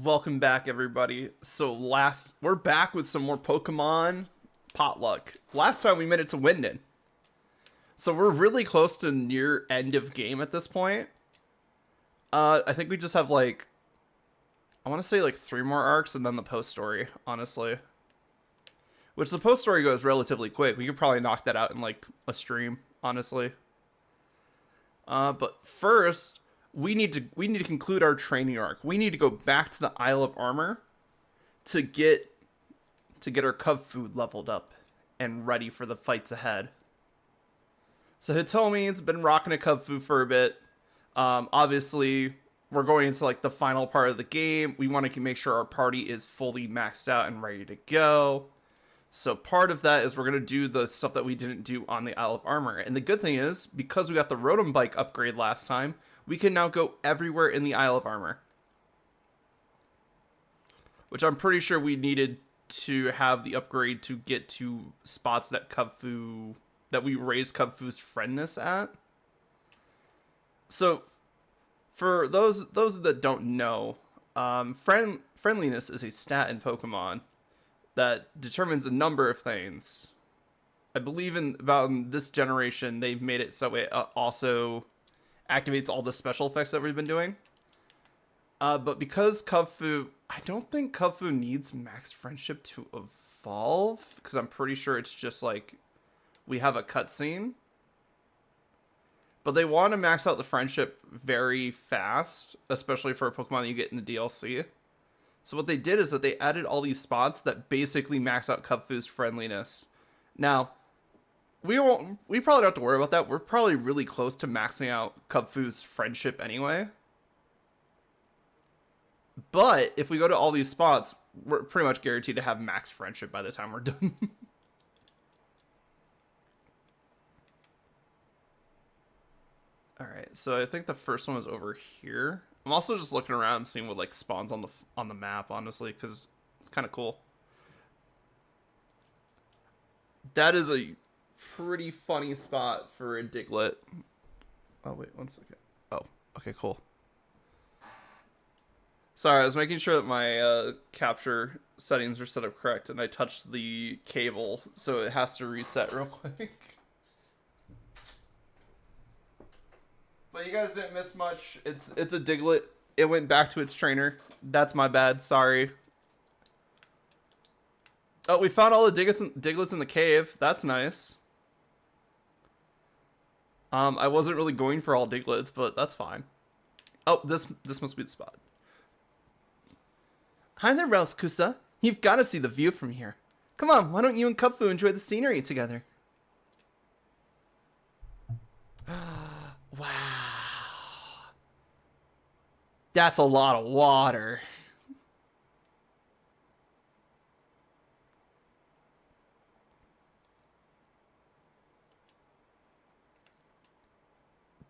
Welcome back, everybody. We're back with some more Pokemon Potluck. Last time we made it to Winden. So we're really close to near end of game at this point. I think we just have I want to say 3 more arcs and then the post story, honestly. Which the post story goes relatively quick. We could probably knock that out in a stream, honestly. But first, we need to conclude our training arc. We need to go back to the Isle of Armor to get our cub food leveled up and ready for the fights ahead. So Hitomi's been rocking a cub food for a bit. Obviously, we're going into the final part of the game. We want to make sure our party is fully maxed out and ready to go. So part of that is we're going to do the stuff that we didn't do on the Isle of Armor. And the good thing is, because we got the Rotom Bike upgrade last time, we can now go everywhere in the Isle of Armor. Which I'm pretty sure we needed to have the upgrade to get to spots that we raised Kubfu's friendness at. So, for those that don't know, friendliness is a stat in Pokemon that determines a number of things. I believe in this generation, they've made it so it also activates all the special effects that we've been doing. But because Kubfu, I don't think Kubfu needs max friendship to evolve, because I'm pretty sure it's just we have a cutscene. But they want to max out the friendship very fast, especially for a Pokemon that you get in the DLC. So what they did is that they added all these spots that basically max out Kubfu's friendliness. Now, we probably don't have to worry about that. We're probably really close to maxing out Kubfu's friendship anyway. But if we go to all these spots, we're pretty much guaranteed to have max friendship by the time we're done. Alright, so I think the first one was over here. I'm also just looking around and seeing what spawns on the map, honestly, because it's kind of cool. That is a pretty funny spot for a Diglett. Oh, wait, 1 second. Oh, okay, cool. Sorry, I was making sure that my capture settings are set up correct, and I touched the cable, so it has to reset real quick. But you guys didn't miss much. It's a Diglett. It went back to its trainer. That's my bad. Sorry. Oh, we found all the Diglets in the cave. That's nice. I wasn't really going for all Diglets, but that's fine. Oh, this must be the spot. Hi there, Kusa. You've got to see the view from here. Come on, why don't you and Kubfu enjoy the scenery together? Wow. That's a lot of water.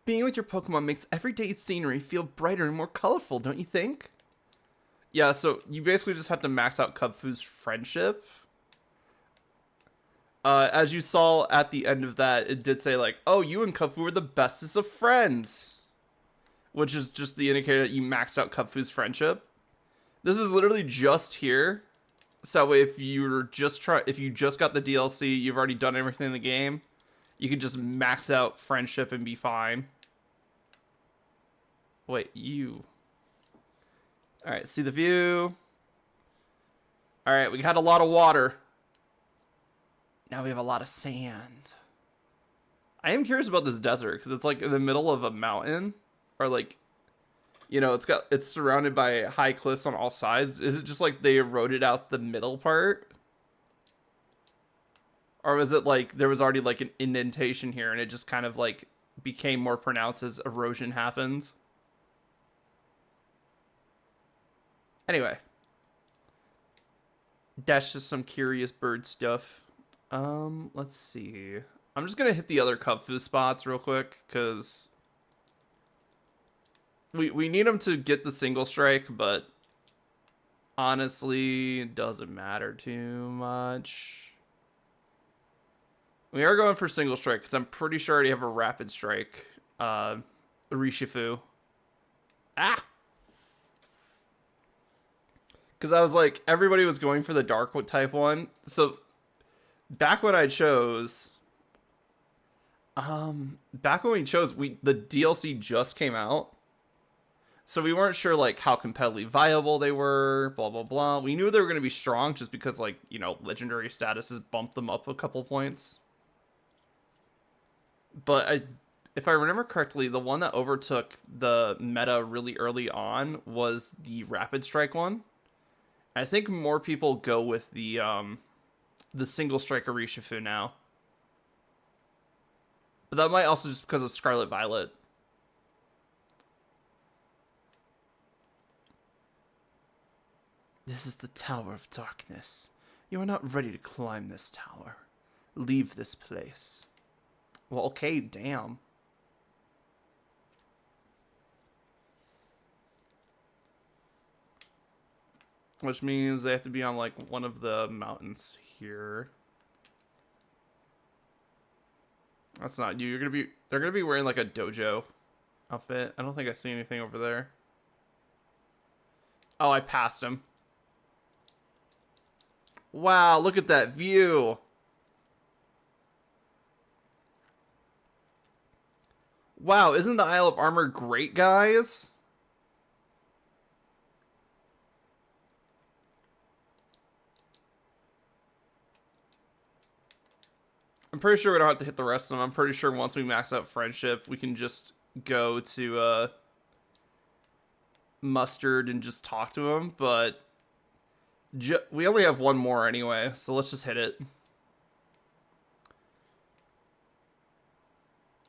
Being with your Pokemon makes everyday scenery feel brighter and more colorful, don't you think? Yeah, so you basically just have to max out Kubfu's friendship. As you saw at the end of that, it did say oh, you and Kubfu were the bestest of friends. Which is just the indicator that you maxed out Kubfu's friendship. This is literally just here. So if you just got the DLC, you've already done everything in the game, you can just max out friendship and be fine. Wait, you. Alright, see the view. Alright, we had a lot of water. Now we have a lot of sand. I am curious about this desert, because it's in the middle of a mountain. Or it's surrounded by high cliffs on all sides. Is it just they eroded out the middle part? Or was it there was already an indentation here and it just kind of became more pronounced as erosion happens? Anyway. That's just some curious bird stuff. Let's see. I'm just gonna hit the other Kubfu spots real quick, because we need them to get the single strike, but honestly, it doesn't matter too much. We are going for single strike, because I'm pretty sure I already have a rapid strike. Urishifu. Ah! Because I was like, everybody was going for the dark type one. So back when I chose, back when we chose, the DLC just came out. So we weren't sure like how competitively viable they were, blah blah blah. We knew they were going to be strong just because like, you know, legendary statuses bumped them up a couple points. But if I remember correctly, the one that overtook the meta really early on was the Rapid Strike one. I think more people go with the single strike Orishifu now. But that might also just because of Scarlet Violet. This is the Tower of Darkness. You are not ready to climb this tower. Leave this place. Well, okay, damn. Which means they have to be on, like, one of the mountains here. That's not you. They're gonna be wearing, like, a dojo outfit. I don't think I see anything over there. Oh, I passed him. Wow, look at that view. Wow, isn't the Isle of Armor great, guys? I'm pretty sure we don't have to hit the rest of them. I'm pretty sure once we max out Friendship, we can just go to Mustard and just talk to him, but we only have one more anyway, so let's just hit it.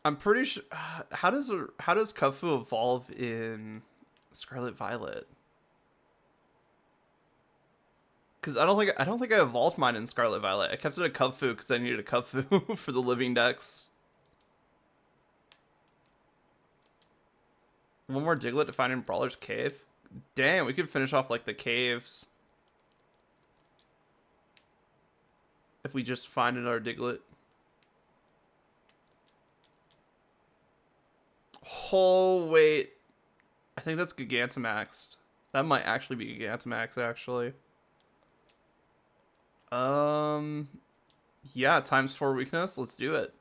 I'm pretty sure. How does Kung evolve in Scarlet Violet? Because I don't think I evolved mine in Scarlet Violet. I kept it a Kung because I needed a Kung for the living dex. One more Diglett to find in Brawler's Cave. Damn, we could finish off like the caves. If we just find another Diglett. Oh, wait. I think that's Gigantamaxed. That might actually be Gigantamax, actually. Yeah, times 4 weakness. Let's do it.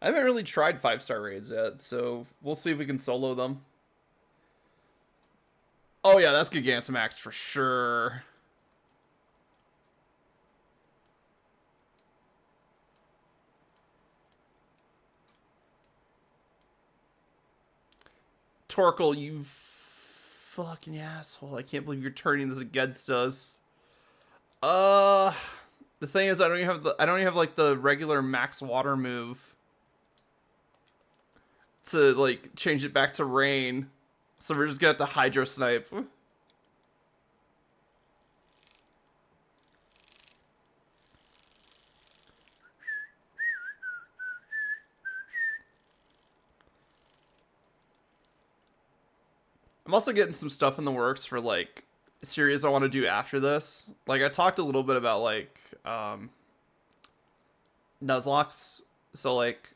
I haven't really tried 5-star raids yet, so we'll see if we can solo them. Oh yeah, that's Gigantamax for sure. Torkoal, you fucking asshole. I can't believe you're turning this against us. The thing is I don't even have like the regular max water move to like change it back to rain. So we're just gonna have to Hydro Snipe. I'm also getting some stuff in the works for like a series I want to do after this. Like I talked a little bit about like Nuzlocks. So like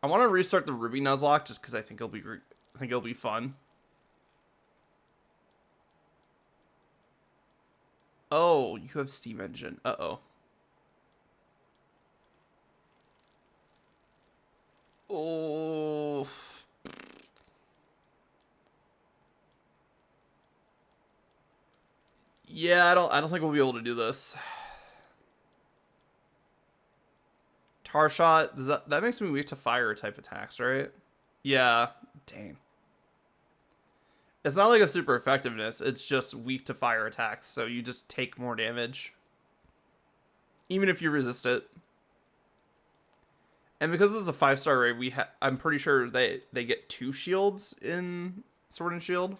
I want to restart the Ruby Nuzlocke just because I think it'll be fun. Oh, you have Steam Engine. Uh-oh. Oh. Yeah, I don't think we'll be able to do this. Tar Shot, that makes me weak to fire type attacks, right? Yeah. Dang. It's not like a super effectiveness, it's just weak to fire attacks, so you just take more damage. Even if you resist it. And because this is a 5-star raid, I'm pretty sure they get 2 shields in Sword and Shield.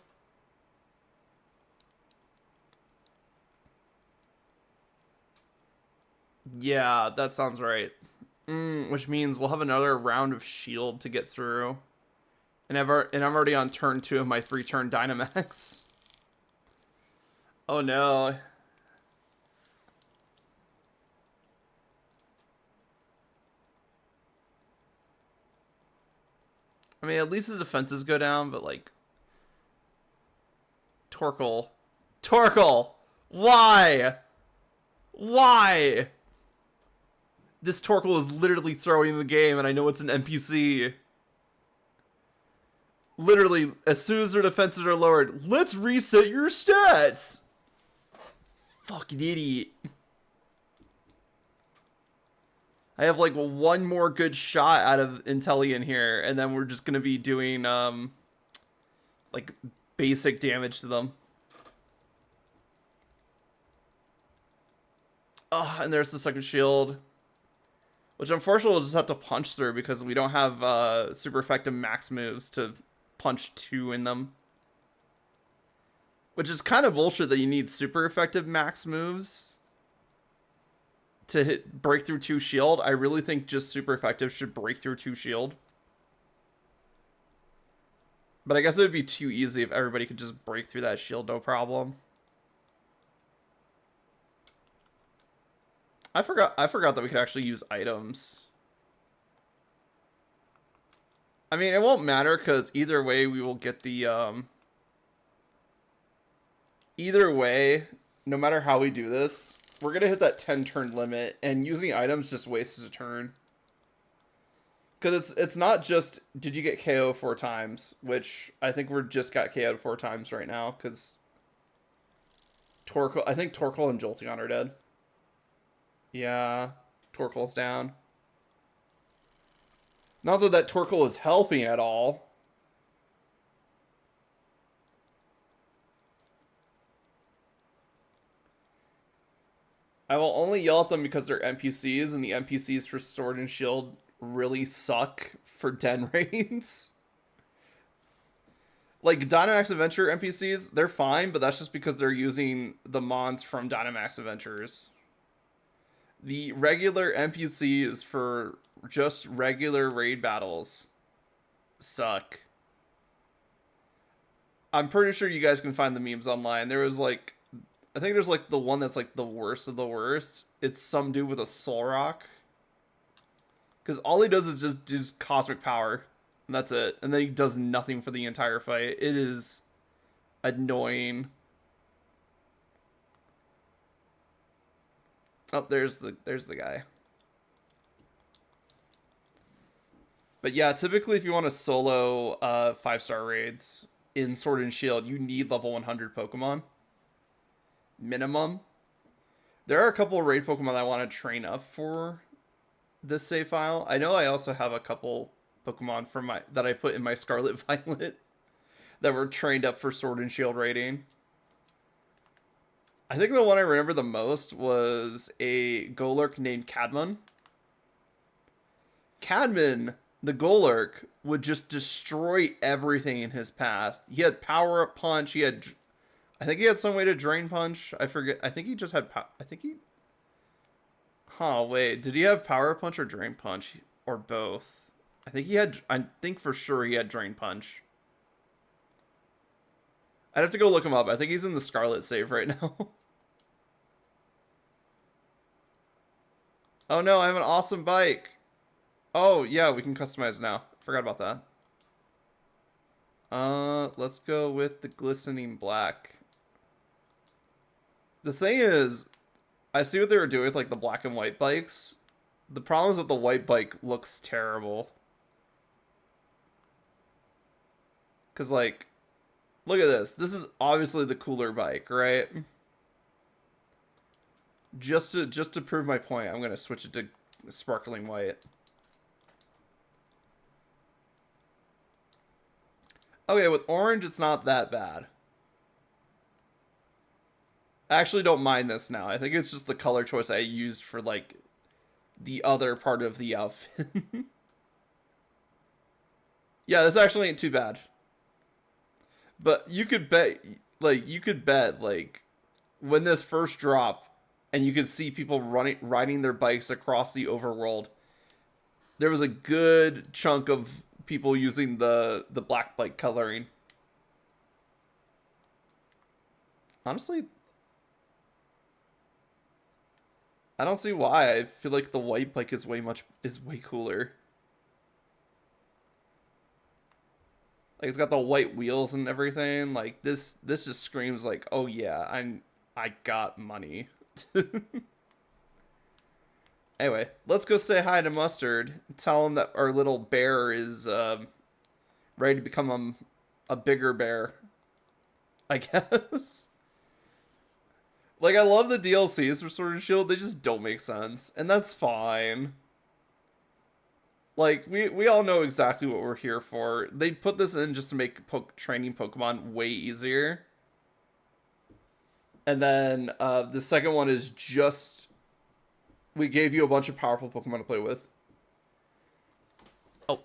Yeah, that sounds right. Which means we'll have another round of shield to get through. And I'm already on turn 2 of my 3-turn Dynamax. Oh no. I mean, at least the defenses go down, but like Torkoal, why? Why? This Torkoal is literally throwing the game, and I know it's an NPC. Literally, as soon as their defenses are lowered, let's reset your stats. Fucking idiot. I have like one more good shot out of Inteleon here, and then we're just gonna be doing like basic damage to them. Oh, and there's the second shield, which unfortunately we'll just have to punch through because we don't have super effective max moves to punch 2 in them. Which is kind of bullshit that you need super effective max moves to break through 2 shield. I really think just super effective should break through 2 shield. But I guess it would be too easy if everybody could just break through that shield, no problem. I forgot that we could actually use items. I mean, it won't matter because either way we will get the either way, no matter how we do this, we're gonna hit that 10 turn limit, and using items just wastes a turn. Because it's not just did you get KO 4 times, which I think we're just got KO'd 4 times right now because I think Torkoal and Jolteon are dead. Yeah, Torkoal's down. Not that Torkoal is helping at all. I will only yell at them because they're NPCs, and the NPCs for Sword and Shield really suck for Den Reigns. Like, Dynamax Adventure NPCs, they're fine, but that's just because they're using the mons from Dynamax Adventures. The regular NPCs for just regular raid battles suck. I'm pretty sure you guys can find the memes online. There was like, I think there's like the one that's like the worst of the worst. It's some dude with a soul rock. Because all he does is just do cosmic power. And that's it. And then he does nothing for the entire fight. It is annoying. Oh, there's the guy. But yeah, typically if you want to solo 5-star raids in Sword and Shield, you need level 100 Pokemon. Minimum. There are a couple of raid Pokemon I want to train up for this save file. I know I also have a couple Pokemon from that I put in my Scarlet Violet that were trained up for Sword and Shield raiding. I think the one I remember the most was a Golurk named Cadmon. Cadmon, the Golurk, would just destroy everything in his path. He had Power Up Punch. I think he had some way to Drain Punch. I forget. I think he just had wait. Did he have Power Up Punch or Drain Punch? Or both? I think for sure he had Drain Punch. I'd have to go look him up. I think he's in the Scarlet save right now. Oh no, I have an awesome bike. Oh yeah, we can customize now. Forgot about that. Let's go with the glistening black. The thing is, I see what they were doing with like the black and white bikes. The problem is that the white bike looks terrible. Cause like, look at this. This is obviously the cooler bike, right? Just to prove my point, I'm gonna switch it to sparkling white. Okay, with orange, it's not that bad. I actually don't mind this now. I think it's just the color choice I used for like the other part of the outfit. Yeah, this actually ain't too bad. But you could bet, like, when this first dropped, and you could see people riding their bikes across the overworld, there was a good chunk of people using the black bike coloring. Honestly, I don't see why. I feel like the white bike is way cooler. Like it's got the white wheels and everything. Like this just screams like, oh yeah, I got money. Anyway, let's go say hi to Mustard. Tell him that our little bear is ready to become a bigger bear, I guess. Like, I love the DLCs for Sword and Shield. They just don't make sense, and that's fine. Like, we all know exactly what we're here for. They put this in just to make training Pokemon way easier. And then the second one is just... We gave you a bunch of powerful Pokemon to play with. Oh,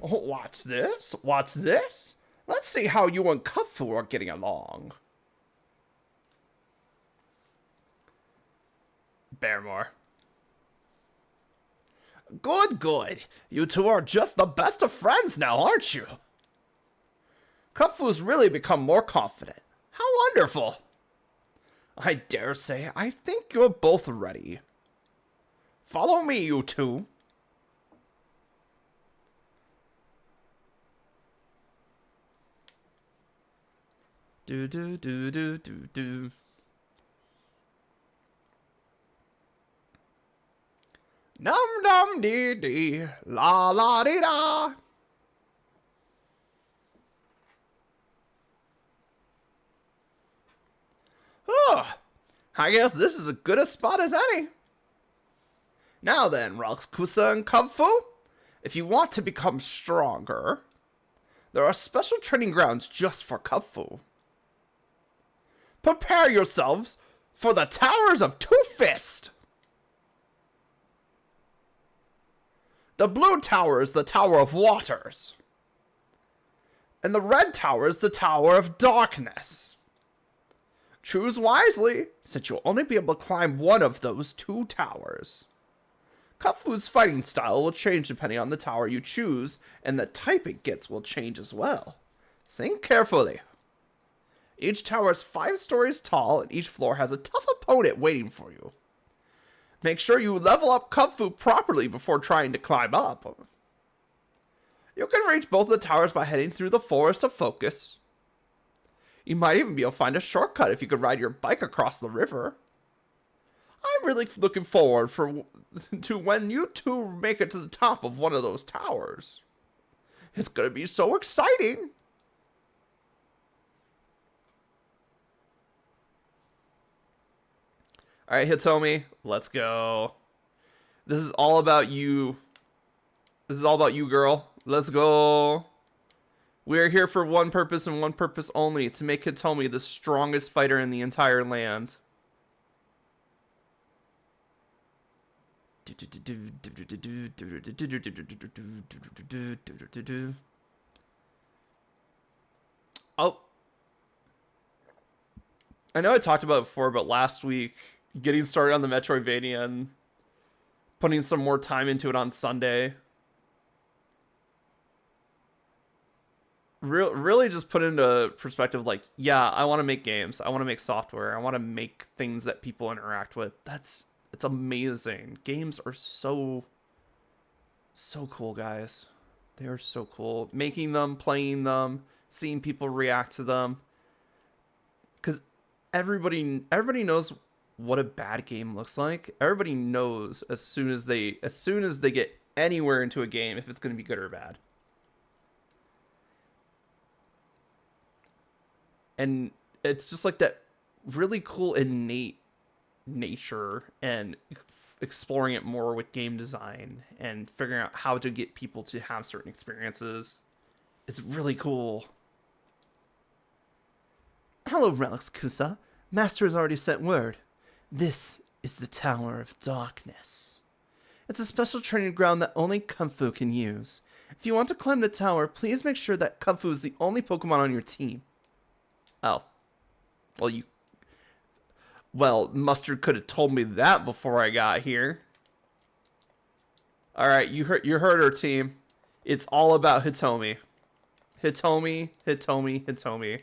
what's this? What's this? Let's see how you and Kuffu are getting along. Bearmore. Good, good. You two are just the best of friends now, aren't you? Kuffu's really become more confident. How wonderful. I dare say, I think you're both ready. Follow me, you two. Do do do do do do. Dum dum dee dee, la la dee da. Oh, I guess this is as good a spot as any. Now then, Roxkusa and Kuffu, if you want to become stronger, there are special training grounds just for Kuffu. Prepare yourselves for the Towers of Two Fist. The blue tower is the Tower of Waters. And the red tower is the Tower of Darkness. Choose wisely, since you'll only be able to climb one of those two towers. Kuffu's fighting style will change depending on the tower you choose, and the type it gets will change as well. Think carefully. Each tower is 5 stories tall, and each floor has a tough opponent waiting for you. Make sure you level up Kuffu properly before trying to climb up. You can reach both of the towers by heading through the forest of focus. You might even be able to find a shortcut if you could ride your bike across the river. I'm really looking forward to when you two make it to the top of one of those towers. It's going to be so exciting. All right, Hitomi, let's go. This is all about you. This is all about you, girl. Let's go. We are here for one purpose and one purpose only, to make Hitomi the strongest fighter in the entire land. Oh. I know I talked about it before, but last week, getting started on the Metroidvania and putting some more time into it on Sunday. Really just put into perspective, like, yeah, I want to make games. I want to make software. I want to make things that people interact with. It's amazing. Games are so cool, guys. They are so cool. Making them, playing them, seeing people react to them. Because everybody knows what a bad game looks like. Everybody knows as soon as they get anywhere into a game if it's going to be good or bad. And it's just like that really cool innate nature, and exploring it more with game design and figuring out how to get people to have certain experiences is really cool. Hello, Relics Kusa. Master has already sent word. This is the Tower of Darkness. It's a special training ground that only Kuffu can use. If you want to climb the tower, please make sure that Kuffu is the only Pokemon on your team. Oh. Well, Mustard could have told me that before I got here. Alright, you heard her, team. It's all about Hitomi. Hitomi, Hitomi, Hitomi.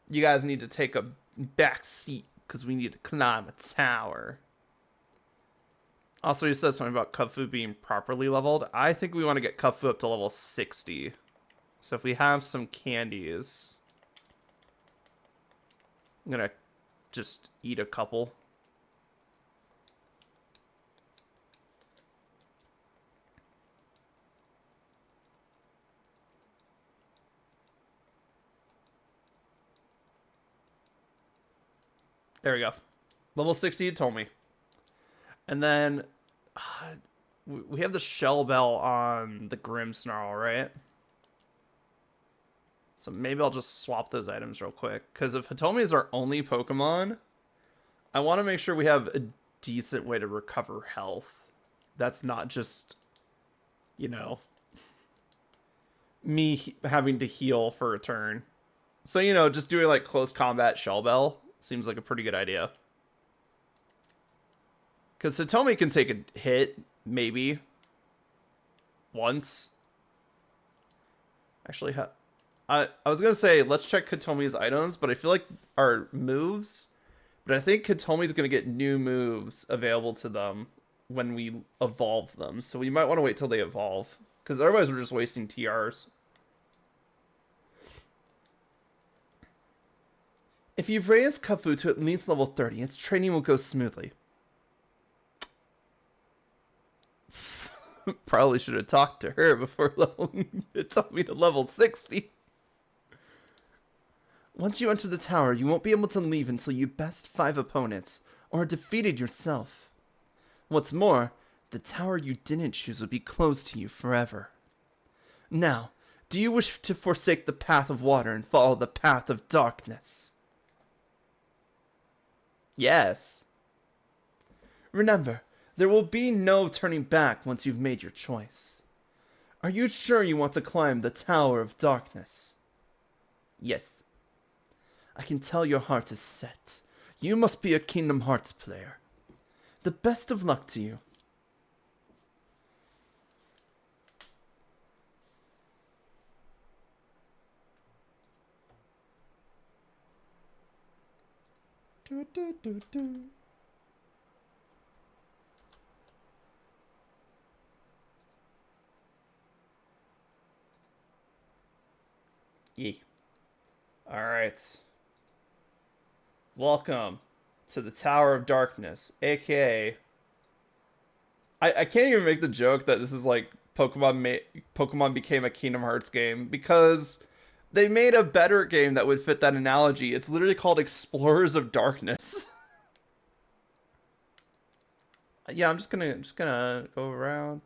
You guys need to take a back seat, because we need to climb a tower. Also, you said something about Kung being properly leveled. I think we want to get Kung up to level 60. So if we have some candies, I'm gonna just eat a couple. There we go. Level 60, you told me. And then we have the Shell Bell on the Grimmsnarl, right? So maybe I'll just swap those items real quick. Because if Hitomi is our only Pokemon, I want to make sure we have a decent way to recover health. That's not just, you know, me having to heal for a turn. So, you know, just doing like close combat Shell Bell seems like a pretty good idea. Because Hitomi can take a hit, maybe. Once. Actually, I was going to say, let's check Hitomi's items, but I feel like our moves. But I think Hitomi's going to get new moves available to them when we evolve them. So we might want to wait till they evolve. Because otherwise we're just wasting TRs. If you've raised Kufu to at least level 30, its training will go smoothly. Probably should have talked to her before leveling Hitomi to level 60. Once you enter the tower, you won't be able to leave until you best 5 opponents, or are defeated yourself. What's more, the tower you didn't choose will be closed to you forever. Now, do you wish to forsake the path of water and follow the path of darkness? Yes. Remember, there will be no turning back once you've made your choice. Are you sure you want to climb the Tower of Darkness? Yes. I can tell your heart is set. You must be a Kingdom Hearts player. The best of luck to you. Do, do, do, do. Yee. Alright. Welcome to the Tower of Darkness, aka... I can't even make the joke that this is like Pokemon became a Kingdom Hearts game, because they made a better game that would fit that analogy. It's literally called Explorers of Darkness. Yeah, I'm just gonna go around.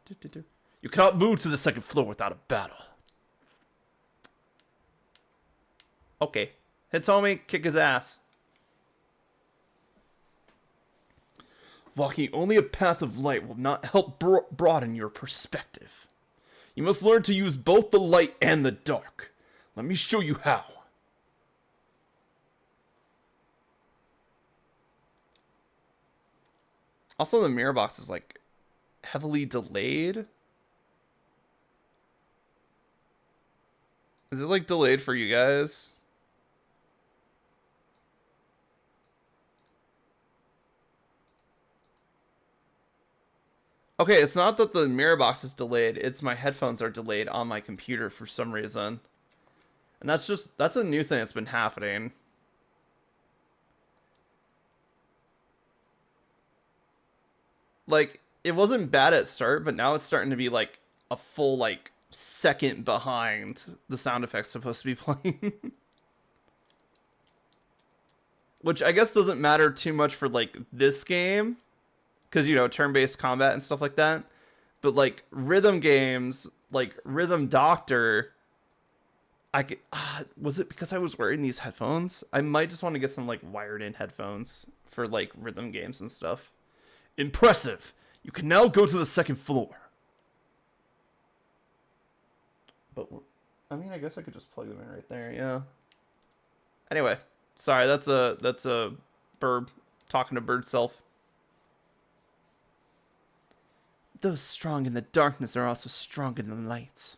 You cannot move to the second floor without a battle. Okay. Hitomi, kick his ass. Walking only a path of light will not help broaden your perspective. You must learn to use both the light and the dark. Let me show you how. Also, the mirror box is like heavily delayed. Is it like delayed for you guys? Okay, it's not that the mirror box is delayed, it's my headphones are delayed on my computer for some reason. And that's a new thing that's been happening. Like, it wasn't bad at start, but now it's starting to be like a full like second behind the sound effects supposed to be playing. Which I guess doesn't matter too much for like this game, because, you know, turn-based combat and stuff like that. But, like, rhythm games, like Rhythm Doctor, I could... was it because I was wearing these headphones? I might just want to get some, like, wired-in headphones for, like, rhythm games and stuff. Impressive! You can now go to the second floor. But, I mean, I guess I could just plug them in right there, yeah. Anyway, sorry, that's a bird talking to bird self. Those strong in the darkness are also strong in the light.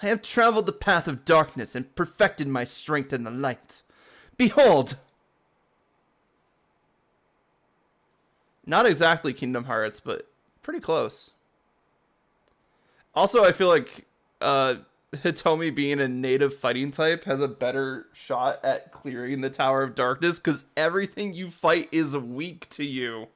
I have traveled the path of darkness and perfected my strength in the light. Behold! Not exactly Kingdom Hearts, but Pretty close. Also, I feel like Hitomi being a native fighting type has a better shot at clearing the Tower of Darkness because everything you fight is weak to you.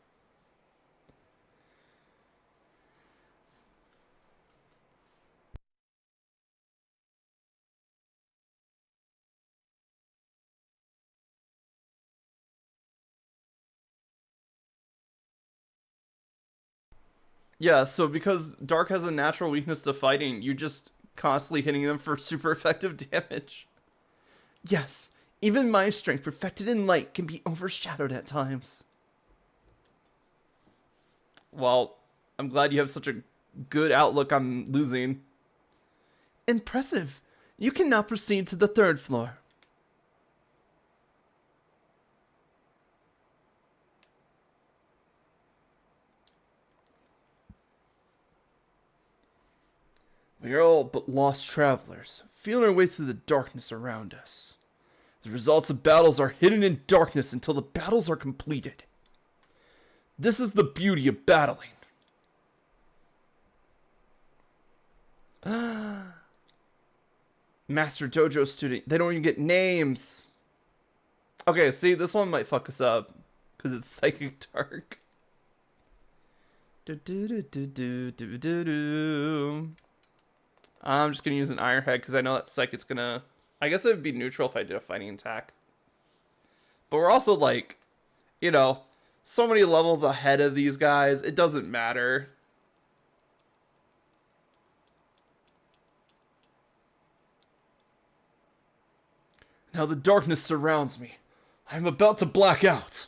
Yeah, so because Dark has a natural weakness to fighting, you just constantly hitting them for super effective damage. Yes, even my strength perfected in light can be overshadowed at times. Well, I'm glad you have such a good outlook on losing. Impressive. You can now proceed to the third floor. We are all but lost travelers, feeling our way through the darkness around us. The results of battles are hidden in darkness until the battles are completed. This is the beauty of battling. Master Dojo student. They don't even get names. Okay, see, this one might fuck us up. Because it's Psychic Dark. I'm just going to use an Iron Head because I know that Psychic's going to... I guess it would be neutral if I did a fighting attack. But we're also like, you know, so many levels ahead of these guys. It doesn't matter. Now the darkness surrounds me. I am about to black out.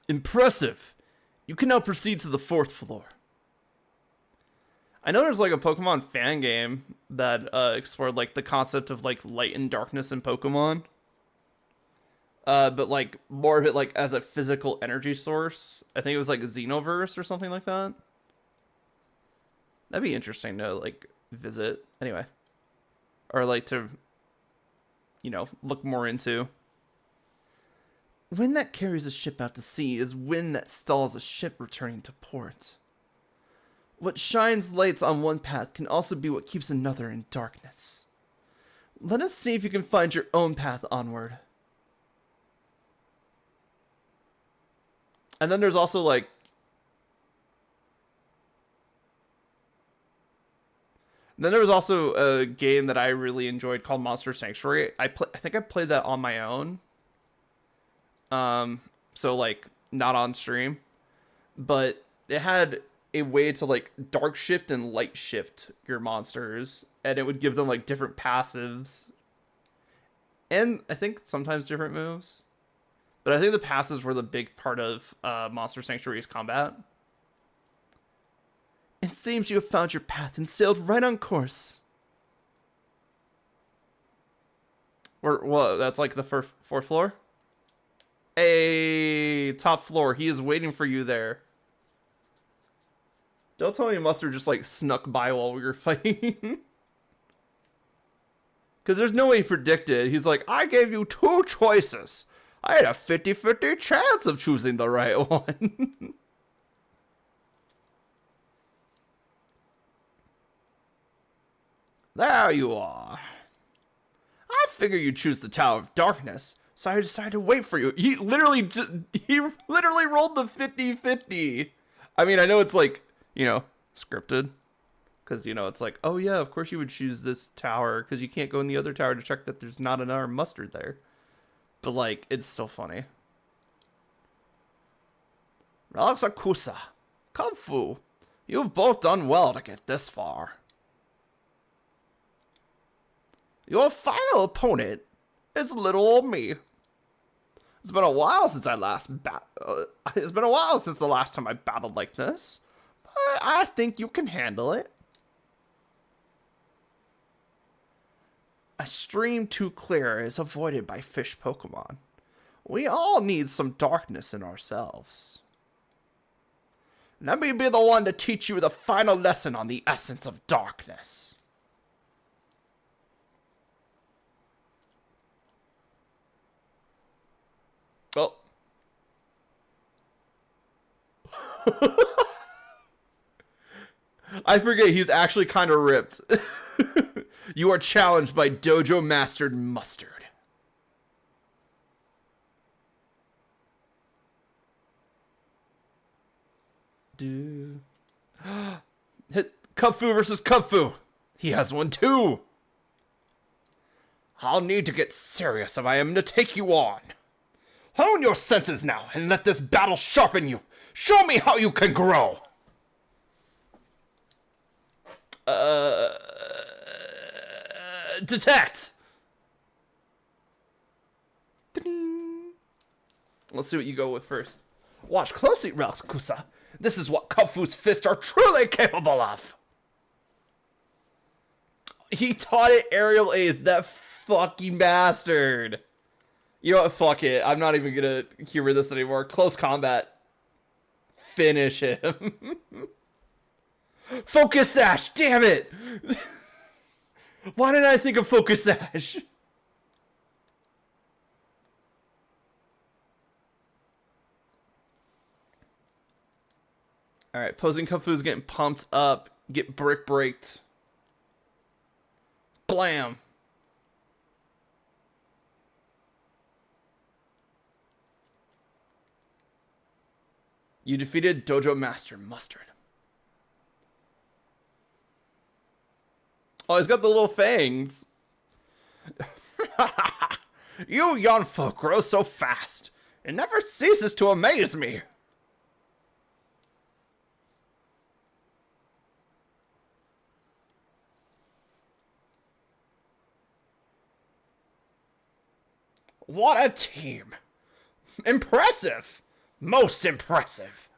Impressive. You can now proceed to the fourth floor. I know there's like a Pokemon fan game that explored like the concept of like light and darkness in Pokemon. But like more of it like as a physical energy source. I think it was like Xenoverse or something like that. That'd be interesting to like visit anyway. Or like to, you know, look more into. Wind that carries a ship out to sea is wind that stalls a ship returning to port. What shines lights on one path can also be what keeps another in darkness. Let us see if you can find your own path onward. And then there's also like... Then there was also a game that I really enjoyed called Monster Sanctuary. I think I played that on my own. So like not on stream, but it had a way to like dark shift and light shift your monsters, and it would give them like different passives, and I think sometimes different moves. But I think the passives were the big part of Monster Sanctuary's combat. It seems you have found your path and sailed right on course. Well, that's like the fourth floor. Hey, top floor. He is waiting for you there. Don't tell me Mustard just like snuck by while we were fighting. Because there's no way he predicted. He's like, I gave you two choices. I had a 50-50 chance of choosing the right one. There you are. I figure you'd choose the Tower of Darkness, so I decided to wait for you. He literally rolled the 50-50. I mean, I know it's like, you know, scripted. Because, you know, it's like, oh yeah, of course you would choose this tower, because you can't go in the other tower to check that there's not another Mustard there. But, like, it's so funny. Relaxakusa, Kung Fu, you've both done well to get this far. Your final opponent is little old me. It's been a while since it's been a while since the last time I battled like this, but I think you can handle it. A stream too clear is avoided by fish Pokemon. We all need some darkness in ourselves. Let me be the one to teach you the final lesson on the essence of darkness. Oh. I forget he's actually kind of ripped. You are challenged by Dojo Mastered Mustard. Do. Hit Kung Fu versus Kung Fu. He has one too. I'll need to get serious if I am to take you on. Hone your senses now and let this battle sharpen you. Show me how you can grow. Detect. Let's see what you go with first. Watch closely, Kusa. This is what Kung Fu's fists are truly capable of. He taught it aerial A's, that fucking bastard. You know what? Fuck it. I'm not even gonna humor this anymore. Close combat. Finish him. Focus Sash! Damn it! Why didn't I think of Focus Sash? Alright, Posing Kung Fu's getting pumped up. Get brick breaked. Blam! You defeated Dojo Master Mustard. Oh, he's got the little fangs. You young folk grow so fast. It never ceases to amaze me. What a team. Impressive. Most impressive.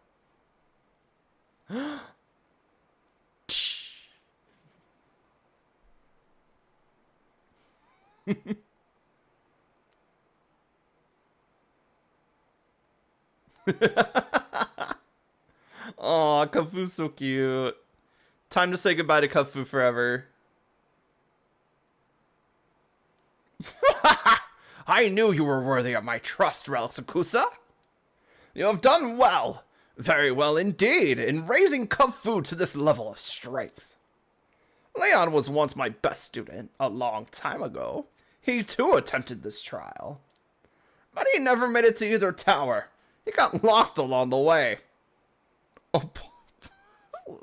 Aw, Kung Fu's so cute. Time to say goodbye to Kung Fu forever. I knew you were worthy of my trust, Relics of Kusa. You have done well, very well indeed, in raising Kung Fu to this level of strength. Leon was once my best student, a long time ago. He too attempted this trial. But he never made it to either tower. He got lost along the way. Oh,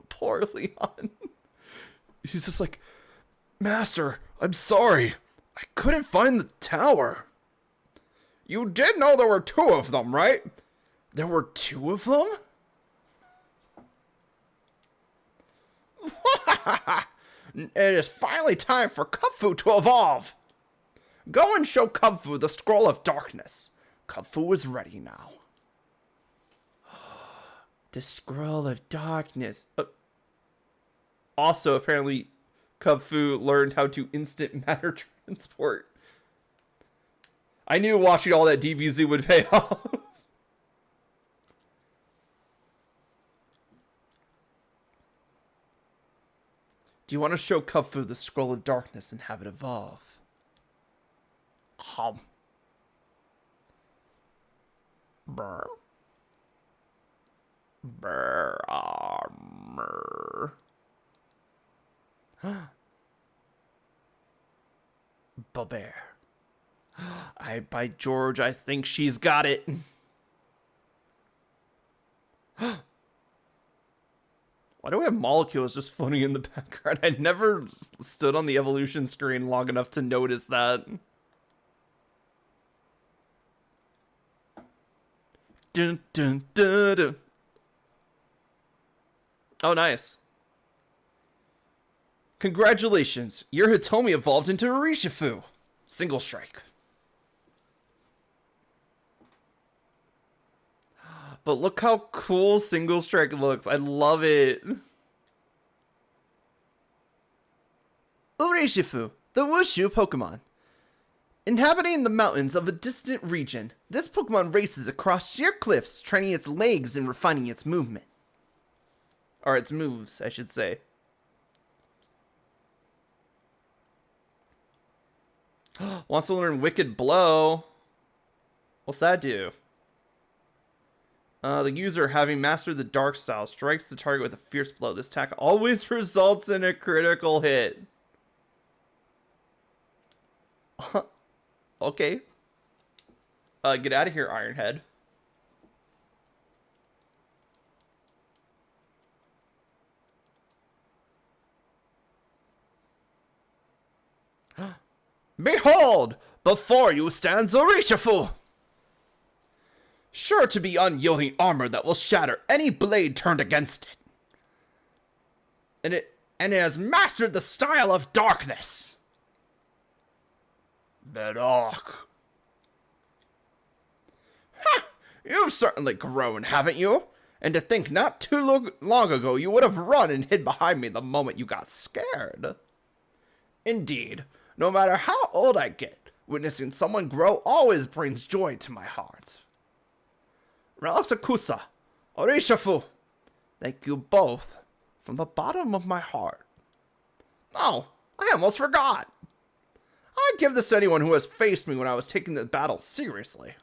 poor Leon. He's just like, Master, I'm sorry. I couldn't find the tower. You did know there were two of them, right? There were two of them? It is finally time for Kung Fu to evolve. Go and show Kung Fu the Scroll of Darkness. Kung Fu is ready now. The Scroll of Darkness. Also, apparently, Kung Fu learned how to instant matter transport. I knew watching all that DBZ would pay off. Do you want to show Kung Fu the Scroll of Darkness and have it evolve? Brr. Brr. Bobert. By George, I think she's got it. Why do we have molecules just floating in the background? I never stood on the evolution screen long enough to notice that. Dun, dun, dun, dun. Oh, nice. Congratulations, your Hitomi evolved into Rishifu. Single strike. But look how cool Single Strike looks. I love it. Urishifu, the Wushu Pokemon. Inhabiting the mountains of a distant region, this Pokemon races across sheer cliffs, training its legs and refining its movement. Or its moves, I should say. Wants to learn Wicked Blow. What's that do? The user, having mastered the dark style, strikes the target with a fierce blow. This attack always results in a critical hit. Okay. Get out of here, Ironhead. Behold! Before you stands Orishifu! Sure to be unyielding armor that will shatter any blade turned against it. And it has mastered the style of darkness. Bedok. Ha! You've certainly grown, haven't you? And to think not too long ago you would have run and hid behind me the moment you got scared. Indeed, no matter how old I get, witnessing someone grow always brings joy to my heart. Relaxakusa, Orishifu, thank you both from the bottom of my heart. Oh, I almost forgot. I'd give this to anyone who has faced me when I was taking the battle seriously.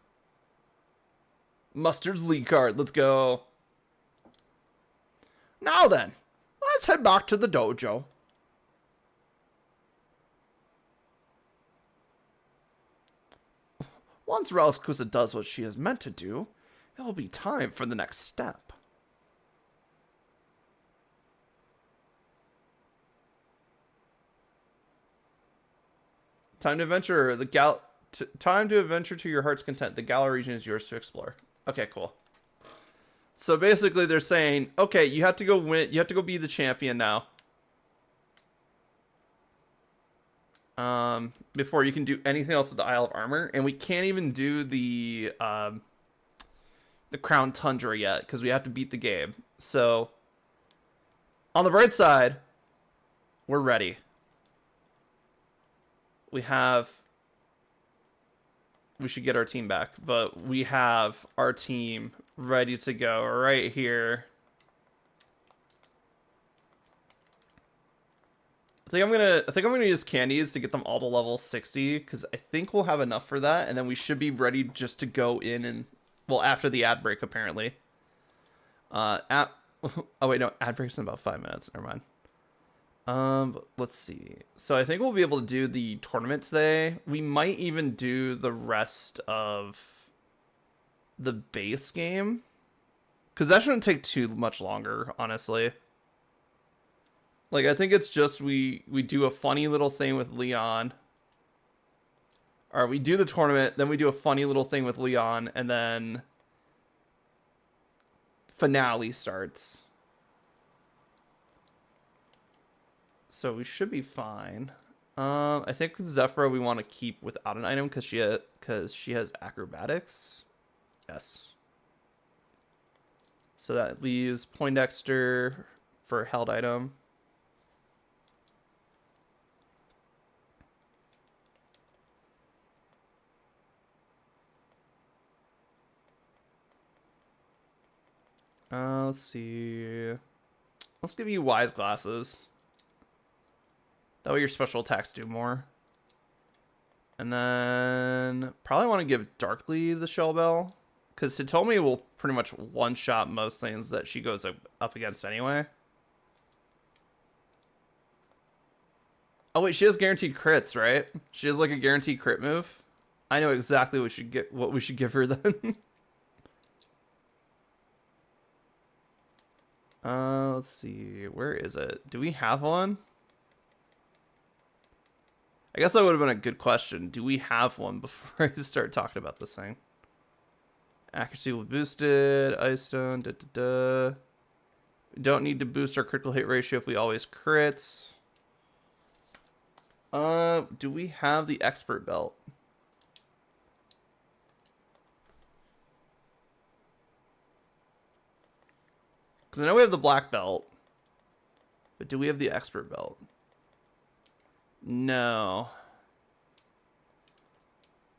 Mustard's lead card, let's go. Now then, let's head back to the dojo. Once Relaxakusa does what she is meant to do, it will be time for the next step. Time to adventure time to adventure to your heart's content. The Galar region is yours to explore. Okay, cool. So basically they're saying, okay, you have to go win, you have to go be the champion now. Before you can do anything else with the Isle of Armor, and we can't even do the Crown Tundra yet because we have to beat the game. So on the bright side, we're ready. We should get our team back, but we have our team ready to go right here. I think I'm gonna use candies to get them all to level 60 because I think we'll have enough for that, and then we should be ready just to go in and, well, after the ad break apparently. Oh wait, no, ad break's in about 5 minutes. Never mind. Let's see. So I think we'll be able to do the tournament today. We might even do the rest of the base game, because that shouldn't take too much longer, honestly. Like, I think it's just we do a funny little thing with Leon. Or we do the tournament, then we do a funny little thing with Leon, and then finale starts. So we should be fine. I think Zephyra we want to keep without an item because she has acrobatics. Yes. So that leaves Poindexter for a held item. Let's see. Let's give you wise glasses. That way your special attacks do more. And then probably want to give Darkly the Shell Bell, because Hitomi will pretty much one-shot most things that she goes up against anyway. Oh wait, she has guaranteed crits, right? She has like a guaranteed crit move. I know exactly what we should give her then. Let's see. Where is it? Do we have one? I guess that would have been a good question. Do we have one before I start talking about this thing? Accuracy will be boosted. Ice Stone. We don't need to boost our critical hit ratio if we always crits. Do we have the expert belt? Because I know we have the black belt. But do we have the expert belt? No.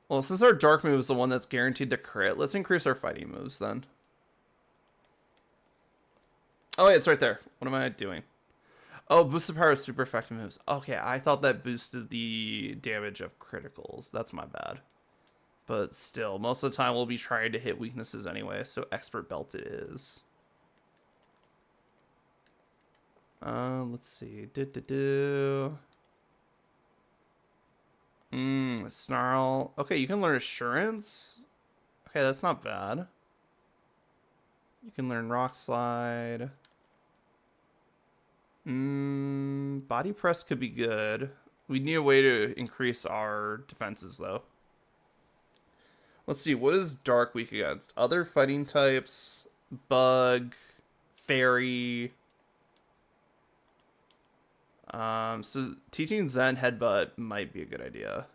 Well, since our dark move is the one that's guaranteed to crit, let's increase our fighting moves then. Oh, wait, it's right there. What am I doing? Oh, boosted power of super effective moves. Okay, I thought that boosted the damage of criticals. That's my bad. But still, most of the time we'll be trying to hit weaknesses anyway, so expert belt it is. Let's see. Snarl. Okay, you can learn assurance. Okay, that's not bad. You can learn rock slide. Body press could be good. We need a way to increase our defenses though. Let's see, what is Dark weak against? Other fighting types, Bug, Fairy. So teaching Zen Headbutt might be a good idea.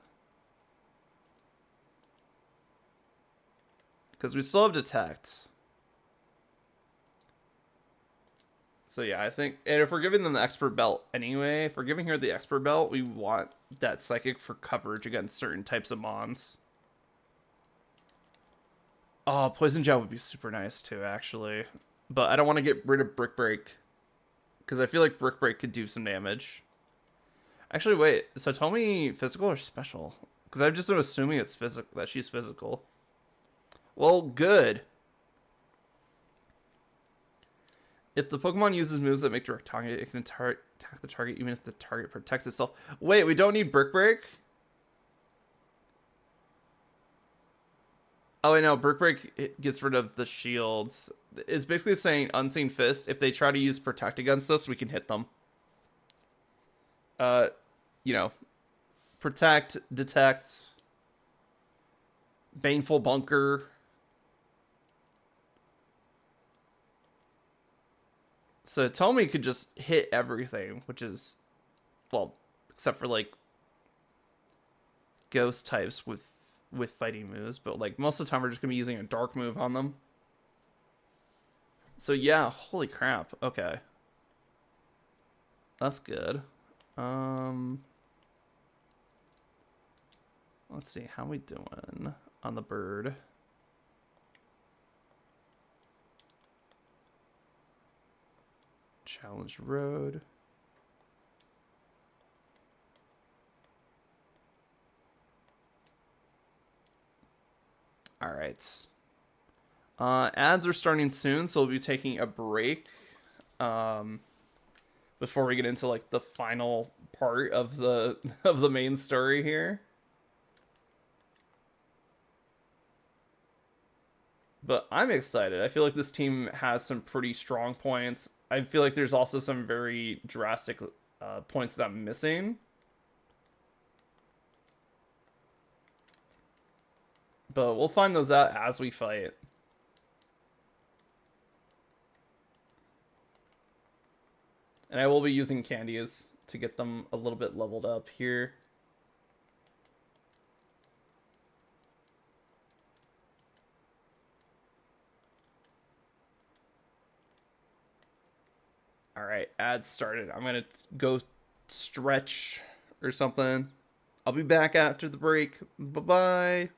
Because we still have Detect. So yeah, I think, and if we're giving them the Expert Belt anyway, if we're giving her the Expert Belt, we want that Psychic for coverage against certain types of Mons. Oh, Poison Gel would be super nice too, actually. But I don't want to get rid of Brick Break. Because I feel like Brick Break could do some damage. Actually, wait. So tell me physical or special? Because I'm just assuming it's physical, that she's physical. Well, good. If the Pokemon uses moves that make direct target, it can attack the target even if the target protects itself. Wait, we don't need Brick Break? Oh, wait, no. Brick Break it gets rid of the shields. It's basically saying Unseen Fist. If they try to use Protect against us, we can hit them. You know, Protect, Detect, Baneful Bunker. So Tomy could just hit everything, which is, well, except for like ghost types with fighting moves, but like most of the time we're just gonna be using a dark move on them. So yeah, holy crap. Okay. That's good. Let's see, how we doing on the bird? Challenge road. All right. Ads are starting soon, so we'll be taking a break before we get into like the final part of the of the main story here. But I'm excited. I feel like this team has some pretty strong points. I feel like there's also some very drastic points that I'm missing. But we'll find those out as we fight. And I will be using candies to get them a little bit leveled up here. All right, ads started. I'm going to go stretch or something. I'll be back after the break. Bye-bye.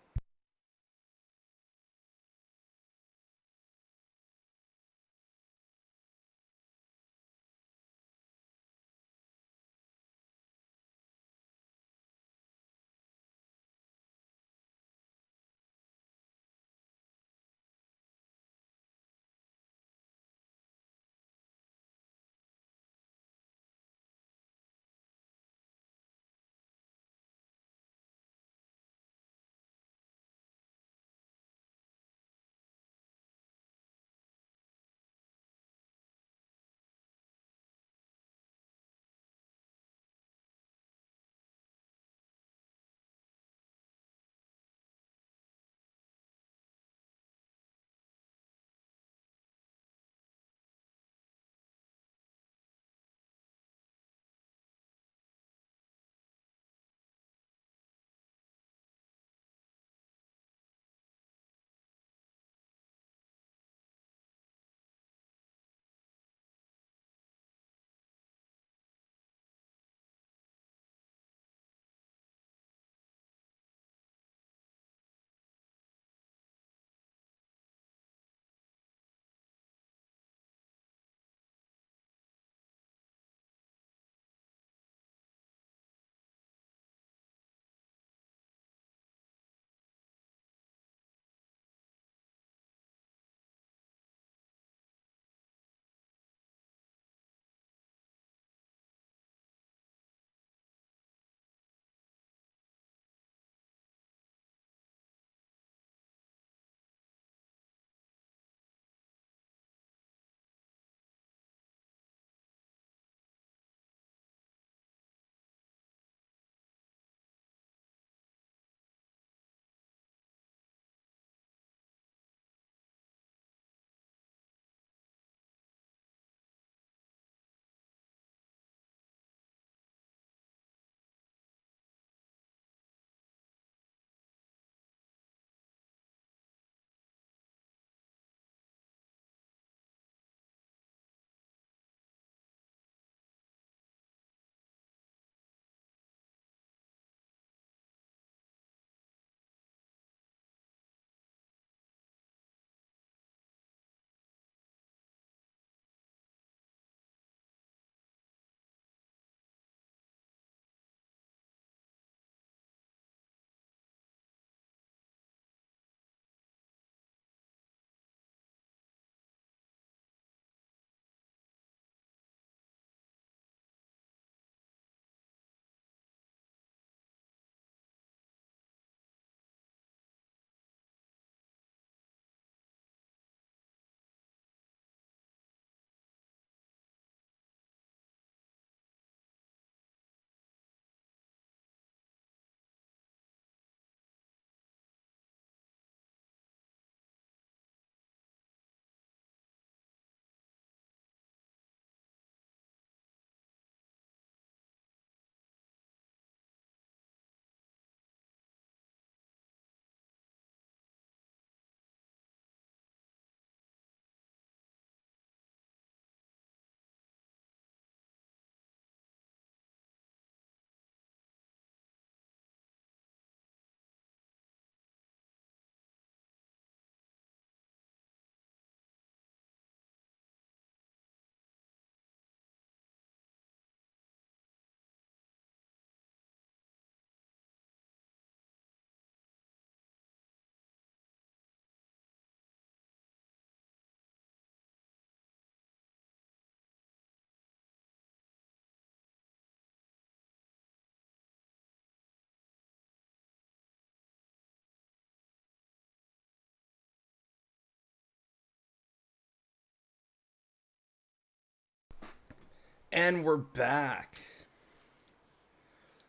And we're back.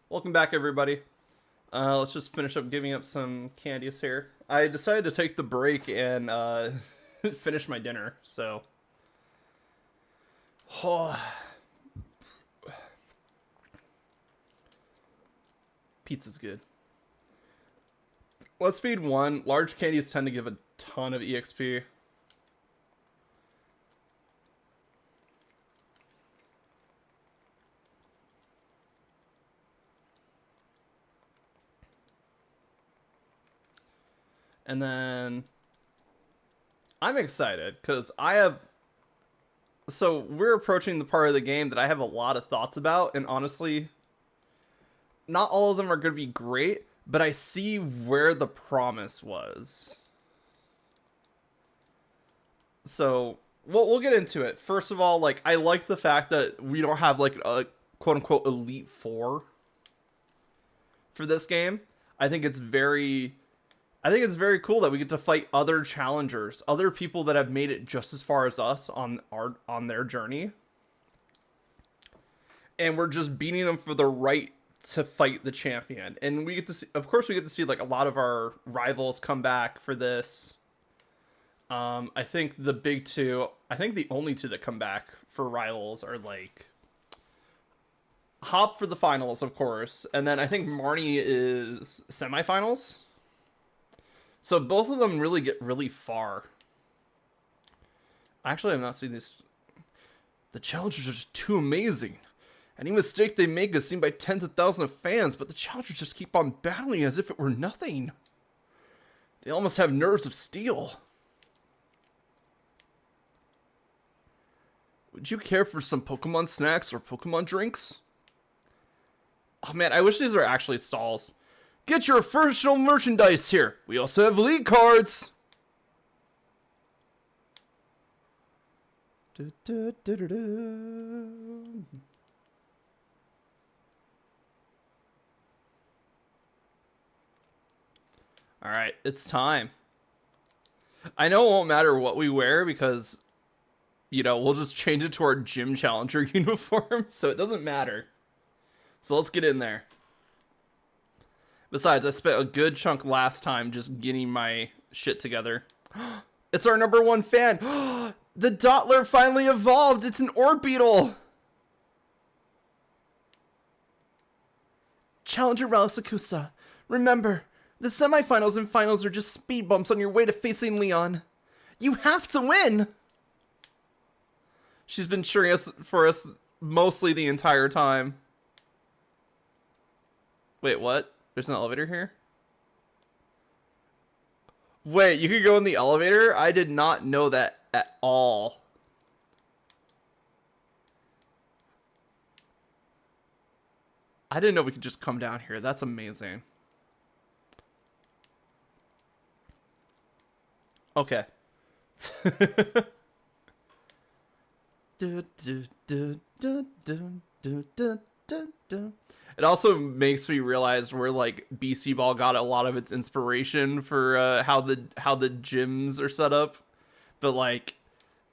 Welcome back, everybody. Let's just finish up giving up some candies here. I decided to take the break and finish my dinner, so... Oh. Pizza's good. Let's feed one. Large candies tend to give a ton of EXP. And then I'm excited because so we're approaching the part of the game that I have a lot of thoughts about, and honestly, not all of them are going to be great, but I see where the promise was. So we'll get into it. First of all, like, I like the fact that we don't have like a quote unquote Elite Four for this game. I think it's very cool that we get to fight other challengers, other people that have made it just as far as us on their journey. And we're just beating them for the right to fight the champion. And we get to see, of course, we get to see like a lot of our rivals come back for this. I think the big two, I think the only two that come back for rivals are like Hop for the finals, of course. And then I think Marnie is semifinals. So both of them really get really far. Actually, I'm not seeing this. The challengers are just too amazing. Any mistake they make is seen by tens of thousands of fans, but the challengers just keep on battling as if it were nothing. They almost have nerves of steel. Would you care for some Pokemon snacks or Pokemon drinks? Oh man, I wish these were actually stalls. Get your official merchandise here. We also have league cards. All right, it's time. I know it won't matter what we wear because, you know, we'll just change it to our gym challenger uniform, so it doesn't matter. So let's get in there. Besides, I spent a good chunk last time just getting my shit together. It's our #1 fan. The Dottler finally evolved. It's an Orbeetle. Challenger Ralisakusa. Remember, the semifinals and finals are just speed bumps on your way to facing Leon. You have to win. She's been cheering for us mostly the entire time. Wait, what? There's an elevator here? Wait, you could go in the elevator? I did not know that at all. I didn't know we could just come down here. That's amazing. Okay. It also makes me realize where like BC Ball got a lot of its inspiration for how the gyms are set up. But like,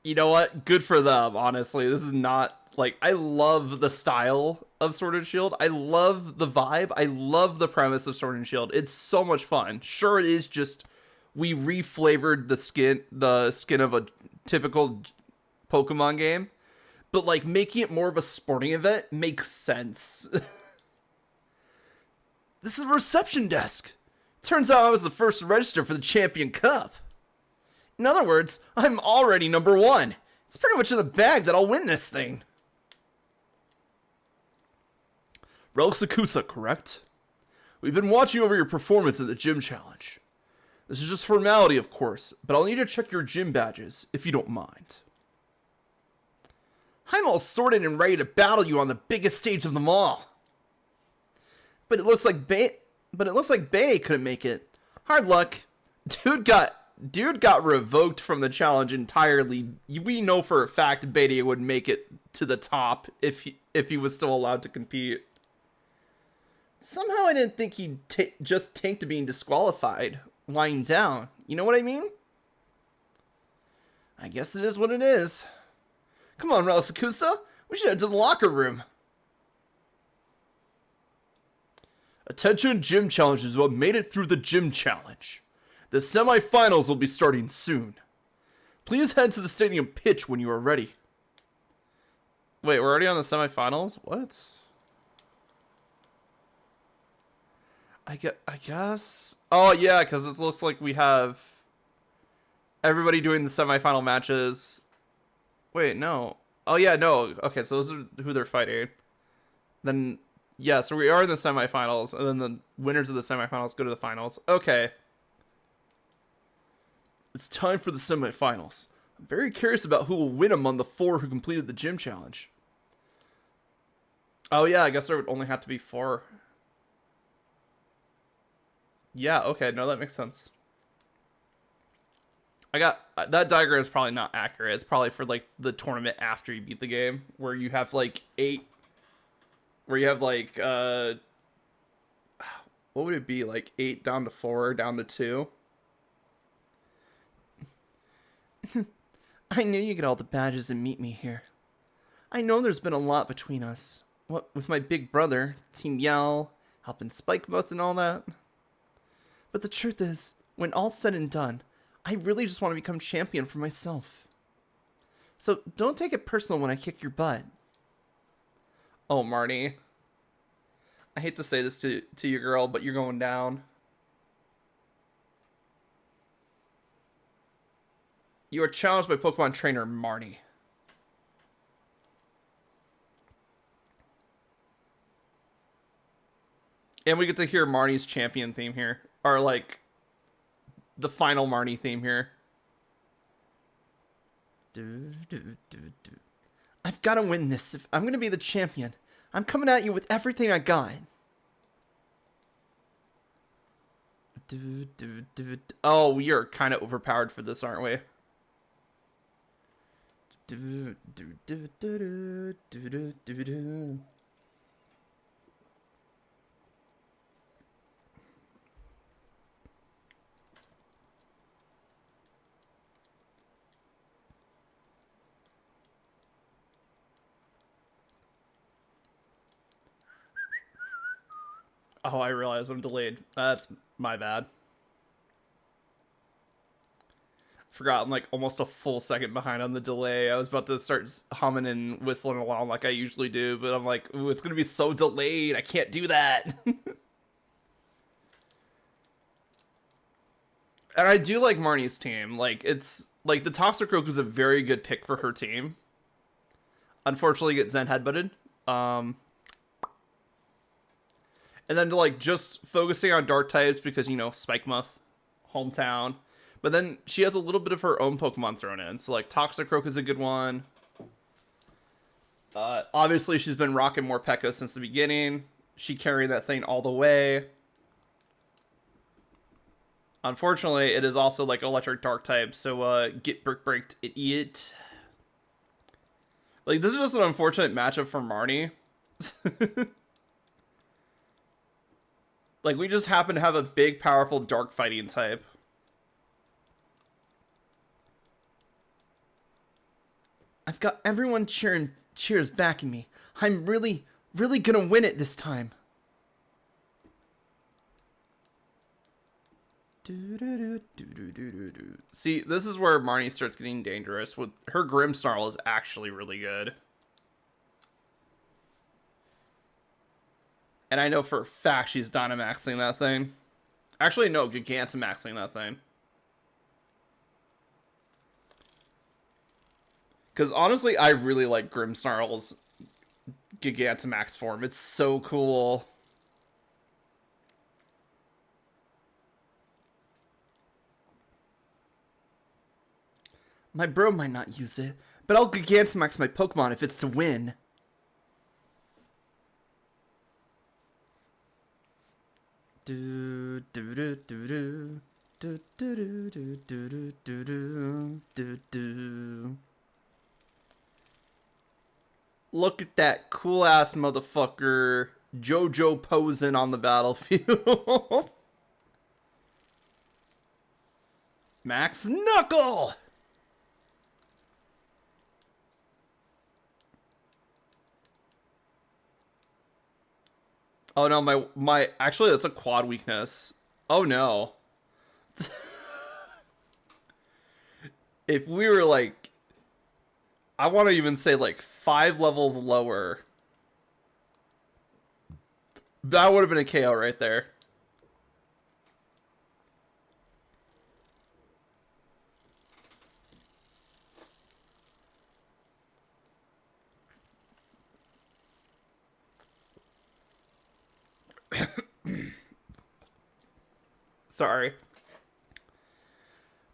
you know what? Good for them, honestly. This is not like, I love the style of Sword and Shield. I love the vibe. I love the premise of Sword and Shield. It's so much fun. Sure, it is just we reflavored the skin of a typical Pokemon game, but like making it more of a sporting event makes sense. This is a reception desk. Turns out I was the first to register for the Champion Cup. In other words, I'm already #1. It's pretty much in the bag that I'll win this thing. Ralisakusa, correct? We've been watching over your performance in the gym challenge. This is just formality, of course, but I'll need to check your gym badges, if you don't mind. I'm all sorted and ready to battle you on the biggest stage of them all. But it looks like Bede couldn't make it. Hard luck. Dude got revoked from the challenge entirely. We know for a fact Bede would make it to the top if he was still allowed to compete. Somehow I didn't think he'd just tank to being disqualified, lying down. You know what I mean? I guess it is what it is. Come on, Ralisakusa. We should head to the locker room. Attention, gym challenges who have made it through the gym challenge. The semifinals will be starting soon. Please head to the stadium pitch when you are ready. Wait, we're already on the semifinals? What? I guess. Oh, yeah, because it looks like we have everybody doing the semifinal matches. Wait, no. Oh, yeah, no. Okay, so those are who they're fighting. Then, yeah, so we are in the semifinals, and then the winners of the semifinals go to the finals. Okay. It's time for the semifinals. I'm very curious about who will win among the 4 who completed the gym challenge. Oh, yeah, I guess there would only have to be 4. Yeah, okay, no, that makes sense. That diagram is probably not accurate. It's probably for, like, the tournament after you beat the game, where you have, like, 8, where you have, like, what would it be, like, 8 down to 4, down to 2? I knew you'd get all the badges and meet me here. I know there's been a lot between us. What with my big brother, Team Yell, helping Spike both and all that. But the truth is, when all's said and done, I really just want to become champion for myself. So don't take it personal when I kick your butt. Oh, Marnie. I hate to say this to you, girl, but you're going down. You are challenged by Pokemon trainer Marnie. And we get to hear Marnie's champion theme here. Or, like, the final Marnie theme here. I've got to win this if I'm going to be the champion. I'm coming at you with everything I got. Oh, we are kind of overpowered for this, aren't we? Oh, I realize I'm delayed. That's my bad. Forgot I'm like almost a full second behind on the delay. I was about to start humming and whistling along like I usually do, but I'm like, ooh, it's gonna be so delayed. I can't do that. And I do like Marnie's team. Like, it's like the Toxicroak is a very good pick for her team. Unfortunately, get Zen headbutted. And then like just focusing on dark types because, you know, Spikemuth, hometown. But then she has a little bit of her own Pokemon thrown in. So like Toxicroak is a good one. Obviously, she's been rocking more P.E.K.K.A since the beginning. She carried that thing all the way. Unfortunately, it is also like electric dark type. So get bricked, idiot. Like, this is just an unfortunate matchup for Marnie. Like, we just happen to have a big, powerful dark fighting type. I've got everyone cheers backing me. I'm really gonna win it this time. See, this is where Marnie starts getting dangerous. With her Grimmsnarl is actually really good. And I know for a fact she's Dynamaxing that thing. Actually, no, Gigantamaxing that thing. Because honestly, I really like Grimmsnarl's Gigantamax form. It's so cool. My bro might not use it, but I'll Gigantamax my Pokemon if it's to win. Look at that cool ass motherfucker JoJo posing on the battlefield. Max Knuckle. Oh no, my actually that's a quad weakness. Oh no. If we were like, I want to even say like 5 levels lower, that would have been a KO right there. Sorry.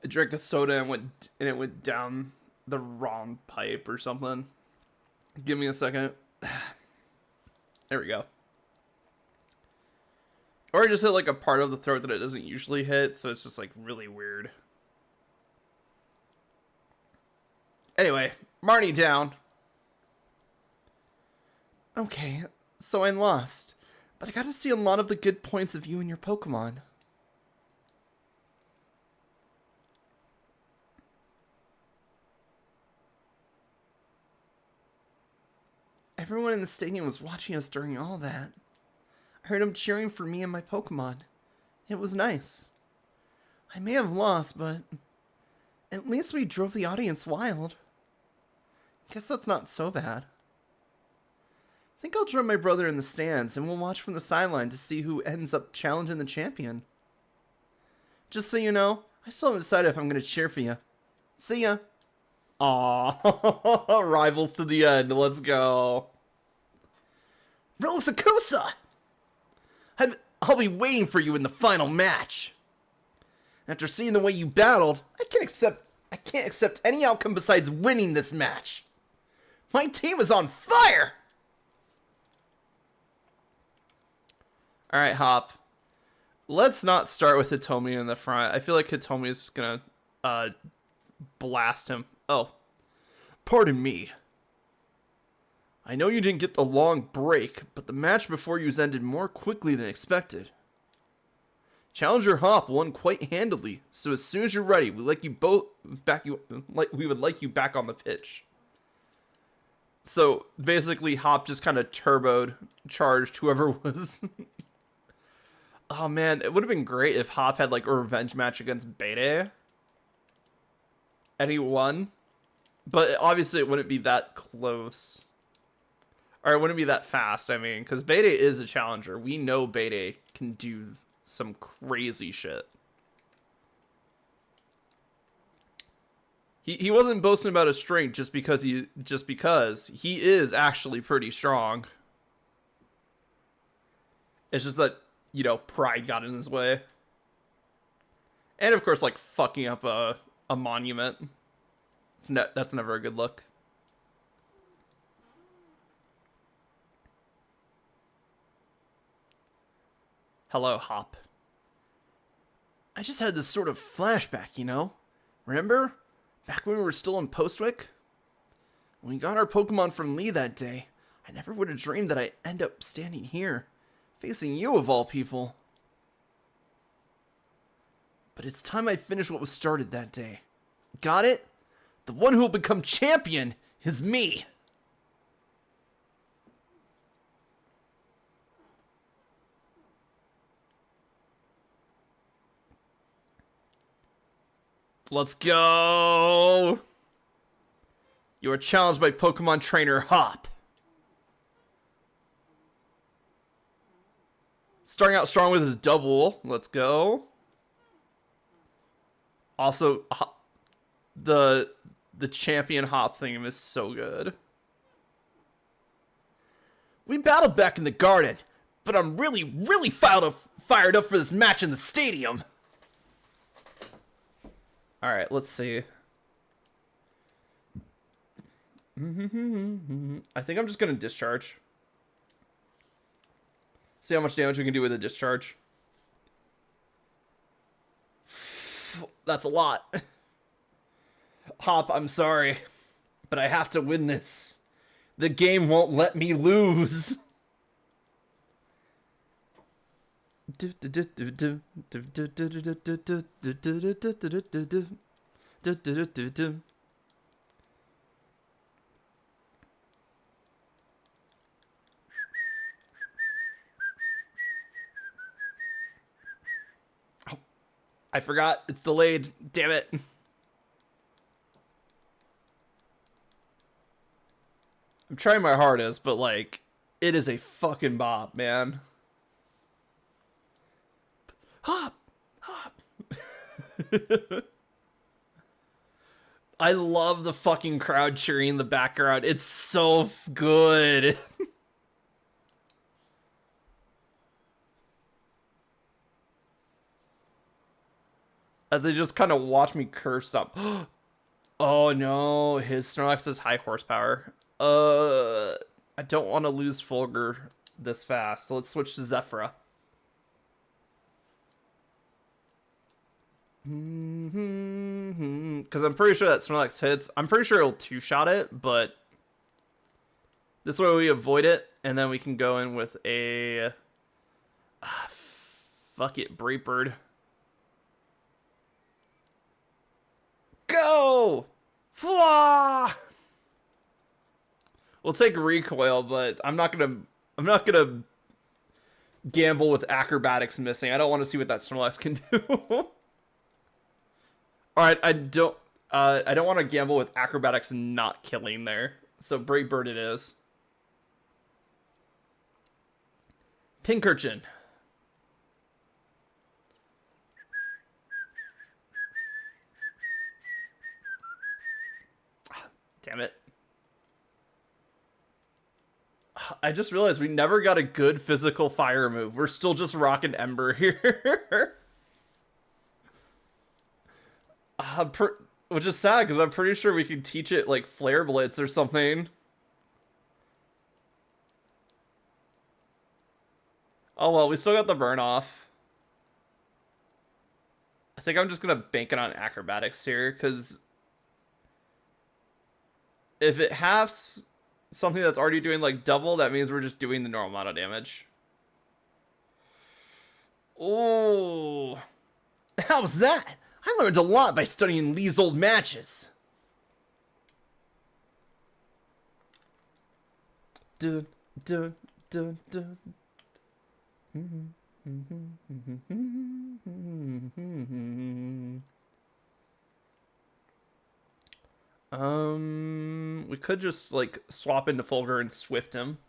I drank a soda and it went down the wrong pipe or something. Give me a second. There we go. Or I just hit like a part of the throat that it doesn't usually hit, so it's just like really weird. Anyway, Marnie down. Okay, so I lost, but I got to see a lot of the good points of you and your Pokemon. Everyone in the stadium was watching us during all that. I heard them cheering for me and my Pokemon. It was nice. I may have lost, but at least we drove the audience wild. Guess that's not so bad. I think I'll join my brother in the stands and we'll watch from the sideline to see who ends up challenging the champion. Just so you know, I still haven't decided if I'm going to cheer for you. See ya. Aww, rivals to the end. Let's go. Relisakusa! I'll be waiting for you in the final match. After seeing the way you battled, I can't accept any outcome besides winning this match. My team is on fire! Alright, Hop. Let's not start with Hitomi in the front. I feel like Hitomi is just gonna blast him. Oh. Pardon me. I know you didn't get the long break, but the match before you ended more quickly than expected. Challenger Hop won quite handily, so as soon as you're ready, we would like you back on the pitch. So basically, Hop just kind of turboed, charged whoever was. Oh man, it would have been great if Hop had like a revenge match against Bede, and he won. But obviously, it wouldn't be that close. Or it wouldn't be that fast, I mean, because Bede is a challenger. We know Bede can do some crazy shit. He wasn't boasting about his strength just because he is actually pretty strong. It's just that, you know, pride got in his way. And of course, like fucking up a monument. That's never a good look. Hello, Hop. I just had this sort of flashback, you know? Remember? Back when we were still in Postwick? When we got our Pokemon from Lee that day, I never would have dreamed that I'd end up standing here, facing you of all people. But it's time I finished what was started that day. Got it? The one who will become champion is me! Let's go! You are challenged by Pokemon Trainer Hop. Starting out strong with his double. Let's go. Also, the champion Hop thing is so good. We battled back in the garden, but I'm really fired up for this match in the stadium. Alright, let's see. I think I'm just going to discharge. See how much damage we can do with a discharge. That's a lot. Hop, I'm sorry, but I have to win this. The game won't let me lose. I forgot. It's delayed. Damn it. I'm trying my hardest, but like, it is a fucking bop, man. Hop! Hop! I love the fucking crowd cheering in the background. It's so good. As they just kind of watch me curve stomp. Oh no, his Snorlax has high horsepower. I don't want to lose Fulgur this fast, so let's switch to Zephyra. Because I'm pretty sure that Snorlax hits. I'm pretty sure it'll two-shot it, but this way we avoid it, and then we can go in with a... fuck it, Brave Bird. Go! Fwah! We'll take recoil, but I'm not gonna gamble with acrobatics missing. I don't want to see what that Snorlax can do. All right, I don't want to gamble with acrobatics not killing there. So Brave Bird it is. Pinkerton. Damn it. I just realized we never got a good physical fire move. We're still just rocking Ember here. Which is sad, because I'm pretty sure we could teach it, like, Flare Blitz or something. Oh, well, we still got the burn off. I think I'm just going to bank it on acrobatics here, because if it halves something that's already doing, like, double, that means we're just doing the normal amount of damage. Oh. How was that? I learned a lot by studying Lee's old matches. Dun, dun, dun, dun. We could just, like, swap into Fulgur and Swift him.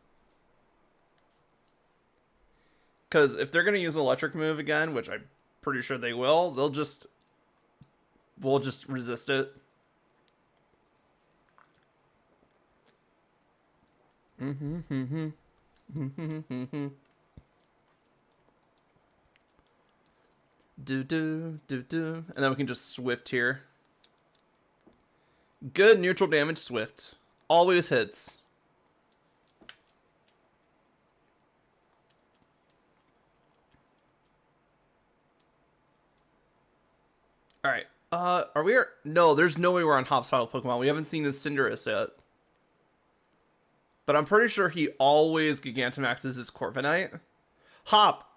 Because if they're going to use electric move again, which I'm pretty sure they will, we'll just resist it. And then we can just Swift here. Good neutral damage Swift. Always hits. Alright. Are we... No, there's no way we're on Hop's final Pokemon. We haven't seen his Cinderace yet. But I'm pretty sure he always Gigantamaxes his Corviknight. Hop!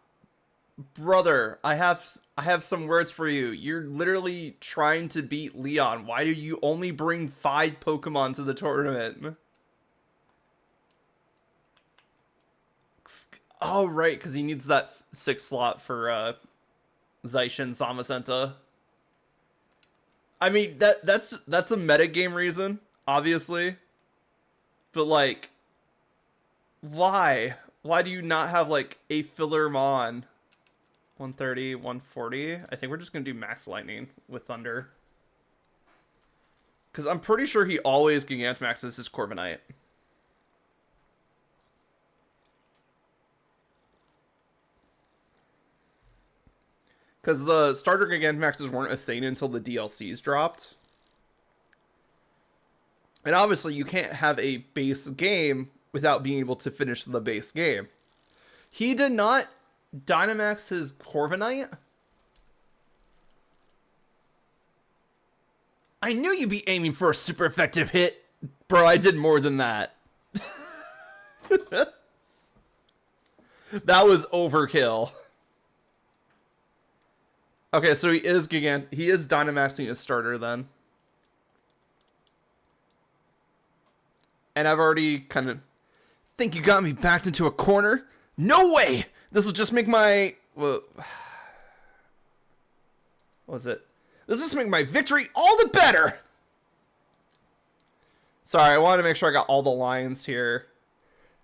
Brother, I have some words for you. You're literally trying to beat Leon. Why do you only bring 5 Pokemon to the tournament? Oh, right, because he needs that 6th slot for Zaishin Samacenta. I mean, that's a metagame reason, obviously. But, like, why? Why do you not have, like, a filler Mon? 130, 140. I think we're just going to do Max Lightning with Thunder. Because I'm pretty sure he always Gigantamaxes his Corviknight. Because the starter Gigantamaxes weren't a thing until the DLCs dropped. And obviously you can't have a base game without being able to finish the base game. He did not Dynamax his Corviknight? I knew you'd be aiming for a super effective hit. Bro, I did more than that. That was overkill. Okay, so he is Dynamaxing his starter then. And I've already kind of... Think you got me backed into a corner? No way! This will just make my... Well, What was it? This just make my victory all the better! Sorry, I wanted to make sure I got all the lines here.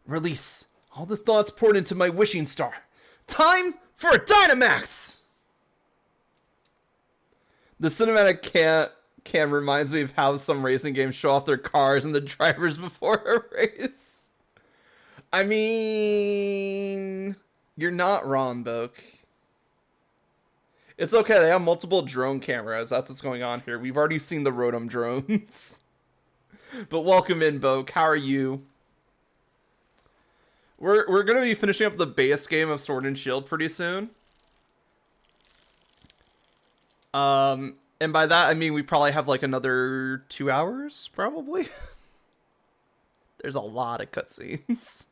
Release all the thoughts poured into my wishing star. Time for a Dynamax! The cinematic can reminds me of how some racing games show off their cars and the drivers before a race. I mean, you're not wrong, Boke. It's okay, they have multiple drone cameras. That's what's going on here. We've already seen the Rotom drones. But welcome in, Boke. How are you? We're going to be finishing up the base game of Sword and Shield pretty soon. And by that, I mean we probably have like another 2 hours, probably. There's a lot of cutscenes.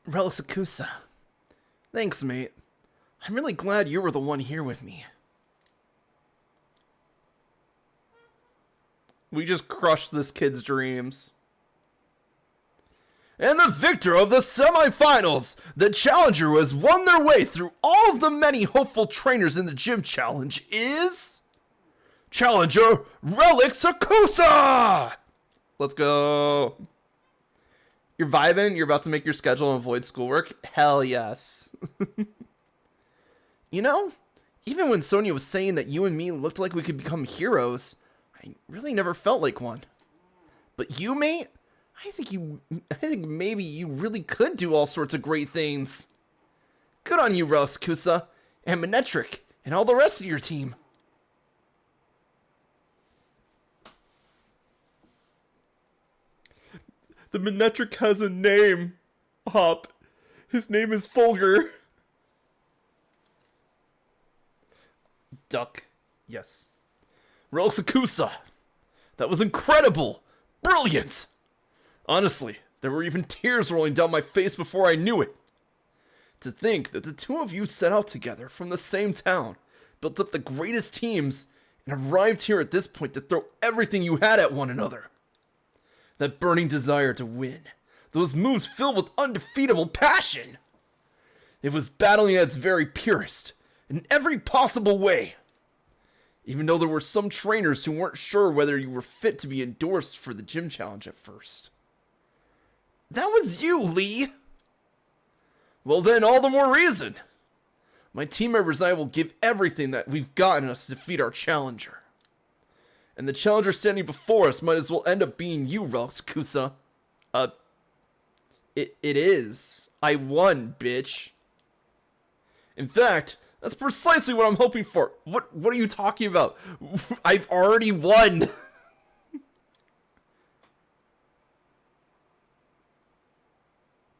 Relisakusa. Thanks, mate. I'm really glad you were the one here with me. We just crushed this kid's dreams. And the victor of the semifinals! The challenger who has won their way through all of the many hopeful trainers in the gym challenge is... Challenger Relisakusa! Let's go. You're vibing? You're about to make your schedule and avoid schoolwork? Hell yes. You know, even when Sonia was saying that you and me looked like we could become heroes, I really never felt like one. But you, mate, I think maybe you really could do all sorts of great things. Good on you, Relisakusa, and Manectric, and all the rest of your team. The Manectric has a name, Hop. His name is Fulgur. Duck. Yes. Relisakusa. That was incredible. Brilliant. Honestly, there were even tears rolling down my face before I knew it. To think that the two of you set out together from the same town, built up the greatest teams, and arrived here at this point to throw everything you had at one another. That burning desire to win. Those moves filled with undefeatable passion. It was battling at its very purest, in every possible way. Even though there were some trainers who weren't sure whether you were fit to be endorsed for the gym challenge at first. That was you, Lee! Well then, all the more reason. My team members and I will give everything that we've got in us to defeat our challenger. And the challenger standing before us might as well end up being you, Relisakusa. It is. I won, bitch. In fact, that's precisely what I'm hoping for. What are you talking about? I've already won.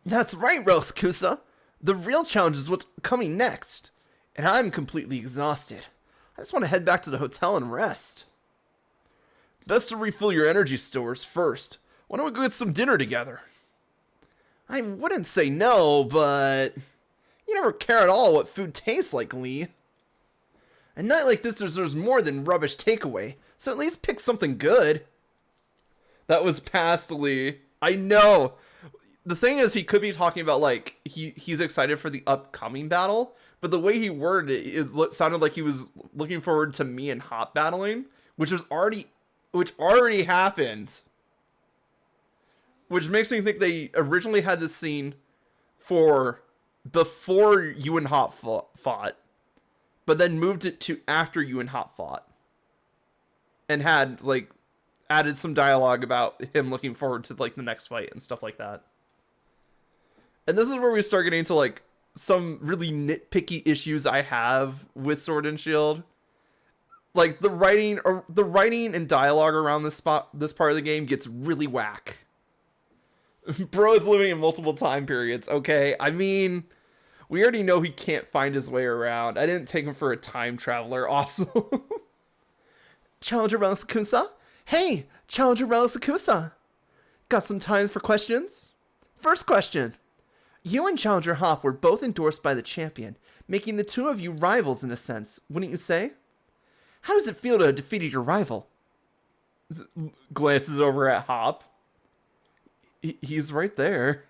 That's right, Relisakusa. The real challenge is what's coming next. And I'm completely exhausted. I just want to head back to the hotel and rest. Best to refill your energy stores first. Why don't we go get some dinner together? I wouldn't say no, but... You never care at all what food tastes like, Lee. A night like this deserves more than rubbish takeaway, so at least pick something good. That was past Lee. I know. The thing is, he could be talking about, like, he's excited for the upcoming battle, but the way he worded it sounded like he was looking forward to me and Hop battling, which already happened. Which makes me think they originally had this scene for before you and Hop fought, but then moved it to after you and Hop fought. And had, like, added some dialogue about him looking forward to, like, the next fight and stuff like that. And this is where we start getting to, like, some really nitpicky issues I have with Sword and Shield. Like, the writing and dialogue around this part of the game gets really whack. Bro is living in multiple time periods, okay? I mean, we already know he can't find his way around. I didn't take him for a time traveler, also. Challenger Relisakusa? Hey, Challenger Relisakusa! Got some time for questions? First question. You and Challenger Hop were both endorsed by the champion, making the two of you rivals in a sense, wouldn't you say? How does it feel to have defeated your rival? Glances over at Hop. He's right there.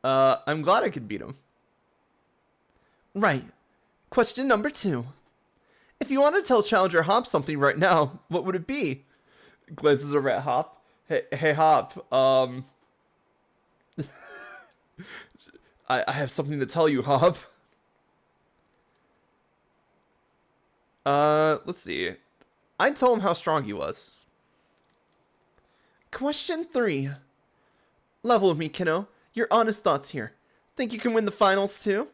I'm glad I could beat him. Right. Question number 2. If you want to tell Challenger Hop something right now, what would it be? Glances over at Hop. Hey Hop, I have something to tell you, Hop. Let's see. I'd tell him how strong he was. Question 3. Level with me, kiddo. Your honest thoughts here. Think you can win the finals too?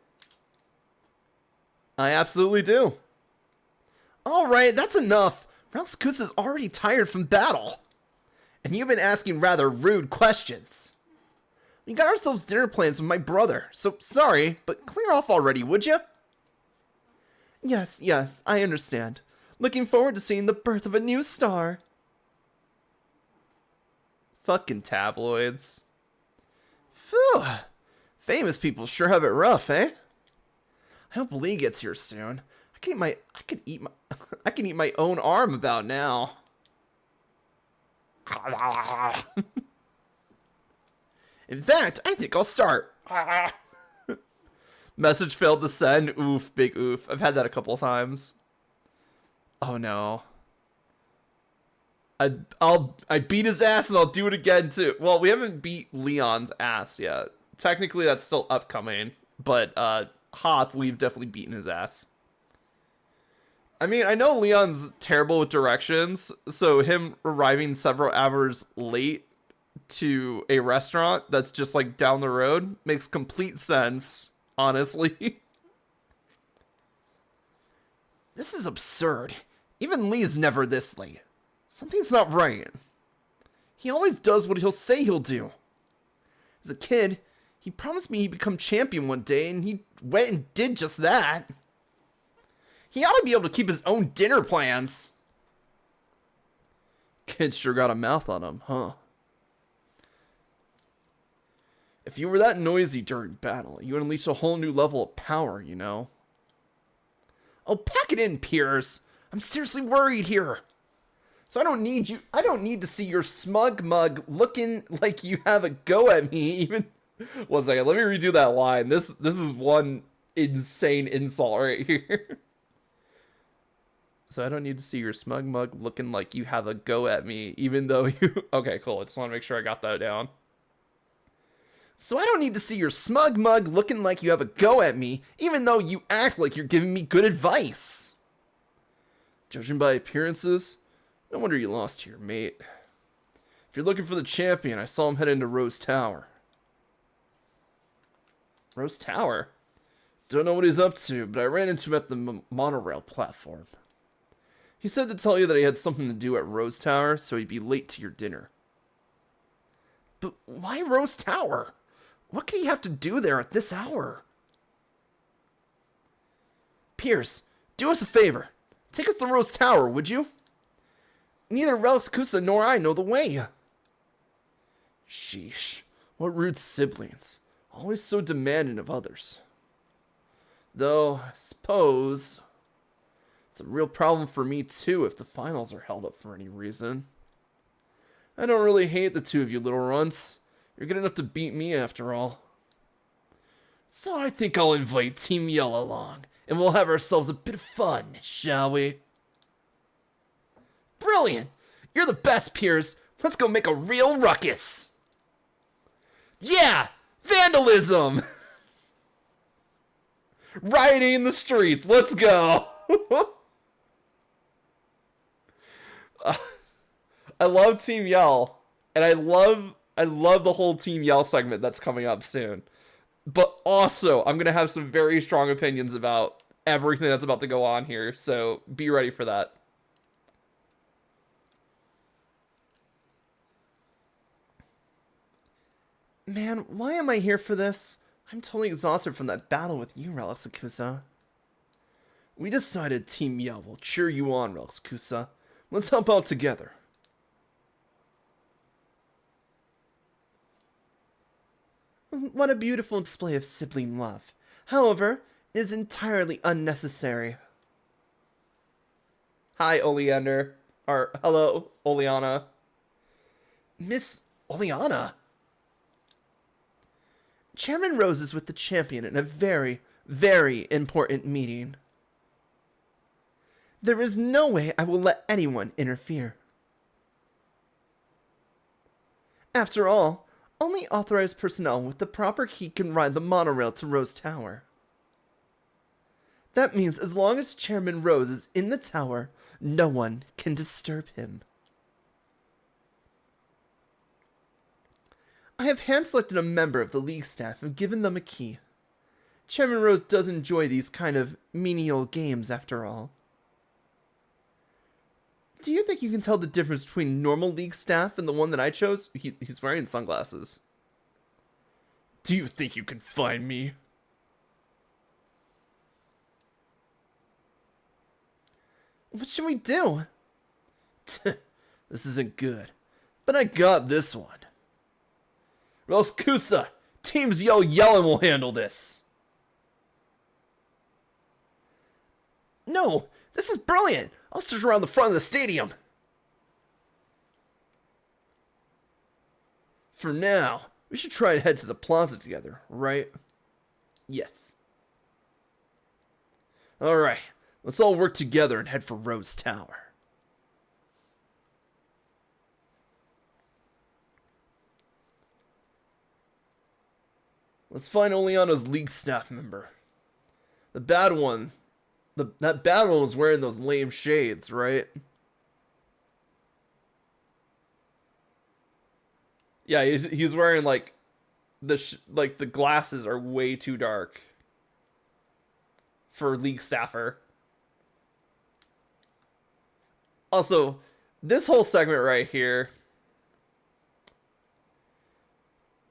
I absolutely do. Alright, that's enough. Relxkusa's already tired from battle. And you've been asking rather rude questions. We got ourselves dinner plans with my brother, so sorry, but clear off already, would you? Yes, I understand. Looking forward to seeing the birth of a new star. Fucking tabloids. Phew. Famous people sure have it rough, eh? I hope Lee gets here soon. I can eat my own arm about now. In fact, I think I'll start. Message failed to send. Oof, big oof. I've had that a couple times. Oh no. I beat his ass and I'll do it again too. Well, we haven't beat Leon's ass yet. Technically that's still upcoming, but Hop, we've definitely beaten his ass. I mean, I know Leon's terrible with directions, so him arriving several hours late to a restaurant that's just like down the road makes complete sense, honestly. This is absurd. Even Lee's never this late. Something's not right. He always does what he'll say he'll do. As a kid, he promised me he'd become champion one day, and he went and did just that. He ought to be able to keep his own dinner plans. Kid sure got a mouth on him, huh? If you were that noisy during battle, you would unleash a whole new level of power, you know? Oh, pack it in, Piers. I'm seriously worried here. So I don't need to see your smug mug looking like you have a go at me even. 1 second, let me redo that line. This is one insane insult right here. So I don't need to see your smug mug looking like you have a go at me, even though you... Okay, cool. I just want to make sure I got that down. So I don't need to see your smug mug looking like you have a go at me, even though you act like you're giving me good advice. Judging by appearances, no wonder you lost to your mate. If you're looking for the champion, I saw him head into Rose Tower. Rose Tower? Don't know what he's up to, but I ran into him at the monorail platform. He said to tell you that he had something to do at Rose Tower, so he'd be late to your dinner. But why Rose Tower? What could he have to do there at this hour? Pierce, do us a favor. Take us to Rose Tower, would you? Neither Relxkusa nor I know the way. Sheesh, what rude siblings. Always so demanding of others. Though, I suppose... it's a real problem for me too if the finals are held up for any reason. I don't really hate the two of you little runts. You're good enough to beat me after all. So I think I'll invite Team Yell along, and we'll have ourselves a bit of fun, shall we? Brilliant! You're the best, Piers. Let's go make a real ruckus. Yeah! Vandalism! Rioting in the streets, let's go! I love Team Yell, and I love the whole Team Yell segment that's coming up soon. But also, I'm gonna have some very strong opinions about everything that's about to go on here, so be ready for that. Man, why am I here for this? I'm totally exhausted from that battle with you, Relxkusa. We decided Team Yell will cheer you on, Relxkusa. Let's help out together. What a beautiful display of sibling love. However, is entirely unnecessary. Hi, Oleander. Or, hello, Oleana. Miss Oleana? Chairman Rose is with the champion in a very, very important meeting. There is no way I will let anyone interfere. After all, only authorized personnel with the proper key can ride the monorail to Rose Tower. That means as long as Chairman Rose is in the tower, no one can disturb him. I have hand-selected a member of the League staff and given them a key. Chairman Rose does enjoy these kind of menial games after all. Do you think you can tell the difference between normal League staff and the one that I chose? He's wearing sunglasses. Do you think you can find me? What should we do? This isn't good. But I got this one. Roskusa, Teams Yellen will handle this. No, this is brilliant. I'll search around the front of the stadium. For now, we should try and head to the plaza together, right? Yes. Alright, let's all work together and head for Rose Tower. Let's find Oleana's League staff member. The bad one. That bad one was wearing those lame shades, right? Yeah, he's wearing like the glasses are way too dark for League staffer. Also, this whole segment right here.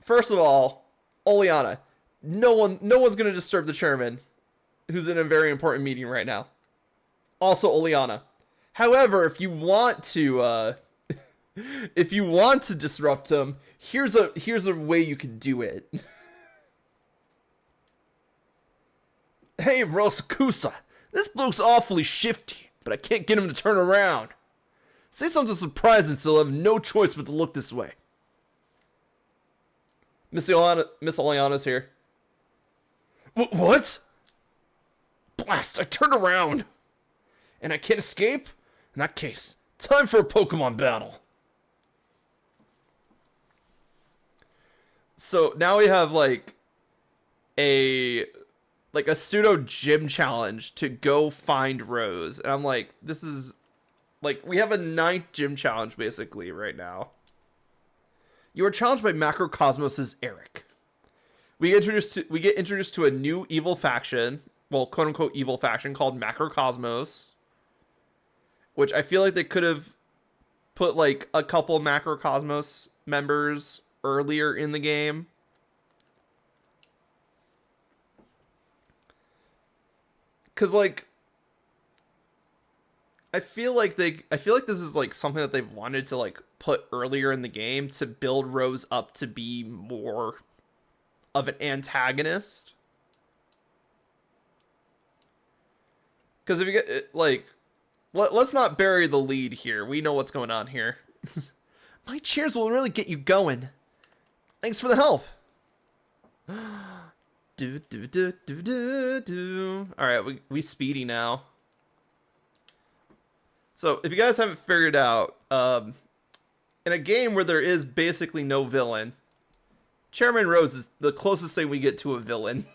First of all, Oleana, no one's gonna disturb the chairman, who's in a very important meeting right now. Also, Oleana. However, if you want to disrupt him, here's a way you can do it. Hey, Roskusa, this bloke's awfully shifty, but I can't get him to turn around. Say something surprising so he'll have no choice but to look this way. Miss Oleana's here. What? Blast, I turned around. And I can't escape? In that case, time for a Pokemon battle. So now we have like a pseudo gym challenge to go find Rose. And I'm like, this is like, we have a 9th gym challenge basically right now. You are challenged by Macrocosmos' Eric. We get introduced to a new evil faction, well, quote unquote evil faction called Macrocosmos, which I feel like they could have put like a couple Macrocosmos members earlier in the game. Cause like I feel like this is like something that they've wanted to like put earlier in the game to build Rose up to be more of an antagonist. Because if you get like, let's not bury the lead here. We know what's going on here. My cheers will really get you going. Thanks for the help. All right, we speedy now. So if you guys haven't figured out, in a game where there is basically no villain, Chairman Rose is the closest thing we get to a villain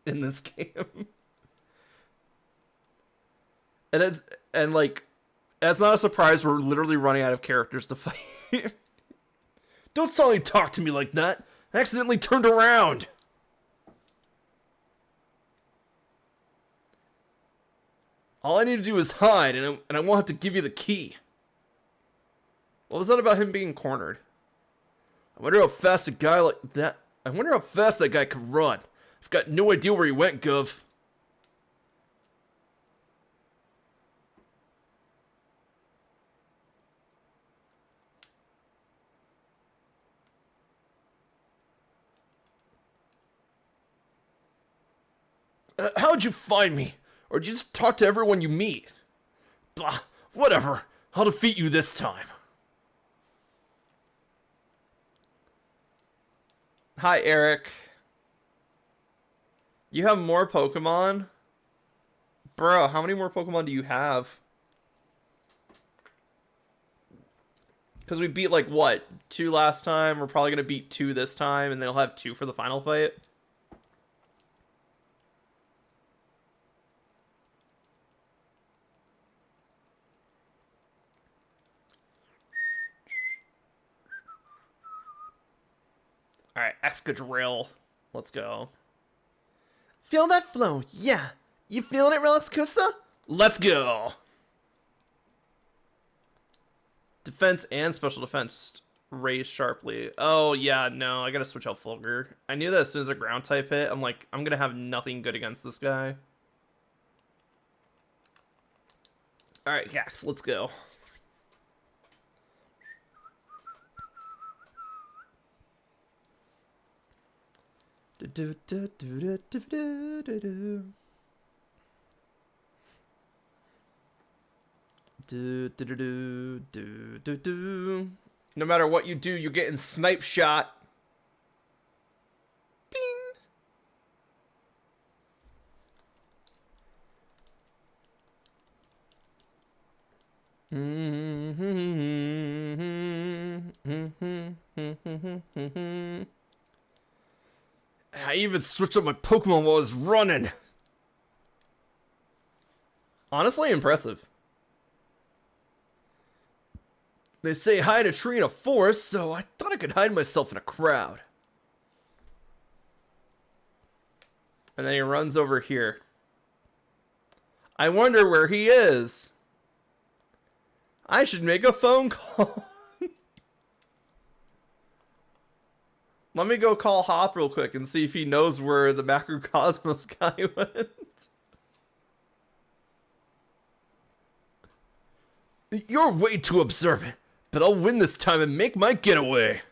in this game. And like, that's not a surprise. We're literally running out of characters to fight. Don't suddenly talk to me like that. I accidentally turned around. All I need to do is hide, and I won't have to give you the key. What was that about him being cornered? I wonder how fast a guy like that... I wonder how fast that guy could run. I've got no idea where he went, Gov. How'd you find me? Or did you just talk to everyone you meet? Blah, whatever. I'll defeat you this time. Hi, Eric. You have more Pokemon? Bro, how many more Pokemon do you have? Because we beat, like, what? 2 last time? We're probably going to beat 2 this time, and then we'll have 2 for the final fight. Alright, Excadrill. Let's go. Feel that flow? Yeah. You feeling it, Relaxcusa? Let's go. Defense and special defense raised sharply. Oh, yeah, no. I gotta switch out Fulgur. I knew that as soon as a ground type hit, I'm like, I'm gonna have nothing good against this guy. Alright, Gax, let's go. No matter what you do, you're getting snipe shot. Bing. I even switched up my Pokemon while I was running. Honestly, impressive. They say hide a tree in a forest, so I thought I could hide myself in a crowd. And then he runs over here. I wonder where he is. I should make a phone call. Let me go call Hop real quick and see if he knows where the Macrocosmos guy went. You're way too observant, but I'll win this time and make my getaway.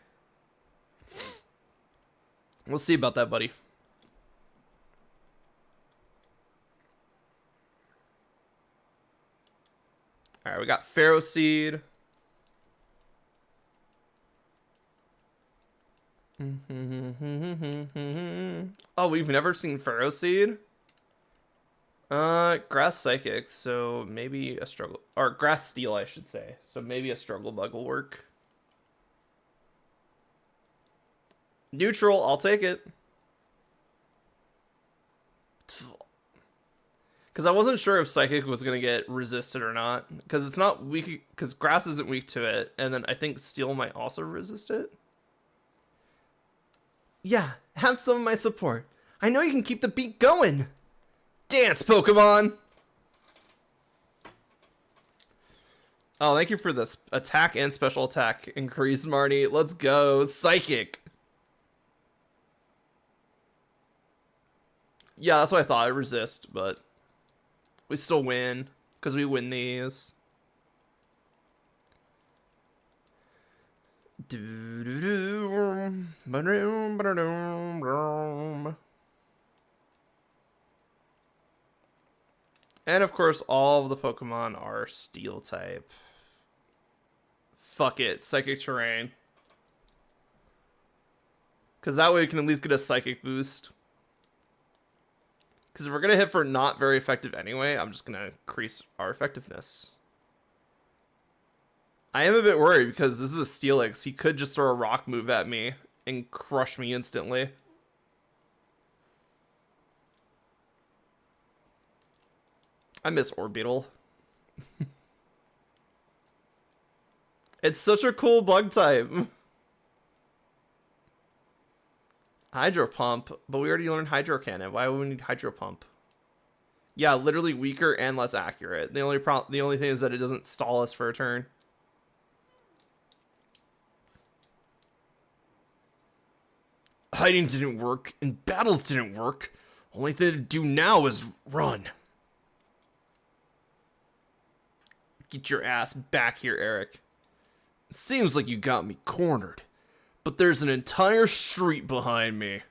We'll see about that, buddy. Alright, we got Pharaoh Seed. Oh, we've never seen Pharaoh Seed? Grass Psychic, so maybe a struggle... Or Grass Steel, I should say. So maybe a Struggle Bug will work. Neutral, I'll take it. Because I wasn't sure if Psychic was going to get resisted or not. Because it's not weak... Because Grass isn't weak to it. And then I think Steel might also resist it. Yeah, have some of my support. I know you can keep the beat going. Dance, Pokemon! Oh, thank you for this attack and special attack increase, Marty. Let's go. Psychic. Yeah, that's what I thought. I resist, but we still win because we win these. And of course, all of the Pokemon are Steel type. Fuck it, Psychic Terrain. Because that way we can at least get a Psychic boost. Because if we're going to hit for not very effective anyway, I'm just going to increase our effectiveness. I am a bit worried because this is a Steelix. He could just throw a rock move at me and crush me instantly. I miss Orbeetle. It's such a cool bug type. Hydro Pump, but we already learned Hydro Cannon. Why would we need Hydro Pump? Yeah, literally weaker and less accurate. The only thing is that it doesn't stall us for a turn. Hiding didn't work, and battles didn't work. Only thing to do now is run. Get your ass back here, Eric. Seems like you got me cornered, but there's an entire street behind me.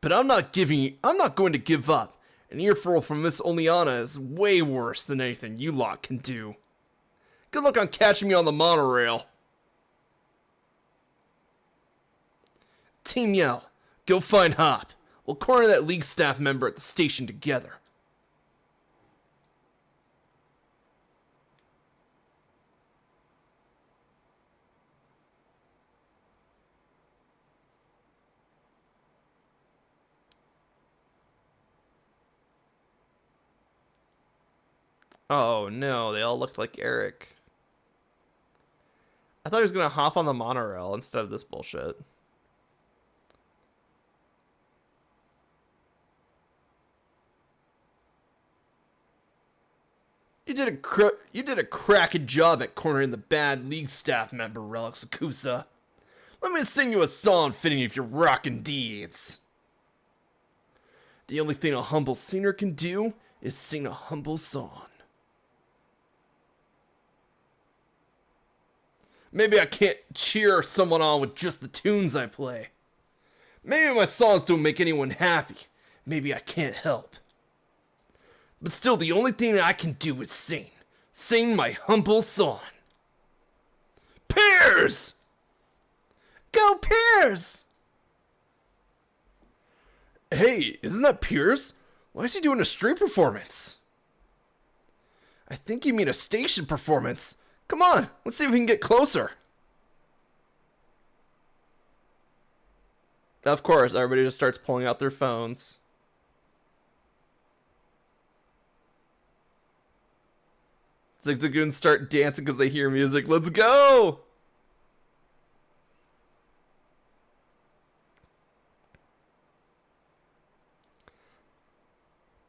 But I'm not going to give up, An earful from Miss Oleana is way worse than anything you lot can do. Good luck on catching me on the monorail. Team Yell, go find Hop. We'll corner that league staff member at the station together. Oh no, they all looked like Eric. I thought he was gonna hop on the monorail instead of this bullshit. You did a cracking job at cornering the bad league staff member, Relic Sakusa. Let me sing you a song fitting of your rockin' deeds. The only thing a humble singer can do is sing a humble song. Maybe I can't cheer someone on with just the tunes I play. Maybe my songs don't make anyone happy. Maybe I can't help. But still, the only thing I can do is sing. Sing my humble song. Piers! Go Piers! Hey, isn't that Piers? Why is he doing a street performance? I think you mean a station performance. Come on, let's see if we can get closer. Of course, everybody just starts pulling out their phones. Zigzagoons start dancing because they hear music. Let's go!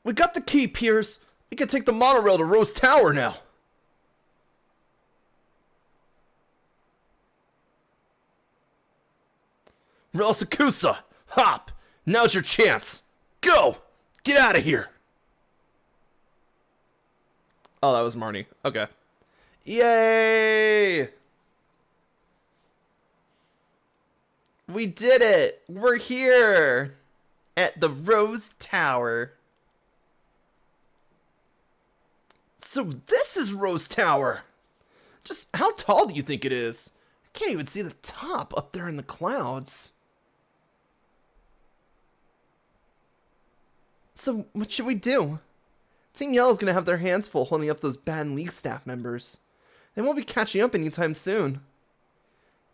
We got the key, Piers. We can take the monorail to Rose Tower now. Relsakusa, Hop, now's your chance. Go! Get out of here! Oh, that was Marnie. Okay. Yay! We did it! We're here! At the Rose Tower. So this is Rose Tower! Just how tall do you think it is? I can't even see the top up there in the clouds. So what should we do? Team Yell is going to have their hands full holding up those bad league staff members. They won't be catching up anytime soon.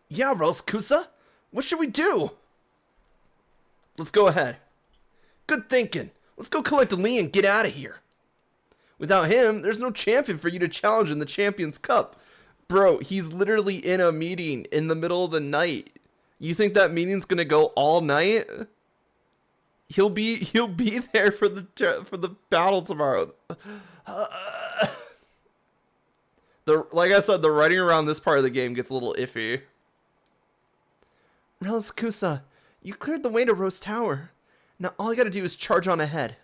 Yeah, Relsakusa, what should we do? Let's go ahead. Good thinking. Let's go collect Lee and get out of here. Without him, there's no champion for you to challenge in the Champions Cup. Bro, he's literally in a meeting in the middle of the night. You think that meeting's going to go all night? He'll be there for the battle tomorrow. Like I said, the writing around this part of the game gets a little iffy. Relsakusa, you cleared the way to Rose Tower. Now all I gotta do is charge on ahead.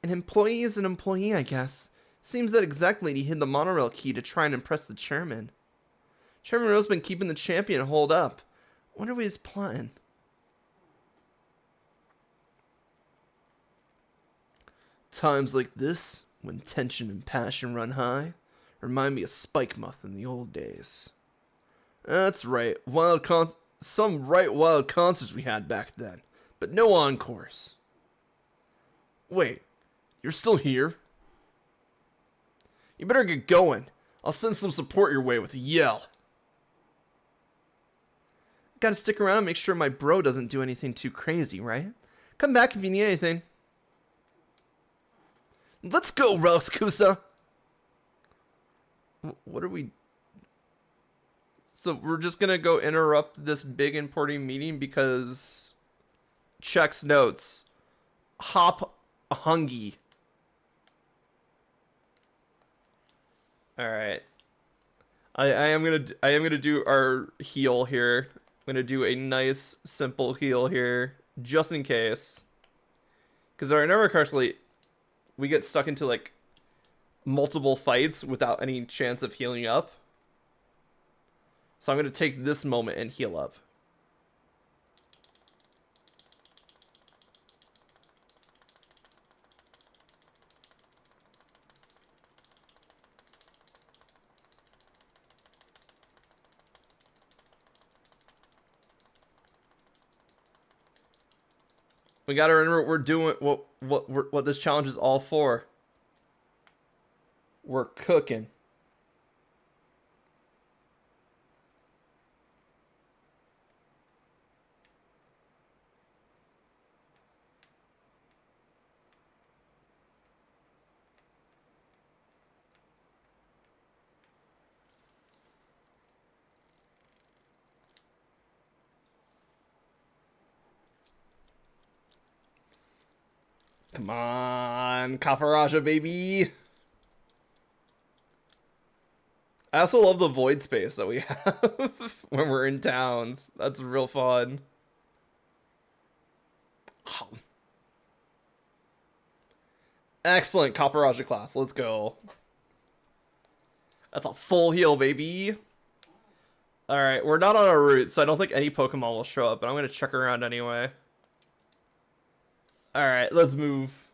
An employee is an employee, I guess. Seems that exec lady hid the monorail key to try and impress the chairman. Chairman Rowe's been keeping the champion holed up. Wonder what he's plotting. Times like this, when tension and passion run high, remind me of Spike Muth in the old days. That's right, some right wild concerts we had back then, but no encores. Wait, you're still here? You better get going. I'll send some support your way with a yell. Gotta stick around and make sure my bro doesn't do anything too crazy, right? Come back if you need anything. Let's go, Relsakusa! What are we... So we're just gonna go interrupt this big important meeting because... Checks notes. Hop Hungy. Alright. I am gonna do our heal here. I'm gonna do a nice, simple heal here. Just in case. Because I remember correctly... We get stuck into, like, multiple fights without any chance of healing up. So I'm going to take this moment and heal up. We gotta remember what we're doing, what this challenge is all for. We're cooking. Come on, Caparaja, baby. I also love the void space that we have when we're in towns. That's real fun. Oh. Excellent Caparaja class. Let's go. That's a full heal, baby. Alright, we're not on our route, so I don't think any Pokemon will show up, but I'm going to check around anyway. Alright, let's move.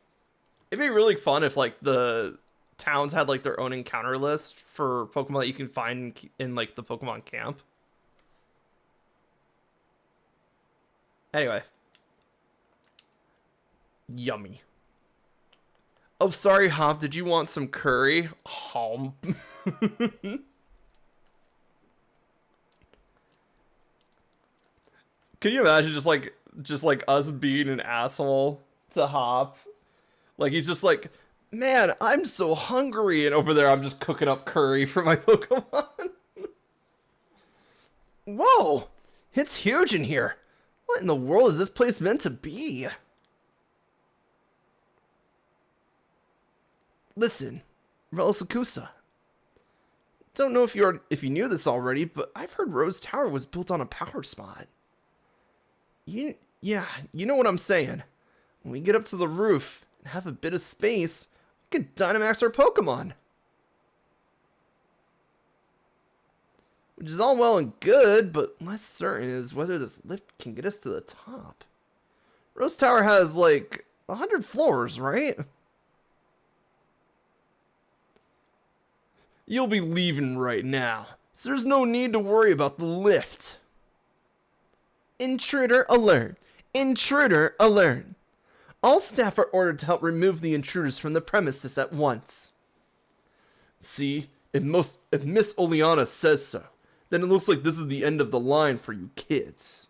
It'd be really fun if, like, the towns had, like, their own encounter list for Pokemon that you can find in, like, the Pokemon camp. Anyway. Yummy. Oh, sorry, Hop. Did you want some curry? Oh. Can you imagine just like us being an asshole to Hop? Like he's just like, man, I'm so hungry, and over there I'm just cooking up curry for my Pokemon. Whoa, it's huge in here. What in the world is this place meant to be? Listen, Relisakusa. Don't know if you knew this already, but I've heard Rose Tower was built on a power spot. Yeah, you know what I'm saying. When we get up to the roof and have a bit of space, we can Dynamax our Pokemon. Which is all well and good, but less certain is whether this lift can get us to the top. Rose Tower has like 100 floors, right? You'll be leaving right now, so there's no need to worry about the lift. Intruder alert! Intruder alert! All staff are ordered to help remove the intruders from the premises at once. See, if Miss Oleana says so, then it looks like this is the end of the line for you kids.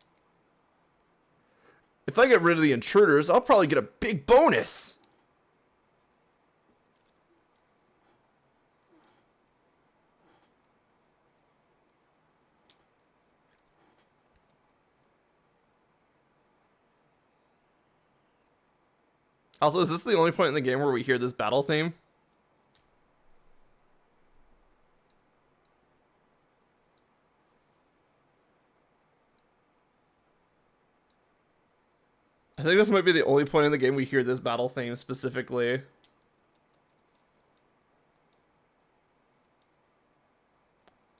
If I get rid of the intruders, I'll probably get a big bonus. Also, is this the only point in the game where we hear this battle theme? I think this might be the only point in the game we hear this battle theme specifically.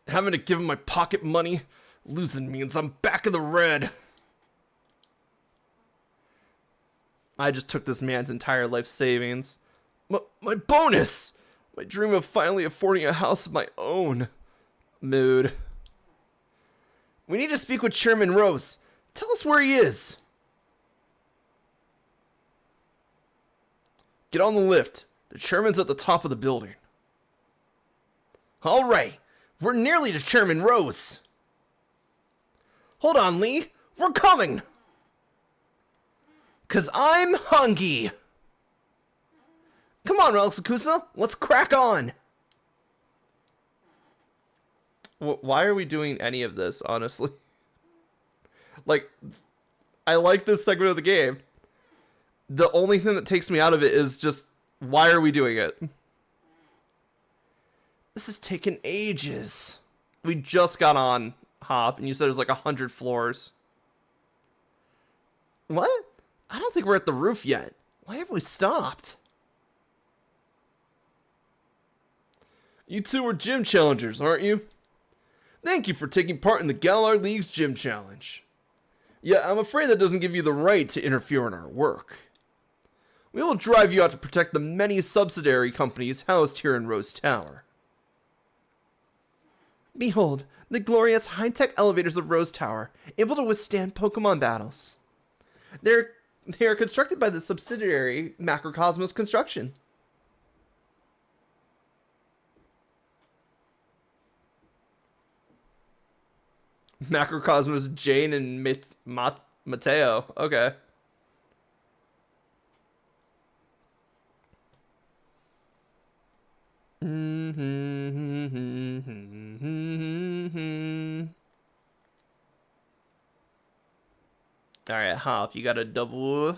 Having to give him my pocket money, losing means I'm back in the red. I just took this man's entire life savings. My bonus! My dream of finally affording a house of my own. Mood. We need to speak with Chairman Rose. Tell us where he is. Get on the lift. The chairman's at the top of the building. Alright. We're nearly to Chairman Rose. Hold on, Lee. We're coming. 'Cause I'm hungry. Come on, Relisakusa. Let's crack on. Why are we doing any of this, honestly? Like, I like this segment of the game. The only thing that takes me out of it is just, why are we doing it? This is taking ages. We just got on, Hop, and you said it was like 100 floors. What? I don't think we're at the roof yet. Why have we stopped? You two are gym challengers, aren't you? Thank you for taking part in the Galar League's gym challenge. Yeah, I'm afraid that doesn't give you the right to interfere in our work. We will drive you out to protect the many subsidiary companies housed here in Rose Tower. Behold, the glorious high-tech elevators of Rose Tower, able to withstand Pokemon battles. They're They are constructed by the subsidiary Macrocosmos Construction. Macrocosmos Jane and Mateo. Okay. All right, Hop, you got a double.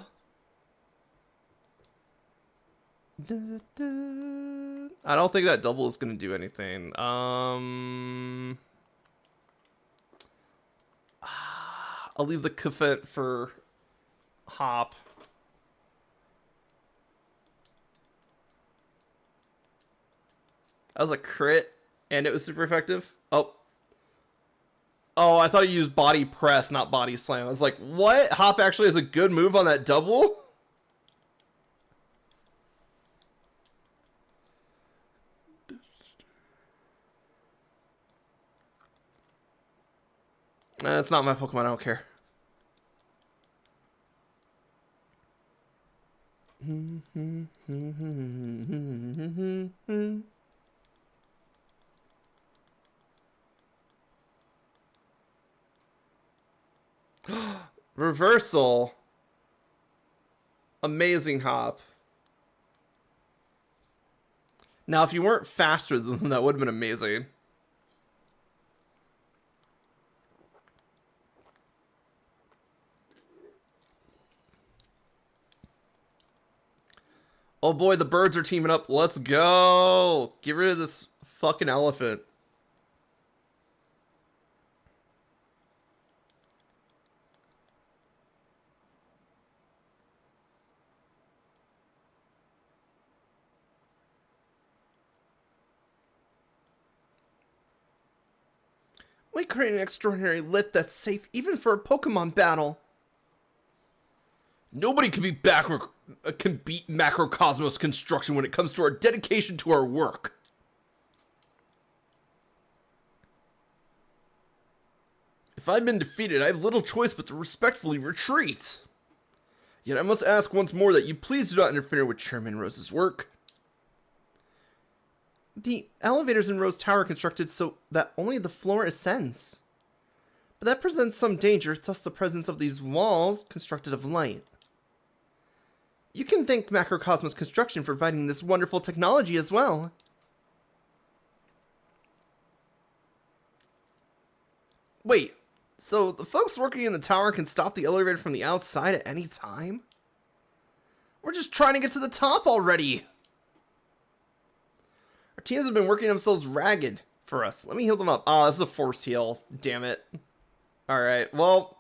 I don't think that double is gonna do anything. I'll leave the Kufet for Hop. That was a crit, and it was super effective. Oh, I thought he used body press, not body slam. I was like, what? Hop actually has a good move on that double? That's not my Pokemon, I don't care. Reversal. Amazing Hop. Now, if you weren't faster than them, that would have been amazing. Oh boy, the birds are teaming up. Let's go. Get rid of this fucking elephant. We create an extraordinary lift that's safe even for a Pokemon battle. Nobody can beat Macrocosmos Construction when it comes to our dedication to our work. If I've been defeated, I have little choice but to respectfully retreat. Yet I must ask once more that you please do not interfere with Chairman Rose's work. The elevators in Rose Tower are constructed so that only the floor ascends. But that presents some danger, thus the presence of these walls constructed of light. You can thank Macrocosmos Construction for providing this wonderful technology as well. Wait, so the folks working in the tower can stop the elevator from the outside at any time? We're just trying to get to the top already! Our teams have been working themselves ragged for us. Let me heal them up. Ah, this is a force heal. Damn it. Alright, well...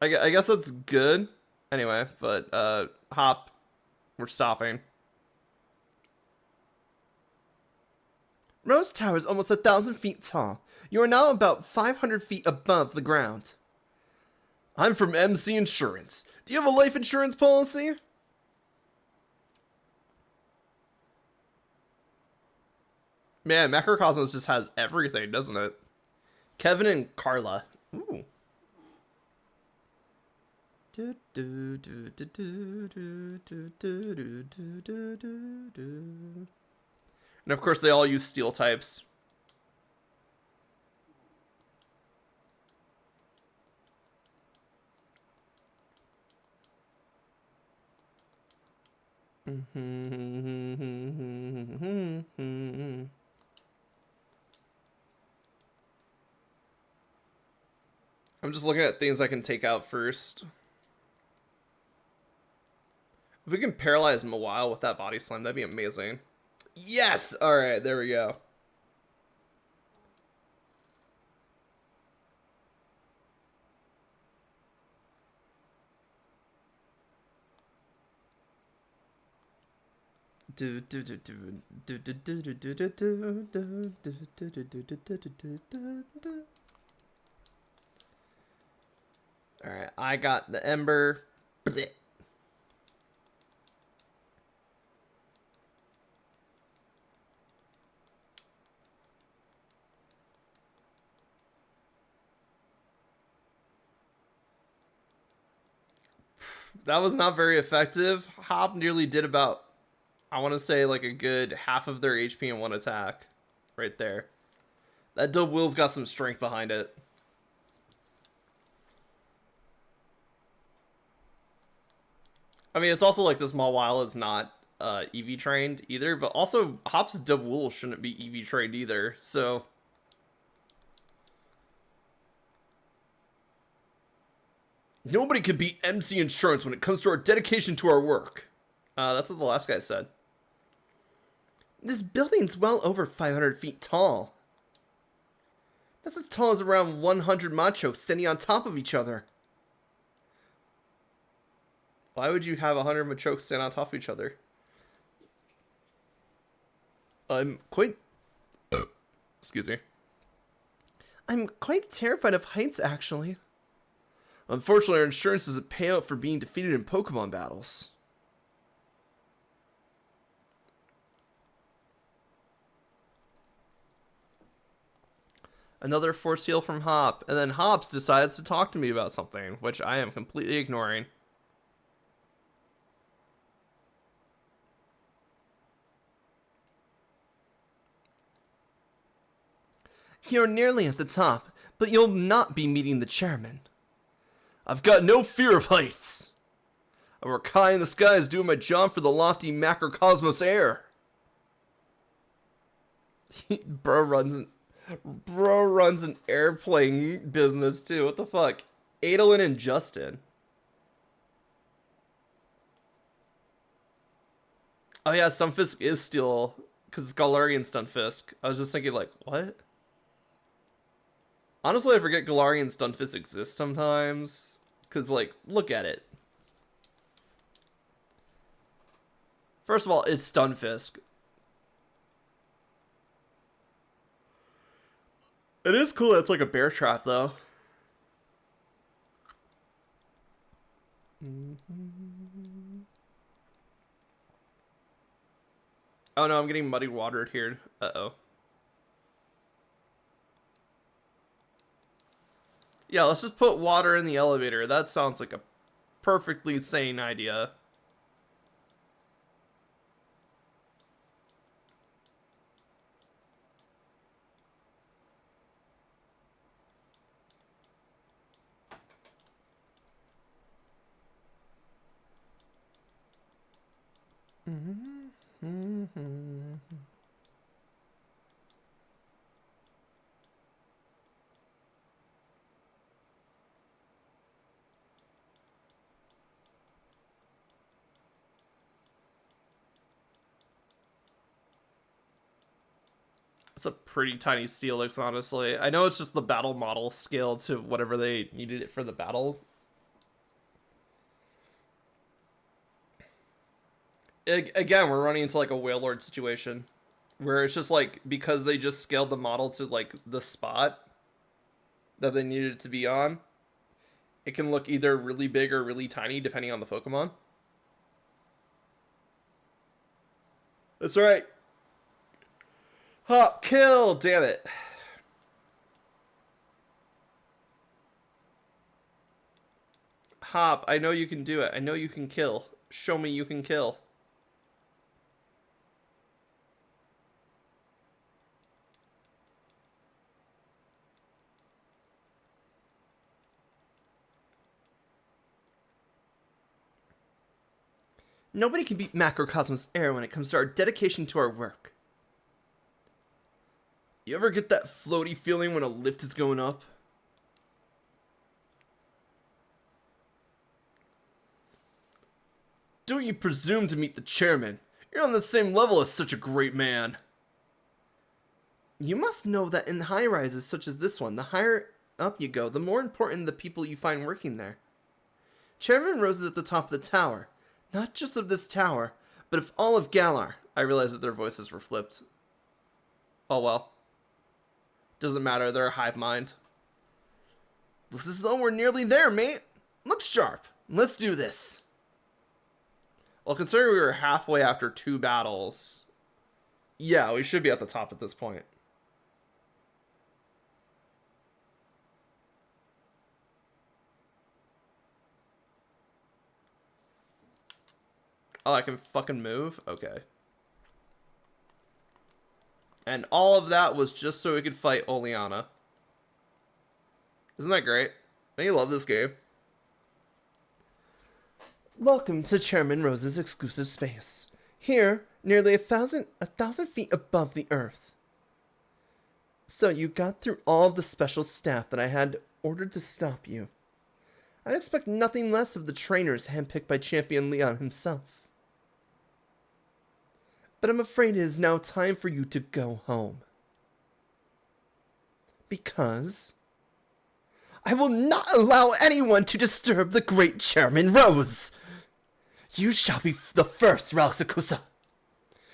I guess that's good. Anyway, but, Hop, we're stopping. Rose Tower is almost 1,000 feet tall. You are now about 500 feet above the ground. I'm from MC Insurance. Do you have a life insurance policy? Man, Macrocosmos just has everything, doesn't it? Kevin and Carla. Ooh. And of course they all use steel types. I'm just looking at things I can take out first. If we can paralyze Mawile with that body slam, that'd be amazing. Yes! Alright, there we go. Alright, I got the Ember. Blech. That was not very effective. Hop nearly did about, I want to say, like a good half of their HP in one attack. Right there. That double wheel's got some strength behind it. I mean, it's also like this Mawile is not EV trained either, but also Hop's double wheel shouldn't be EV trained either, so... Nobody can beat MC Insurance when it comes to our dedication to our work. That's what the last guy said. This building's well over 500 feet tall. That's as tall as around 100 machos standing on top of each other. Why would you have 100 machos stand on top of each other? I'm quite... Excuse me. I'm quite terrified of heights, actually. Unfortunately, our insurance doesn't pay out for being defeated in Pokemon battles. Another force heal from Hop, and then Hops decides to talk to me about something, which I am completely ignoring. You're nearly at the top, but you'll not be meeting the chairman. I've got no fear of heights. I work high in the skies doing my job for the lofty macrocosmos air. Bro runs an airplane business too. What the fuck? Adolin and Justin. Oh yeah, Stunfisk is still... Because it's Galarian Stunfisk. I was just thinking like, what? Honestly, I forget Galarian Stunfisk exists sometimes. Because, like, look at it. First of all, it's Stunfisk. It is cool that it's like a bear trap, though. Oh no, I'm getting muddy watered here. Uh-oh. Yeah, let's just put water in the elevator. That sounds like a perfectly sane idea. It's a pretty tiny Steelix, honestly. I know it's just the battle model scale to whatever they needed it for the battle. Again, we're running into like a Wailord situation. Where it's just like, because they just scaled the model to like the spot that they needed it to be on, it can look either really big or really tiny depending on the Pokemon. That's right. Hop, kill! Damn it. Hop, I know you can do it. I know you can kill. Show me you can kill. Nobody can beat Macrocosmos Air when it comes to our dedication to our work. You ever get that floaty feeling when a lift is going up? Don't you presume to meet the chairman. You're on the same level as such a great man. You must know that in high-rises such as this one, the higher up you go, the more important the people you find working there. Chairman Rose is at the top of the tower. Not just of this tower, but of all of Galar. I realized that their voices were flipped. Oh well. Doesn't matter, they're a hive mind. Looks as though we're nearly there, mate. Look sharp. Let's do this. Well, considering we were halfway after 2 battles, yeah, we should be at the top at this point. Oh, I can fucking move? Okay. And all of that was just so we could fight Oleana. Isn't that great? Don't you love this game? Welcome to Chairman Rose's exclusive space. Here, nearly a thousand feet above the earth. So you got through all of the special staff that I had ordered to stop you. I expect nothing less of the trainers handpicked by Champion Leon himself. But I'm afraid it is now time for you to go home. Because I will not allow anyone to disturb the great Chairman Rose. You shall be the first, Ralsakusa.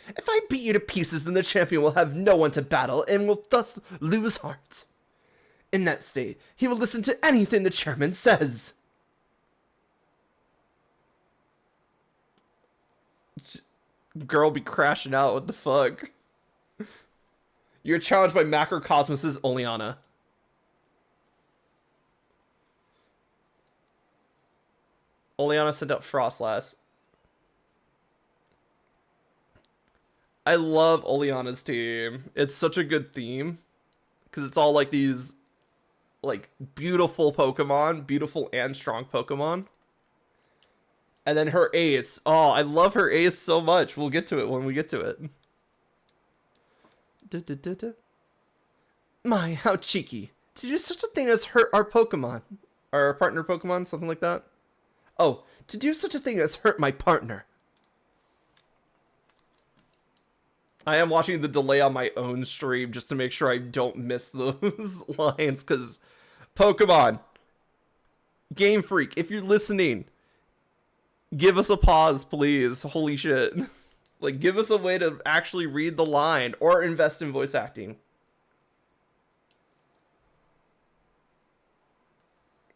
If I beat you to pieces, then the champion will have no one to battle and will thus lose heart. In that state, he will listen to anything the chairman says. Girl be crashing out, what the fuck? You're challenged by Macrocosmos' Oleana. Oleana sent out Frostlass. I love Oleana's team. It's such a good theme. Because it's all like these like beautiful Pokemon. Beautiful and strong Pokemon. And then her ace. Oh, I love her ace so much. We'll get to it when we get to it. My, how cheeky. To do such a thing as hurt our Pokemon. Our partner Pokemon, something like that. Oh, to do such a thing as hurt my partner. I am watching the delay on my own stream just to make sure I don't miss those lines, because Pokemon, Game Freak, if you're listening, give us a pause, please. Holy shit. Like, give us a way to actually read the line or invest in voice acting.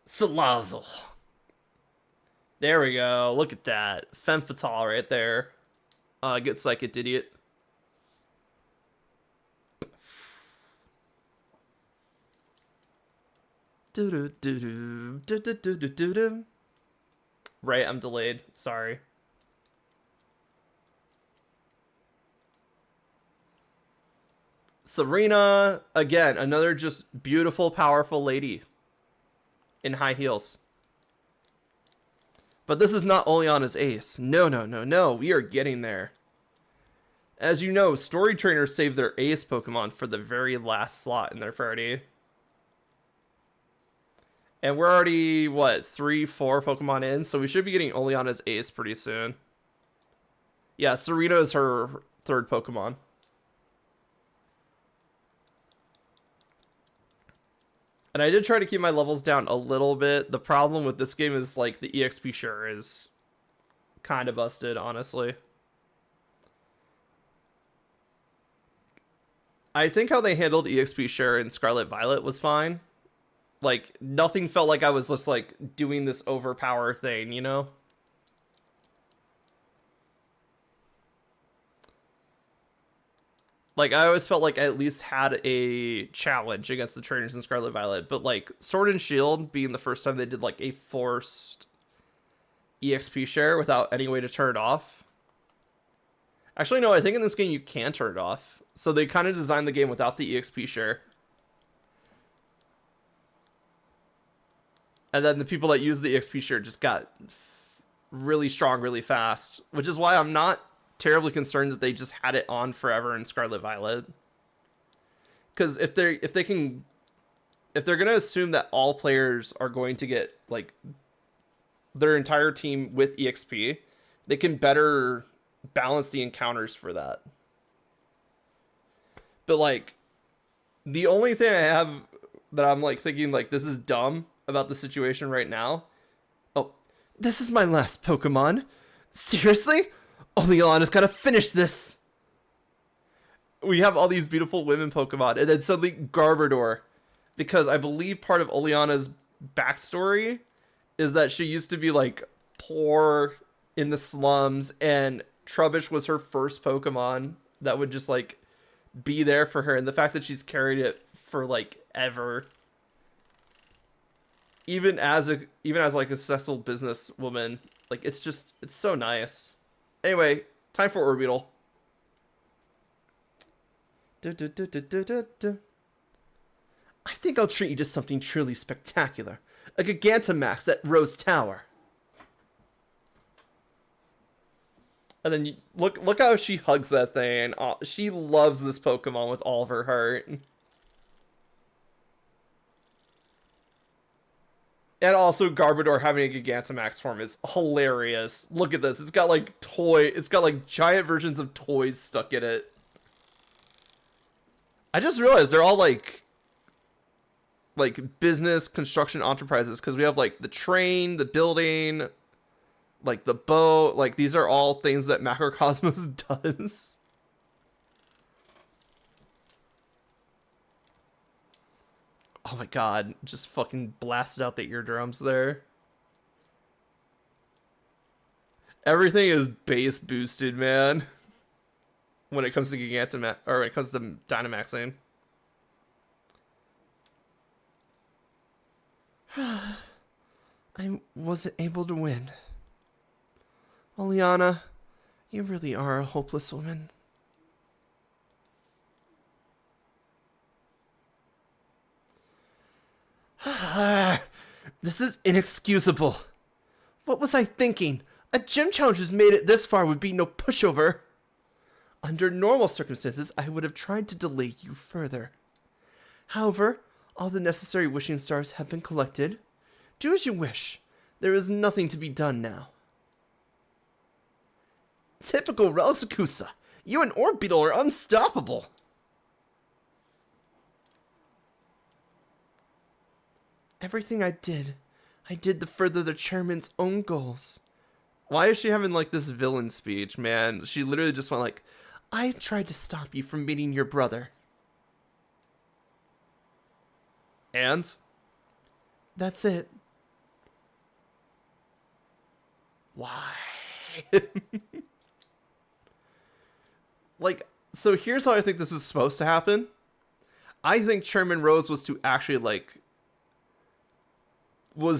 Salazzle. There we go. Look at that. Femme fatale right there. Get psychic, idiot. Right, I'm delayed. Sorry. Serena, again, another just beautiful, powerful lady in high heels. But this is not Oleana's ace. No, no, no, no. We are getting there. As you know, story trainers save their ace Pokemon for the very last slot in their party. And we're already, what, 3-4 Pokemon in? So we should be getting Oleana's ace pretty soon. Yeah, Serena is her third Pokemon. And I did try to keep my levels down a little bit. The problem with this game is, like, the EXP share is kind of busted, honestly. I think how they handled EXP share in Scarlet Violet was fine. Like, nothing felt like I was just, like, doing this overpower thing, you know? Like, I always felt like I at least had a challenge against the trainers in Scarlet Violet. But, like, Sword and Shield being the first time they did, like, a forced EXP share without any way to turn it off. Actually, no, I think in this game you can turn it off. So they kind of designed the game without the EXP share. And then the people that use the EXP share just got really strong really fast. Which is why I'm not terribly concerned that they just had it on forever in Scarlet Violet. Because if they're gonna assume that all players are going to get like their entire team with EXP, they can better balance the encounters for that. But like the only thing I have that I'm like thinking like this is dumb about the situation right now. Oh, this is my last Pokemon. Seriously? Oleana's gotta finish this. We have all these beautiful women Pokemon, and then suddenly Garbodor. Because I believe part of Oleana's backstory is that she used to be like poor in the slums, and Trubbish was her first Pokemon that would just like be there for her, and the fact that she's carried it for like ever. Even as like a successful businesswoman, like it's so nice. Anyway, time for Orbital. I think I'll treat you to something truly spectacular. A Gigantamax at Rose Tower. And then look how she hugs that thing. Oh, she loves this Pokemon with all of her heart. And also Garbodor having a Gigantamax form is hilarious. Look at this. It's got like giant versions of toys stuck in it. I just realized they're all like business construction enterprises, because we have like the train, the building, like the boat, like these are all things that Macrocosmos does. Oh my god, just fucking blasted out the eardrums there. Everything is base boosted, man. When it comes to Gigantamax, or when it comes to Dynamaxing. I wasn't able to win. Oleana, you really are a hopeless woman. This is inexcusable. What was I thinking? A gym challenge who's made it this far would be no pushover. Under normal circumstances, I would have tried to delay you further. However, all the necessary wishing stars have been collected. Do as you wish. There is nothing to be done now. Typical Relisakusa. You and Orbital are unstoppable. Everything I did to further the chairman's own goals. Why is she having like this villain speech, man? She literally just went like, I tried to stop you from meeting your brother. And? That's it. Why? Like, so here's how I think this was supposed to happen. I think Chairman Rose was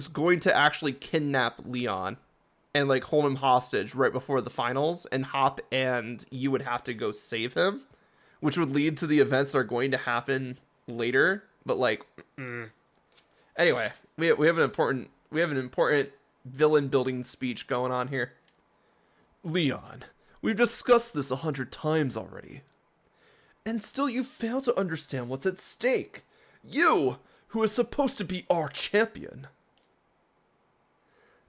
going to actually kidnap Leon and like hold him hostage right before the finals, and Hop and you would have to go save him, which would lead to the events that are going to happen later. But like, anyway, we have an important villain building speech going on here. Leon, we've discussed this 100 times already, and still you fail to understand what's at stake. You, who is supposed to be our champion.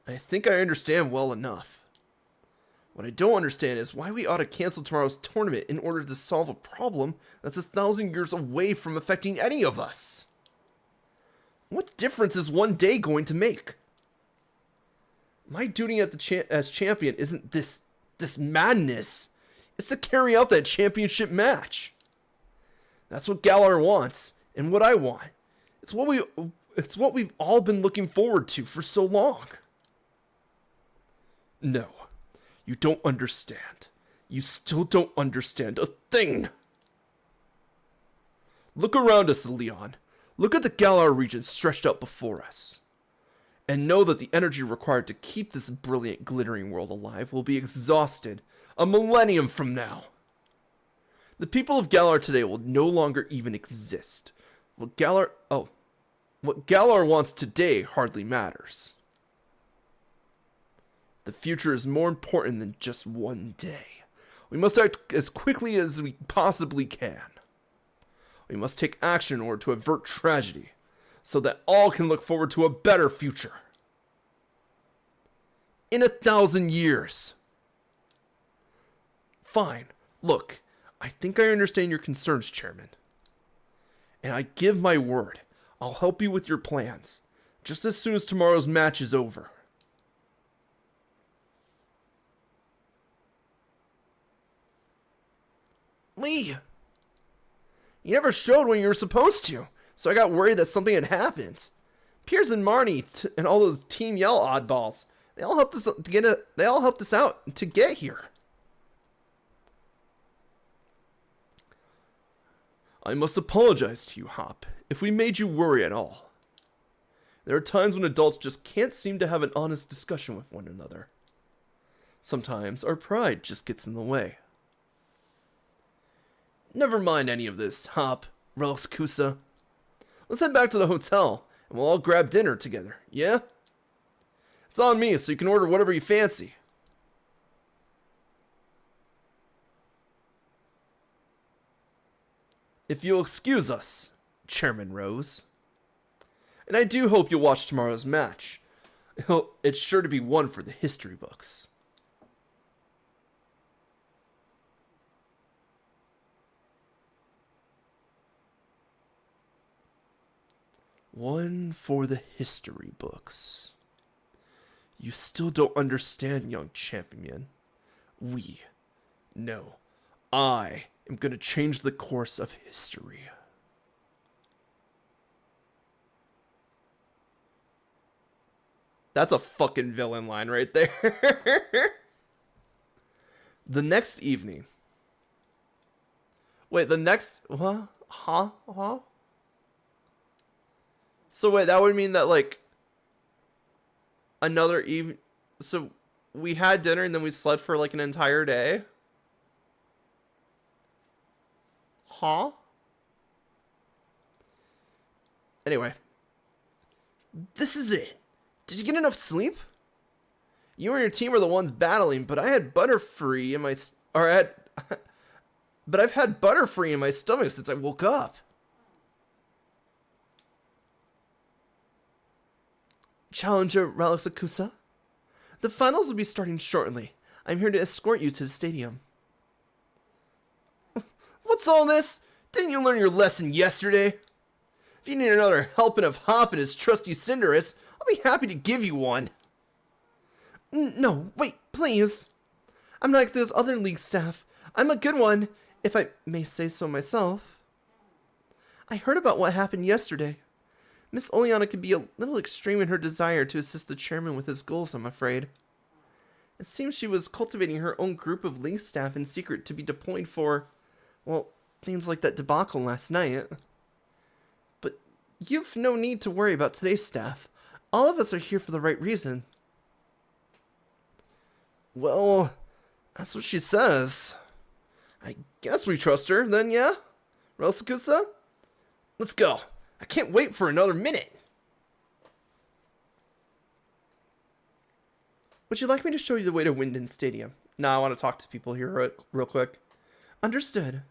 I think I understand well enough. What I don't understand is why we ought to cancel tomorrow's tournament in order to solve a problem that's 1,000 years away from affecting any of us. What difference is one day going to make? My duty as champion isn't this madness. It's to carry out that championship match. That's what Galar wants, and what I want. It's what we've all been looking forward to for so long. No, you don't understand. You still don't understand a thing. Look around us, Leon. Look at the Galar region stretched out before us. And know that the energy required to keep this brilliant, glittering world alive will be exhausted a millennium from now. The people of Galar today will no longer even exist. What Galar wants today hardly matters. The future is more important than just one day. We must act as quickly as we possibly can. We must take action in order to avert tragedy, so that all can look forward to a better future. In 1,000 years. Fine. Look, I think I understand your concerns, Chairman. And I give my word, I'll help you with your plans, just as soon as tomorrow's match is over. Lee! You never showed when you were supposed to, so I got worried that something had happened. Piers and Marnie and all those Team Yell oddballs, they all helped us out to get here. I must apologize to you, Hop, if we made you worry at all. There are times when adults just can't seem to have an honest discussion with one another. Sometimes our pride just gets in the way. Never mind any of this, Hop, Relicusa. Let's head back to the hotel, and we'll all grab dinner together, yeah? It's on me, so you can order whatever you fancy. If you'll excuse us, Chairman Rose. And I do hope you'll watch tomorrow's match. It's sure to be one for the history books. One for the history books. You still don't understand, young champion. No, I am going to change the course of history. That's a fucking villain line right there. The next evening. Wait, the next... What? Huh? So wait, that would mean that, like... Another evening... So, we had dinner and then we slept for, like, an entire day? Huh? Anyway. This is it. Did you get enough sleep? You and your team are the ones battling, but I had Butterfree in my... But I've had Butterfree in my stomach since I woke up. Challenger Relicusa, the finals will be starting shortly. I'm here to escort you to the stadium. What's all this? Didn't you learn your lesson yesterday? If you need another helping of Hop and his trusty Cinderace, I'll be happy to give you one. No, wait, please. I'm not like those other league staff. I'm a good one, if I may say so myself. I heard about what happened yesterday. Miss Oleana could be a little extreme in her desire to assist the chairman with his goals, I'm afraid. It seems she was cultivating her own group of league staff in secret to be deployed for, well, things like that debacle last night. But you've no need to worry about today's staff. All of us are here for the right reason. Well, that's what she says. I guess we trust her, then, yeah? Relicusa? Let's go. I can't wait for another minute. Would you like me to show you the way to Winden Stadium? Nah, I want to talk to people here real quick. Understood.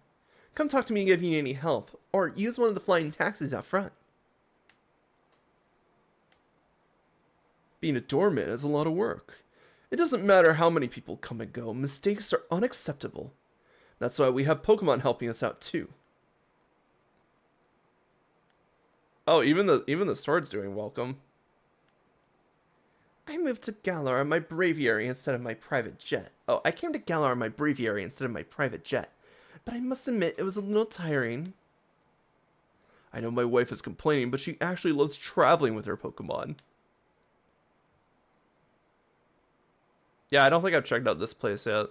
Come talk to me if you need any help, or use one of the flying taxis out front. Being a doorman is a lot of work. It doesn't matter how many people come and go, mistakes are unacceptable. That's why we have Pokemon helping us out too. Oh, even the sword's doing welcome. I moved to Galar on my Braviary instead of my private jet. Oh, I came to Galar on my Braviary instead of my private jet. But I must admit, it was a little tiring. I know my wife is complaining, but she actually loves traveling with her Pokemon. Yeah, I don't think I've checked out this place yet.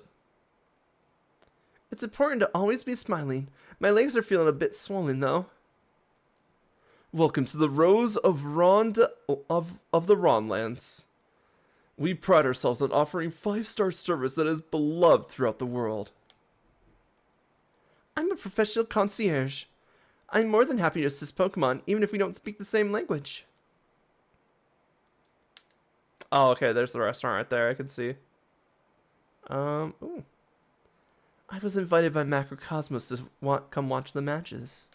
It's important to always be smiling. My legs are feeling a bit swollen, though. Welcome to the Rose of of the Ronlands. We pride ourselves on offering 5-star service that is beloved throughout the world. I'm a professional concierge. I'm more than happy to assist Pokemon, even if we don't speak the same language. Oh, okay, there's the restaurant right there, I can see. Ooh. I was invited by Macrocosmos to come watch the matches.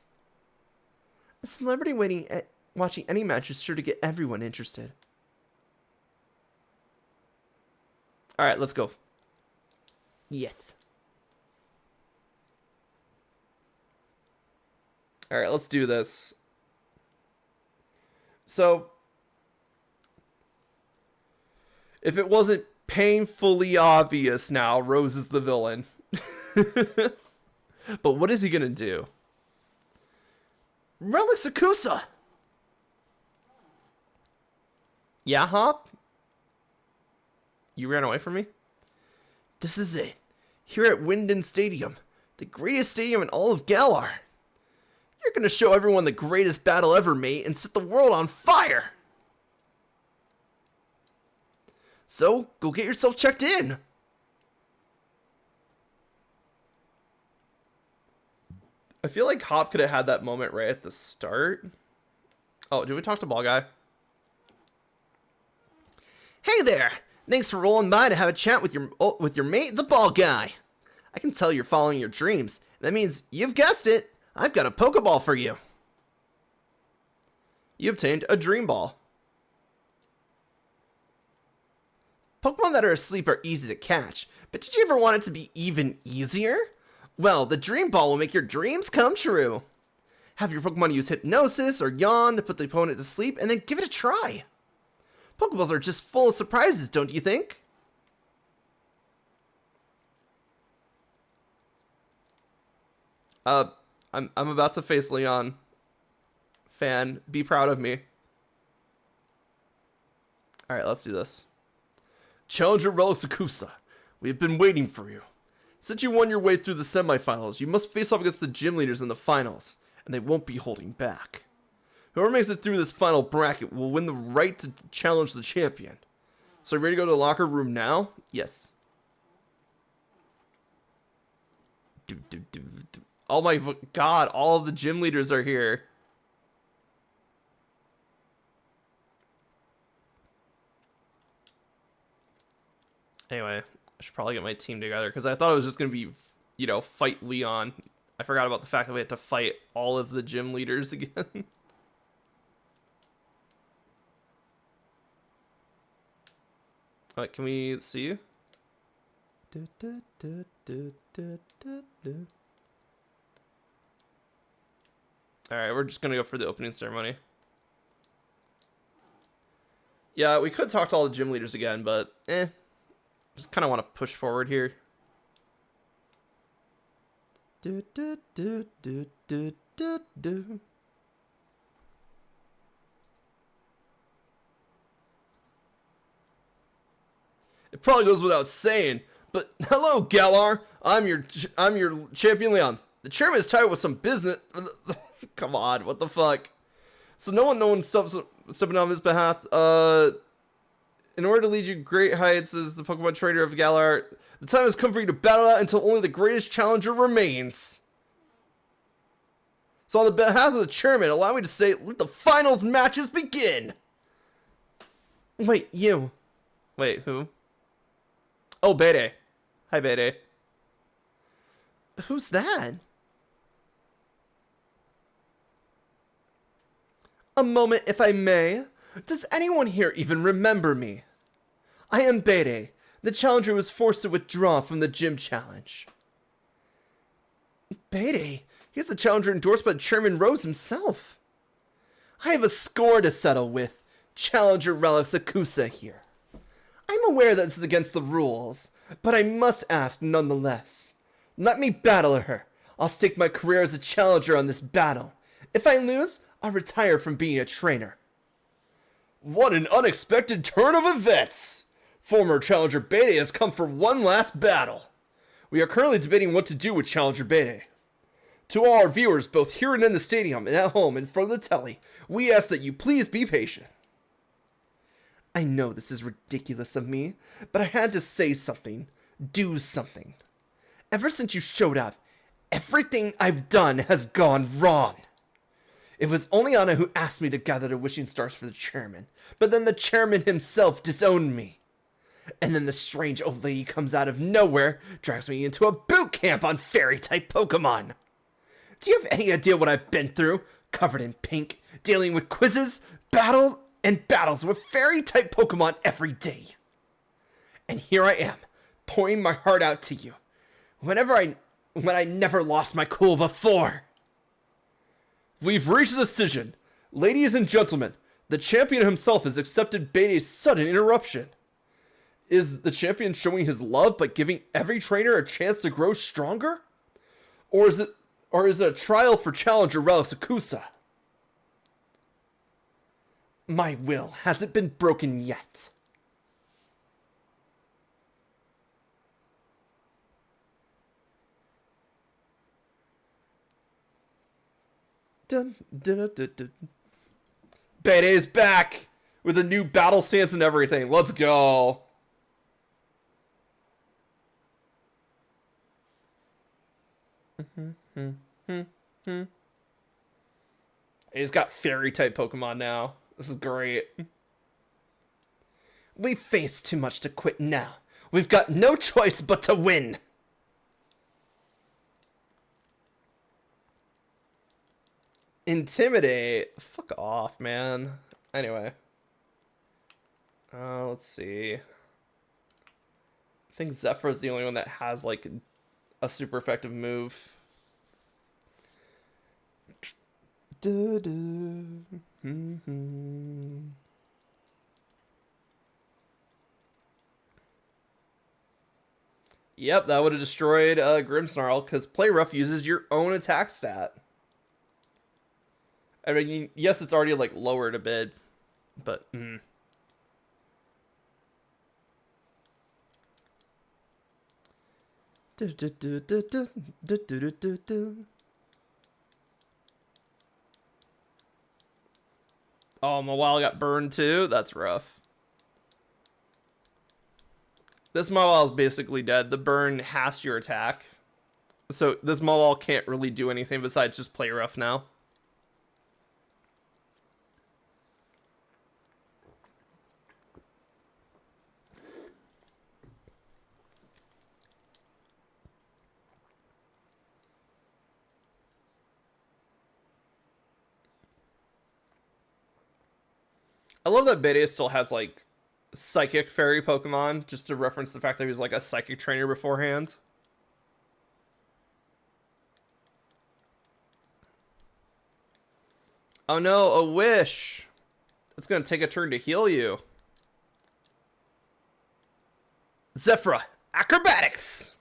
A celebrity watching any match is sure to get everyone interested. Alright, let's go. Yes. Alright, let's do this. So, if it wasn't painfully obvious now, Rose is the villain. But what is he gonna do? Relicusa! Yeah, Hop? You ran away from me? This is it. Here at Winden Stadium, the greatest stadium in all of Galar. You're gonna show everyone the greatest battle ever, mate, and set the world on fire! So, go get yourself checked in! I feel like Hop could have had that moment right at the start. Oh, did we talk to Ball Guy? Hey there! Thanks for rolling by to have a chat with your mate, the Ball Guy. I can tell you're following your dreams. That means you've guessed it. I've got a Pokeball for you. You obtained a Dream Ball. Pokemon that are asleep are easy to catch, but did you ever want it to be even easier? Well, the Dream Ball will make your dreams come true. Have your Pokemon use Hypnosis or Yawn to put the opponent to sleep, and then give it a try. Pokeballs are just full of surprises, don't you think? I'm about to face Leon. Fan, be proud of me. Alright, let's do this. Challenger Relics Akusa, we have been waiting for you. Since you won your way through the semifinals, you must face off against the gym leaders in the finals, and they won't be holding back. Whoever makes it through this final bracket will win the right to challenge the champion. So, are you ready to go to the locker room now? Yes. Oh my god, all of the gym leaders are here. Anyway, I should probably get my team together because I thought it was just going to be, you know, fight Leon. I forgot about the fact that we had to fight all of the gym leaders again. Alright, can we see you? Alright, we're just going to go for the opening ceremony. Yeah, we could talk to all the gym leaders again, but just kind of want to push forward here. It probably goes without saying, but hello, Galar. I'm your champion, Leon. The chairman is tired with some business. Come on, what the fuck? So no one stepping on his behalf. In order to lead you great heights as the Pokemon trainer of Galar, the time has come for you to battle out until only the greatest challenger remains. So on the behalf of the chairman, allow me to say, let the finals matches begin. Wait, you. Wait, who? Oh, Bede. Hi, Bede. Who's that? A moment, if I may. Does anyone here even remember me? I am Bede, the challenger who was forced to withdraw from the gym challenge. Bede? He's the challenger endorsed by Chairman Rose himself. I have a score to settle with. Challenger Relics Akusa here. I'm aware that this is against the rules, but I must ask nonetheless. Let me battle her. I'll stake my career as a challenger on this battle. If I lose, I'll retire from being a trainer. What an unexpected turn of events! Former Challenger Bede has come for one last battle. We are currently debating what to do with Challenger Bede. To all our viewers, both here and in the stadium and at home in front of the telly, we ask that you please be patient. I know this is ridiculous of me, but I had to say something, do something. Ever since you showed up, everything I've done has gone wrong. It was only Anna who asked me to gather the wishing stars for the chairman, but then the chairman himself disowned me. And then the strange old lady comes out of nowhere, drags me into a boot camp on fairy-type Pokemon. Do you have any idea what I've been through? Covered in pink, dealing with quizzes, battles with fairy-type Pokemon every day. And here I am, pouring my heart out to you. When I never lost my cool before. We've reached a decision. Ladies and gentlemen, the champion himself has accepted Bede's sudden interruption. Is the champion showing his love by giving every trainer a chance to grow stronger? Or is it a trial for Challenger Relics Akusa? My will hasn't been broken yet. Dun, dun, dun, dun, dun. Bede is back with a new battle stance and everything. Let's go. He's got fairy type Pokemon now. This is great. We face too much to quit now. We've got no choice but to win. Intimidate. Fuck off, man. Anyway. Let's see. I think Zephyr's the only one that has, like, a super effective move. Yep, that would have destroyed Grimmsnarl, because Play Rough uses your own attack stat. I mean, yes, it's already, like, lowered a bit, but... Oh, Mawile got burned too? That's rough. This Mawile is basically dead. The burn halves your attack. So this Mawile can't really do anything besides just play rough now. I love that Bede still has, like, psychic fairy Pokemon, just to reference the fact that he was, like, a psychic trainer beforehand. Oh no, a wish! It's gonna take a turn to heal you. Zephyra, acrobatics!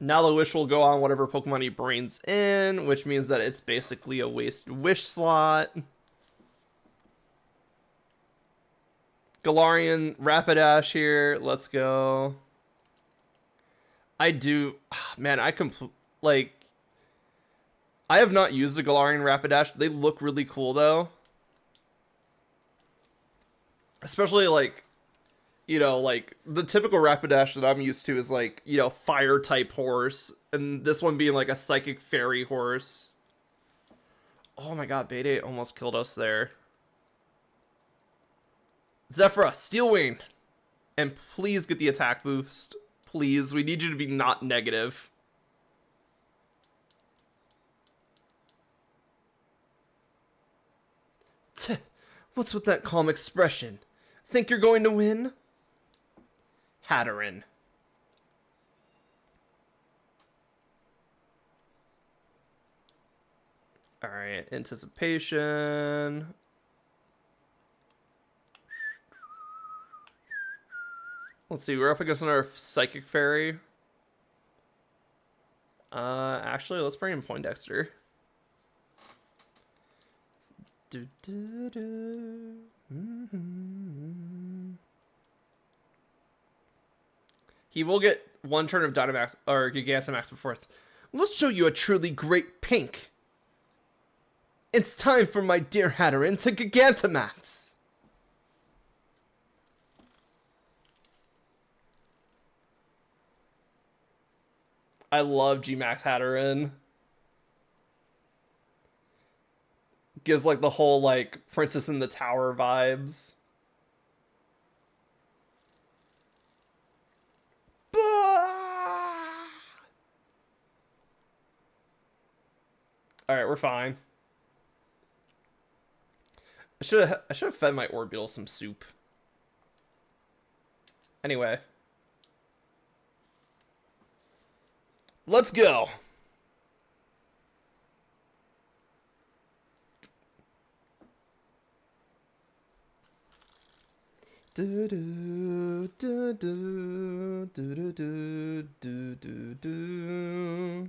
Now the wish will go on whatever Pokemon he brings in, which means that it's basically a wasted wish slot. Galarian Rapidash here. Let's go. I do... Man, I have not used the Galarian Rapidash. They look really cool, though. Especially, like... You know, like, the typical Rapidash that I'm used to is, like, you know, fire-type horse. And this one being, like, a psychic fairy horse. Oh my god, Bede almost killed us there. Zephyra, Steel Wing! And please get the attack boost. Please, we need you to be not negative. What's with that calm expression? Think you're going to win? Hatteran. Alright, anticipation. Let's see, we're up against another Psychic Fairy. Actually, let's bring in Poindexter. He will get one turn of Dynamax or Gigantamax before us. Let's show you a truly great pink. It's time for my dear Hatteran to Gigantamax. I love Gmax Hatteran. Gives like the whole like Princess in the Tower vibes. Alright, we're fine. I should have fed my Orbeetle some soup. Anyway. Let's go. Do do do do do do do do do.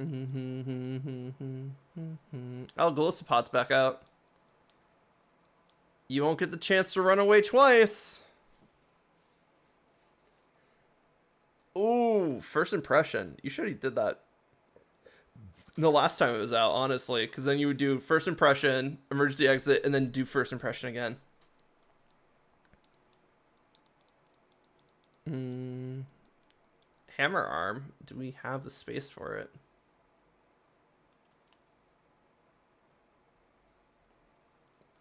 Oh, Golisopod's back out. You won't get the chance to run away twice. Ooh, first impression. You should have did that the last time it was out, honestly, because then you would do first impression, emergency exit, and then do first impression again. Hammer arm. Do we have the space for it?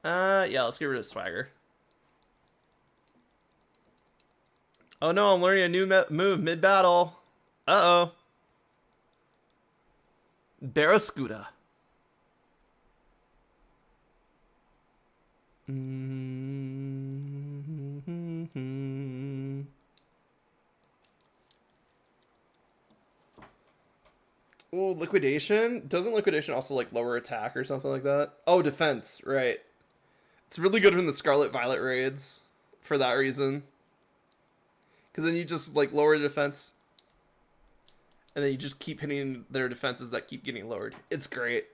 Yeah, let's get rid of swagger. Oh no, I'm learning a new move mid-battle. Uh-oh. Barracuda. Oh, liquidation? Doesn't liquidation also like lower attack or something like that? Oh, defense, right. It's really good in the Scarlet Violet raids for that reason. Because then you just like lower the defense. And then you just keep hitting their defenses that keep getting lowered. It's great.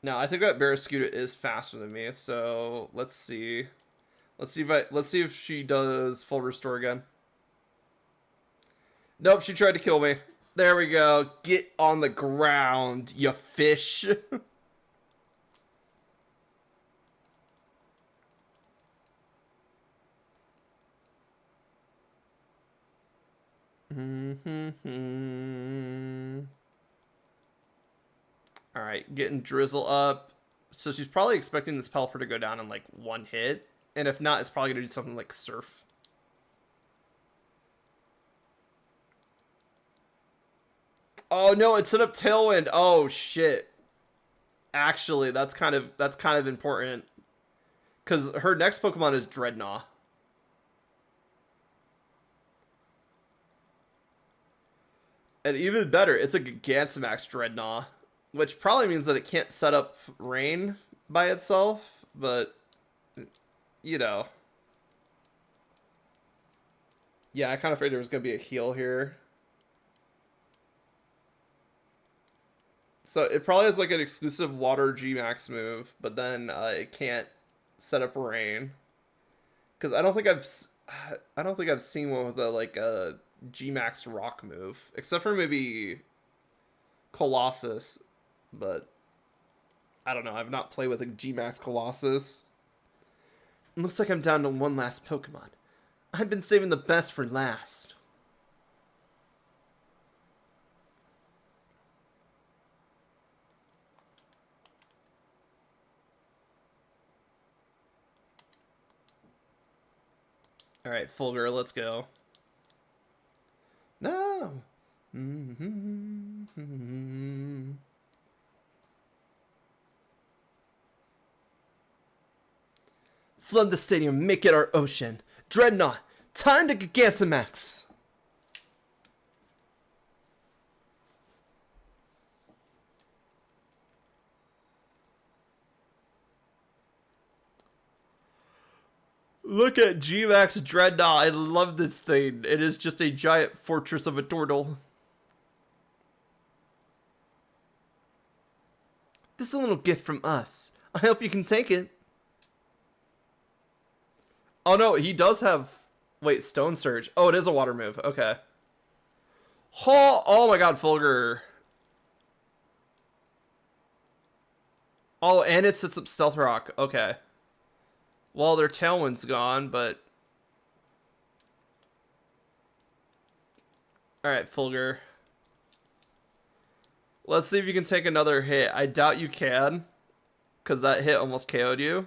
Now I think that Barracuda is faster than me, so let's see. Let's see if she does full restore again. Nope, she tried to kill me. There we go. Get on the ground, you fish. All right, getting Drizzle up. So she's probably expecting this Pelipper to go down in like one hit. And if not, it's probably going to do something like Surf. Oh no, it set up Tailwind. Oh shit. Actually, that's kind of important. Because her next Pokemon is Dreadnought. And even better, it's a Gigantamax Dreadnought. Which probably means that it can't set up Rain by itself. But, you know. Yeah, I kind of figured there was going to be a heal here. So it probably has like an exclusive Water G-Max move. But then it can't set up Rain. Because I don't think I've seen one with a G-Max Rock move. Except for maybe Colossus. But I don't know. I've not played with a G-Max Colossus. It looks like I'm down to one last Pokemon. I've been saving the best for last. Alright, Fulgur, let's go. No! Flood the stadium, make it our ocean. Dreadnought, time to Gigantamax! Look at G-Max Dreadnought. I love this thing. It is just a giant fortress of a turtle. This is a little gift from us. I hope you can take it. Oh no, he does have... Wait, Stone Surge. Oh, it is a water move. Okay. Oh my god, Fulgur. Oh, and it sets up Stealth Rock. Okay. Well, their Tailwind's gone, but... Alright, Fulgur. Let's see if you can take another hit. I doubt you can. Because that hit almost KO'd you.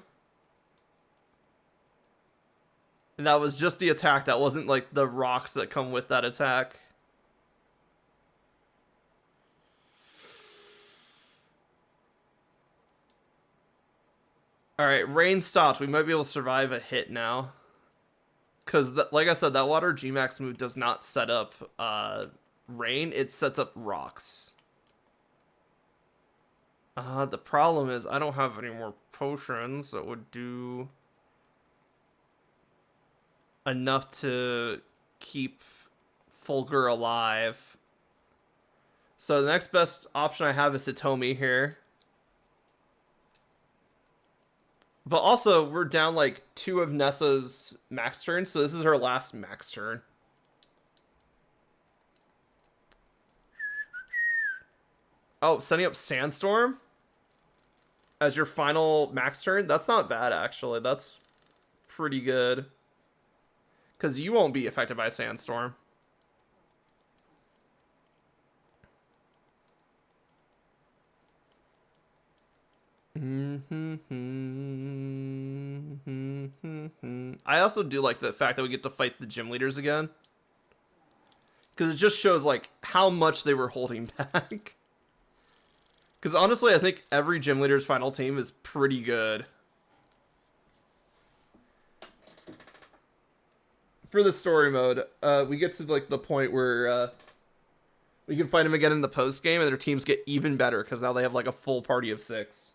And that was just the attack. That wasn't like the rocks that come with that attack. Alright, rain stopped. We might be able to survive a hit now. Because, like I said, that Water G-Max move does not set up rain. It sets up rocks. The problem is I don't have any more potions that would do enough to keep Fulgur alive. So the next best option I have is Hitomi here. But also, we're down like 2 of Nessa's max turns, so this is her last max turn. Oh, setting up Sandstorm as your final max turn? That's not bad, actually. That's pretty good. Because you won't be affected by Sandstorm. I also do like the fact that we get to fight the gym leaders again. Because it just shows, like, how much they were holding back. Because honestly, I think every gym leader's final team is pretty good. For the story mode, we get to, like, the point where we can fight them again in the post game, and their teams get even better because now they have, like, a full party of 6.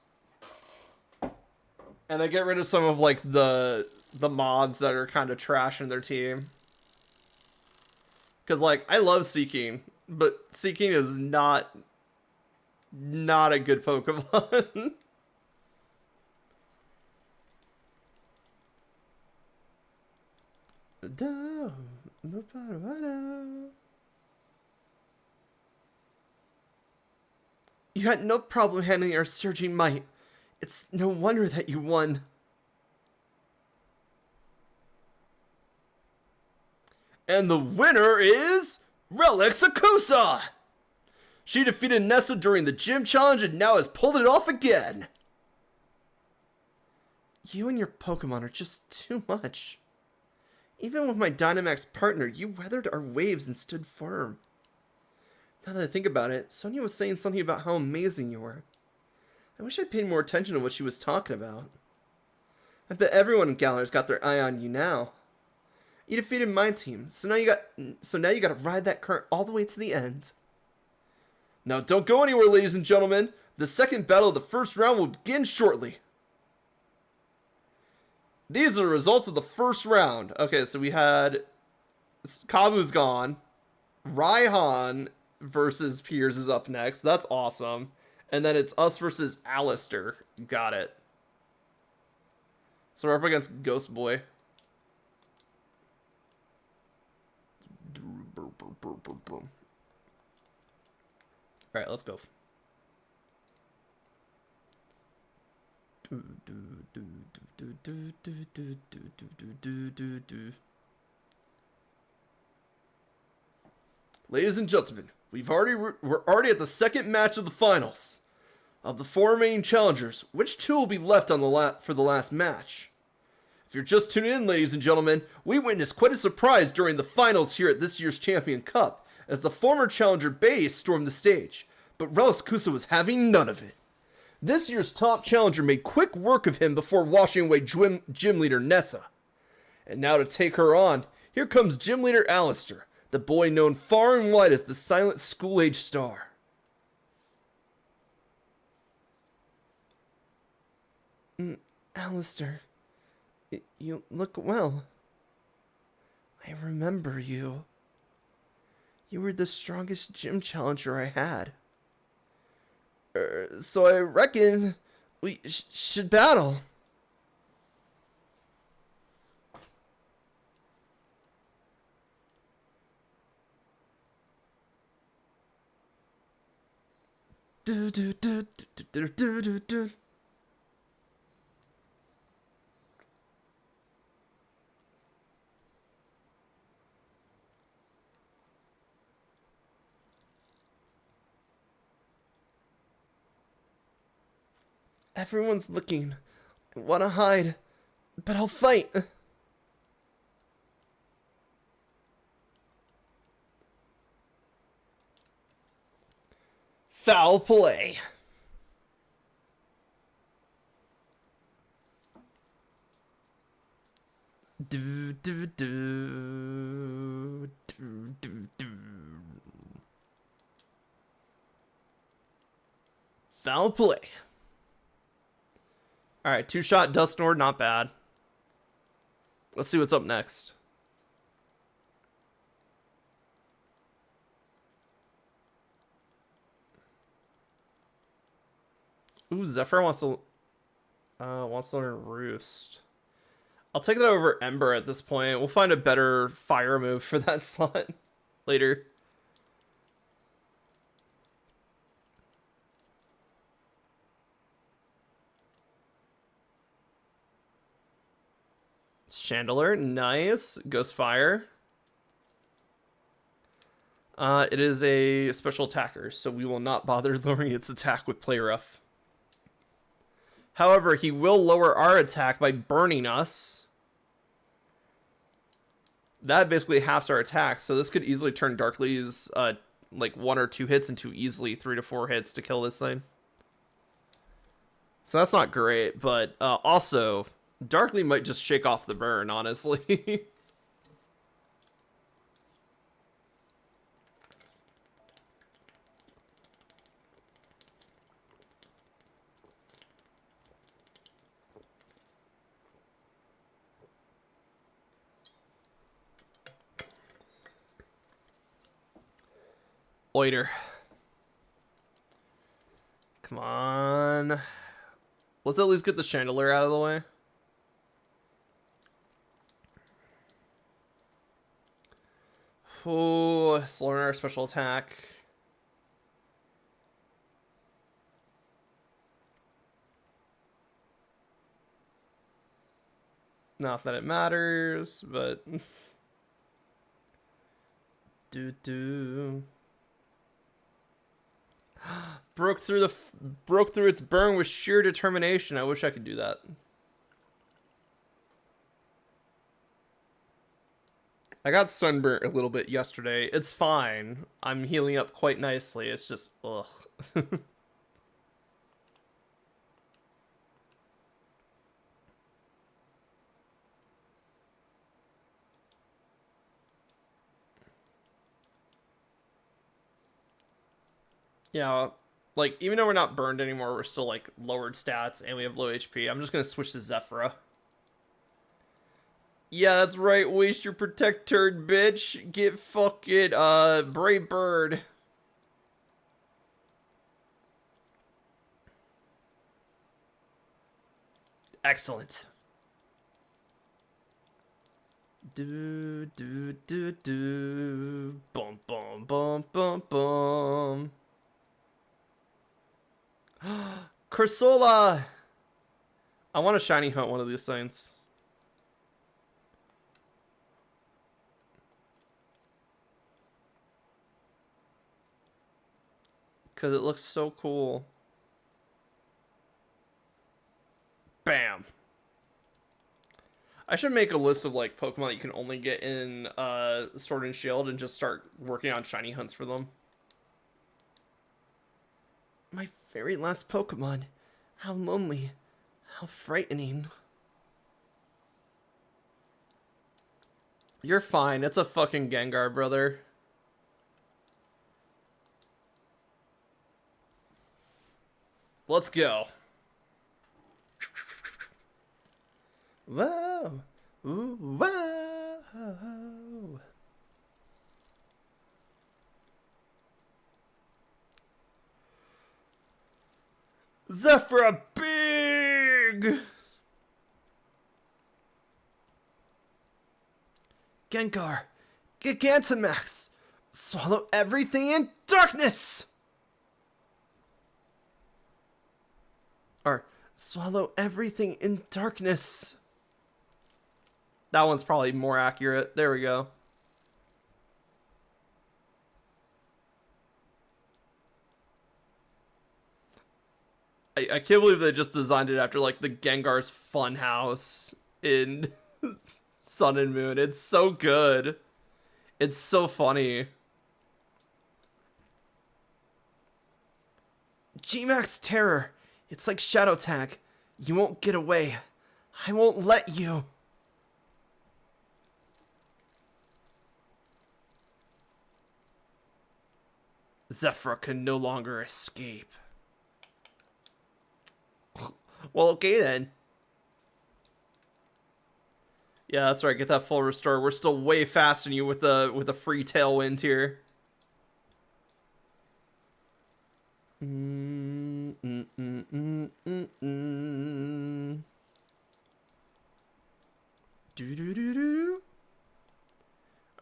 And they get rid of some of, like, the mods that are kind of trash in their team. Because, like, I love Seeking, but Seeking is not a good Pokemon. You had no problem handling our surging might. It's no wonder that you won. And the winner is Relic Sakusa! She defeated Nessa during the gym challenge and now has pulled it off again. You and your Pokemon are just too much. Even with my Dynamax partner, you weathered our waves and stood firm. Now that I think about it, Sonia was saying something about how amazing you were. I wish I'd paid more attention to what she was talking about. I bet everyone in Galar's got their eye on you now. You defeated my team, so now you got to ride that current all the way to the end. Now don't go anywhere, ladies and gentlemen. The second battle of the first round will begin shortly. These are the results of the first round. Okay, so we had Kabu's gone. Raihan versus Piers is up next. That's awesome. And then it's us versus Alistair. Got it. So we're up against Ghost Boy. Alright, let's go. Ladies and gentlemen, we're already at the second match of the finals. Of the 4 remaining challengers, which 2 will be left on for the last match? If you're just tuning in, ladies and gentlemen, we witnessed quite a surprise during the finals here at this year's Champion Cup, as the former challenger Bay stormed the stage, but Relic Kusa was having none of it. This year's top challenger made quick work of him before washing away gym leader Nessa. And now to take her on, here comes gym leader Alistair, the boy known far and wide as the silent school-age star. Alistair, you look well. I remember you. You were the strongest gym challenger I had. So I reckon we should battle. Do do do do do do do do. Everyone's looking. I want to hide, but I'll fight. Foul play. Do do do do do do. Foul play. Alright, 2-shot Dusknoir, not bad. Let's see what's up next. Ooh, Zephyr wants to learn Roost. I'll take that over Ember at this point. We'll find a better fire move for that slot later. Chandelier, nice. Ghost Fire. It is a special attacker, so we will not bother lowering its attack with Play Rough. However, he will lower our attack by burning us. That basically halves our attack, so this could easily turn Darkly's like 1 or 2 hits into easily 3 to 4 hits to kill this thing. So that's not great, but also Darkly might just shake off the burn, honestly. Oiter. Come on. Let's at least get the Chandelier out of the way. Oh, slowing our special attack. Not that it matters, but broke through its burn with sheer determination. I wish I could do that. I got sunburnt a little bit yesterday. It's fine. I'm healing up quite nicely. It's just ugh. Yeah, like, even though we're not burned anymore, we're still, like, lowered stats, and we have low HP. I'm just gonna switch to Zephyra. Yeah, that's right. Waste your Protect turn, bitch. Get fucking, Brave Bird. Excellent. Do, do, do, do. Bum, bum, bum, bum, bum. Cursola! I want to shiny hunt one of these things. Because it looks so cool. Bam! I should make a list of, like, Pokemon you can only get in Sword and Shield and just start working on shiny hunts for them. My very last Pokemon. How lonely. How frightening. You're fine. It's a fucking Gengar, brother. Let's go. Whoa. Ooh, whoa. Zephyra big! Gengar, Gigantamax, swallow everything in darkness! Or, swallow everything in darkness. That one's probably more accurate. There we go. I can't believe they just designed it after, like, the Gengar's Funhouse in Sun and Moon. It's so good. It's so funny. G-Max Terror. It's like Shadow Tag. You won't get away. I won't let you. Zephyra can no longer escape. Well, okay then. Yeah, that's right. Get that full restore. We're still way faster than you with a free tailwind here.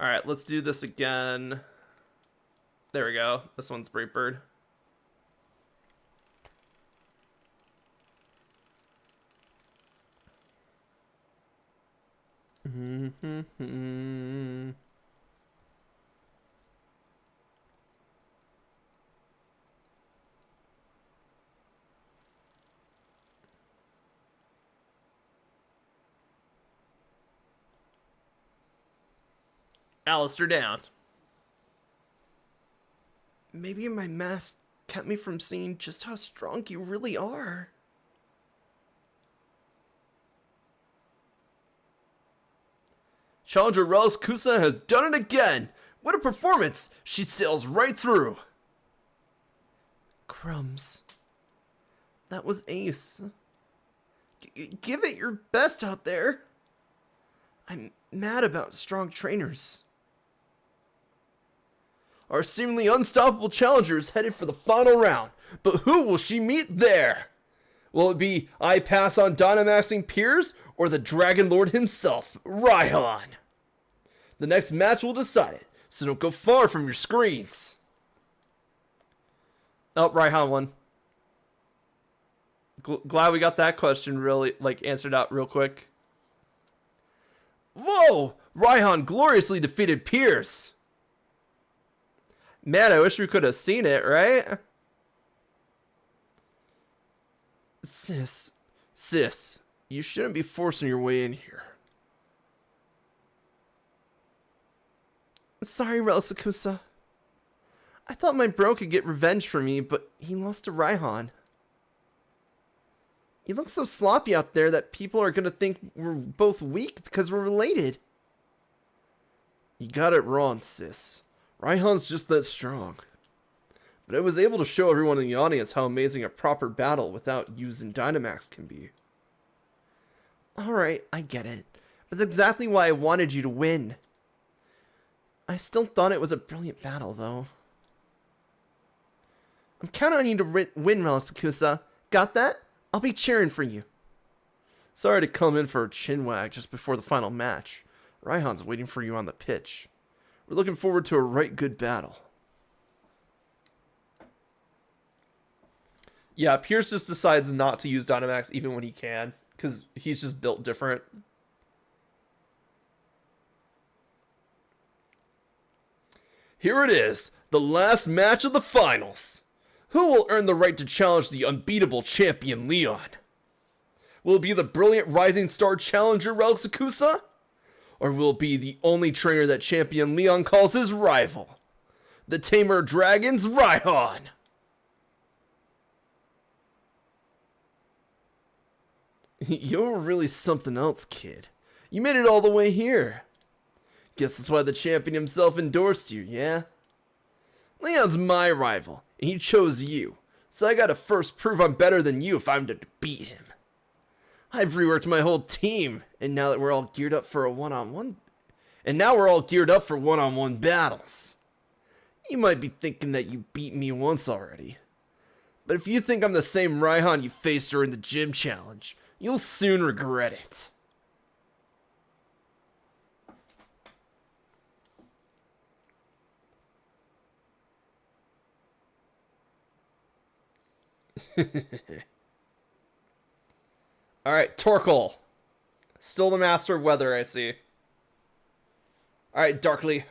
All right, let's do this again. There we go. This one's Brave Bird. Alistair down. Maybe my mask kept me from seeing just how strong you really are. Challenger Relics Kusa has done it again. What a performance! She sails right through. Crumbs. That was ace. Give it your best out there. I'm mad about strong trainers. Our seemingly unstoppable challenger is headed for the final round, but who will she meet there? Will it be I pass on Dynamaxing Piers or the Dragon Lord himself, Raihan? The next match will decide it, so don't go far from your screens. Oh, Raihan won. Glad we got that question really, answered out real quick. Whoa! Raihan gloriously defeated Piers. Man, I wish we could have seen it, right? Sis, you shouldn't be forcing your way in here. Sorry, Relisakusa. I thought my bro could get revenge for me, but he lost to Raihan. You look so sloppy out there that people are gonna think we're both weak because we're related. You got it wrong, sis. Raihan's just that strong. But I was able to show everyone in the audience how amazing a proper battle without using Dynamax can be. Alright, I get it. That's exactly why I wanted you to win. I still thought it was a brilliant battle, though. I'm counting on you to win, Relisakusa. Got that? I'll be cheering for you. Sorry to come in for a chinwag just before the final match. Raihan's waiting for you on the pitch. We're looking forward to a right good battle. Yeah, Pierce just decides not to use Dynamax even when he can, because he's just built different. Here it is, the last match of the finals. Who will earn the right to challenge the unbeatable champion Leon? Will it be the brilliant Rising Star Challenger Relisakusa? Or will it be the only trainer that champion Leon calls his rival? The Tamer of Dragons, Raihan! You're really something else, kid. You made it all the way here. Guess that's why the champion himself endorsed you, yeah? Leon's my rival, and he chose you. So I gotta first prove I'm better than you if I'm to beat him. I've reworked my whole team, and now that we're all geared up for one-on-one battles. You might be thinking that you beat me once already. But if you think I'm the same Raihan you faced during the gym challenge, you'll soon regret it. Alright, Torkoal. Still the master of weather, I see. Alright, Darkly.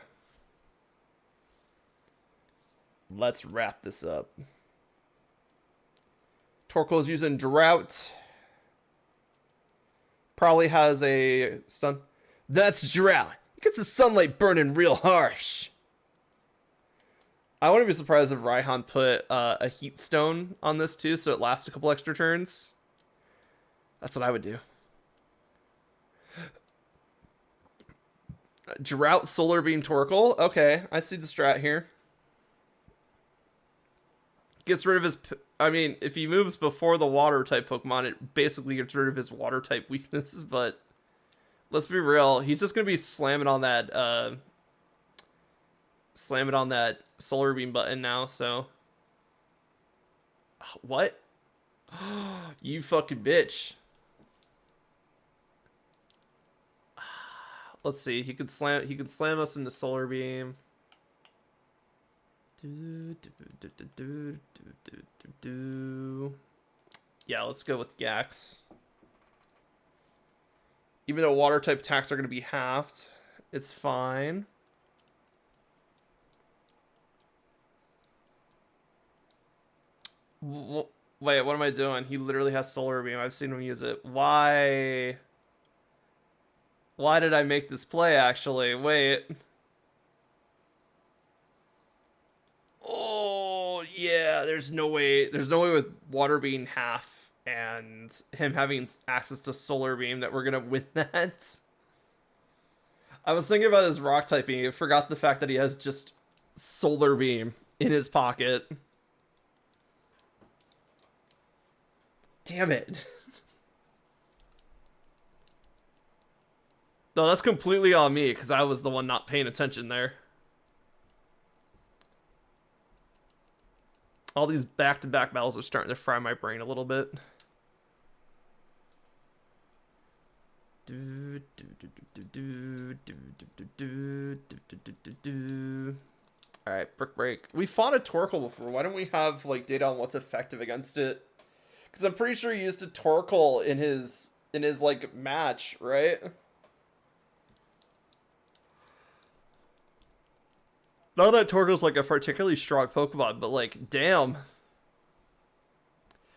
Let's wrap this up. Torkoal's using Drought. Probably has a stun. That's Drought. It gets the sunlight burning real harsh. I wouldn't be surprised if Raihan put a Heat Stone on this too, so it lasts a couple extra turns. That's what I would do. Drought, Solar Beam, Okay, I see the strat here. Gets rid of his I mean, if he moves before the water type Pokemon, it basically gets rid of his water type weaknesses, but let's be real, he's just gonna be slamming on that Solar Beam button now, so what? You fucking bitch. Let's see, he could slam us into Solar Beam. Yeah, let's go with Gax. Even though water type attacks are going to be halved, it's fine. Wait, what am I doing? He literally has Solar Beam. I've seen him use it. Why? Why did I make this play, actually? Wait. Oh, yeah, there's no way with water being half and him having access to Solar Beam that we're gonna win that. I was thinking about his rock typing. I forgot the fact that he has just Solar Beam in his pocket. Damn it. No, that's completely on me because I was the one not paying attention there. All these back-to-back battles are starting to fry my brain a little bit. Alright, Brick Break. We fought a Torkoal before. Why don't we have like data on what's effective against it? Because I'm pretty sure he used a Torkoal in his like match, right? Not that Torkoal's like a particularly strong Pokemon, but like, damn.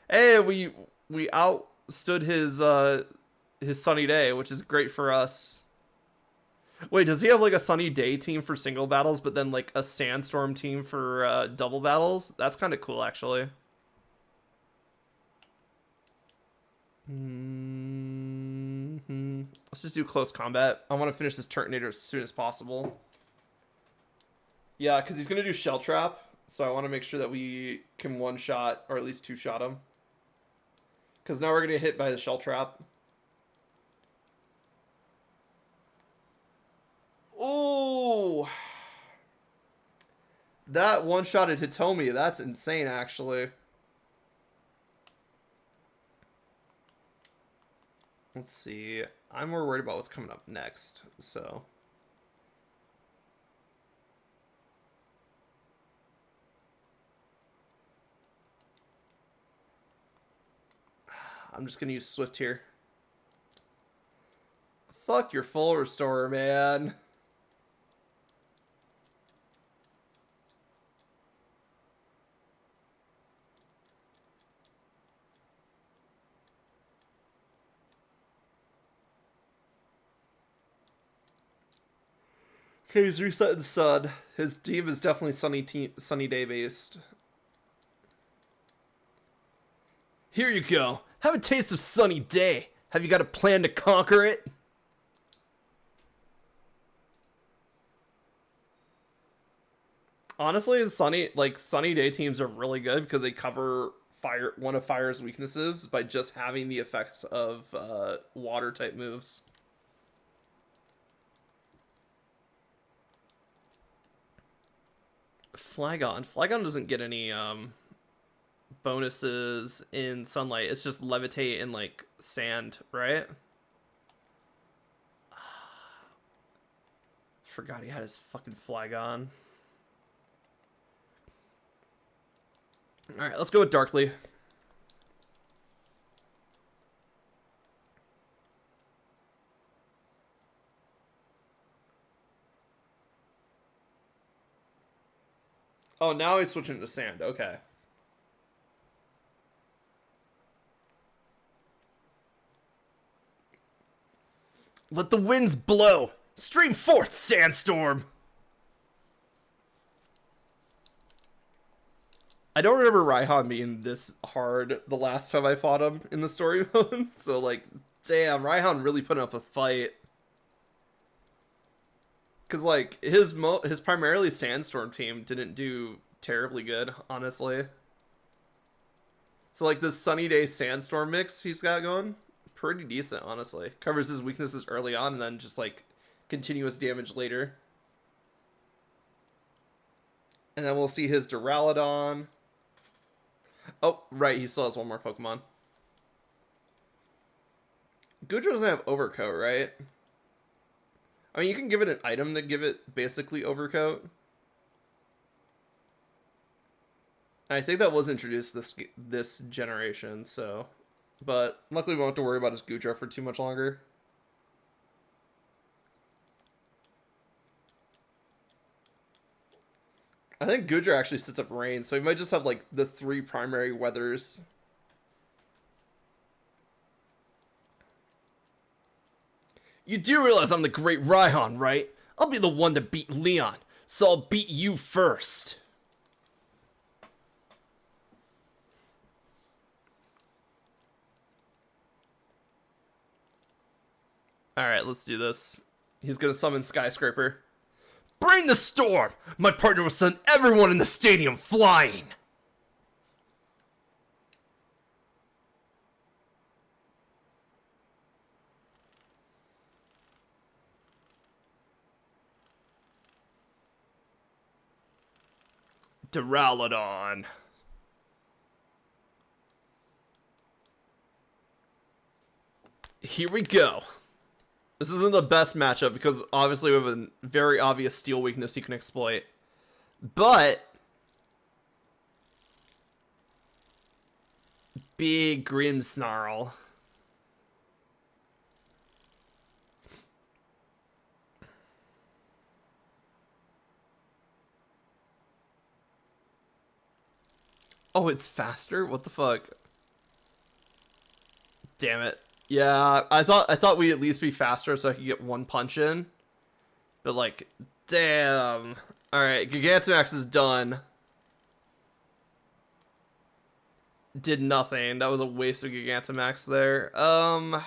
Hey, we outstood his Sunny Day, which is great for us. Wait, does he have like a Sunny Day team for single battles, but then like a Sandstorm team for double battles? That's kind of cool, actually. Let's just do close combat. I want to finish this Turtonator as soon as possible. Yeah, because he's going to do Shell Trap, so I want to make sure that we can one-shot, or at least two-shot him. Because now we're going to get hit by the Shell Trap. Oh! That one-shotted Hitomi, that's insane, actually. Let's see. I'm more worried about what's coming up next, so... I'm just gonna use Swift here. Fuck your full restore, man. Okay, he's resetting Sun. His team is definitely Sunny Day based. Here you go. Have a taste of Sunny Day. Have you got a plan to conquer it? Honestly, Sunny Day teams are really good because they cover one of Fire's weaknesses by just having the effects of water type moves. Flagon doesn't get any bonuses in sunlight. It's just levitate and like sand, right? Forgot he had his fucking Flagon. Alright, let's go with Darkly. Oh, now he's switching to sand. Okay. Let the winds blow. Stream forth, Sandstorm. I don't remember Raihan being this hard the last time I fought him in the story mode. So, like, damn, Raihan really put up a fight. Because, like, his primarily Sandstorm team didn't do terribly good, honestly. So like this Sunny Day Sandstorm mix he's got going, pretty decent, honestly. Covers his weaknesses early on and then just like continuous damage later. And then we'll see his Duraludon. Oh, right, he still has one more Pokemon. Goodra doesn't have Overcoat, right? I mean, you can give it an item to give it basically Overcoat. And I think that was introduced this generation, so... But luckily we won't have to worry about his Goodra for too much longer. I think Goodra actually sits up Rain, so he might just have like the 3 primary weathers. You do realize I'm the great Raihan, right? I'll be the one to beat Leon, so I'll beat you first. Alright, let's do this. He's gonna summon Skyscraper. Bring the storm! My partner will send everyone in the stadium flying! Duraludon. Here we go. This isn't the best matchup because obviously we have a very obvious steel weakness you can exploit. But big Grimmsnarl. Oh, it's faster? What the fuck? Damn it. Yeah, I thought we'd at least be faster so I could get one punch in. But like, damn. Alright, Gigantamax is done. Did nothing. That was a waste of Gigantamax there. Oh,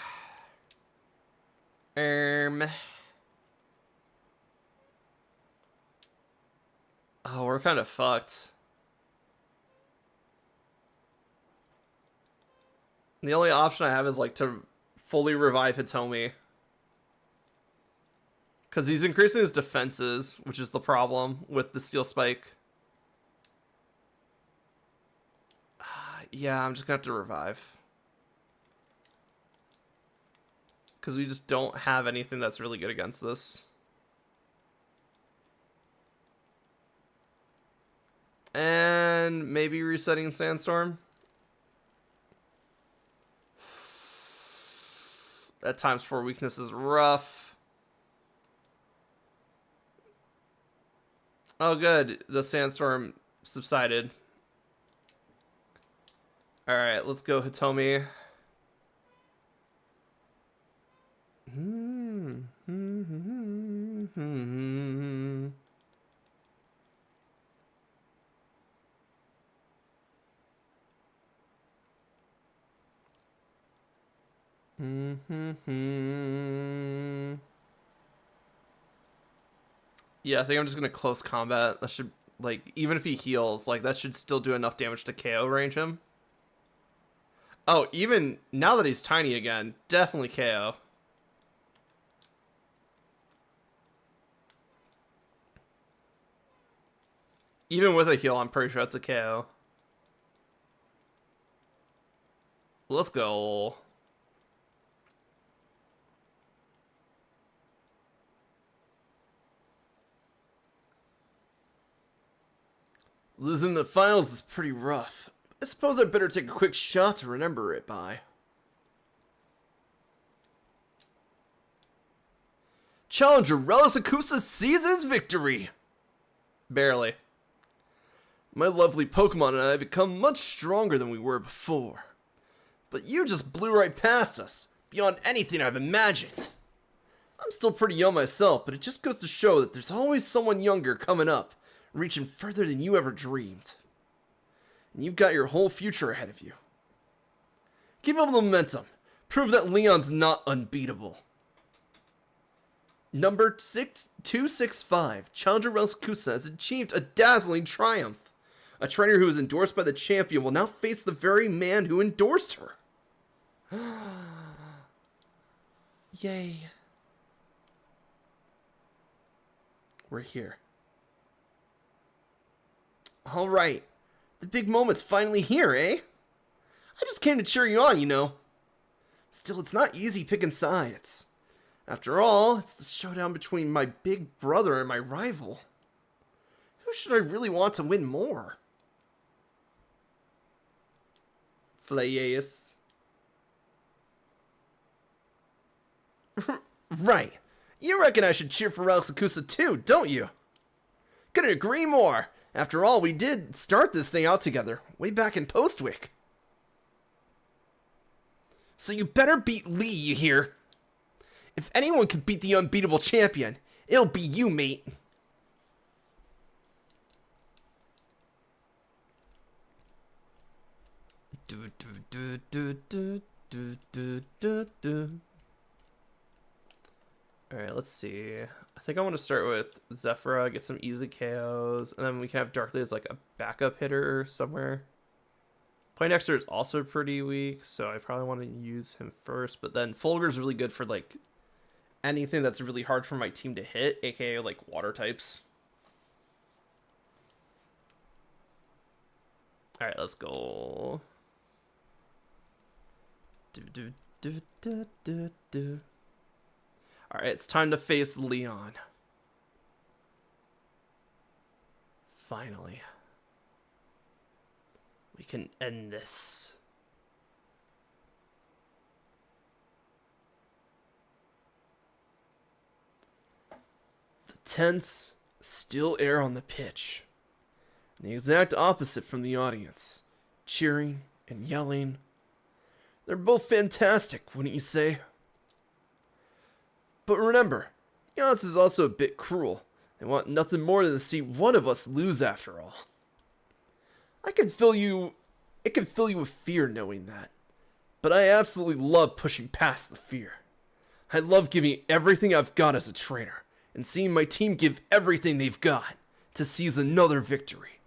we're kind of fucked. The only option I have is like to fully revive Hitomi. Because he's increasing his defenses, which is the problem with the Steel Spike. Yeah, I'm just going to have to revive. Because we just don't have anything that's really good against this. And maybe resetting Sandstorm. At times 4 weakness is rough. Oh good, the Sandstorm subsided. Alright, let's go Hitomi. Yeah, I think I'm just gonna close combat. That should, like, even if he heals, like, that should still do enough damage to KO range him. Oh, even now that he's tiny again, definitely KO. Even with a heal, I'm pretty sure that's a KO. Let's go. Losing the finals is pretty rough. I suppose I'd better take a quick shot to remember it by. Challenger Relics Akusa seizes victory! Barely. My lovely Pokemon and I have become much stronger than we were before. But you just blew right past us, beyond anything I've imagined. I'm still pretty young myself, but it just goes to show that there's always someone younger coming up, reaching further than you ever dreamed. And you've got your whole future ahead of you. Keep up the momentum. Prove that Leon's not unbeatable. Number 265, Challenger Relics Kusa has achieved a dazzling triumph. A trainer who is endorsed by the champion will now face the very man who endorsed her. Yay. We're here. Alright. The big moment's finally here, eh? I just came to cheer you on, you know. Still, it's not easy picking sides. After all, it's the showdown between my big brother and my rival. Who should I really want to win more? Flaeus. Right. You reckon I should cheer for Relaxacusa too, don't you? Couldn't agree more. After all, we did start this thing out together, way back in Postwick. So you better beat Lee, you hear? If anyone could beat the unbeatable champion, it'll be you, mate. Alright, let's see. I think I want to start with Zephyra, get some easy KOs, and then we can have Darkly as like a backup hitter somewhere. Poindexter is also pretty weak, so I probably want to use him first, but then Fulgur's really good for like anything that's really hard for my team to hit, aka like water types. Alright, let's go. Alright, it's time to face Leon. Finally. We can end this. The tense, still air on the pitch. The exact opposite from the audience. Cheering and yelling. They're both fantastic, wouldn't you say? But remember, the audience is also a bit cruel. They want nothing more than to see one of us lose after all. It can fill you with fear knowing that. But I absolutely love pushing past the fear. I love giving everything I've got as a trainer, and seeing my team give everything they've got to seize another victory.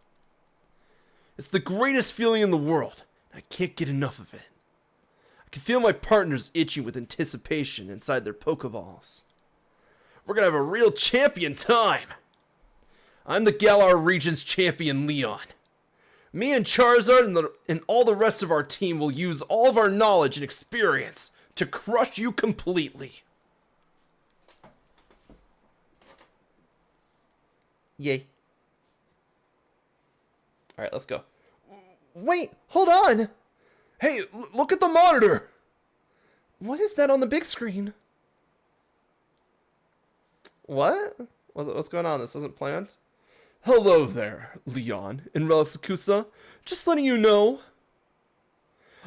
It's the greatest feeling in the world, and I can't get enough of it. I can feel my partners itching with anticipation inside their Pokeballs. We're gonna have a real champion time! I'm the Galar region's champion, Leon. Me and Charizard and all the rest of our team will use all of our knowledge and experience to crush you completely. Yay. Alright, let's go. Wait, hold on! Hey, look at the monitor! What is that on the big screen? What? What's going on? This wasn't planned? Hello there, Leon and Relaxacusa. Just letting you know.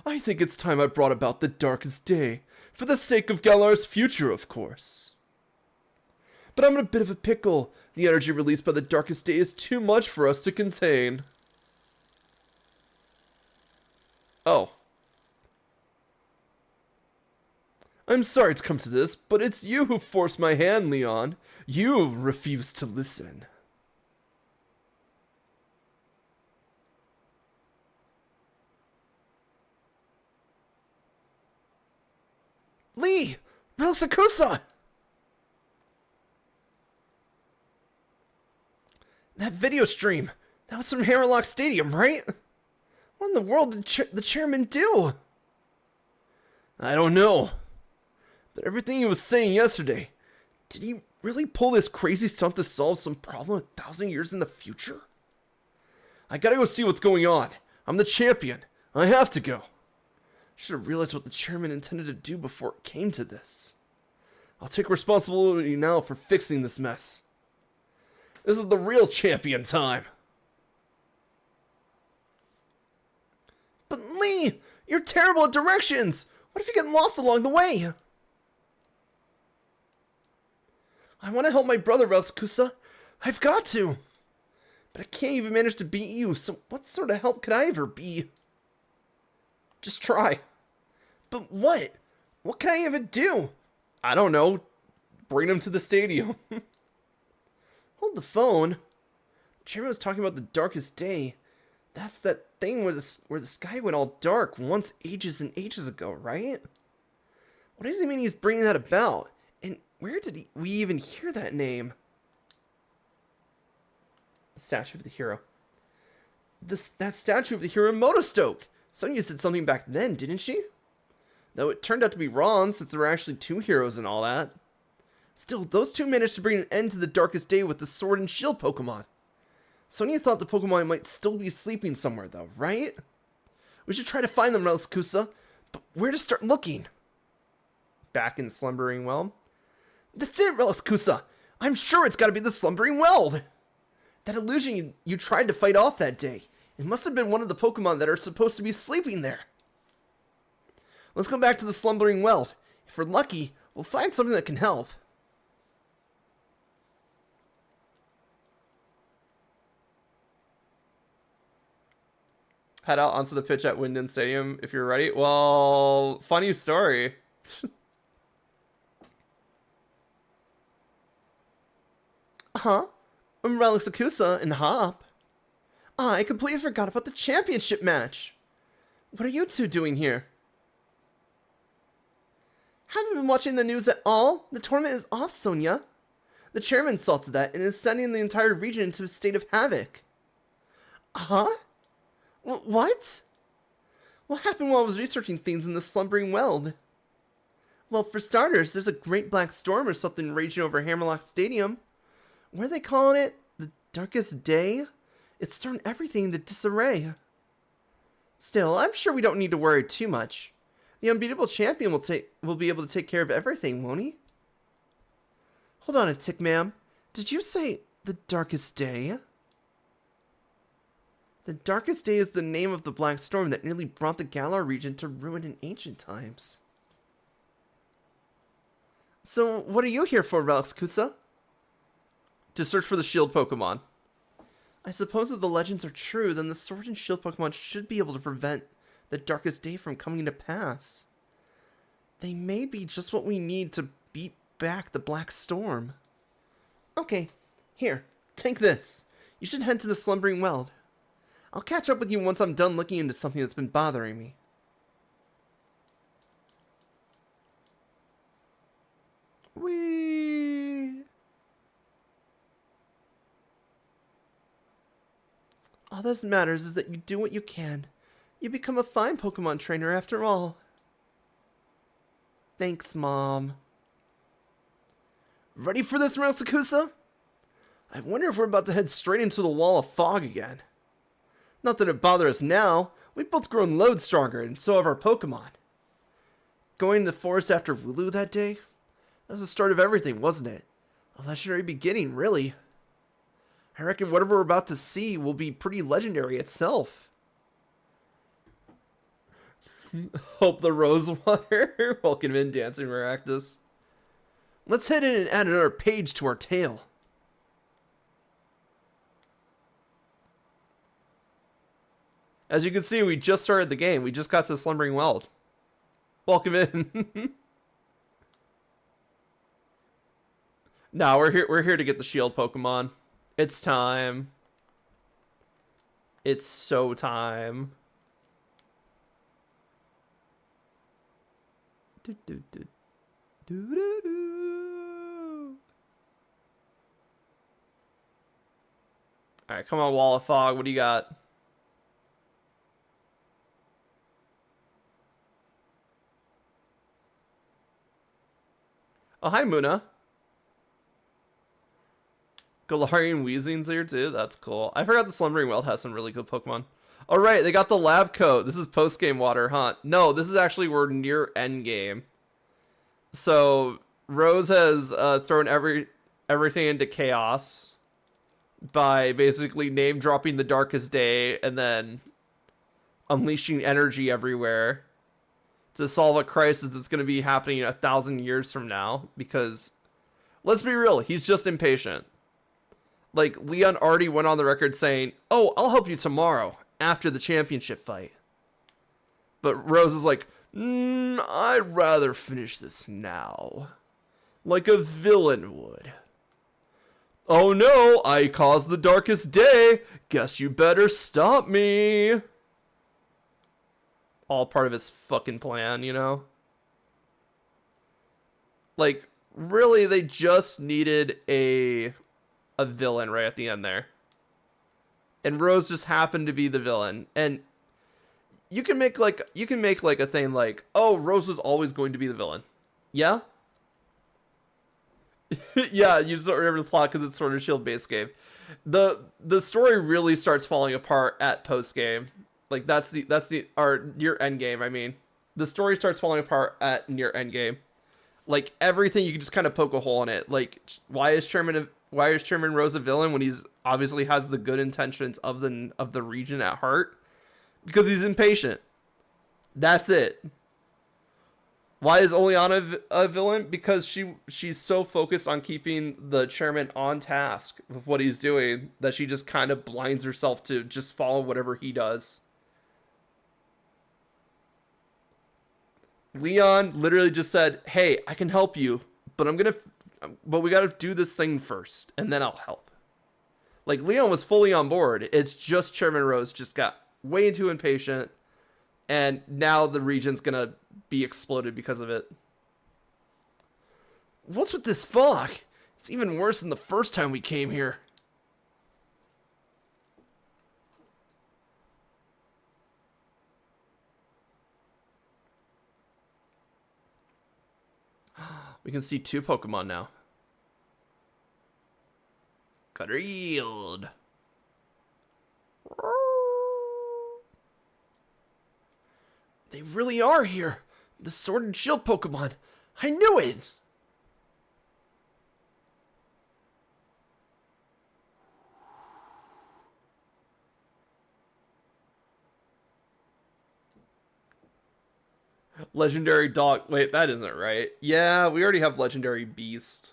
I think it's time I brought about the darkest day, for the sake of Galar's future, of course. But I'm in a bit of a pickle. The energy released by the darkest day is too much for us to contain. Oh. I'm sorry it's come to this, but it's you who forced my hand, Leon. You refused to listen. Lee! Relaxacusa! That video stream, that was from Hammerlock Stadium, right? What in the world did the chairman do? I don't know. But everything he was saying yesterday, did he really pull this crazy stunt to solve some problem 1,000 years in the future? I gotta go see what's going on. I'm the champion. I have to go. Should have realized what the chairman intended to do before it came to this. I'll take responsibility now for fixing this mess. This is the real champion time. But Lee, you're terrible at directions. What if you get lost along the way? I want to help my brother, Relaxacusa. I've got to. But I can't even manage to beat you, so what sort of help could I ever be? Just try. But what? What can I even do? I don't know. Bring him to the stadium. Hold the phone. The chairman was talking about the darkest day. That's that thing where the sky went all dark once ages and ages ago, right? What does he mean he's bringing that about? And where did we even hear that name? The statue of the hero. That statue of the hero Motostoke. Sonya said something back then, didn't she? Though it turned out to be wrong since there were actually 2 heroes and all that. Still, those 2 managed to bring an end to the darkest day with the sword and shield Pokemon. Sonya thought the Pokemon might still be sleeping somewhere though, right? We should try to find them, Relicusa, but where to start looking? Back in Slumbering Well? That's it, Relicusa! I'm sure it's gotta be the Slumbering Well! That illusion you tried to fight off that day. It must have been one of the Pokemon that are supposed to be sleeping there. Let's go back to the Slumbering Well. If we're lucky, we'll find something that can help. Head out onto the pitch at Winden Stadium if you're ready. Well, funny story. Huh? Relicusa and Hop. I completely forgot about the championship match. What are you two doing here? Haven't been watching the news at all. The tournament is off, Sonya. The chairman saw to that and is sending the entire region into a state of havoc. Huh? What? What happened while I was researching things in the Slumbering Well? Well, for starters, there's a great black storm or something raging over Hammerlock Stadium. What are they calling it? The darkest day? It's thrown everything into disarray. Still, I'm sure we don't need to worry too much. The unbeatable champion will be able to take care of everything, won't he? Hold on a tick, ma'am. Did you say the darkest day? The darkest day is the name of the black storm that nearly brought the Galar region to ruin in ancient times. So, what are you here for, Relicusa? To search for the shield Pokemon. I suppose if the legends are true, then the sword and shield Pokemon should be able to prevent the darkest day from coming to pass. They may be just what we need to beat back the black storm. Okay, here, take this. You should head to the Slumbering Well. I'll catch up with you once I'm done looking into something that's been bothering me. Whee! All that matters is that you do what you can. You become a fine Pokemon trainer after all. Thanks, Mom. Ready for this, Relicusa? I wonder if we're about to head straight into the wall of fog again. Not that it bothers us now. We've both grown loads stronger, and so have our Pokemon. Going to the forest after Wooloo that day? That was the start of everything, wasn't it? A legendary beginning, really. I reckon whatever we're about to see will be pretty legendary itself. Hope the Rosewater. Welcome in, Dancing Maractus. Let's head in and add another page to our tale. As you can see, we just started the game. We just got to the Slumbering Well. Welcome in. No, we're here to get the shield Pokemon. It's time. It's so time. Do, do, do. Do, do, do. Alright, come on, Wall of Fog. What do you got? Oh, hi, Muna. Galarian Weezing's here too. That's cool. I forgot the Slumbering Well has some really good Pokemon. All right, they got the lab coat. This is post-game water, huh? No, this is actually we're near end game. So Rose has thrown everything into chaos by basically name dropping the darkest day and then unleashing energy everywhere to solve a crisis that's going to be happening 1,000 years from now. Because let's be real, he's just impatient. Like, Leon already went on the record saying, oh, I'll help you tomorrow after the championship fight. But Rose is like, I'd rather finish this now. Like a villain would. Oh no, I caused the darkest day. Guess you better stop me. All part of his fucking plan, you know? Like, really, they just needed a villain right at the end there. And Rose just happened to be the villain. And you can make like a thing like, oh, Rose was always going to be the villain. Yeah? Yeah, you just don't remember the plot because it's Sword and Shield base game. The story really starts falling apart at post game. Like that's the or near end game, I mean. The story starts falling apart at near end game. Like everything you can just kind of poke a hole in it. Like why is Chairman Rose a villain when he's obviously has the good intentions of the region at heart? Because he's impatient. That's it. Why is Oleana a villain? Because she's so focused on keeping the chairman on task with what he's doing that she just kind of blinds herself to just follow whatever he does. Leon literally just said, "Hey, I can help you, but but we got to do this thing first, and then I'll help." Like Leon was fully on board. It's just Chairman Rose just got way too impatient, and now the region's gonna be exploded because of it. What's with this fog? It's even worse than the first time we came here. We can see 2 Pokemon now. Grilled. They really are here. The Sword and Shield Pokemon. I knew it. Legendary dog. Wait, that isn't right. Yeah, we already have Legendary Beast.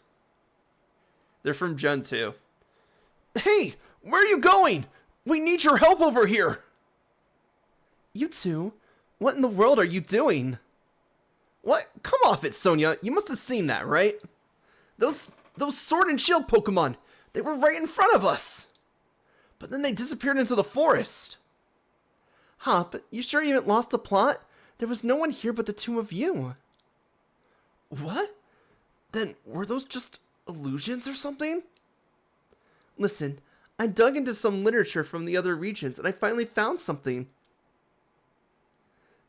They're from Gen 2. Hey, where are you going? We need your help over here. You two? What in the world are you doing? What? Come off it, Sonia. You must have seen that, right? Those Sword and Shield Pokemon. They were right in front of us. But then they disappeared into the forest. Huh, but you sure you haven't lost the plot? There was no one here but the 2 of you. What? Then were those just illusions or something? Listen, I dug into some literature from the other regions and I finally found something.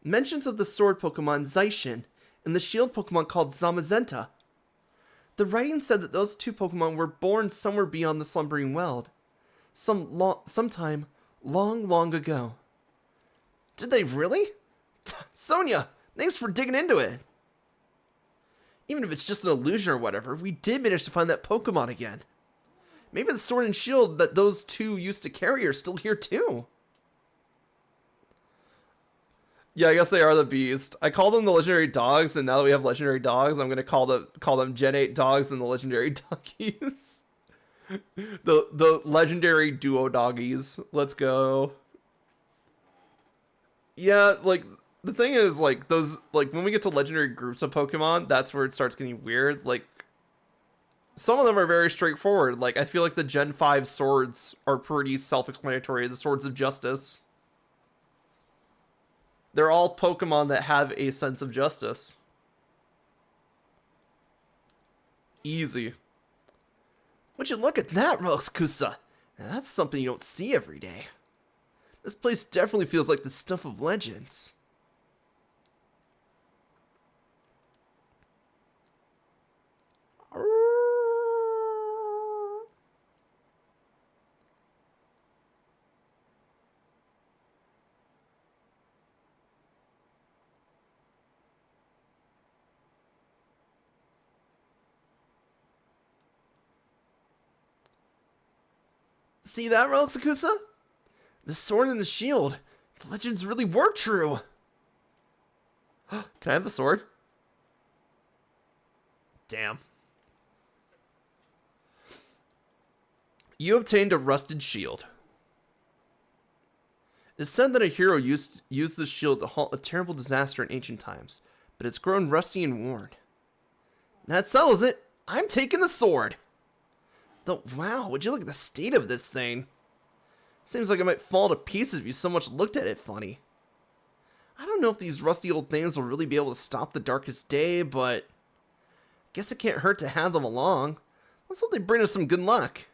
Mentions of the sword Pokemon Zaishin and the shield Pokemon called Zamazenta. The writing said that those 2 Pokemon were born somewhere beyond the Slumbering World. Sometime long ago. Did they really? Sonia, thanks for digging into it. Even if it's just an illusion or whatever, we did manage to find that Pokemon again. Maybe the sword and shield that those 2 used to carry are still here too. Yeah, I guess they are the beast. I call them the legendary dogs, and now that we have legendary dogs, I'm gonna call them Gen 8 dogs and the legendary doggies. the legendary duo doggies. Let's go. Yeah, like the thing is, like those, like when we get to legendary groups of Pokemon, that's where it starts getting weird. Like some of them are very straightforward. Like I feel like the Gen 5 swords are pretty self-explanatory. The Swords of Justice. They're all Pokemon that have a sense of justice. Easy. Would you look at that, Roskusa? Now that's something you don't see every day. This place definitely feels like the stuff of legends. See that, Roskusa? The sword and the shield. The legends really were true. Can I have the sword? Damn. You obtained a rusted shield. It's said that a hero used this shield to halt a terrible disaster in ancient times, but it's grown rusty and worn. That settles it. I'm taking the sword. Wow, would you look at the state of this thing? Seems like it might fall to pieces if you so much looked at it funny. I don't know if these rusty old things will really be able to stop the darkest day, but I guess it can't hurt to have them along. Let's hope they bring us some good luck.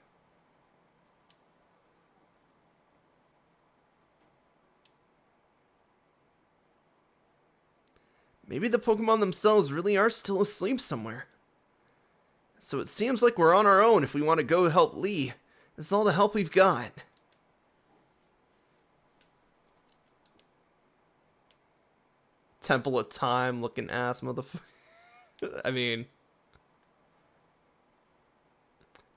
Maybe the Pokemon themselves really are still asleep somewhere. So it seems like we're on our own if we want to go help Lee. This is all the help we've got. Temple of Time looking ass motherfucker. I mean,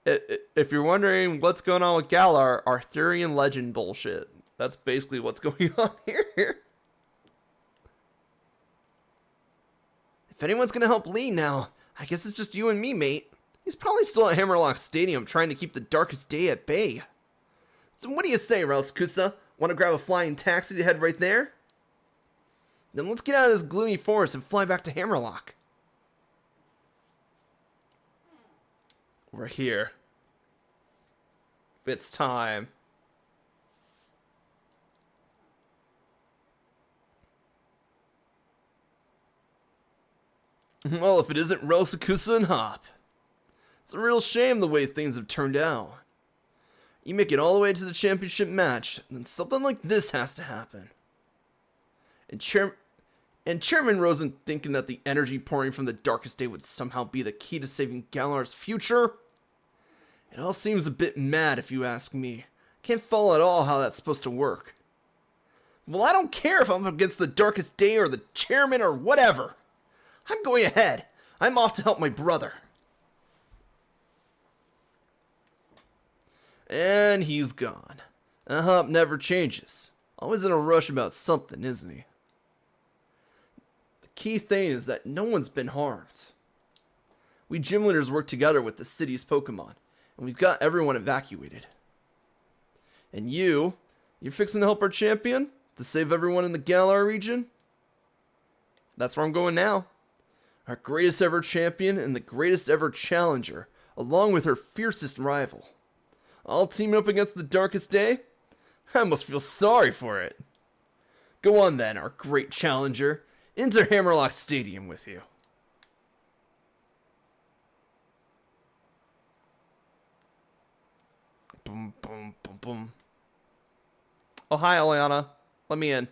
if you're wondering what's going on with Galar, Arthurian legend bullshit. That's basically what's going on here. If anyone's gonna help Lee now, I guess it's just you and me, mate. He's probably still at Hammerlock Stadium trying to keep the darkest day at bay. So what do you say, Ralph Kusa? Want to grab a flying taxi to head right there? Then let's get out of this gloomy forest and fly back to Hammerlock. We're here. It's time. Well, if it isn't Rosakusa and Hop. It's a real shame the way things have turned out. You make it all the way to the championship match, and then something like this has to happen. And Chairman Rosen thinking that the energy pouring from the darkest day would somehow be the key to saving Galar's future? It all seems a bit mad if you ask me. Can't follow at all how that's supposed to work. Well, I don't care if I'm against the darkest day or the chairman or whatever. I'm going ahead. I'm off to help my brother. And he's gone. Hop never changes. Always in a rush about something, isn't he? The key thing is that no one's been harmed. We gym leaders work together with the city's Pokemon, and we've got everyone evacuated. And you're fixing to help our champion? To save everyone in the Galar region? That's where I'm going now. Our greatest ever champion and the greatest ever challenger, along with her fiercest rival. All teaming up against the darkest day? I must feel sorry for it. Go on then, our great challenger. Into Hammerlock Stadium with you. Boom, boom, boom, boom. Oh, hi, Eliana. Let me in.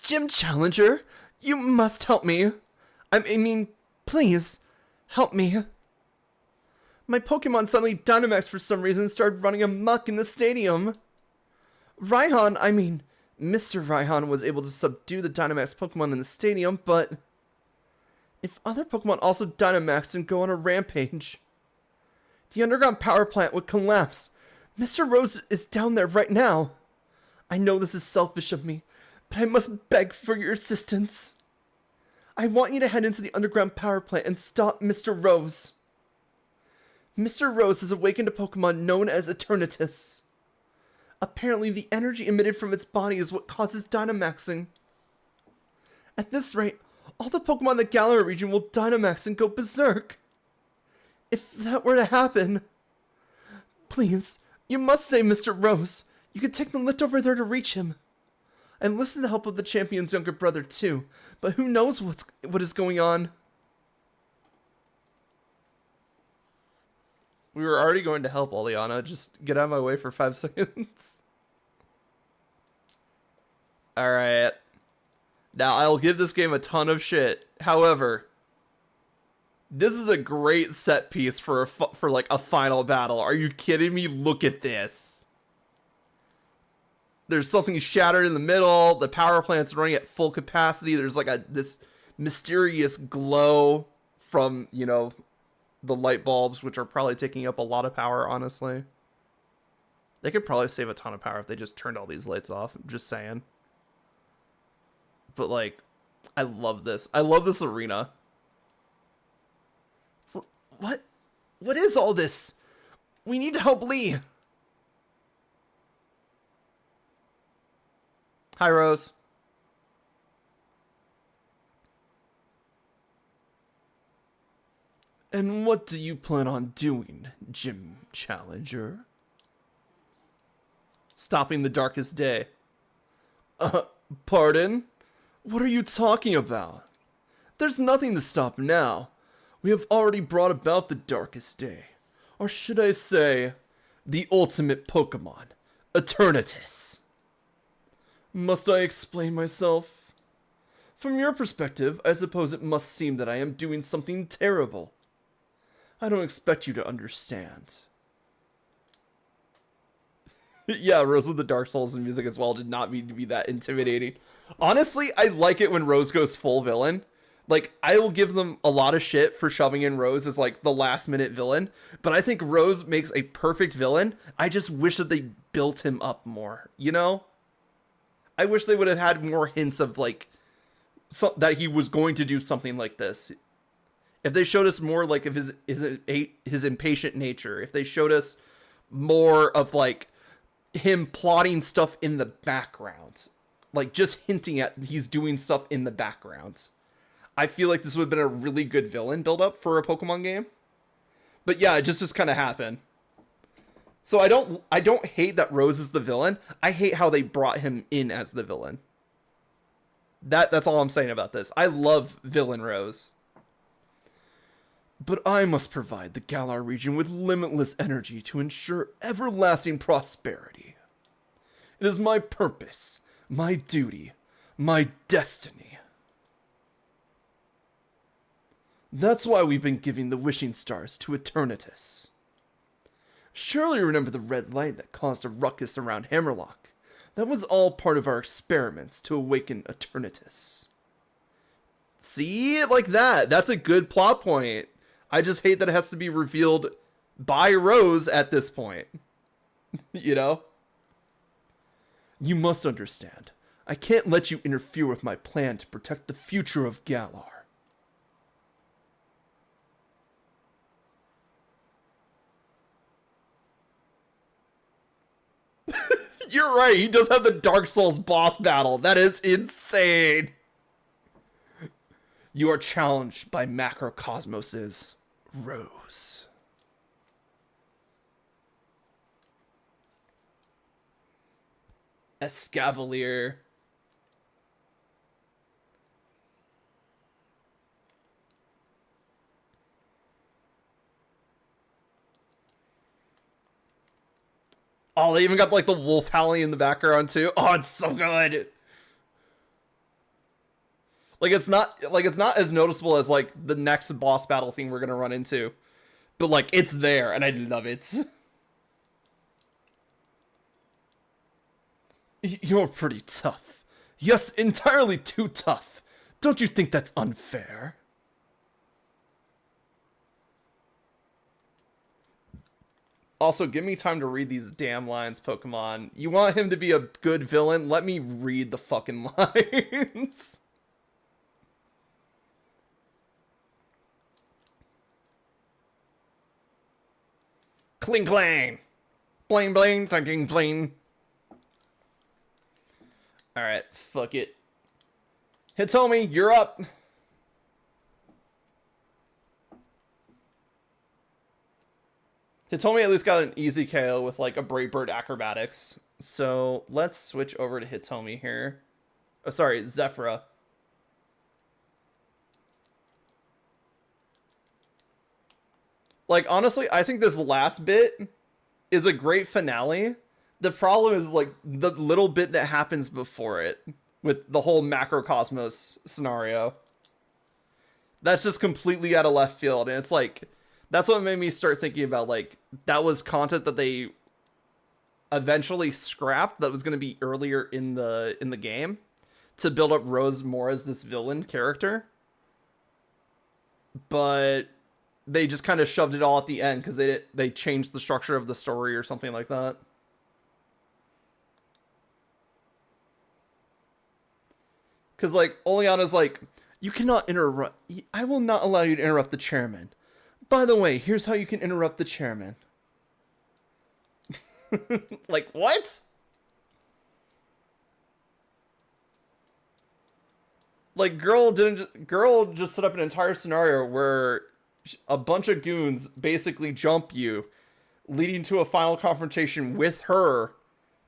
Gym Challenger, you must help me. I mean, please, help me. My Pokemon suddenly Dynamaxed for some reason and started running amok in the stadium. Mr. Raihan was able to subdue the Dynamax Pokemon in the stadium, but if other Pokemon also Dynamax and go on a rampage, the underground power plant would collapse. Mr. Rose is down there right now. I know this is selfish of me, but I must beg for your assistance. I want you to head into the underground power plant and stop Mr. Rose. Mr. Rose has awakened a Pokemon known as Eternatus. Apparently, the energy emitted from its body is what causes Dynamaxing. At this rate, all the Pokemon in the Galar region will Dynamax and go berserk. If that were to happen, please, you must save Mr. Rose. You can take the lift over there to reach him. I enlisted the help of the champion's younger brother too, but who knows what is going on. We were already going to help, Oleana. Just get out of my way for 5 seconds. Alright. Now, I'll give this game a ton of shit. However, this is a great set piece for like a final battle. Are you kidding me? Look at this. There's something shattered in the middle. The power plant's running at full capacity. There's like this mysterious glow from, you know, the light bulbs, which are probably taking up a lot of power, honestly. They could probably save a ton of power if they just turned all these lights off. I'm just saying. But, like, I love this. I love this arena. What? What is all this? We need to help Lee. Hi, Rose. And what do you plan on doing, Gym Challenger? Stopping the darkest day. Uh, Pardon? What are you talking about? There's nothing to stop now. We have already brought about the darkest day. Or should I say, the ultimate Pokemon, Eternatus. Must I explain myself? From your perspective, I suppose it must seem that I am doing something terrible. I don't expect you to understand. Yeah, Rose with the Dark Souls and music as well did not mean to be that intimidating. Honestly, I like it when Rose goes full villain. Like, I will give them a lot of shit for shoving in Rose as, like, the last-minute villain. But I think Rose makes a perfect villain. I just wish that they built him up more, you know? I wish they would have had more hints of, like, that he was going to do something like this. If they showed us more, like, of his impatient nature. If they showed us more of, like, him plotting stuff in the background. Like, just hinting at he's doing stuff in the background. I feel like this would have been a really good villain build-up for a Pokemon game. But yeah, it just kind of happened. So I don't hate that Rose is the villain. I hate how they brought him in as the villain. That's all I'm saying about this. I love Villain Rose. But I must provide the Galar region with limitless energy to ensure everlasting prosperity. It is my purpose, my duty, my destiny. That's why we've been giving the wishing stars to Eternatus. Surely you remember the red light that caused a ruckus around Hammerlock. That was all part of our experiments to awaken Eternatus. See? Like that. That's a good plot point. I just hate that it has to be revealed by Rose at this point. You know? You must understand. I can't let you interfere with my plan to protect the future of Galar. You're right, he does have the Dark Souls boss battle. That is insane. You are challenged by Macrocosmos's Rose. Escavalier. Oh, they even got like the wolf howling in the background too. Oh, it's so good. Like it's not as noticeable as like the next boss battle thing we're gonna run into, but like it's there and I love it. You're pretty tough. Yes, entirely too tough. Don't you think that's unfair? Also, give me time to read these damn lines, Pokemon. You want him to be a good villain? Let me read the fucking lines. Cling clang. Bling bling, clang bling. Alright, fuck it. Hitomi, you're up. Hitomi at least got an easy KO with like a Brave Bird acrobatics. So let's switch over to Hitomi here. Oh, sorry, Zephyra. Like, honestly, I think this last bit is a great finale. The problem is like the little bit that happens before it with the whole Macrocosmos scenario. That's just completely out of left field. And it's like, that's what made me start thinking about, like, that was content that they eventually scrapped that was going to be earlier in the game to build up Rose more as this villain character. But they just kind of shoved it all at the end because they changed the structure of the story or something like that. Because, like, Oleana's like, you cannot interrupt. I will not allow you to interrupt the chairman. By the way, here's how you can interrupt the chairman. Like, what? Like, girl just set up an entire scenario where A bunch of goons basically jump you, leading to a final confrontation with her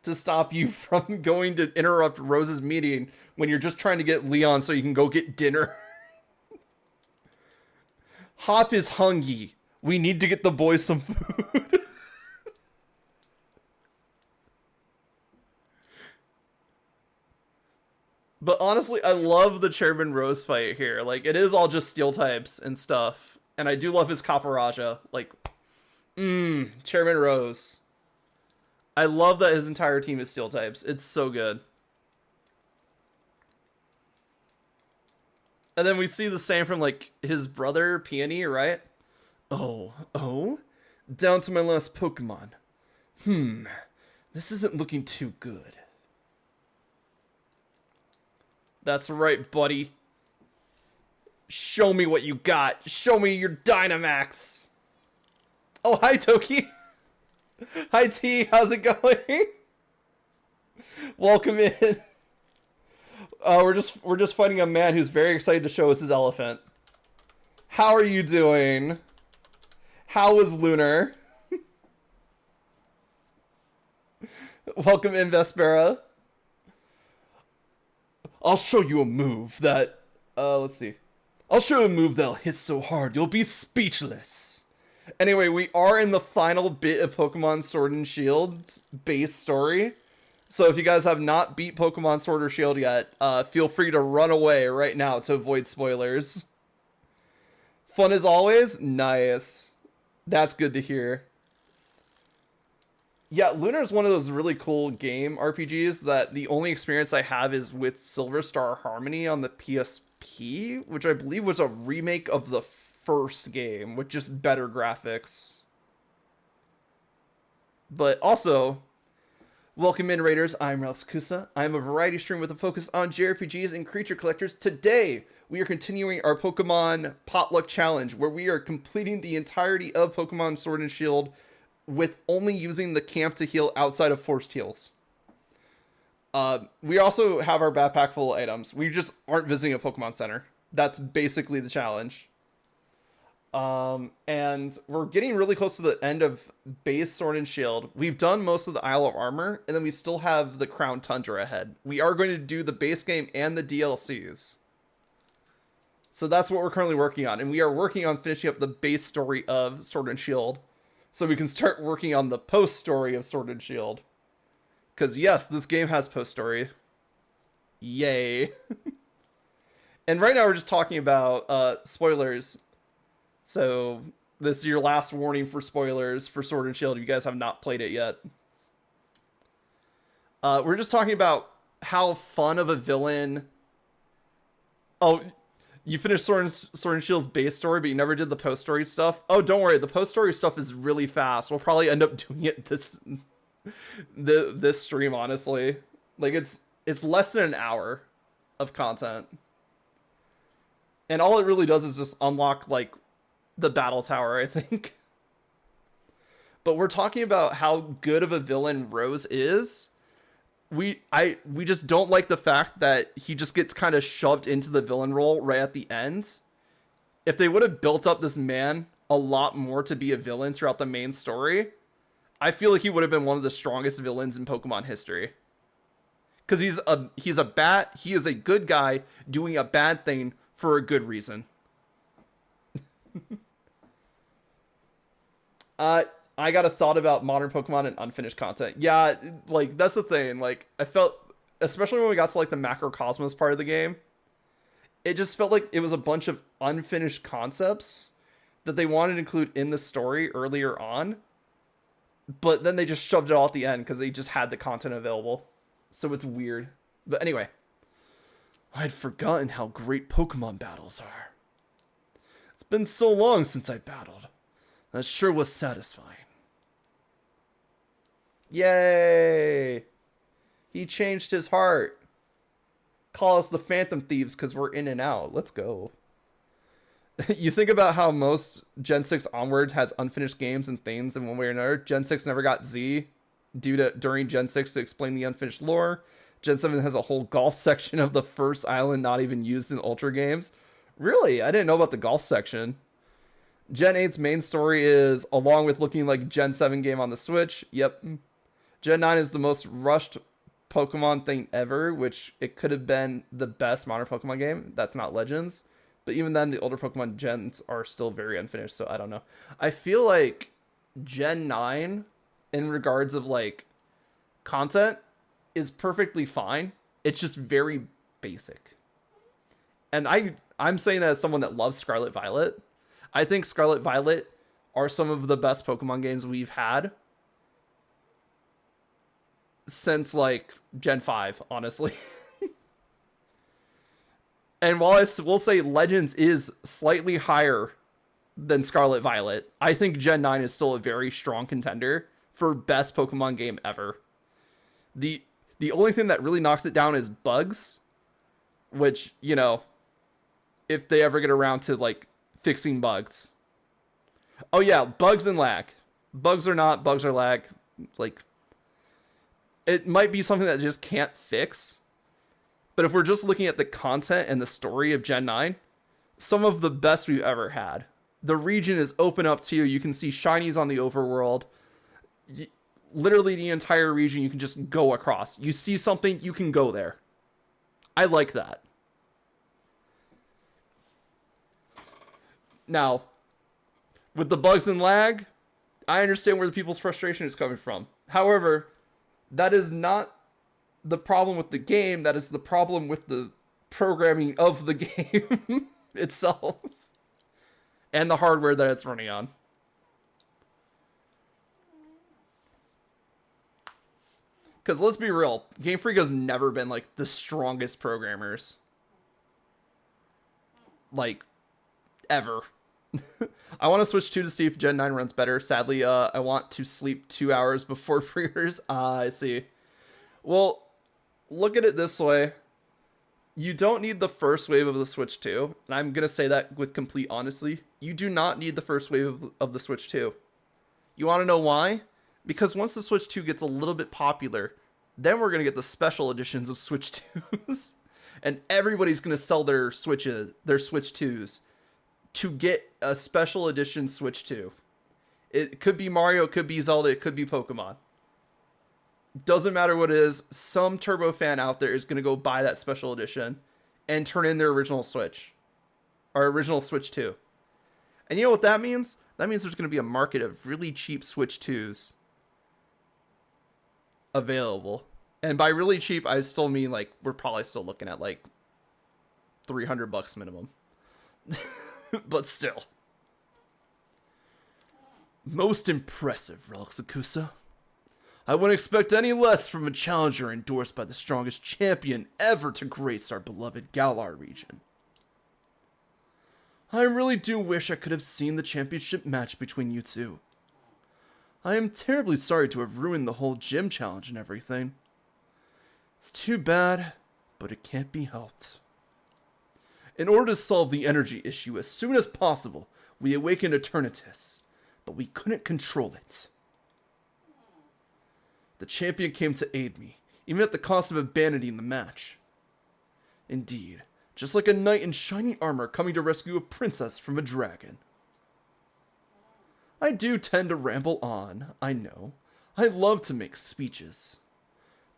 to stop you from going to interrupt Rose's meeting when you're just trying to get Leon so you can go get dinner. Hop is hungry. We need to get the boys some food. But honestly, I love the Chairman Rose fight here. Like, it is all just steel types and stuff. And I do love his Caparaja. Like, Chairman Rose. I love that his entire team is steel types. It's so good. And then we see the same from, like, his brother, Peony, right? Oh? Down to my last Pokemon. This isn't looking too good. That's right, buddy. Show me what you got. Show me your Dynamax. Oh, hi, Toki. Hi, T. How's it going? Welcome in. We're just fighting a man who's very excited to show us his elephant. How are you doing? How was Lunar? Welcome in, Vespera. I'll show you a move that... let's see. I'll show you a move that'll hit so hard you'll be speechless. Anyway, we are in the final bit of Pokemon Sword and Shield's base story. So if you guys have not beat Pokemon Sword or Shield yet, feel free to run away right now to avoid spoilers. Fun as always? Nice. That's good to hear. Yeah, Lunar is one of those really cool game RPGs that the only experience I have is with Silver Star Harmony on the PSP, which I believe was a remake of the first game with just better graphics. But also, welcome in, Raiders. I'm Ralph Kusa. I'm a variety streamer with a focus on JRPGs and creature collectors. Today, we are continuing our Pokemon Potluck Challenge, where we are completing the entirety of Pokemon Sword and Shield with only using the camp to heal outside of forced heals. We also have our backpack full of items. We just aren't visiting a Pokemon Center. That's basically the challenge. And we're getting really close to the end of base Sword and Shield. We've done most of the Isle of Armor, and then we still have the Crown Tundra ahead. We are going to do the base game and the DLCs. So that's what we're currently working on. And we are working on finishing up the base story of Sword and Shield, so we can start working on the post story of Sword and Shield. Because yes, this game has post story. Yay. And right now we're just talking about spoilers. So this is your last warning for spoilers for Sword and Shield if you guys have not played it yet. We're just talking about how fun of a villain... Oh, you finished Sword and Shield's base story, but you never did the post-story stuff? Oh, don't worry. The post-story stuff is really fast. We'll probably end up doing it this stream, honestly. Like, it's less than an hour of content. And all it really does is just unlock, like, the battle tower, I think. But we're talking about how good of a villain Rose is. We just don't like the fact that he just gets kind of shoved into the villain role right at the end. If they would have built up this man a lot more to be a villain throughout the main story, I feel like he would have been one of the strongest villains in Pokemon history. Because he's a good guy doing a bad thing for a good reason. I got a thought about modern Pokemon and unfinished content. Yeah, like, that's the thing. Like, I felt, especially when we got to, like, the Macrocosmos part of the game, it just felt like it was a bunch of unfinished concepts that they wanted to include in the story earlier on, but then they just shoved it all at the end because they just had the content available. So it's weird. But anyway, I'd forgotten how great Pokemon battles are. It's been so long since I battled. That sure was satisfying. Yay! He changed his heart. Call us the Phantom Thieves because we're in and out. Let's go. You think about how most Gen 6 onward has unfinished games and things in one way or another. Gen 6 never got Z during Gen 6 to explain the unfinished lore. Gen 7 has a whole golf section of the first island not even used in Ultra games. Really? I didn't know about the golf section. Gen 8's main story is, along with looking like Gen 7 game on the Switch, yep. Gen 9 is the most rushed Pokemon thing ever, which it could have been the best modern Pokemon game. That's not Legends. But even then, the older Pokemon gens are still very unfinished, so I don't know. I feel like Gen 9, in regards of like content, is perfectly fine. It's just very basic. And I'm saying that as someone that loves Scarlet Violet. I think Scarlet Violet are some of the best Pokemon games we've had since like Gen 5, honestly. And while I will say Legends is slightly higher than Scarlet Violet, I think Gen 9 is still a very strong contender for best Pokemon game ever. The the only thing that really knocks it down is bugs, which, you know, if they ever get around to like fixing bugs. Oh yeah, bugs and lag. Bugs or not, bugs or lag. Like, it might be something that just can't fix. But if we're just looking at the content and the story of Gen 9, some of the best we've ever had. The region is open up to you. You can see shinies on the overworld. Literally the entire region you can just go across. You see something, you can go there. I like that. Now, with the bugs and lag, I understand where the people's frustration is coming from. However, that is not the problem with the game. That is the problem with the programming of the game itself and the hardware that it's running on. Because let's be real, Game Freak has never been like the strongest programmers. Like, ever. I want to switch to see if Gen 9 runs better. Sadly, I want to sleep 2 hours before pre-orders. I see. Well, look at it this way. You don't need the first wave of the Switch 2. And I'm going to say that with complete honesty. You do not need the first wave of the Switch 2. You want to know why? Because once the Switch 2 gets a little bit popular, then we're going to get the special editions of Switch 2s. And everybody's going to sell their Switch 2s to get a special edition Switch 2. It could be Mario, it could be Zelda, it could be Pokemon. Doesn't matter what it is, some turbo fan out there is going to go buy that special edition and turn in their original Switch. Or original Switch 2. And you know what that means? That means there's going to be a market of really cheap Switch 2s available. And by really cheap, I still mean like we're probably still looking at like $300 minimum. But still. Most impressive, Relicacusa. I wouldn't expect any less from a challenger endorsed by the strongest champion ever to grace our beloved Galar region. I really do wish I could have seen the championship match between you two. I am terribly sorry to have ruined the whole gym challenge and everything. It's too bad, but it can't be helped. In order to solve the energy issue as soon as possible, we awakened Eternatus, but we couldn't control it. The champion came to aid me, even at the cost of abandoning the match. Indeed, just like a knight in shiny armor coming to rescue a princess from a dragon. I do tend to ramble on, I know. I love to make speeches.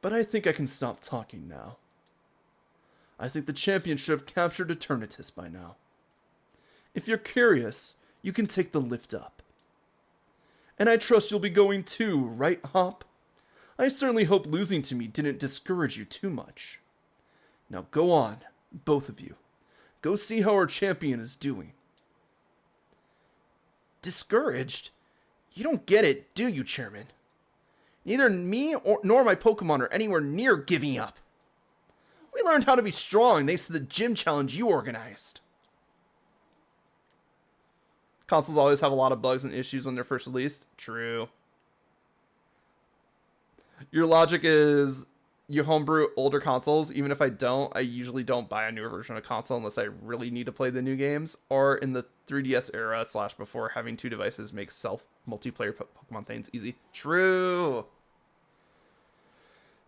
But I think I can stop talking now. I think the champion should have captured Eternatus by now. If you're curious, you can take the lift up. And I trust you'll be going too, right, Hop? I certainly hope losing to me didn't discourage you too much. Now go on, both of you. Go see how our champion is doing. Discouraged? You don't get it, do you, Chairman? Neither me nor my Pokemon are anywhere near giving up. We learned how to be strong thanks to the gym challenge you organized. Consoles always have a lot of bugs and issues when they're first released. True. Your logic is you homebrew older consoles. Even if I don't, I usually don't buy a newer version of a console unless I really need to play the new games. Or in the 3DS era / before, having two devices makes multiplayer Pokemon things easy. True.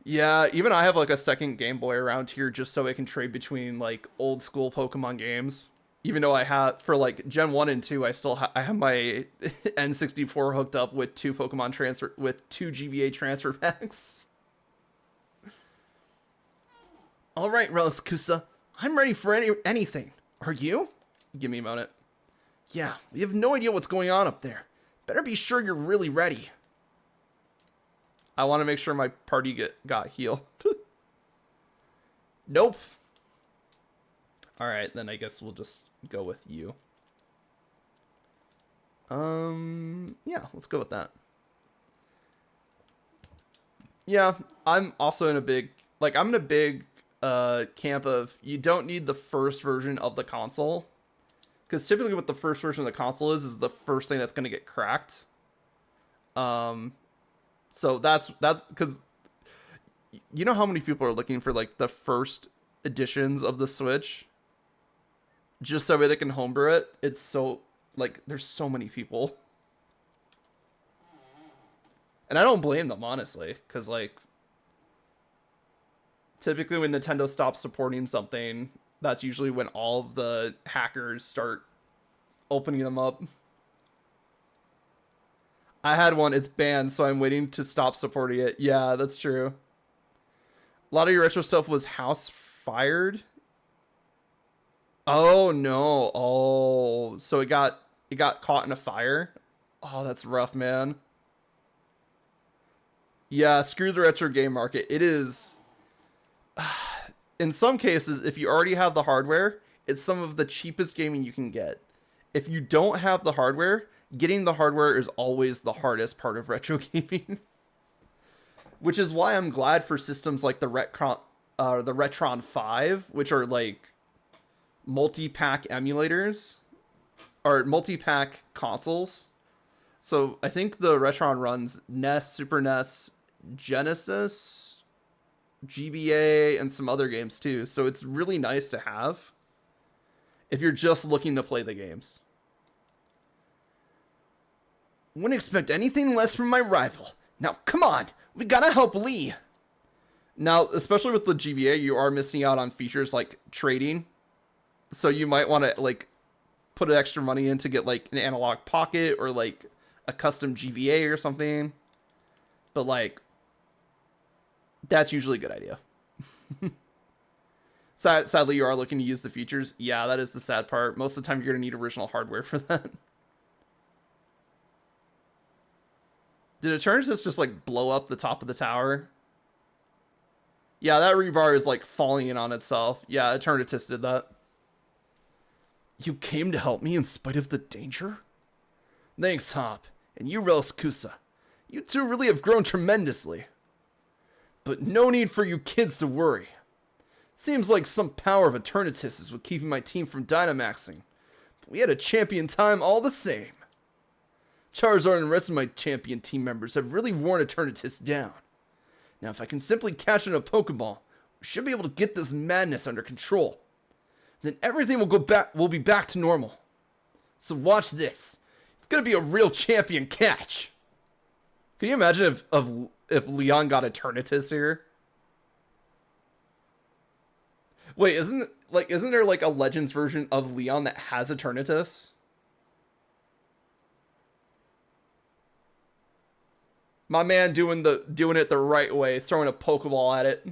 Yeah, even I have like a second Game Boy around here just so I can trade between like old school Pokemon games. Even though I have, for like Gen 1 and 2, I have my N64 hooked up with two GBA transfer packs. All right, Relics Kusa, I'm ready for anything. Are you? Give me a moment. Yeah, we have no idea what's going on up there. Better be sure you're really ready. I want to make sure my party got healed. Nope. All right, then I guess we'll just go with you. Yeah, let's go with that. Yeah, I'm also in a big, I'm in a big camp of you don't need the first version of the console, because typically what the first version of the console is the first thing that's going to get cracked. So that's because you know how many people are looking for like the first editions of the Switch just so they can homebrew it. It's so like there's so many people, and I don't blame them honestly, because like typically when Nintendo stops supporting something, that's usually when all of the hackers start opening them up. I had one, it's banned, so I'm waiting to stop supporting it. Yeah, that's true. A lot of your retro stuff was house fired. Oh no. Oh, so it got caught in a fire. Oh, that's rough, man. Yeah, screw the retro game market. It is in some cases, if you already have the hardware, it's some of the cheapest gaming you can get. If you don't have the hardware, getting the hardware is always the hardest part of retro gaming. Which is why I'm glad for systems like the Retron 5, which are like multi-pack emulators or multi-pack consoles. So I think the Retron runs NES, Super NES, Genesis, GBA, and some other games too. So it's really nice to have if you're just looking to play the games. Wouldn't expect anything less from my rival. Now, come on, we gotta help Lee. Now, especially with the GBA, you are missing out on features like trading. So you might want to like put extra money in to get like an analog pocket or like a custom GBA or something. But like, that's usually a good idea. Sadly, you are looking to use the features. Yeah, that is the sad part. Most of the time, you're going to need original hardware for that. Did Eternatus just like blow up the top of the tower? Yeah, that rebar is like falling in on itself. Yeah, Eternatus did that. You came to help me in spite of the danger? Thanks, Hop. And you, Relics Kusa. You two really have grown tremendously. But no need for you kids to worry. Seems like some power of Eternatus is what keeping my team from Dynamaxing. But we had a champion time all the same. Charizard and the rest of my champion team members have really worn Eternatus down. Now if I can simply catch in a Pokeball, we should be able to get this madness under control. Then everything will be back to normal. So watch this. It's gonna be a real champion catch. Can you imagine if Leon got Eternatus here? Wait, isn't there like a Legends version of Leon that has Eternatus? My man doing it the right way, throwing a Pokeball at it.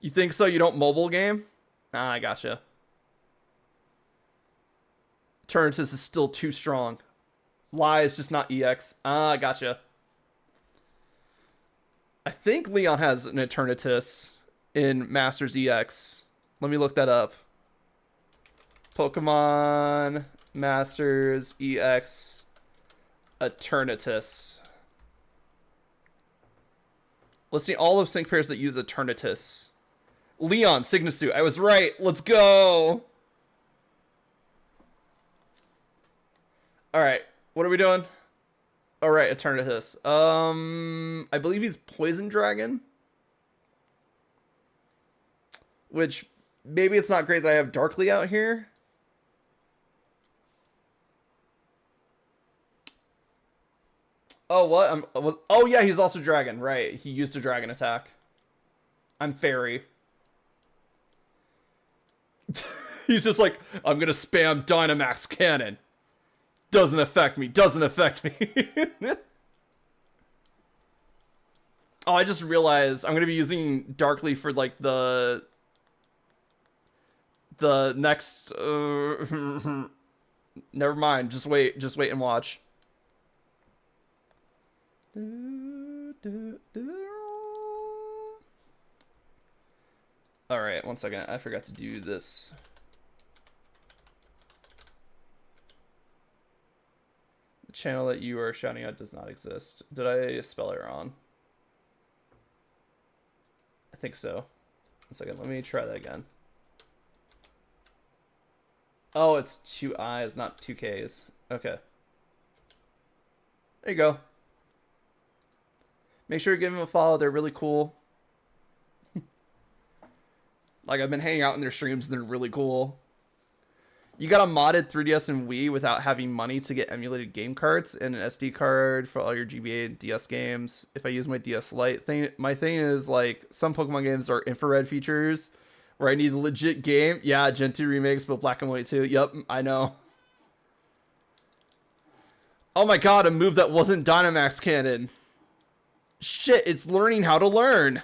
You think so? You don't mobile game? Ah, I gotcha. Eternatus is still too strong. Lies, just not EX. Ah, I gotcha. I think Leon has an Eternatus in Masters EX. Let me look that up. Pokemon Masters EX Eternatus. Let's see all of sync pairs that use Eternatus. Leon, Signasuit. I was right. Let's go. Alright. What are we doing? Alright, Eternatus. I believe he's Poison Dragon. Which, maybe it's not great that I have Darkly out here. Oh, what? Oh, yeah, he's also Dragon. Right. He used a Dragon attack. I'm fairy. He's just like, I'm gonna spam Dynamax Cannon. Doesn't affect me, doesn't affect me. Oh, I just realized I'm gonna be using Darkly for like the next never mind, just wait and watch. Alright, one second. I forgot to do this. The channel that you are shouting out does not exist. Did I spell it wrong? I think so. One second, let me try that again. Oh, it's 2 I's, not 2 K's. Okay. There you go. Make sure to give them a follow. They're really cool. Like, I've been hanging out in their streams and they're really cool. You got a modded 3DS and Wii without having money to get emulated game carts and an SD card for all your GBA and DS games. If I use my DS Lite thing, my thing is like some Pokemon games are infrared features where I need a legit game. Yeah, Gen 2 remakes, but black and white too. Yep, I know. Oh my god, a move that wasn't Dynamax Cannon. Shit, it's learning how to learn.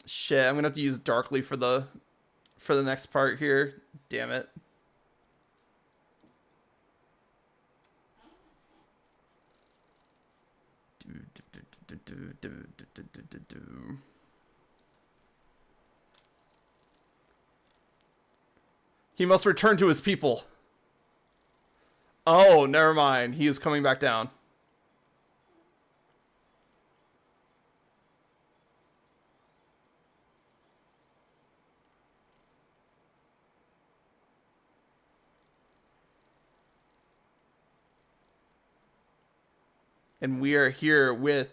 Shit, I'm gonna have to use Darkly for the next part here. Damn it. He must return to his people. Oh, never mind. He is coming back down. And we are here with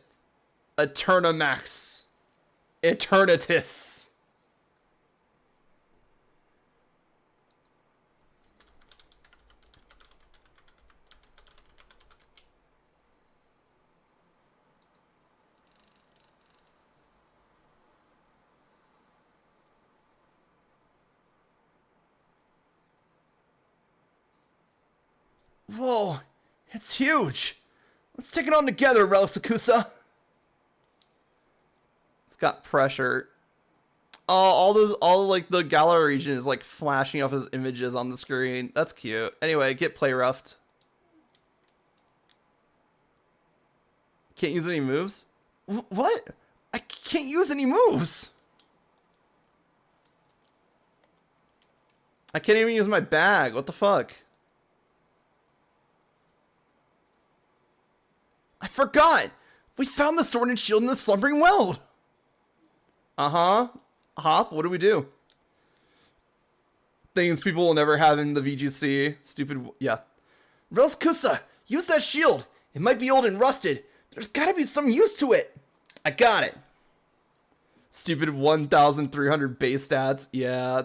Eternamax Eternatus. Whoa, it's huge. Let's take it on together, Relisakusa. It's got pressure. Oh, all like the Galar region is like flashing off his images on the screen. That's cute. Anyway, get play roughed. Can't use any moves? What? I can't use any moves. I can't even use my bag. What the fuck? I forgot! We found the sword and shield in the slumbering well! Uh-huh. Hop, what do we do? Things people will never have in the VGC. Stupid, yeah. Relisakusa, use that shield! It might be old and rusted. There's gotta be some use to it! I got it! Stupid 1,300 base stats. Yeah.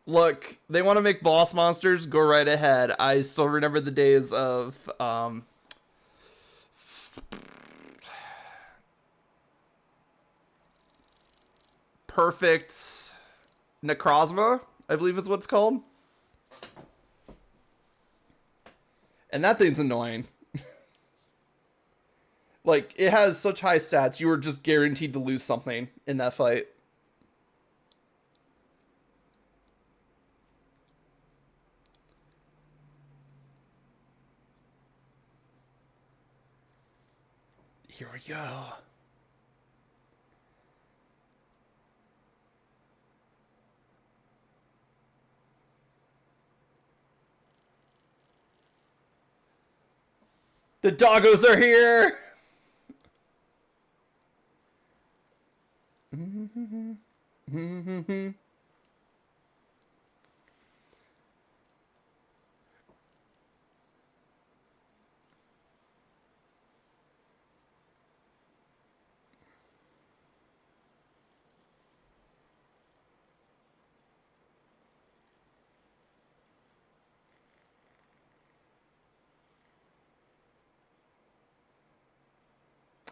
Look, they want to make boss monsters? Go right ahead. I still remember the days of, Perfect Necrozma, I believe is what it's called. And that thing's annoying. Like, it has such high stats, you were just guaranteed to lose something in that fight. Here we go. The doggos are here!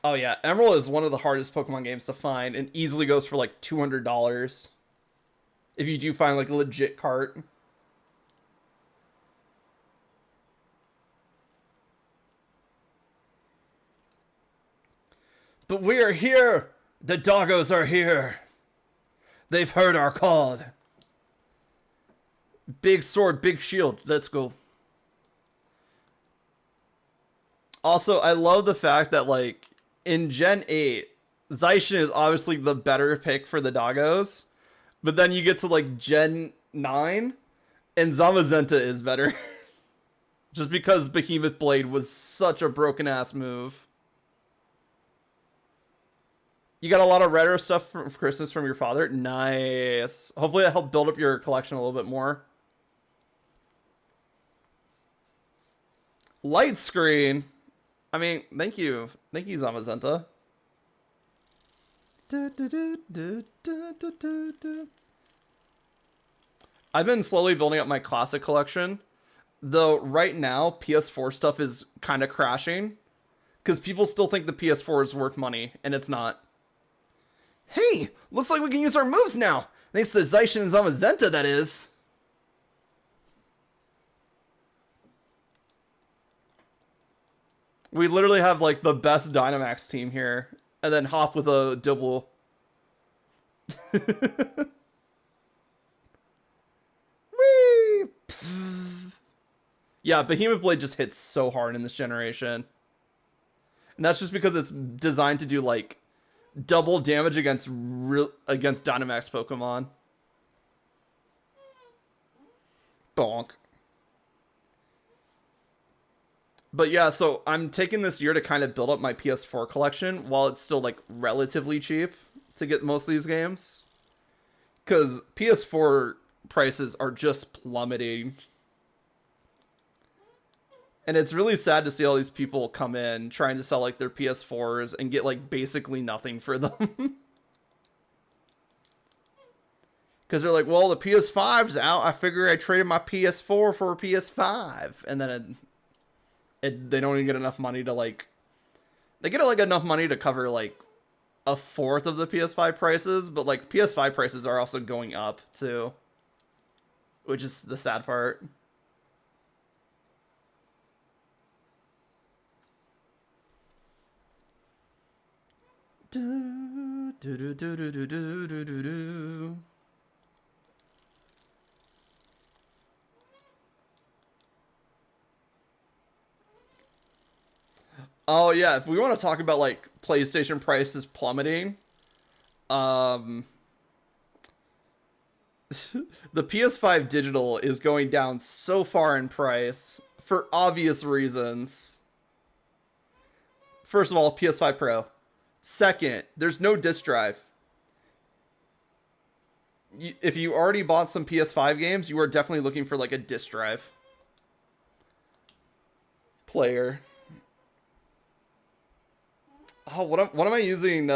Oh yeah, Emerald is one of the hardest Pokemon games to find and easily goes for like $200 if you do find like a legit cart. But we are here. The doggos are here. They've heard our call. Big sword, big shield. Let's go. Also, I love the fact that like in Gen 8, Zaishin is obviously the better pick for the doggos. But then you get to like Gen 9 and Zamazenta is better. Just because Behemoth Blade was such a broken ass move. You got a lot of retro stuff for Christmas from your father? Nice. Hopefully that helped build up your collection a little bit more. Light screen. I mean, thank you. Thank you, Zamazenta. I've been slowly building up my classic collection. Though right now, PS4 stuff is kind of crashing. Because people still think the PS4 is worth money, and it's not. Hey, looks like we can use our moves now. Thanks to Zaishin and Zamazenta, that is. We literally have like the best Dynamax team here. And then hop with a double. Whee! Yeah, Behemoth Blade just hits so hard in this generation. And that's just because it's designed to do like double damage against Dynamax Pokemon. Bonk. But yeah, so I'm taking this year to kind of build up my PS4 collection while it's still like relatively cheap to get most of these games. Because PS4 prices are just plummeting. And it's really sad to see all these people come in trying to sell like their PS4s and get like basically nothing for them. Because they're like, well, the PS5's out. I figure I traded my PS4 for a PS5. And then they don't even get enough money to like... They get like enough money to cover like a fourth of the PS5 prices. But like PS5 prices are also going up too. Which is the sad part. Do, do, do, do, do, do, do, do, do. Oh yeah, if we want to talk about like PlayStation prices plummeting, the PS5 digital is going down so far in price for obvious reasons. First of all, PS5 Pro. Second, there's no disc drive. If you already bought some PS5 games, you are definitely looking for like a disc drive player. Oh, what am I using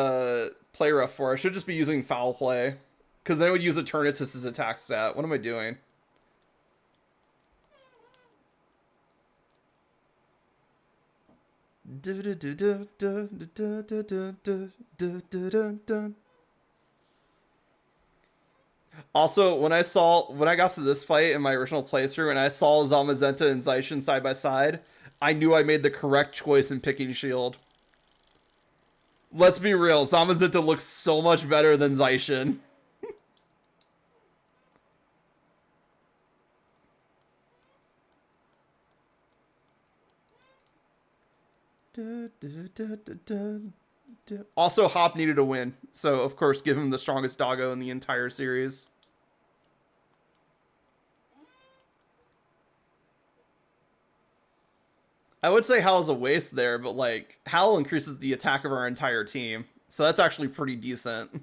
Play Rough for? I should just be using Foul Play. Because then I would use Eternatus as attack stat. What am I doing? Also, when I got to this fight in my original playthrough and I saw Zamazenta and Zaishin side by side, I knew I made the correct choice in picking Shield. Let's be real, Zamazenta looks so much better than Zaishin. Also, Hop needed a win, so of course give him the strongest doggo in the entire series. I would say Howl's a waste there, but like Howl increases the attack of our entire team, so that's actually pretty decent.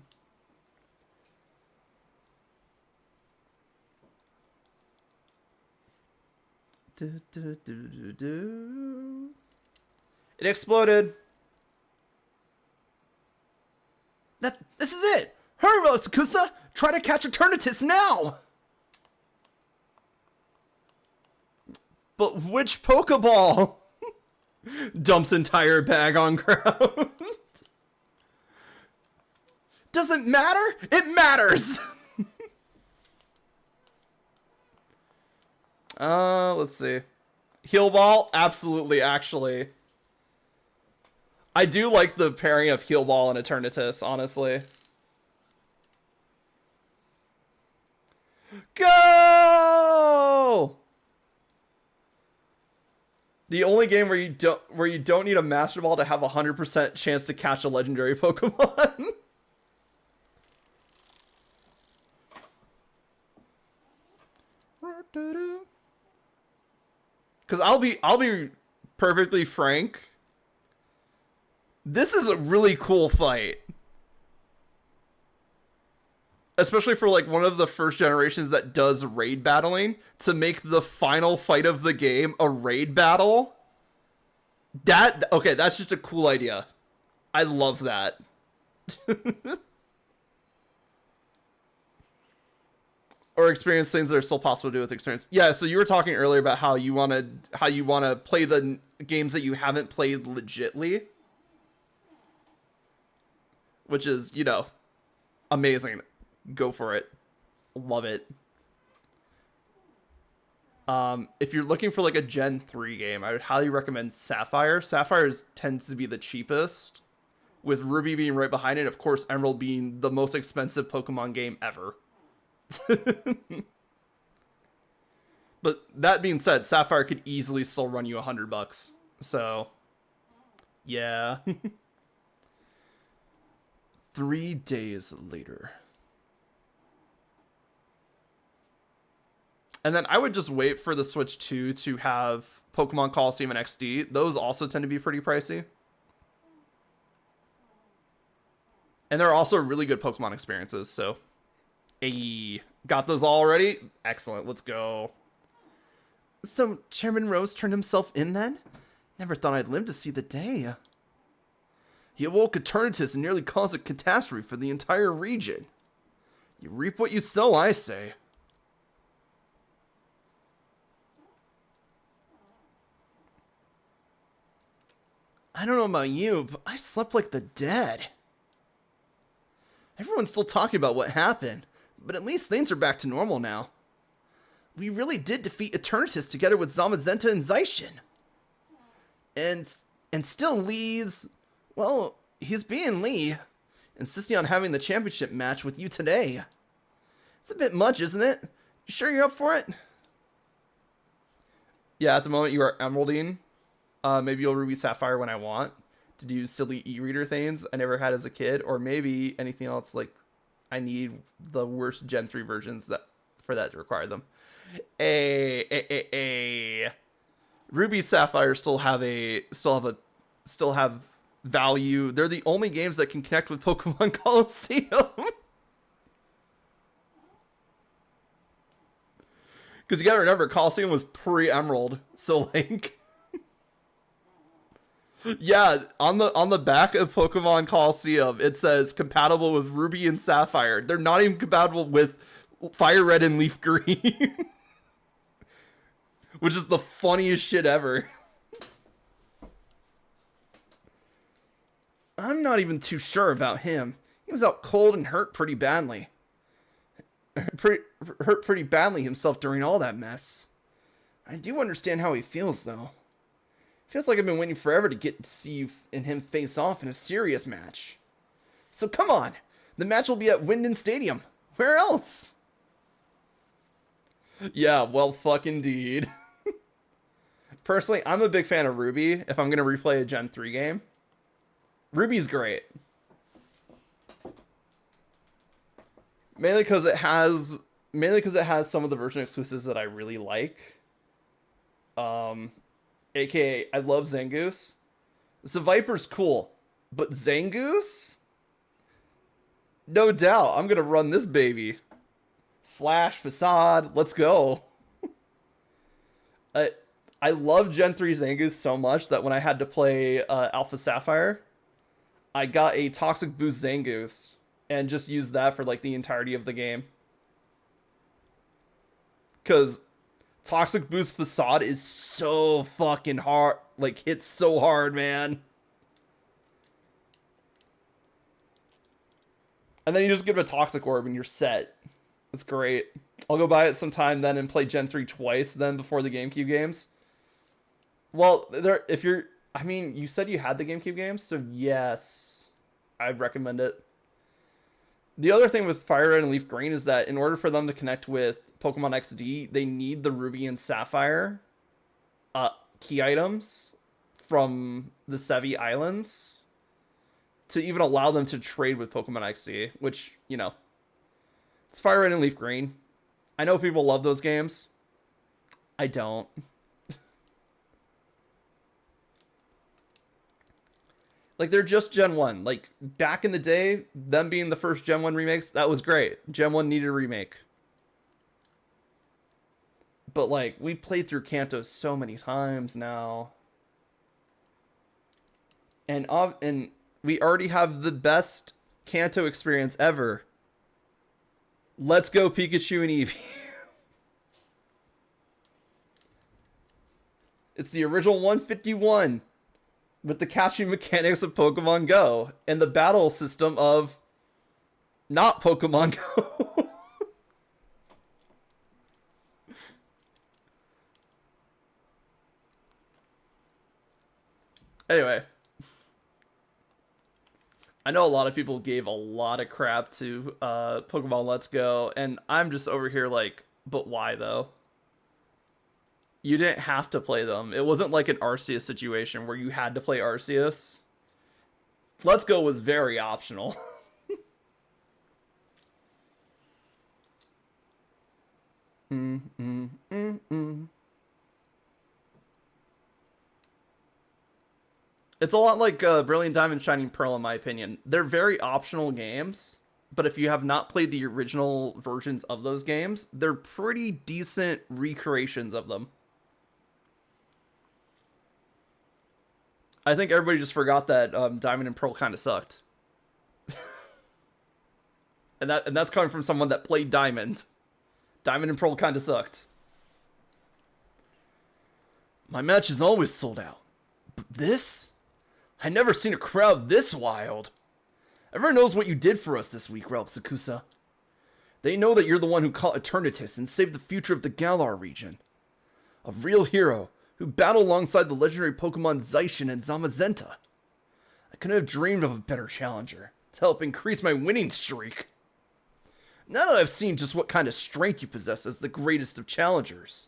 It exploded. This is it! Hurry, Sakusa! Try to catch Eternatus now! But which Pokeball? Dumps entire bag on ground. Doesn't matter? It matters! Let's see. Heal Ball? Absolutely, actually. I do like the pairing of Heal Ball and Eternatus, honestly. Go! The only game where you don't need a Master Ball to have a 100% chance to catch a legendary Pokemon. Because I'll be perfectly frank. This is a really cool fight. Especially for like one of the first generations that does raid battling, to make the final fight of the game a raid battle. Okay, that's just a cool idea. I love that. Or experience things that are still possible to do with experience. Yeah, so you were talking earlier about how you want to play the games that you haven't played legitly, which is, you know, amazing. Go for it. Love it. If you're looking for like a Gen 3 game, I would highly recommend Sapphire. Sapphire tends to be the cheapest, with Ruby being right behind it. Of course, Emerald being the most expensive Pokemon game ever. But that being said, Sapphire could easily still run you $100. So, yeah. 3 days later. And then I would just wait for the Switch 2 to have Pokemon Coliseum and XD. Those also tend to be pretty pricey. And they're also really good Pokemon experiences, so... Hey, got those all already? Excellent, let's go. So, Chairman Rose turned himself in then? Never thought I'd live to see the day. He awoke Eternatus and nearly caused a catastrophe for the entire region. You reap what you sow, I say. I don't know about you, but I slept like the dead. Everyone's still talking about what happened, but at least things are back to normal now. We really did defeat Eternatus together with Zamazenta and Zaishin. And still Lee's... Well, he's being Lee, insisting on having the championship match with you today. It's a bit much, isn't it? You sure you're up for it? Yeah, at the moment you are Emeralding. Maybe you'll Ruby Sapphire when I want to do silly e-reader things I never had as a kid, or maybe anything else like I need the worst Gen 3 versions for that to require them. Ruby Sapphire still have value. They're the only games that can connect with Pokemon Coliseum. Because you gotta remember, Coliseum was pre-Emerald, so like... Yeah, on the back of Pokemon Coliseum, it says compatible with Ruby and Sapphire. They're not even compatible with Fire Red and Leaf Green. Which is the funniest shit ever. I'm not even too sure about him. He was out cold and hurt pretty badly. Hurt pretty badly himself during all that mess. I do understand how he feels, though. Feels like I've been waiting forever to get to see you and him face off in a serious match. So come on! The match will be at Winden Stadium. Where else? Yeah, well, fuck indeed. Personally, I'm a big fan of Ruby if I'm going to replay a Gen 3 game. Ruby's great. Mainly because it has some of the version exclusives that I really like. AKA, I love Zangoose. So Viper's cool, but Zangoose? No doubt, I'm gonna run this baby. Slash, Facade, let's go. I love Gen 3 Zangoose so much that when I had to play Alpha Sapphire, I got a Toxic Boost Zangoose and just used that for like the entirety of the game. Because Toxic Boost Facade is so fucking hard. like hits so hard, man. And then you just give it a Toxic Orb and you're set. That's great. I'll go buy it sometime then and play Gen 3 twice then before the GameCube games. Well, if you're... I mean, you said you had the GameCube games, so yes, I'd recommend it. The other thing with Fire Red and Leaf Green is that in order for them to connect with Pokemon XD, they need the Ruby and Sapphire key items from the Sevi Islands to even allow them to trade with Pokemon XD, which, you know, it's Fire Red and Leaf Green. I know people love those games. I don't. Like, they're just Gen 1. Like, back in the day, them being the first Gen 1 remakes, that was great. Gen 1 needed a remake. But, like, we played through Kanto so many times now. And we already have the best Kanto experience ever. Let's go Pikachu and Eevee. It's the original 151 with the catching mechanics of Pokemon Go and the battle system of not Pokemon Go. Anyway, I know a lot of people gave a lot of crap to Pokemon Let's Go, and I'm just over here like, but why though? You didn't have to play them. It wasn't like an Arceus situation where you had to play Arceus. Let's Go was very optional. It's a lot like Brilliant Diamond, Shining Pearl, in my opinion. They're very optional games, but if you have not played the original versions of those games, they're pretty decent recreations of them. I think everybody just forgot that Diamond and Pearl kind of sucked. and that's coming from someone that played Diamond. Diamond and Pearl kind of sucked. My match is always sold out. But this? I never seen a crowd this wild. Everyone knows what you did for us this week, Relpsakusa. They know that you're the one who caught Eternatus and saved the future of the Galar region. A real hero who battled alongside the legendary Pokemon Zacian and Zamazenta. I couldn't have dreamed of a better challenger to help increase my winning streak. Now that I've seen just what kind of strength you possess as the greatest of challengers,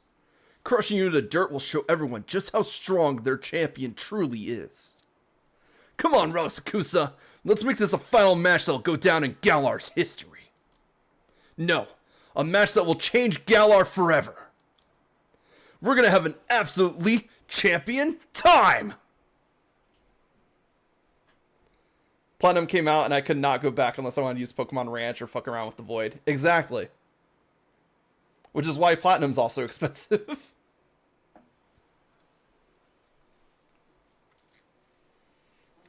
crushing you into dirt will show everyone just how strong their champion truly is. Come on, Relpsakusa, let's make this a final match that'll go down in Galar's history. No, a match that will change Galar forever. We're gonna have an absolutely champion time! Platinum came out and I could not go back unless I wanted to use Pokemon Ranch or fuck around with the Void. Exactly. Which is why Platinum's also expensive.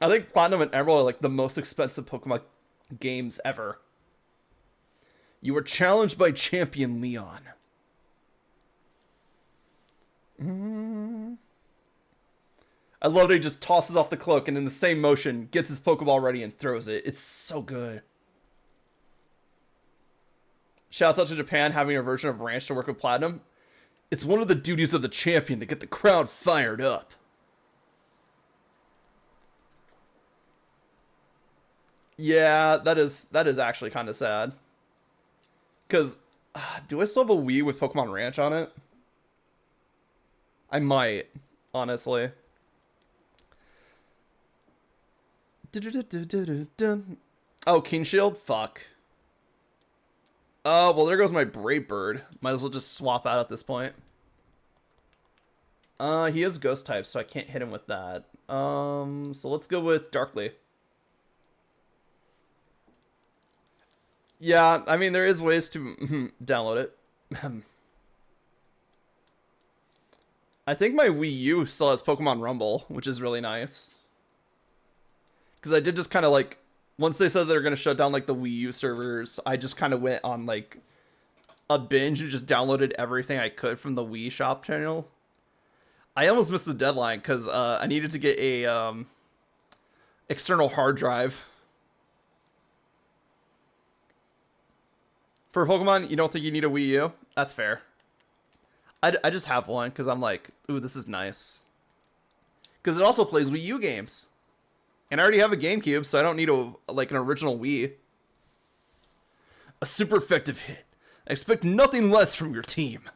I think Platinum and Emerald are like the most expensive Pokemon games ever. You were challenged by Champion Leon. I love that he just tosses off the cloak and in the same motion gets his Pokeball ready and throws it. It's so good. Shouts out to Japan having a version of Ranch to work with Platinum. It's one of the duties of the champion to get the crowd fired up. Yeah, that is actually kind of sad. Because, do I still have a Wii with Pokemon Ranch on it? I might, honestly. Oh, King Shield? Fuck. Oh, well, there goes my Brave Bird. Might as well just swap out at this point. He is Ghost type, so I can't hit him with that. So let's go with Darkly. Yeah, I mean, there is ways to download it. I think my Wii U still has Pokemon Rumble, which is really nice. Because I did just kind of like, once they said they were going to shut down like the Wii U servers, I just kind of went on like a binge and just downloaded everything I could from the Wii Shop channel. I almost missed the deadline because I needed to get a external hard drive. For Pokemon, you don't think you need a Wii U? That's fair. I just have one because I'm like, ooh, this is nice. Because it also plays Wii U games. And I already have a GameCube, so I don't need an original Wii. A super effective hit. I expect nothing less from your team.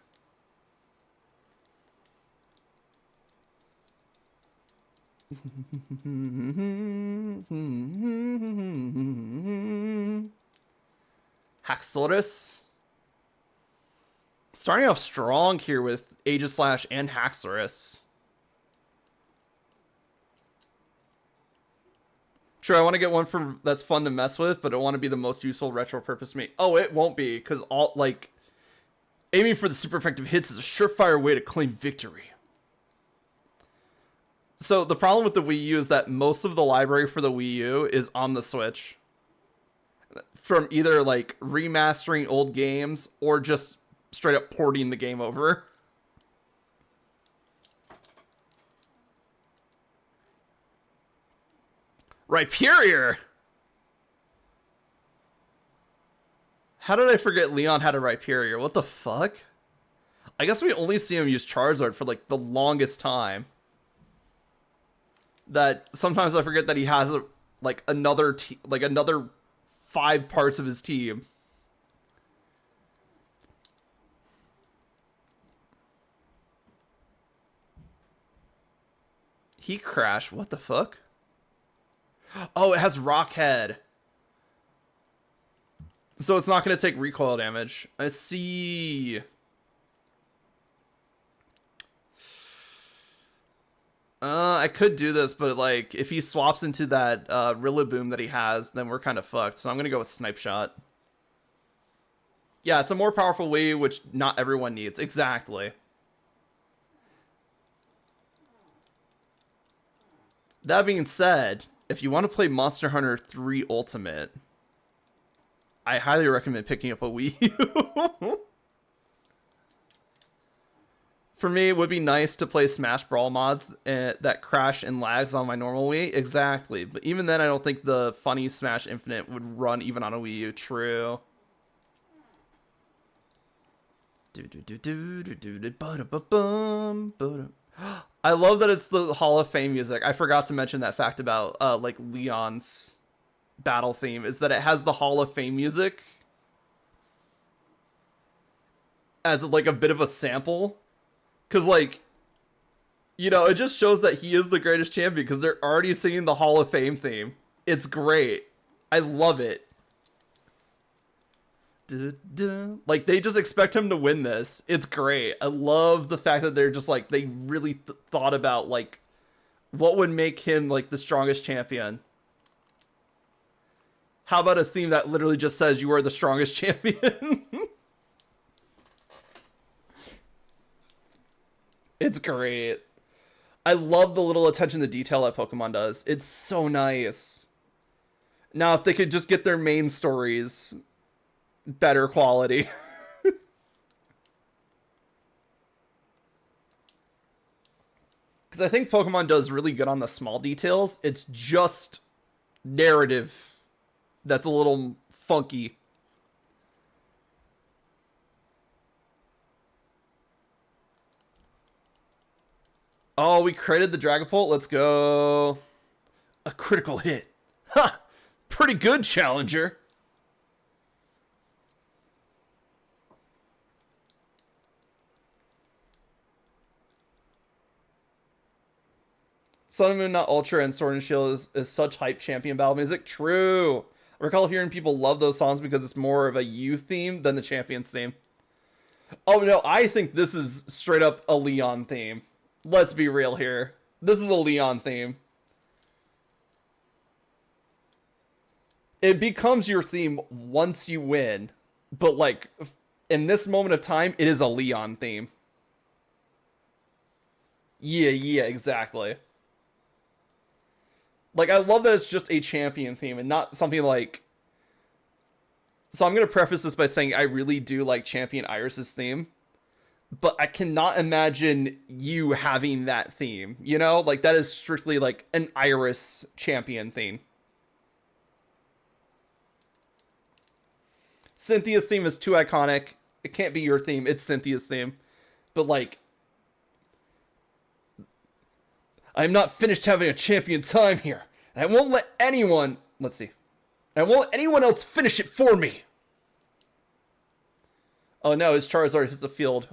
Haxorus. Starting off strong here with Aegislash and Haxorus. Sure, I want to get one that's fun to mess with, but I want to be the most useful retro purpose to me. Oh, it won't be, because aiming for the super effective hits is a surefire way to claim victory. So the problem with the Wii U is that most of the library for the Wii U is on the Switch. From either remastering old games or just straight up porting the game over. Rhyperior! How did I forget Leon had a Rhyperior? What the fuck? I guess we only see him use Charizard for the longest time. That sometimes I forget that he has another 5 parts of his team. He crashed. What the fuck? Oh, it has Rock Head. So it's not going to take recoil damage. I see. I could do this, but if he swaps into that Rillaboom that he has, then we're kind of fucked. So I'm going to go with Snipe Shot. Yeah, it's a more powerful Wii, which not everyone needs. Exactly. That being said, if you want to play Monster Hunter 3 Ultimate, I highly recommend picking up a Wii U. For me, it would be nice to play Smash Brawl mods that crash and lags on my normal Wii. Exactly. But even then, I don't think the funny Smash Infinite would run even on a Wii U. True. I love that it's the Hall of Fame music. I forgot to mention that fact about Leon's battle theme is that it has the Hall of Fame music as a bit of a sample. Because, it just shows that he is the greatest champion because they're already singing the Hall of Fame theme. It's great. I love it. They just expect him to win this. It's great. I love the fact that they're just, they really thought about, what would make him, the strongest champion. How about a theme that literally just says you are the strongest champion? It's great. I love the little attention to detail that Pokemon does. It's so nice. Now, if they could just get their main stories better quality. Because I think Pokemon does really good on the small details. It's just narrative that's a little funky. Oh, we created the Dragapult. Let's go. A critical hit. Ha! Pretty good, challenger. Sun and Moon, not Ultra, and Sword and Shield is such hype champion battle music. True. I recall hearing people love those songs because it's more of a you theme than the Champions theme. Oh, no, I think this is straight up a Leon theme. Let's be real here. This is a Leon theme. It becomes your theme once you win. But, in this moment of time, it is a Leon theme. Yeah, exactly. I love that it's just a champion theme and not something So I'm going to preface this by saying I really do like Champion Iris's theme. but I cannot imagine you having that theme, you know? Like, that is strictly, like, an Iris champion theme. Cynthia's theme is too iconic. It can't be your theme. It's Cynthia's theme. But, like, I'm not finished having a champion time here. And I won't let anyone... Let's see. I won't let anyone else finish it for me. Oh no, his Charizard hits the field.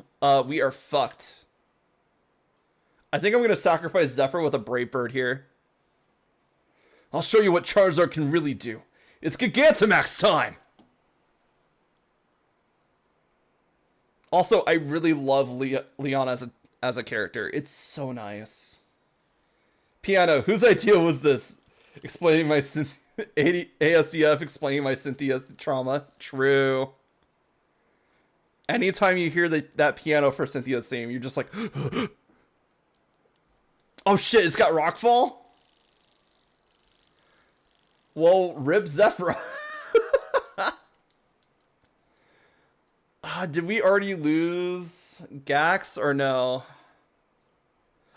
We are fucked. I think I'm going to sacrifice Zephyr with a Brave Bird here. I'll show you what Charizard can really do. It's Gigantamax time! Also, I really love Leon as a character. It's so nice. Piano, whose idea was this? Explaining my ASDF explaining my Cynthia trauma. True. Anytime you hear that piano for Cynthia's theme, you're just like, oh shit, it's got Rockfall? Well, rip Zephyr. Did we already lose Gax or no?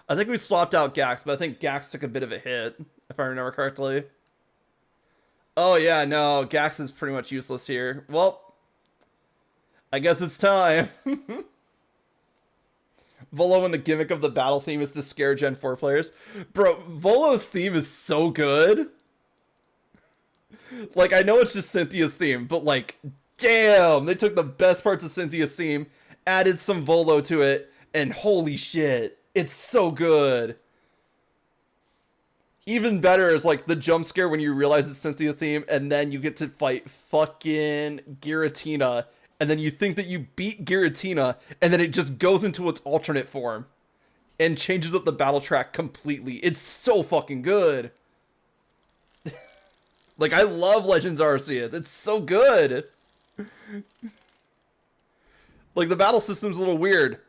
I think we swapped out Gax, but I think Gax took a bit of a hit, if I remember correctly. Oh yeah, no, Gax is pretty much useless here. Well, I guess it's time. Volo and the gimmick of the battle theme is to scare Gen 4 players. Bro, Volo's theme is so good. Like, I know it's just Cynthia's theme, but like, damn, they took the best parts of Cynthia's theme, added some Volo to it, and holy shit, it's so good. Even better is like the jump scare when you realize it's Cynthia theme, and then you get to fight fucking Giratina, and then you think that you beat Giratina, and then it just goes into its alternate form and changes up the battle track completely. It's so fucking good. Like, I love Legends Arceus. It's so good. Like, the battle system's a little weird,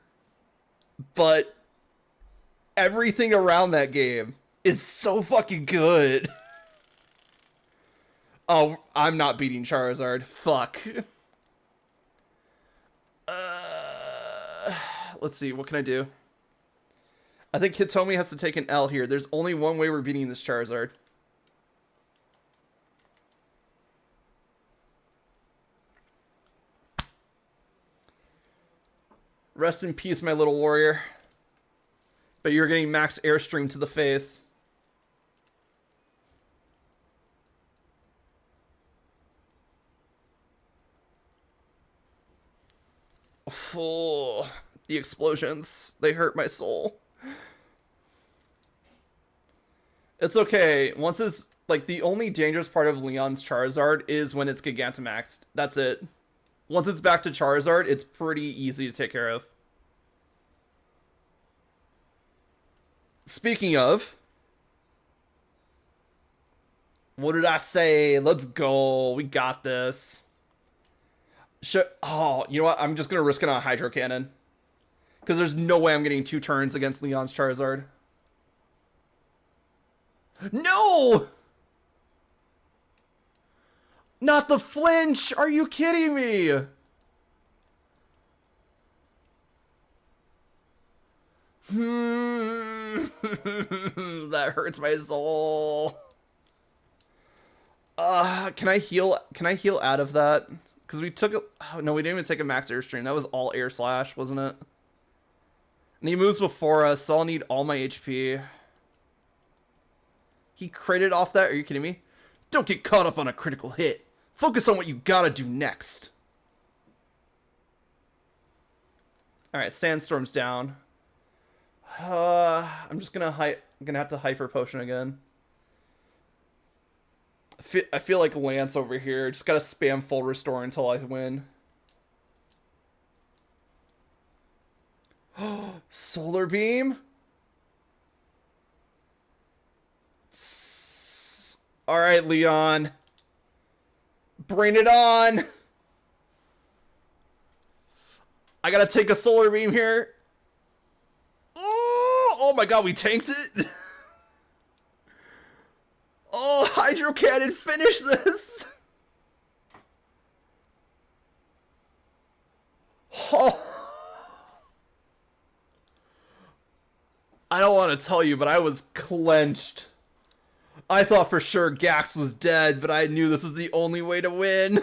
but everything around that game is so fucking good. Oh, I'm not beating Charizard. Fuck. Let's see, what can I do? I think Hitomi has to take an L here. There's only one way we're beating this Charizard. Rest in peace, my little warrior. But you're getting max airstream to the face. Oh, the explosions. They hurt my soul. It's okay. Once it's, like, the only dangerous part of Leon's Charizard is when it's Gigantamaxed. That's it. Once it's back to Charizard, it's pretty easy to take care of. Speaking of, what did I say? Let's go. We got this. Oh, you know what? I'm just going to risk it on a Hydro Cannon. Because there's no way I'm getting 2 turns against Leon's Charizard. No! Not the flinch! Are you kidding me? That hurts my soul. Can I heal? Can I heal out of that? Because we took a... Oh, no, we didn't even take a max airstream. That was all air slash, wasn't it? And he moves before us, so I'll need all my HP. He critted off that? Are you kidding me? Don't get caught up on a critical hit. Focus on what you gotta do next. Alright, Sandstorm's down. I'm just gonna have to Hyper Potion again. I feel like Lance over here. Just gotta spam full restore until I win. Solar Beam? Alright, Leon. Bring it on! I gotta take a Solar Beam here. Oh my god, we tanked it! Oh, Hydro Cannon, finish this! Oh. I don't want to tell you, but I was clenched. I thought for sure Gax was dead, but I knew this was the only way to win.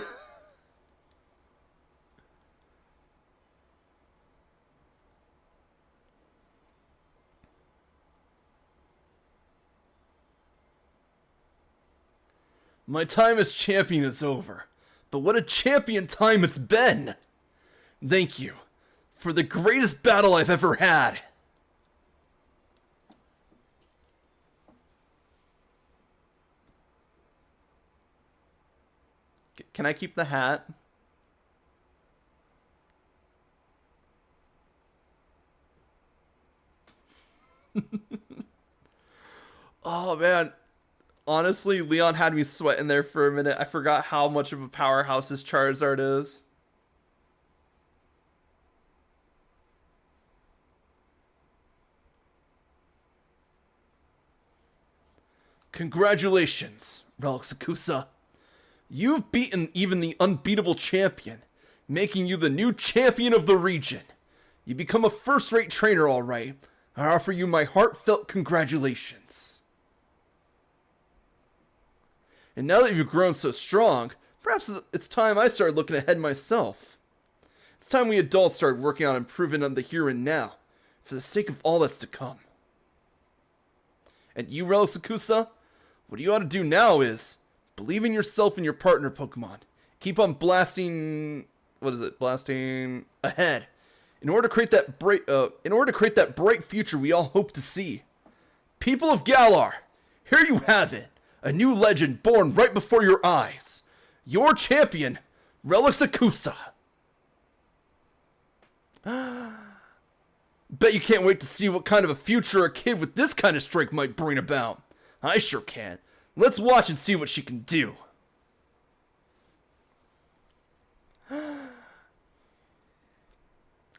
My time as champion is over, but what a champion time it's been! Thank you for the greatest battle I've ever had. Can I keep the hat? Oh man, honestly, Leon had me sweating there for a minute. I forgot how much of a powerhouse his Charizard is. Congratulations, Relicakusa. You've beaten even the unbeatable champion, making you the new champion of the region. You become a first-rate trainer, all right. I offer you my heartfelt congratulations. And now that you've grown so strong, perhaps it's time I started looking ahead myself. It's time we adults started working on improving on the here and now, for the sake of all that's to come. And you, Relicakusa, what you ought to do now is believe in yourself and your partner Pokemon. Keep on blasting. What is it? Blasting ahead. In order to create that bright future we all hope to see. People of Galar, here you have it. A new legend born right before your eyes. Your champion, Relicakusa. Bet you can't wait to see what kind of a future a kid with this kind of strength might bring about. I sure can. Let's watch and see what she can do.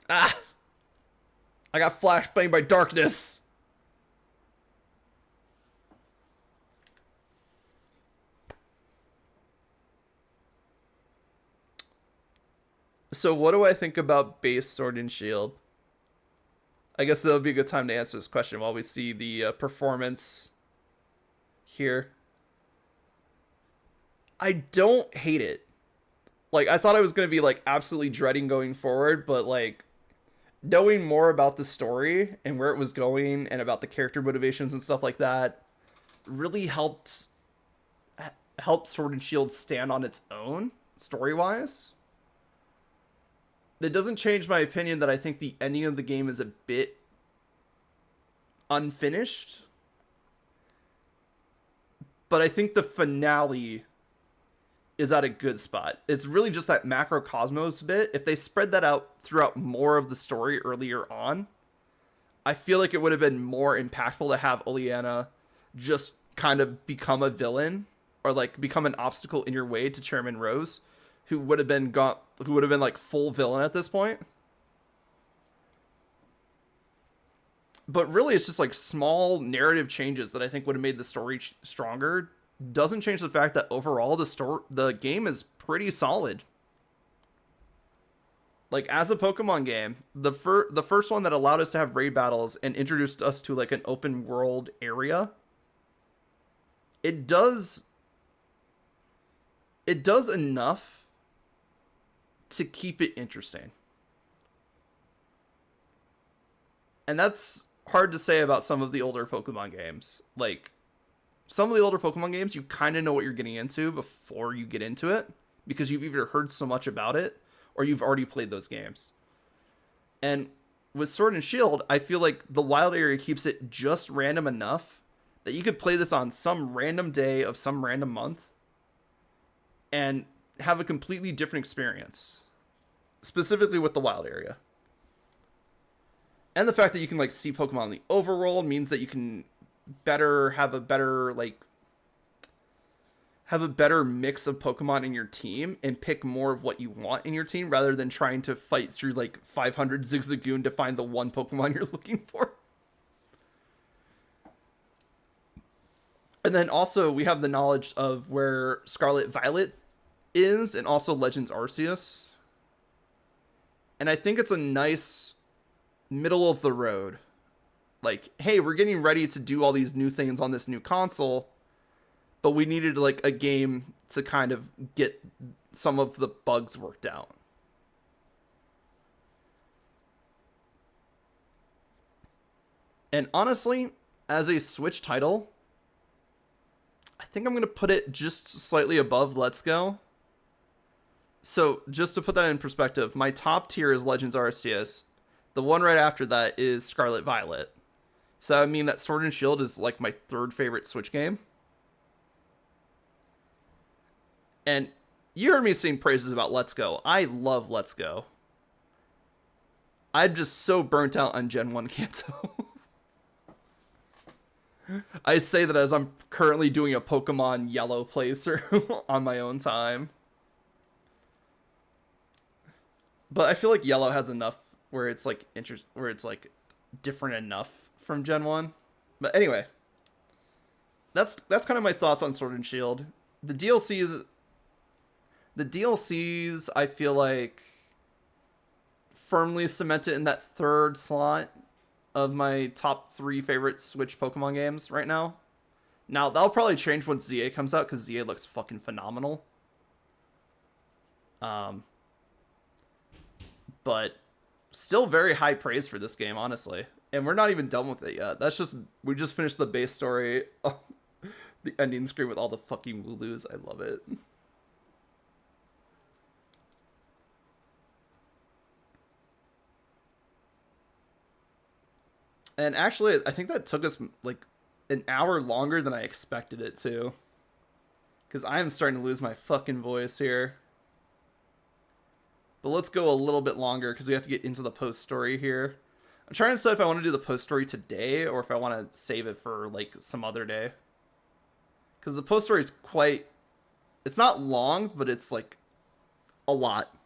Ah! I got flashbanged by darkness. So what do I think about base Sword and Shield? I guess that'll be a good time to answer this question while we see the performance here. I don't hate it. Like, I thought I was going to be, like, absolutely dreading going forward, but, like, knowing more about the story and where it was going and about the character motivations and stuff like that really helped Sword and Shield stand on its own, story-wise. That doesn't change my opinion that I think the ending of the game is a bit unfinished. But I think the finale is at a good spot. It's really just that macrocosmos bit. If they spread that out throughout more of the story earlier on, I feel like it would have been more impactful to have Oleana just kind of become a villain or like become an obstacle in your way to Chairman Rose, who would have been like full villain at this point. But really, it's just like small narrative changes that I think would have made the story stronger. Doesn't change the fact that overall the game is pretty solid. Like, as a Pokemon game, the first one that allowed us to have raid battles and introduced us to like an open world area, it does enough to keep it interesting. And that's hard to say about some of the older Pokemon games. Like, some of the older Pokemon games, you kind of know what you're getting into before you get into it, because you've either heard so much about it or you've already played those games. And with Sword and Shield, I feel like the wild area keeps it just random enough that you could play this on some random day of some random month and have a completely different experience, specifically with the wild area. And the fact that you can like see Pokemon in the overworld means that you can have a better mix of Pokemon in your team and pick more of what you want in your team rather than trying to fight through like 500 Zigzagoon to find the one Pokemon you're looking for. And then also we have the knowledge of where Scarlet Violet is and also Legends Arceus. And I think it's a nice middle of the road like, hey, we're getting ready to do all these new things on this new console, but we needed like a game to kind of get some of the bugs worked out. And honestly, as a Switch title, I think I'm going to put it just slightly above Let's Go. So, just to put that in perspective, my top tier is Legends Arceus. The one right after that is Scarlet Violet. So, I mean that Sword and Shield is like my third favorite Switch game. And you heard me sing praises about Let's Go. I love Let's Go. I'm just so burnt out on Gen 1 Kanto. I say that as I'm currently doing a Pokemon Yellow playthrough on my own time. But I feel like Yellow has enough where it's like where it's like different enough from Gen 1. But anyway, that's kind of my thoughts on Sword and Shield. The DLCs I feel like firmly cement it in that third slot of my top 3 favorite Switch Pokemon games right now. Now, that'll probably change once ZA comes out, because ZA looks fucking phenomenal. But still very high praise for this game, honestly. And we're not even done with it yet. We just finished the base story. The ending screen with all the fucking Wooloos. I love it. And actually, I think that took us like an hour longer than I expected it to. Because I am starting to lose my fucking voice here. But let's go a little bit longer because we have to get into the post story here. I'm trying to decide if I want to do the post story today or if I want to save it for like some other day. Because the post story is it's not long, but it's like a lot.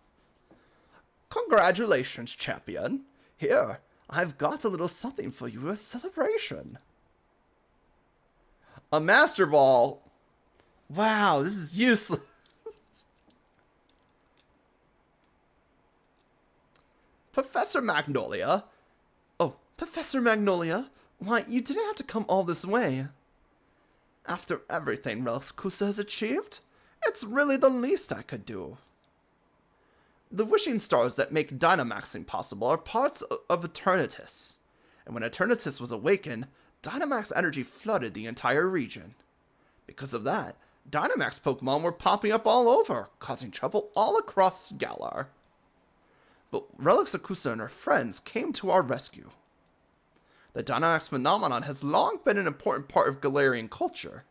Congratulations, champion. Here, I've got a little something for you, a celebration. A Master Ball. Wow, this is useless. Professor Magnolia? Oh, Professor Magnolia? Why, you didn't have to come all this way. After everything Relixcusa has achieved, it's really the least I could do. The wishing stars that make Dynamaxing possible are parts of Eternatus. And when Eternatus was awakened, Dynamax energy flooded the entire region. Because of that, Dynamax Pokemon were popping up all over, causing trouble all across Galar. But Relixcusa and her friends came to our rescue. The Dynamax phenomenon has long been an important part of Galarian culture.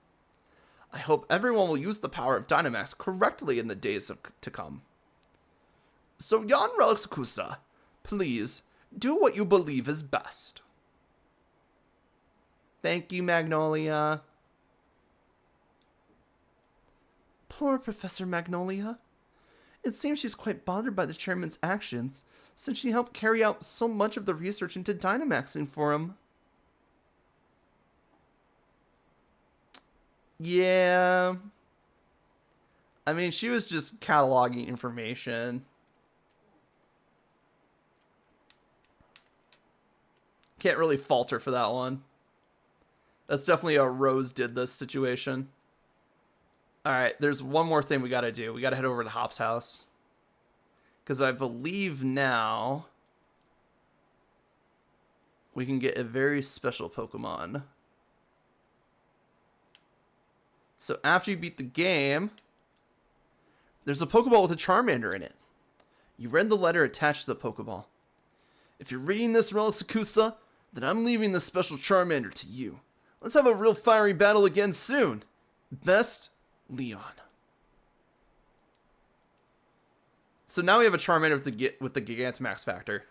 I hope everyone will use the power of Dynamax correctly in the days to come. So, Jan Relixcusa, please, do what you believe is best. Thank you, Magnolia. Poor Professor Magnolia. It seems she's quite bothered by the chairman's actions, since she helped carry out so much of the research into Dynamaxing for him. Yeah. I mean, she was just cataloging information. Can't really fault her for that one. That's definitely a Rose did this situation. Alright, there's one more thing we gotta do. We gotta head over to Hop's house. Because I believe now we can get a very special Pokemon. So after you beat the game, there's a Pokeball with a Charmander in it. You read the letter attached to the Pokeball. If you're reading this, Relixcusa, then I'm leaving this special Charmander to you. Let's have a real fiery battle again soon. Best, Leon. So now we have a Charmander with the Gigantamax factor.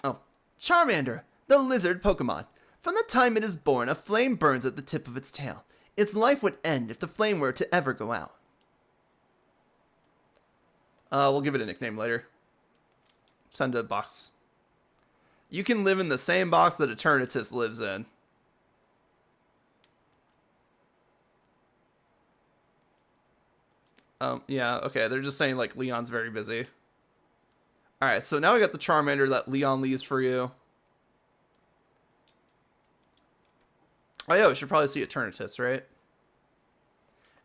Oh, Charmander, the lizard Pokemon. From the time it is born, a flame burns at the tip of its tail. Its life would end if the flame were to ever go out. We'll give it a nickname later. Send a box. You can live in the same box that Eternatus lives in. Yeah, okay. They're just saying, like, Leon's very busy. Alright, so now we got the Charmander that Leon leaves for you. Oh yeah, we should probably see Eternatus, right?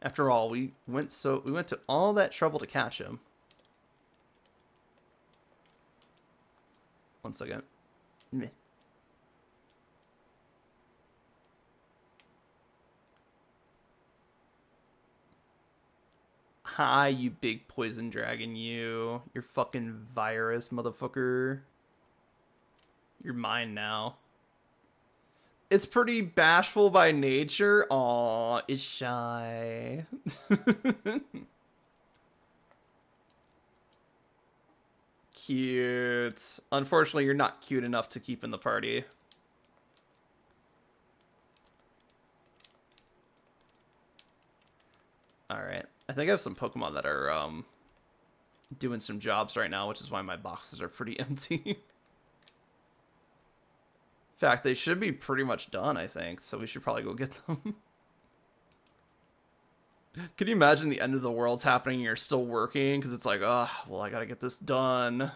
After all, we went to all that trouble to catch him. One second. Meh. Hi, you big poison dragon, you. You're fucking virus, motherfucker. You're mine now. It's pretty bashful by nature. Aw, it's shy. Cute. Unfortunately, you're not cute enough to keep in the party. Alright. I think I have some Pokemon that are doing some jobs right now, which is why my boxes are pretty empty. In fact, they should be pretty much done, I think, so we should probably go get them. Can you imagine the end of the world's happening and you're still working? Because it's like, oh, well, I gotta get this done.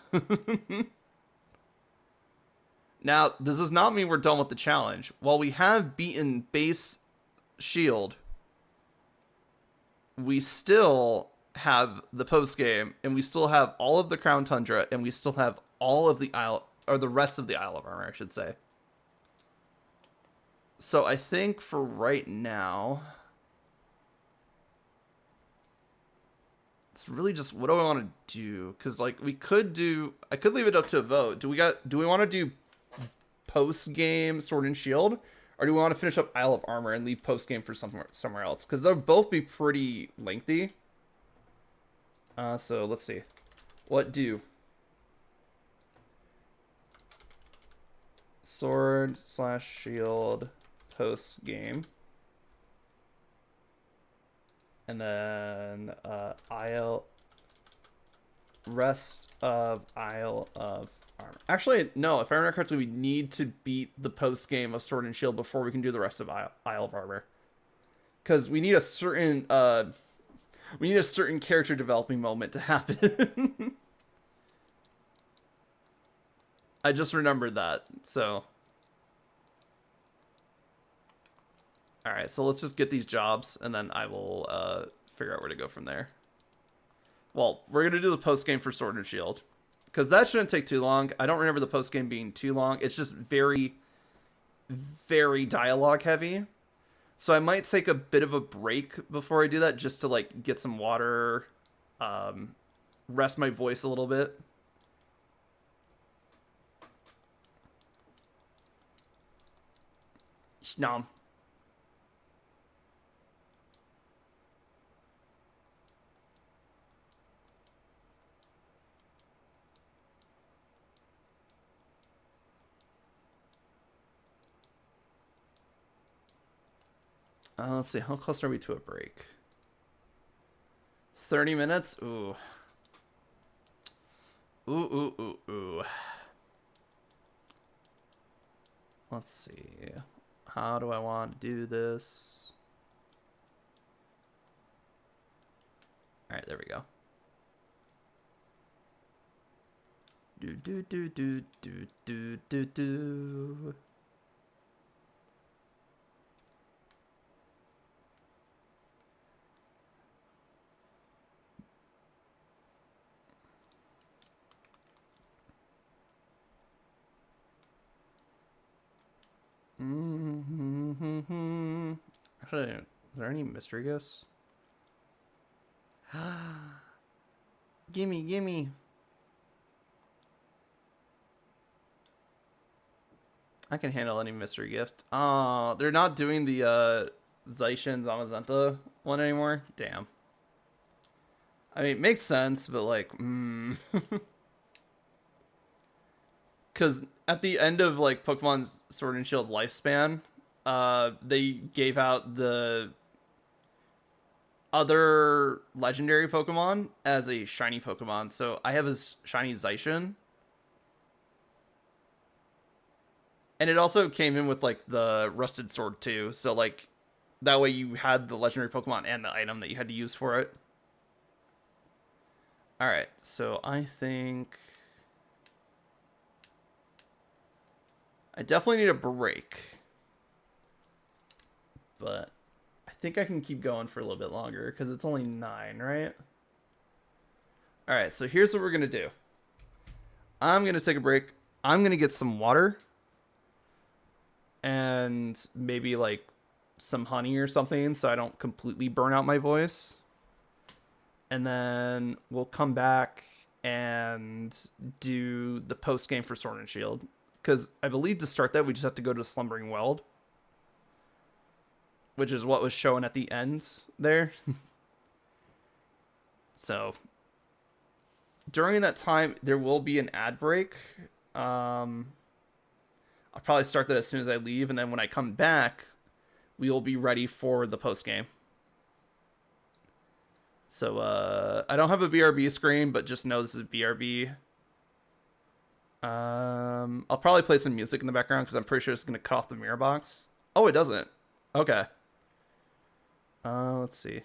Now, this does not mean we're done with the challenge. While we have beaten base shield, we still have the post game, and we still have all of the Crown Tundra, and we still have all of the Isle, or the rest of the Isle of Armor, I should say. So I think for right now, it's really just what do I want to do? Because like I could leave it up to a vote. Do we want to do post game Sword and Shield, or do we want to finish up Isle of Armor and leave post game for somewhere else? Because they'll both be pretty lengthy. So let's see. What do Sword/Shield post game, and then rest of Isle of Armor. Actually, no. If I remember correctly, we need to beat the post game of Sword and Shield before we can do the rest of Isle of Armor, because we need a certain character developing moment to happen. I just remembered that, so. Alright, so let's just get these jobs, and then I will figure out where to go from there. Well, we're going to do the post-game for Sword and Shield, because that shouldn't take too long. I don't remember the post-game being too long. It's just very, very dialogue-heavy. So I might take a bit of a break before I do that, just to, like, get some water, rest my voice a little bit. Snom. Let's see, how close are we to a break? 30 minutes? Ooh. Ooh. Let's see. How do I want to do this? Alright, there we go. Do. Actually, is there any mystery guests? Gimme. I can handle any mystery gift. Oh, they're not doing the Zaishin Zamazenta one anymore? Damn. I mean, it makes sense, but like, Because at the end of like Pokemon Sword and Shield's lifespan, they gave out the other legendary Pokemon as a shiny Pokemon. So I have a shiny Zaishin. And it also came in with like the Rusted Sword too. So like that way you had the legendary Pokemon and the item that you had to use for it. Alright, so I think I definitely need a break. But I think I can keep going for a little bit longer because it's only 9, right? All right, so here's what we're going to do. I'm going to take a break. I'm going to get some water and maybe like some honey or something so I don't completely burn out my voice. And then we'll come back and do the post game for Sword and Shield. Because I believe to start that, we just have to go to Slumbering Weld, which is what was shown at the end there. So during that time, there will be an ad break. I'll probably start that as soon as I leave, and then when I come back, we will be ready for the post game. So I don't have a BRB screen, but just know this is BRB. I'll probably play some music in the background because I'm pretty sure it's gonna cut off the mirror box. Oh, it doesn't. Okay. Let's see.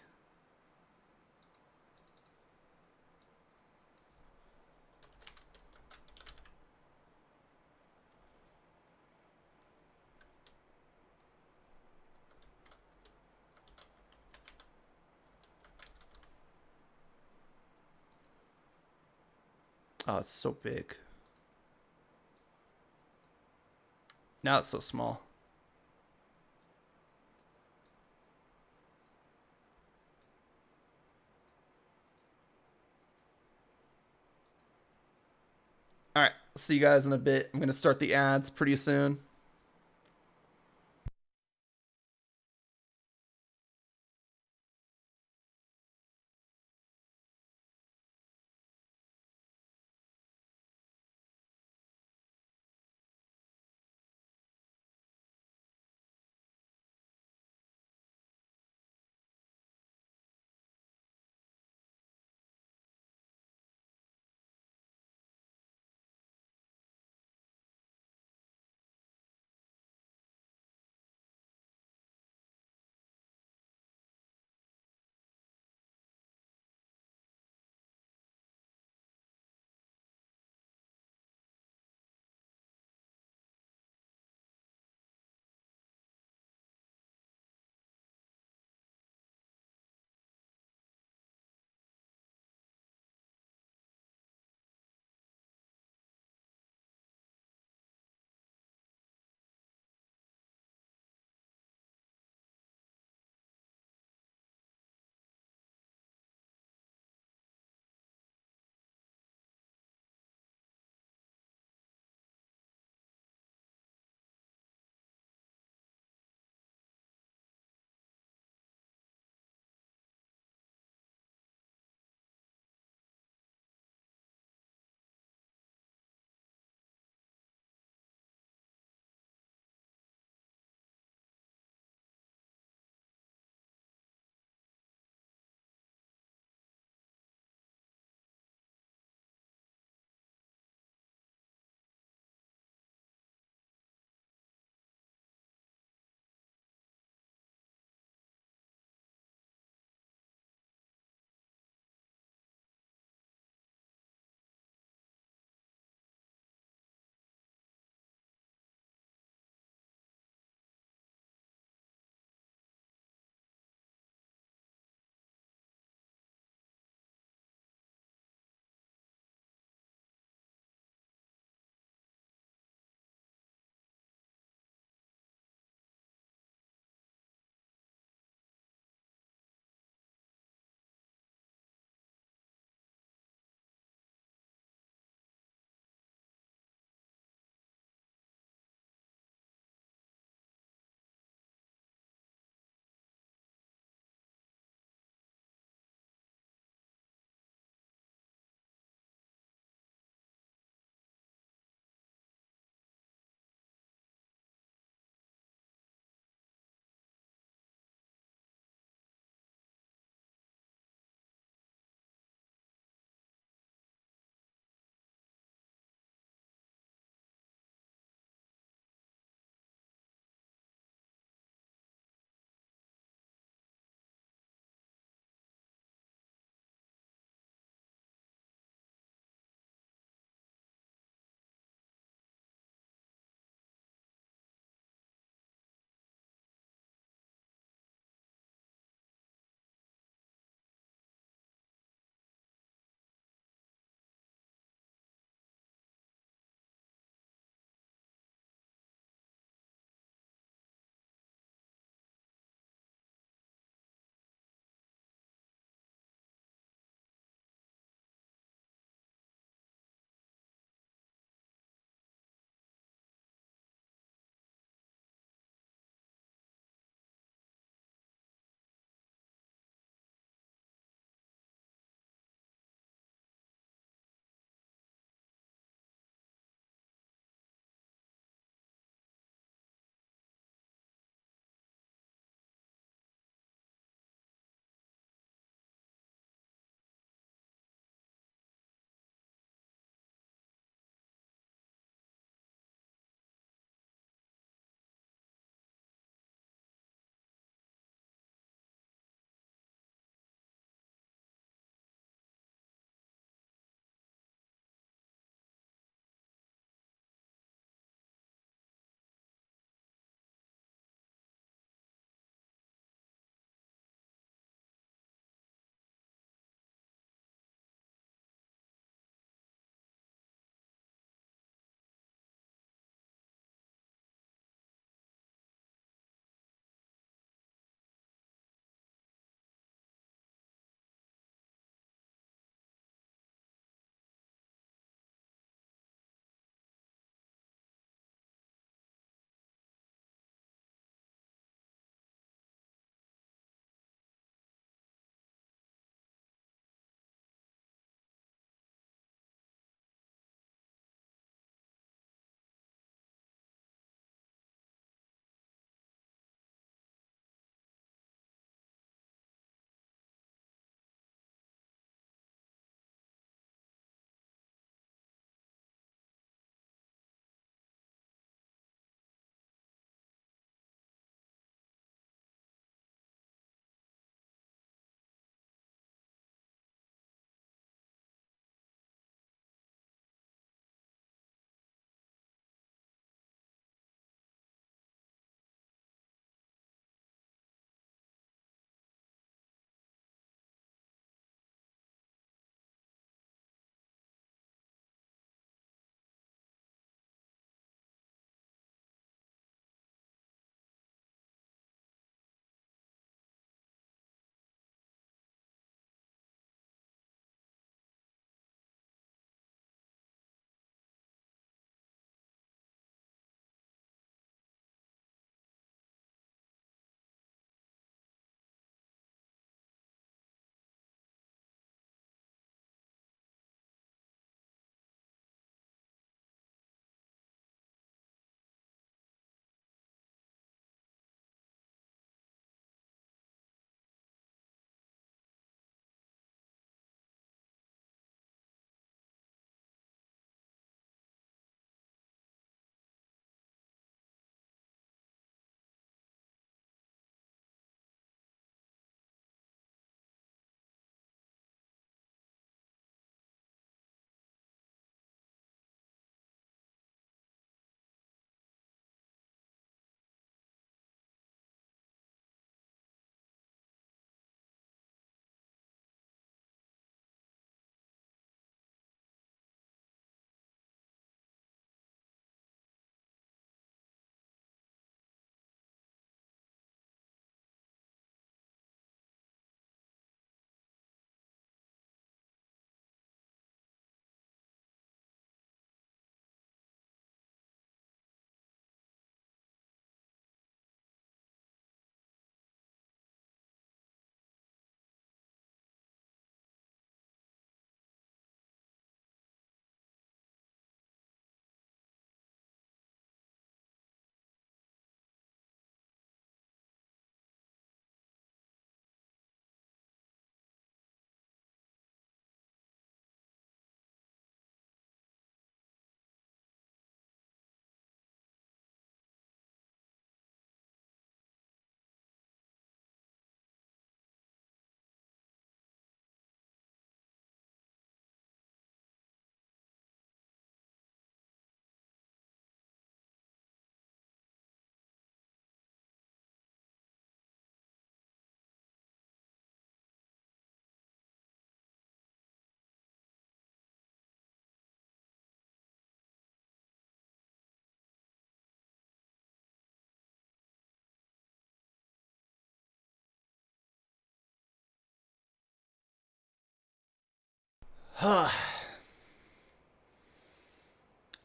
Oh, it's so big. Now it's so small. All right, see you guys in a bit. I'm gonna start the ads pretty soon.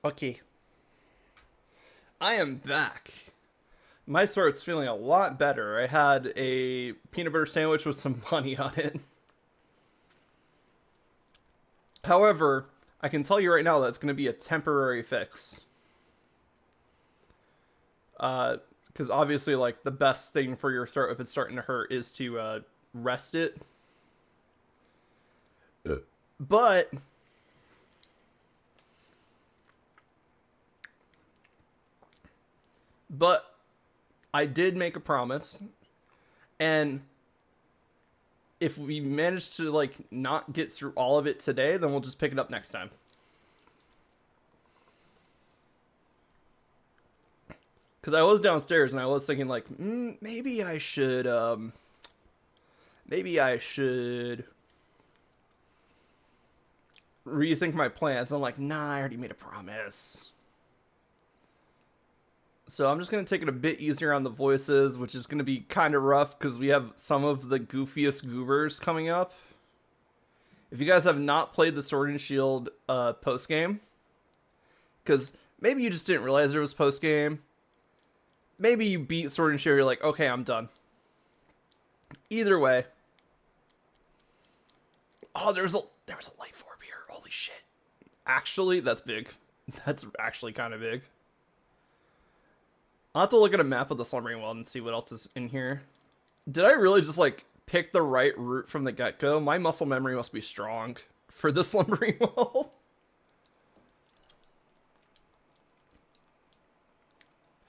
Okay. I am back. My throat's feeling a lot better. I had a peanut butter sandwich with some honey on it. However, I can tell you right now that it's going to be a temporary fix. Because obviously, like, the best thing for your throat if it's starting to hurt is to rest it. But I did make a promise, and if we manage to like not get through all of it today, then we'll just pick it up next time. Because I was downstairs and I was thinking like, maybe I should rethink my plans. I'm like, nah, I already made a promise. So I'm just going to take it a bit easier on the voices, which is going to be kind of rough because we have some of the goofiest goobers coming up. If you guys have not played the Sword and Shield post-game, because maybe you just didn't realize there was post-game, maybe you beat Sword and Shield, you're like, okay, I'm done. Either way. Oh, there was a life orb here. Holy shit. Actually, that's big. That's actually kind of big. I'll have to look at a map of the Slumbering World and see what else is in here. Did I really just, like, pick the right route from the get-go? My muscle memory must be strong for the Slumbering World.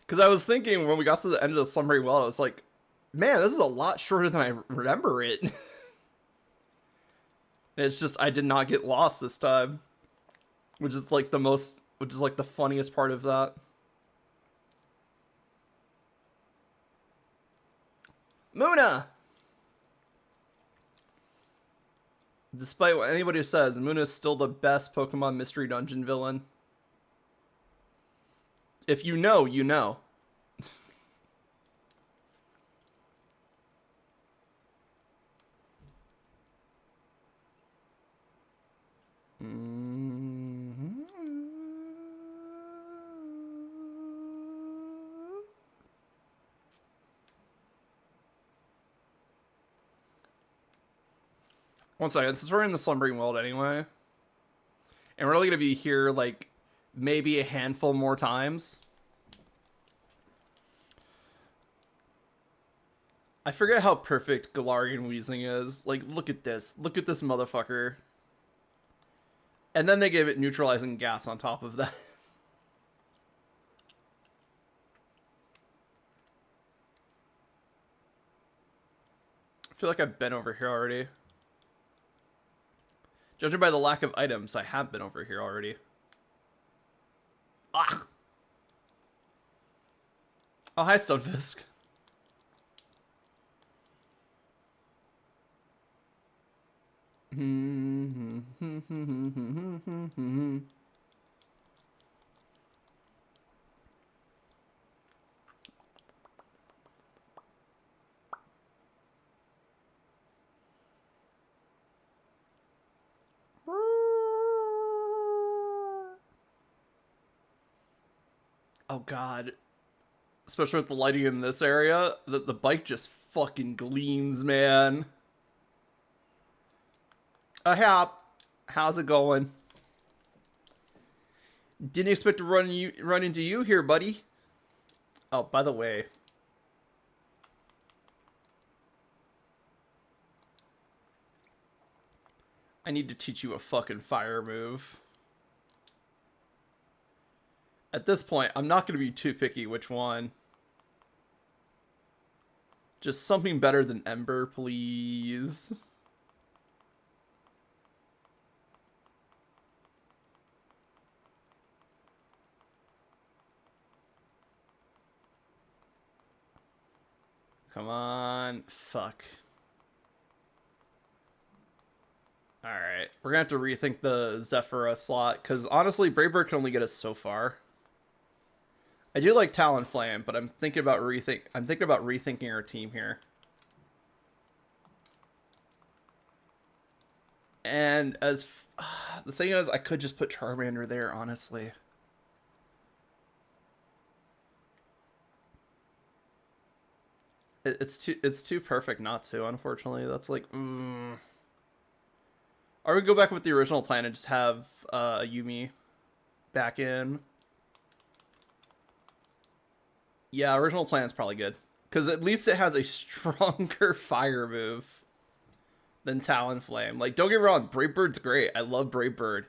Because I was thinking when we got to the end of the Slumbering World, I was like, man, this is a lot shorter than I remember it. It's just, I did not get lost this time. Which is, like, the funniest part of that. Muna! Despite what anybody says, Muna is still the best Pokemon Mystery Dungeon villain. If you know, you know. One second, since we're in the Slumbering World anyway, and we're only going to be here, like, maybe a handful more times. I forget how perfect Galarian Weezing is. Like, look at this. Look at this motherfucker. And then they gave it neutralizing gas on top of that. I feel like I've been over here already. Judging by the lack of items, I have been over here already. Ah! Oh, hi, Stonefisk. Oh god. Especially with the lighting in this area, the bike just fucking gleams, man. Hap, how's it going? Didn't expect to run into you here, buddy. Oh, by the way, I need to teach you a fucking fire move. At this point, I'm not going to be too picky which one. Just something better than Ember, please. Come on. Fuck. Alright. We're going to have to rethink the Zephyra slot, because honestly, Brave Bird can only get us so far. I do like Talonflame, but I'm thinking about rethinking our team here. And the thing is, I could just put Charmander there, honestly. It's too perfect not to, unfortunately. That's like, Or we go back with the original plan and just have Yumi back in. Yeah, original plan is probably good. Because at least it has a stronger fire move than Talonflame. Like, don't get me wrong, Brave Bird's great. I love Brave Bird.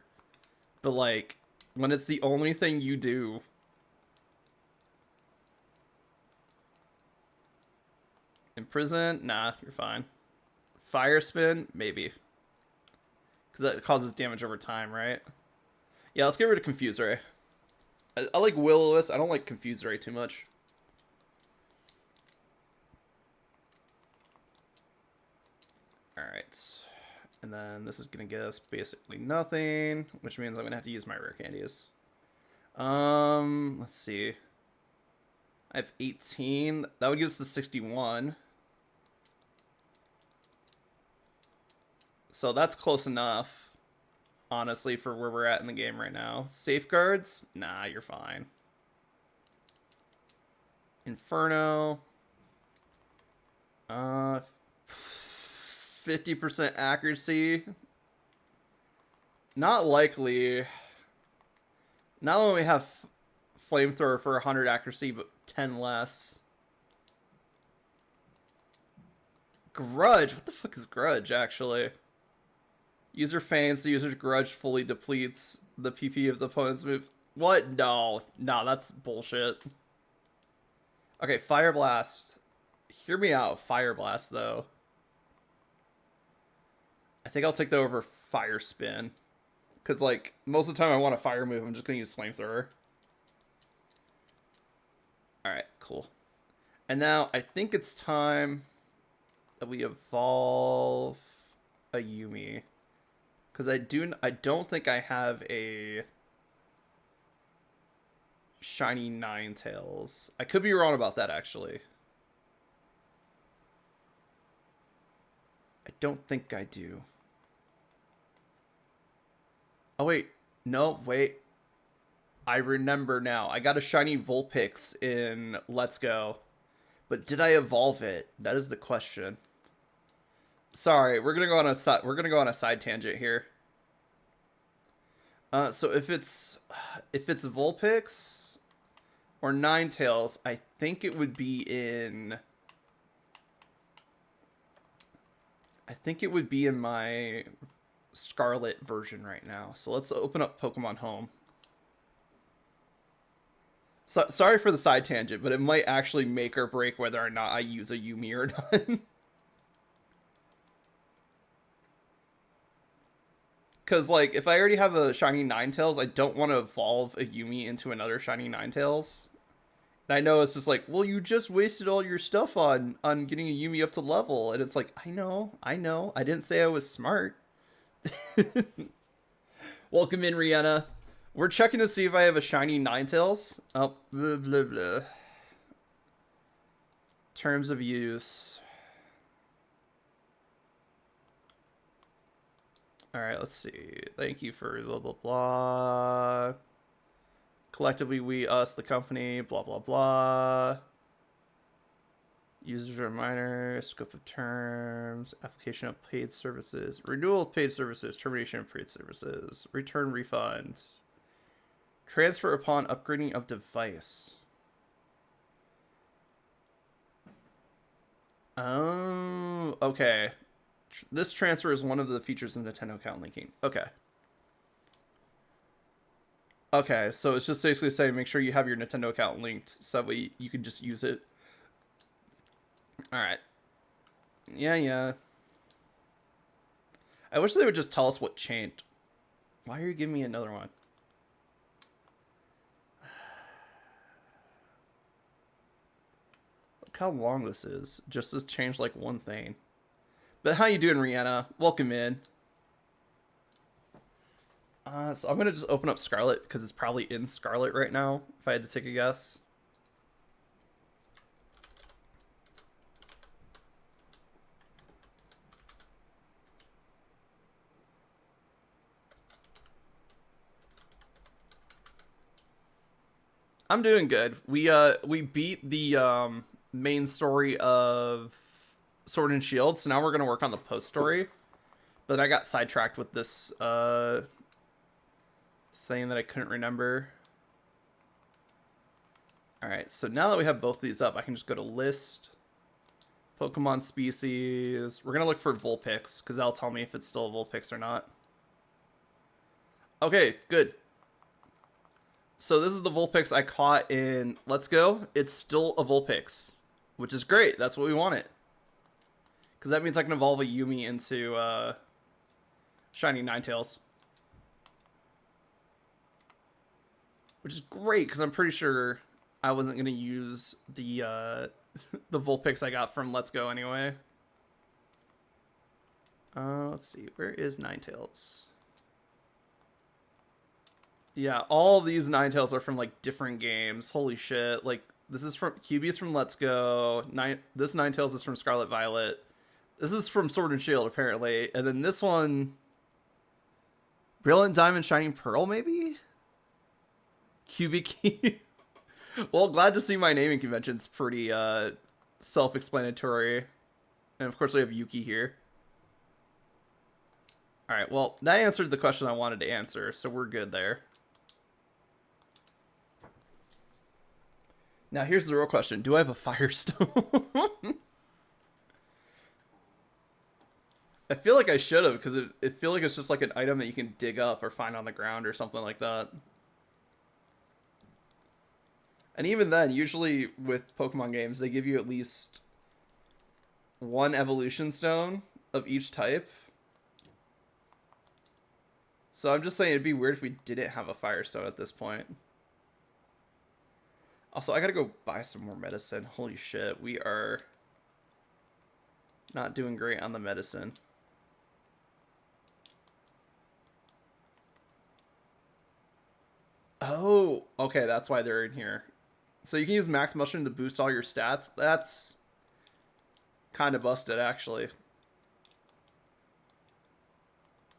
But, like, when it's the only thing you do... Imprison? Nah, you're fine. Fire Spin? Maybe. Because that causes damage over time, right? Yeah, let's get rid of Confuse Ray. I like Will-O-Wisp. I don't like Confuse Ray too much. Alright. And then this is going to get us basically nothing, which means I'm going to have to use my rare candies. Let's see. I have 18. That would get us to 61. So that's close enough, honestly, for where we're at in the game right now. Safeguards? Nah, you're fine. Inferno. 50% accuracy. Not likely. Not only have Flamethrower for 100 accuracy, but 10 less. Grudge? What the fuck is Grudge, actually? User feigns, the user's Grudge fully depletes the PP of the opponent's move. What? No. No, that's bullshit. Okay, Fire Blast. Hear me out, Fire Blast, though. I think I'll take that over Fire Spin. Because, like, most of the time I want a fire move, I'm just going to use Flamethrower. Alright, cool. And now, I think it's time that we evolve a Yumi. Because I don't think I have a shiny Ninetales. I could be wrong about that, actually. I don't think I do. Oh, wait. No, wait. I remember now. I got a shiny Vulpix in Let's Go. But did I evolve it? That is the question. Sorry, we're gonna go on a side tangent here. So if it's Vulpix or Ninetales, I think it would be in. I think it would be in my Scarlet version right now. So let's open up Pokemon Home. So, sorry for the side tangent, but it might actually make or break whether or not I use a Yumi or not. Because, like, if I already have a shiny Ninetales, I don't want to evolve a Yumi into another shiny Ninetales. And I know it's just like, well, you just wasted all your stuff on getting a Yumi up to level. And it's like, I know. I didn't say I was smart. Welcome in, Rihanna. We're checking to see if I have a shiny Ninetales. Oh, blah, blah, blah. Terms of use. Alright, let's see. Thank you for blah, blah, blah. Collectively, we, us, the company, blah, blah, blah. Users reminder, scope of terms, application of paid services, renewal of paid services, termination of paid services, return refunds, transfer upon upgrading of device. Oh, okay. This transfer is one of the features of Nintendo account linking. Okay. Okay, so it's just basically saying make sure you have your Nintendo account linked so that way you can just use it. Alright. Yeah. I wish they would just tell us what changed. Why are you giving me another one? Look how long this is. Just this changed like one thing. But how you doing, Rihanna? Welcome in. So I'm going to just open up Scarlet because it's probably in Scarlet right now, if I had to take a guess. I'm doing good. We beat the main story of Sword and Shield, so now we're gonna work on the post story. But I got sidetracked with this thing that I couldn't remember. Alright, so now that we have both these up, I can just go to list, Pokemon species. We're gonna look for Vulpix, because that'll tell me if it's still a Vulpix or not. Okay, good. So this is the Vulpix I caught in Let's Go. It's still a Vulpix, which is great. That's what we wanted. Because that means I can evolve a Yumi into Shiny Ninetales. Which is great, because I'm pretty sure I wasn't going to use the the Vulpix I got from Let's Go anyway. Let's see. Where is Ninetales? Yeah, all these Ninetales are from, like, different games. Holy shit. Like, this is from... QB's from Let's Go. This Ninetales is from Scarlet Violet. This is from Sword and Shield, apparently. And then this one... Brilliant Diamond Shining Pearl, maybe? QB Key. Well, glad to see my naming convention's pretty self-explanatory. And, of course, we have Yuki here. Alright, well, that answered the question I wanted to answer, so we're good there. Now, here's the real question. Do I have a Firestone? I feel like I should have, because it feel like it's just like an item that you can dig up or find on the ground or something like that. And even then, usually with Pokemon games, they give you at least one evolution stone of each type. So I'm just saying it'd be weird if we didn't have a Firestone at this point. Also, I gotta go buy some more medicine. Holy shit, we are not doing great on the medicine. Oh, okay, that's why they're in here. So you can use Max Mushroom to boost all your stats. That's kind of busted, actually.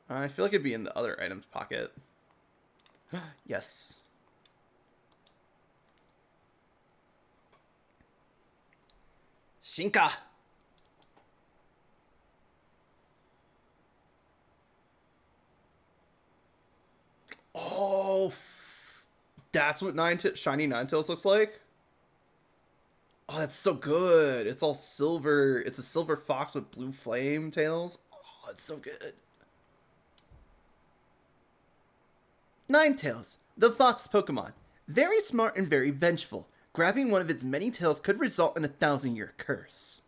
I feel like it'd be in the other items pocket. Yes. Shinka. Oh, that's what Shiny Ninetales looks like? Oh, that's so good. It's all silver. It's a silver fox with blue flame tails. Oh, it's so good. Ninetales, the fox Pokemon. Very smart and very vengeful. Grabbing one of its many tails could result in a 1,000-year curse.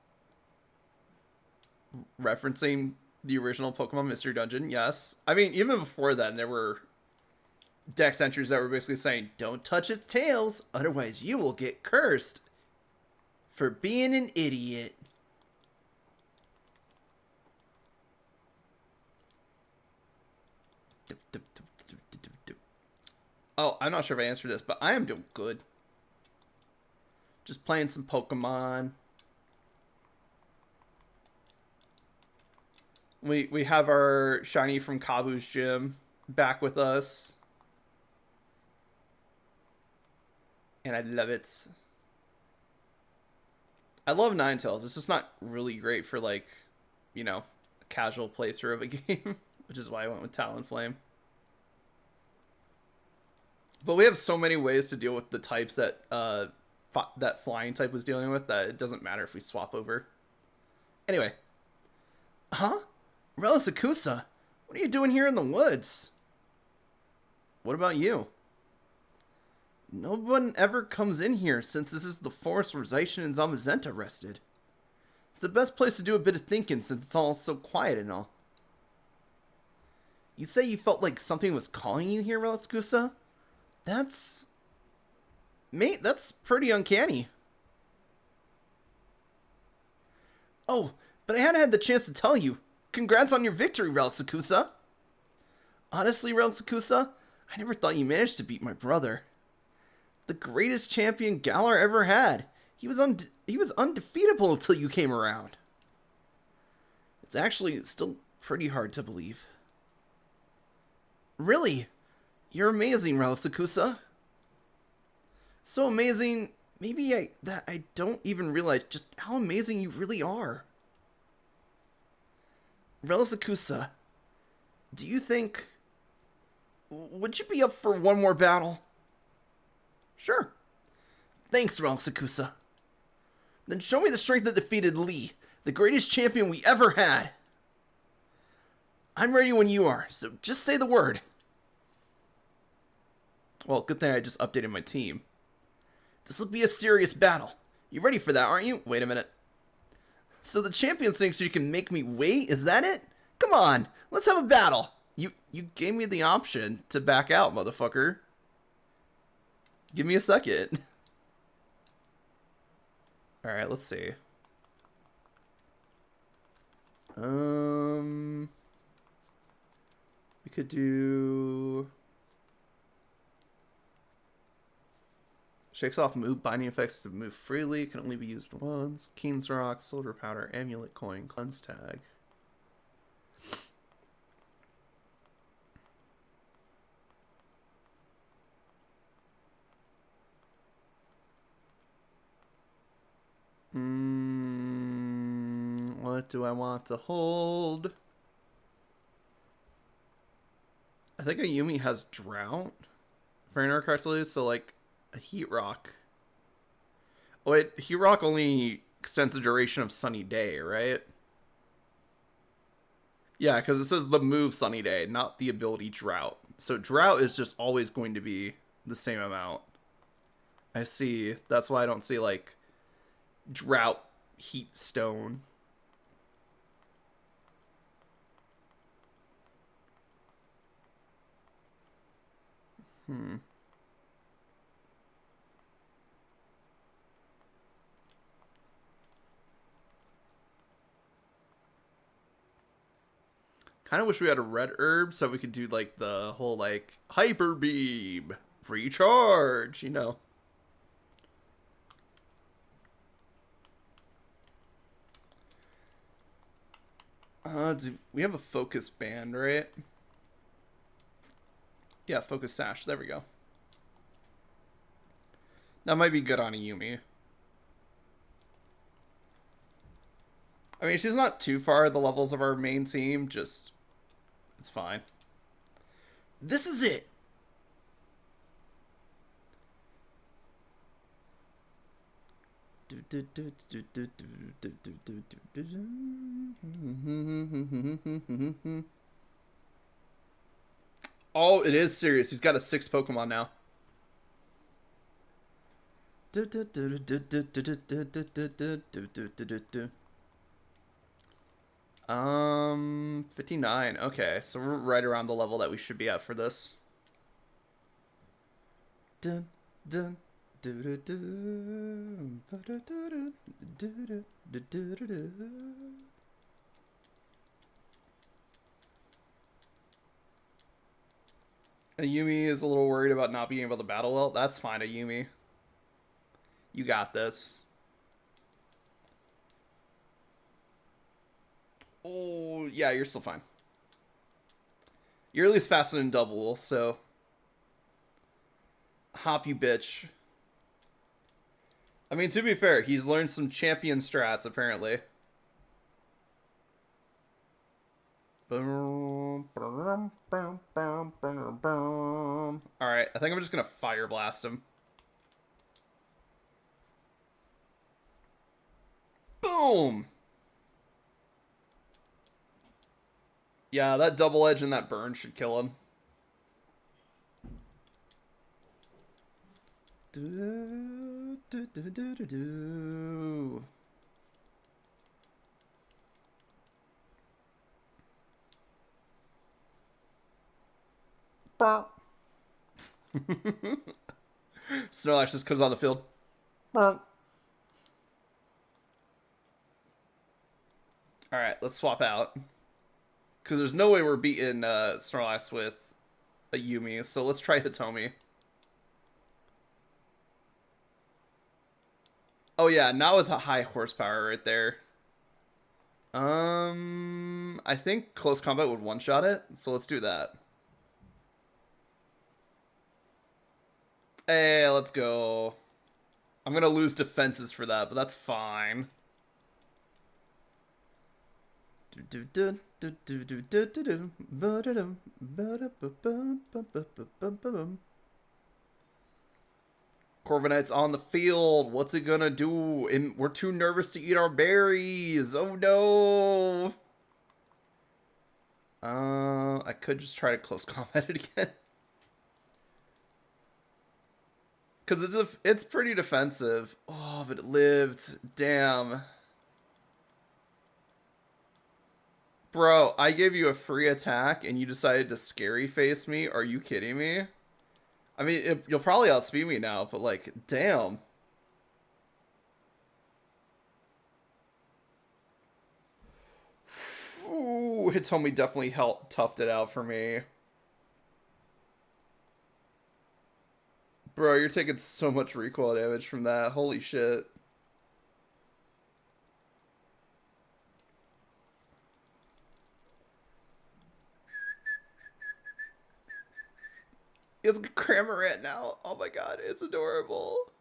Referencing the original Pokemon Mystery Dungeon, yes. I mean, even before then, there were Dex entries that were basically saying, don't touch its tails, otherwise you will get cursed for being an idiot. Oh, I'm not sure if I answered this, but I am doing good. Just playing some Pokemon. We have our shiny from Kabu's gym back with us. And I love it. I love Ninetales. It's just not really great for, like, you know, a casual playthrough of a game. Which is why I went with Talonflame. But we have so many ways to deal with the types that that flying type was dealing with that it doesn't matter if we swap over. Anyway. Huh? Relisakusa, what are you doing here in the woods? What about you? No one ever comes in here since this is the forest where Zaishin and Zamazenta rested. It's the best place to do a bit of thinking since it's all so quiet and all. You say you felt like something was calling you here, Relisakusa? Mate, that's pretty uncanny. Oh, but I hadn't had the chance to tell you. Congrats on your victory, Relisakusa. Honestly, Relisakusa, I never thought you managed to beat my brother. The greatest champion Galar ever had. He was undefeatable until you came around. It's actually still pretty hard to believe. Really? You're amazing, Relisakusa. So amazing. Maybe I don't even realize just how amazing you really are. Relisakusa, do you think would you be up for one more battle? Sure. Thanks, Relisakusa. Then show me the strength that defeated Lee, the greatest champion we ever had. I'm ready when you are, so just say the word. Well, good thing I just updated my team. This will be a serious battle. You ready for that, aren't you? Wait a minute. So the champion thinks you can make me wait? Is that it? Come on, let's have a battle. You gave me the option to back out, motherfucker. Give me a second. Alright, let's see. We could do... Shakes off move binding effects to move freely. Can only be used once. Keen's Rock, Soldier Powder, Amulet Coin, Cleanse Tag. What do I want to hold? I think Ayumi has Drought for inner cartilage, so like a Heat Rock. Wait, Heat Rock only extends the duration of Sunny Day, right? Yeah, because it says the move Sunny Day, not the ability Drought. So Drought is just always going to be the same amount. I see. That's why I don't see like Drought Heat Stone. Kind of wish we had a red herb so we could do like the whole like hyper beam recharge, you know. We have a focus band, right? Yeah, focus sash. There we go. That might be good on Ayumi. I mean, she's not too far at the levels of our main team, just... It's fine. This is it! Oh, it is serious. He's got a 6 Pokemon now. 59. Okay, so we're right around the level that we should be at for this. Dun, dun, Ayumi is a little worried about not being able to battle well. That's fine, Ayumi. You got this. Oh, yeah, you're still fine. You're at least faster than Double, so... Hop, you bitch. I mean, to be fair, he's learned some champion strats, apparently. Alright, I think I'm just gonna Fire Blast him. Boom! Yeah, that double edge and that burn should kill him. Snorlax just comes on the field. Alright, let's swap out. Because there's no way we're beating Snorlax with a Yumi, so let's try Hitomi. Oh yeah, not with a high horsepower right there. I think close combat would one-shot it, so let's do that. Hey, let's go. I'm gonna lose defenses for that, but that's fine. Corviknight's on the field. What's it gonna do? And we're too nervous to eat our berries. Oh no. I could just try to close combat it again. Because it's pretty defensive. Oh, but it lived. Damn. Bro, I gave you a free attack and you decided to scary face me? Are you kidding me? I mean, you'll probably outspeed me now, but like, damn. Ooh, Hitomi definitely toughed it out for me. Bro, you're taking so much recoil damage from that. Holy shit. It's Cramorant now. Oh my god, it's adorable.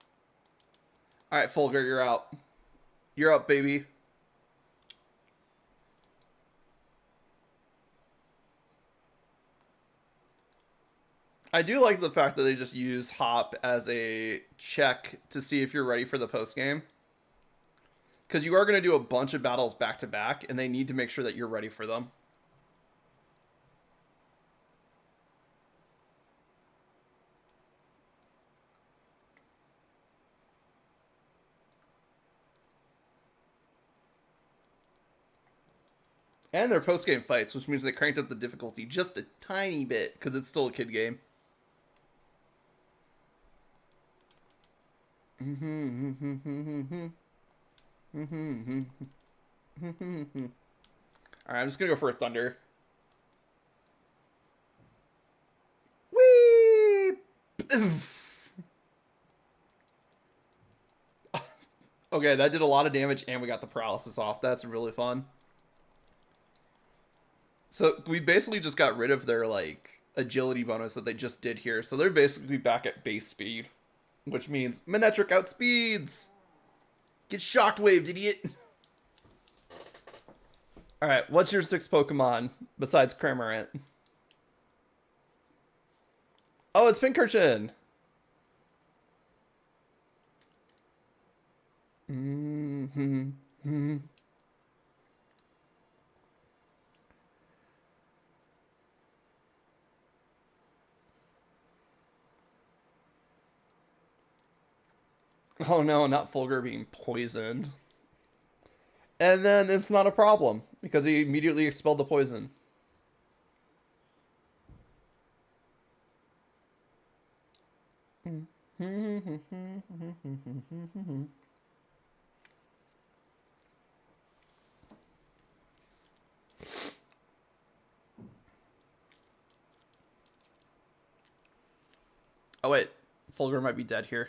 Alright, Fulgur, you're out. You're up, baby. I do like the fact that they just use Hop as a check to see if you're ready for the post game. Because you are going to do a bunch of battles back to back, and they need to make sure that you're ready for them. And they're post-game fights, which means they cranked up the difficulty just a tiny bit, because it's still a kid game. Alright, I'm just gonna go for a Thunder. Whee! Okay, that did a lot of damage, and we got the paralysis off. That's really fun. So we basically just got rid of their, like, agility bonus that they just did here. So they're basically back at base speed. Which means Manectric outspeeds! Get shockwaved, idiot! Alright, what's your 6th Pokemon besides Cramorant? Oh, it's Pincurchin! Oh no, not Fulgur being poisoned. And then it's not a problem, because he immediately expelled the poison. Oh wait, Fulgur might be dead here.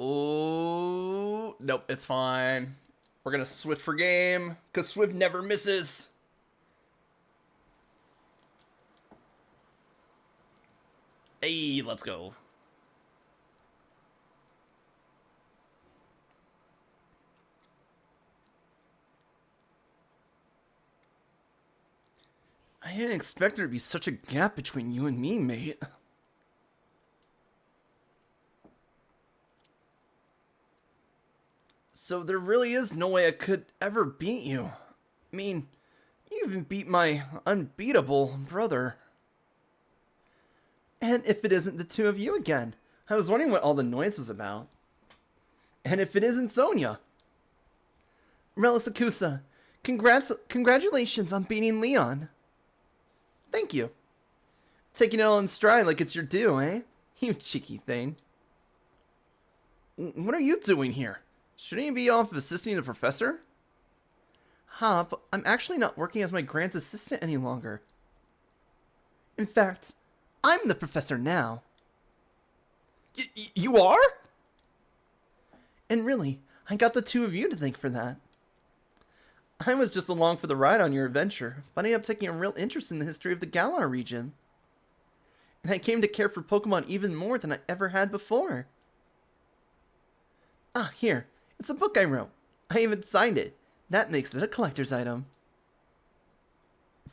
Oh, nope, it's fine. We're gonna switch for game, because Swift never misses. Hey, let's go. I didn't expect there to be such a gap between you and me, mate. So there really is no way I could ever beat you. I mean, you even beat my unbeatable brother. And if it isn't the two of you again, I was wondering what all the noise was about. And if it isn't Sonia. Relisakusa, congratulations on beating Leon. Thank you. Taking it all in stride like it's your due, eh? You cheeky thing. What are you doing here? Shouldn't you be off assisting the professor? But I'm actually not working as my grant's assistant any longer. In fact, I'm the professor now. You are? And really, I got the two of you to thank for that. I was just along for the ride on your adventure, but I ended up taking a real interest in the history of the Galar region. and I came to care for Pokemon even more than I ever had before. Ah, here. It's a book I wrote. I even signed it. That makes it a collector's item.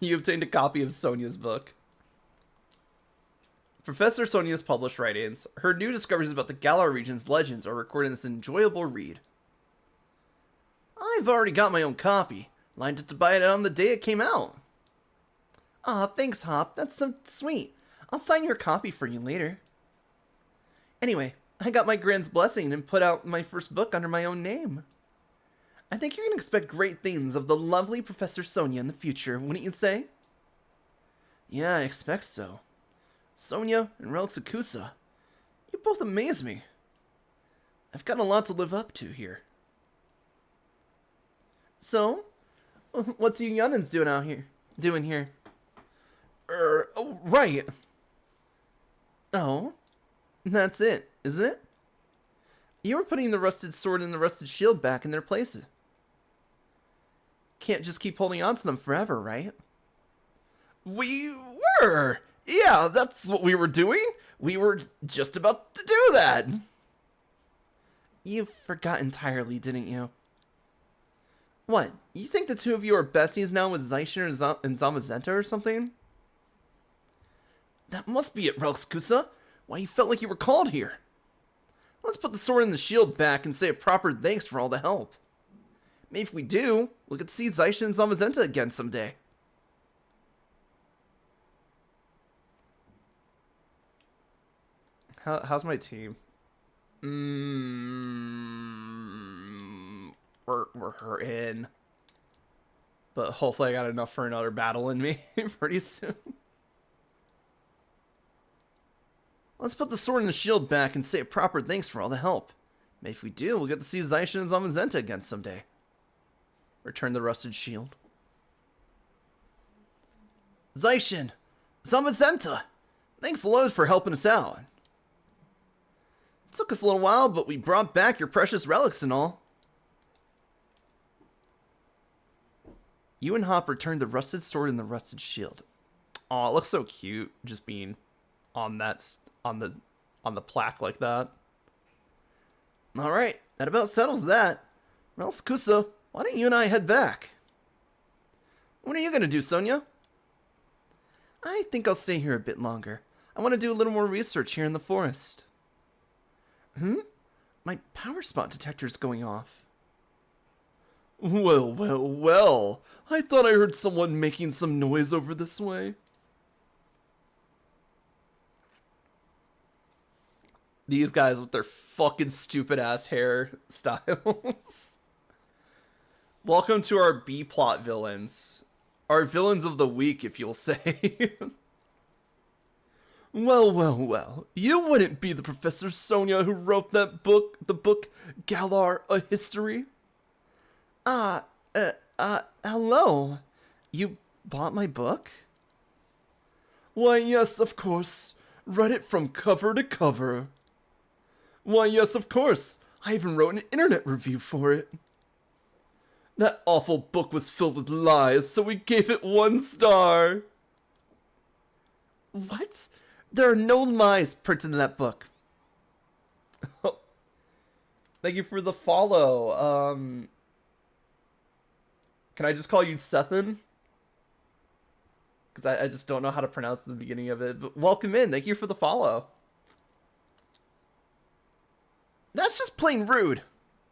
You obtained a copy of Sonia's book. Professor Sonia's published writings. Her new discoveries about the Galar region's legends are recorded in this enjoyable read. I've already got my own copy. Lined up to buy it on the day it came out. Aw, thanks, Hop. That's so sweet. I'll sign your copy for you later. Anyway, I got my Grand's blessing and put out my first book under my own name. I think you can expect great things of the lovely Professor Sonia in the future, wouldn't you say? Yeah, I expect so. Sonia and Relixakusa, you both amaze me. I've got a lot to live up to here. So, what's you young'uns doing here? Oh, right. Oh, that's it, isn't it? You were putting the rusted sword and the rusted shield back in their places. Can't just keep holding on to them forever, right? We were! Yeah, that's what we were doing. We were just about to do that. You forgot entirely, didn't you? What? You think the two of you are besties now with Zaishin and Zamazenta or something? That must be it, Relixakusa. Why you felt like you were called here. Let's put the sword and the shield back and say a proper thanks for all the help. Maybe if we do, we'll get to see Zaishin and Zamazenta again someday. How's my team? We're hurting. But hopefully I got enough for another battle in me pretty soon. Let's put the sword and the shield back and say a proper thanks for all the help. Maybe if we do, we'll get to see Zaishin and Zamazenta again someday. Return the rusted shield. Zaishin! Zamazenta! Thanks a lot for helping us out. It took us a little while, but we brought back your precious relics and all. You and Hop returned the rusted sword and the rusted shield. Aw, it looks so cute, just being on that on the plaque like that. All right, that about settles that. Relixakusa, why don't you and I head back? What are you gonna do, Sonia? I think I'll stay here a bit longer. I want to do a little more research here in the forest. My power spot detector's going off. Well, well, well. I thought I heard someone making some noise over this way. These guys with their fucking stupid ass hairstyles. Welcome to our B-plot villains. Our villains of the week, if you'll say. Well, well, well. You wouldn't be the Professor Sonia who wrote that book, the book Galar, A History? Hello. You bought my book? Why, yes, of course. Read it from cover to cover. Why, yes, of course. I even wrote an internet review for it. That awful book was filled with lies, so we gave it 1 star. What? There are no lies printed in that book. Thank you for the follow. Can I just call you Sethan? Because I just don't know how to pronounce the beginning of it. But welcome in. Thank you for the follow. That's just plain rude.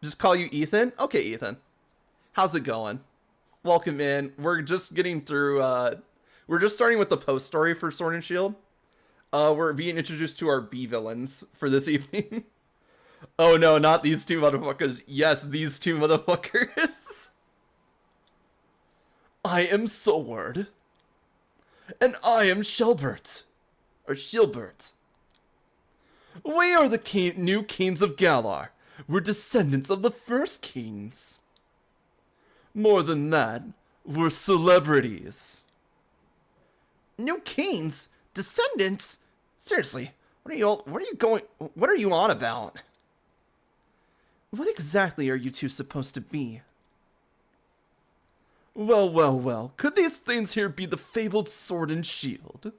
Just call you Ethan? Okay, Ethan. How's it going? Welcome in. We're just getting through, we're just starting with the post story for Sword and Shield. We're being introduced to our B villains for this evening. Oh no, not these two motherfuckers. Yes, these two motherfuckers. I am Sword. And I am Shelbert. Or Shilbert. We are the new kings of Galar. We're descendants of the first kings. More than that, we're celebrities. New kings? Descendants? Seriously, what are you on about? What exactly are you two supposed to be? Well, well, well, could these things here be the fabled Sword and Shield?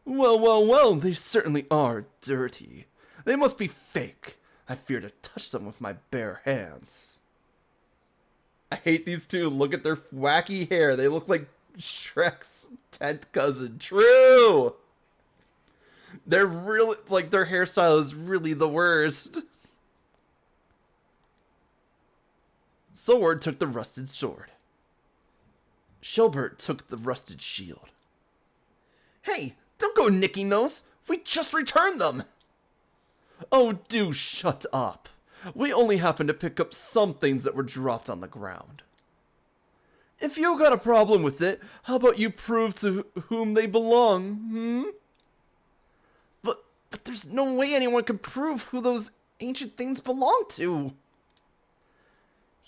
Well, well, well, they certainly are dirty. They must be fake. I fear to touch them with my bare hands. I hate these two. Look at their wacky hair. They look like Shrek's 10th cousin. True! They're really, like, their hairstyle is really the worst. Sword took the rusted sword. Shelbert took the rusted shield. Hey, don't go nicking those. We just returned them. Oh, do shut up. We only happened to pick up some things that were dropped on the ground. If you got a problem with it, how about you prove to whom they belong, hmm? But there's no way anyone can prove who those ancient things belong to.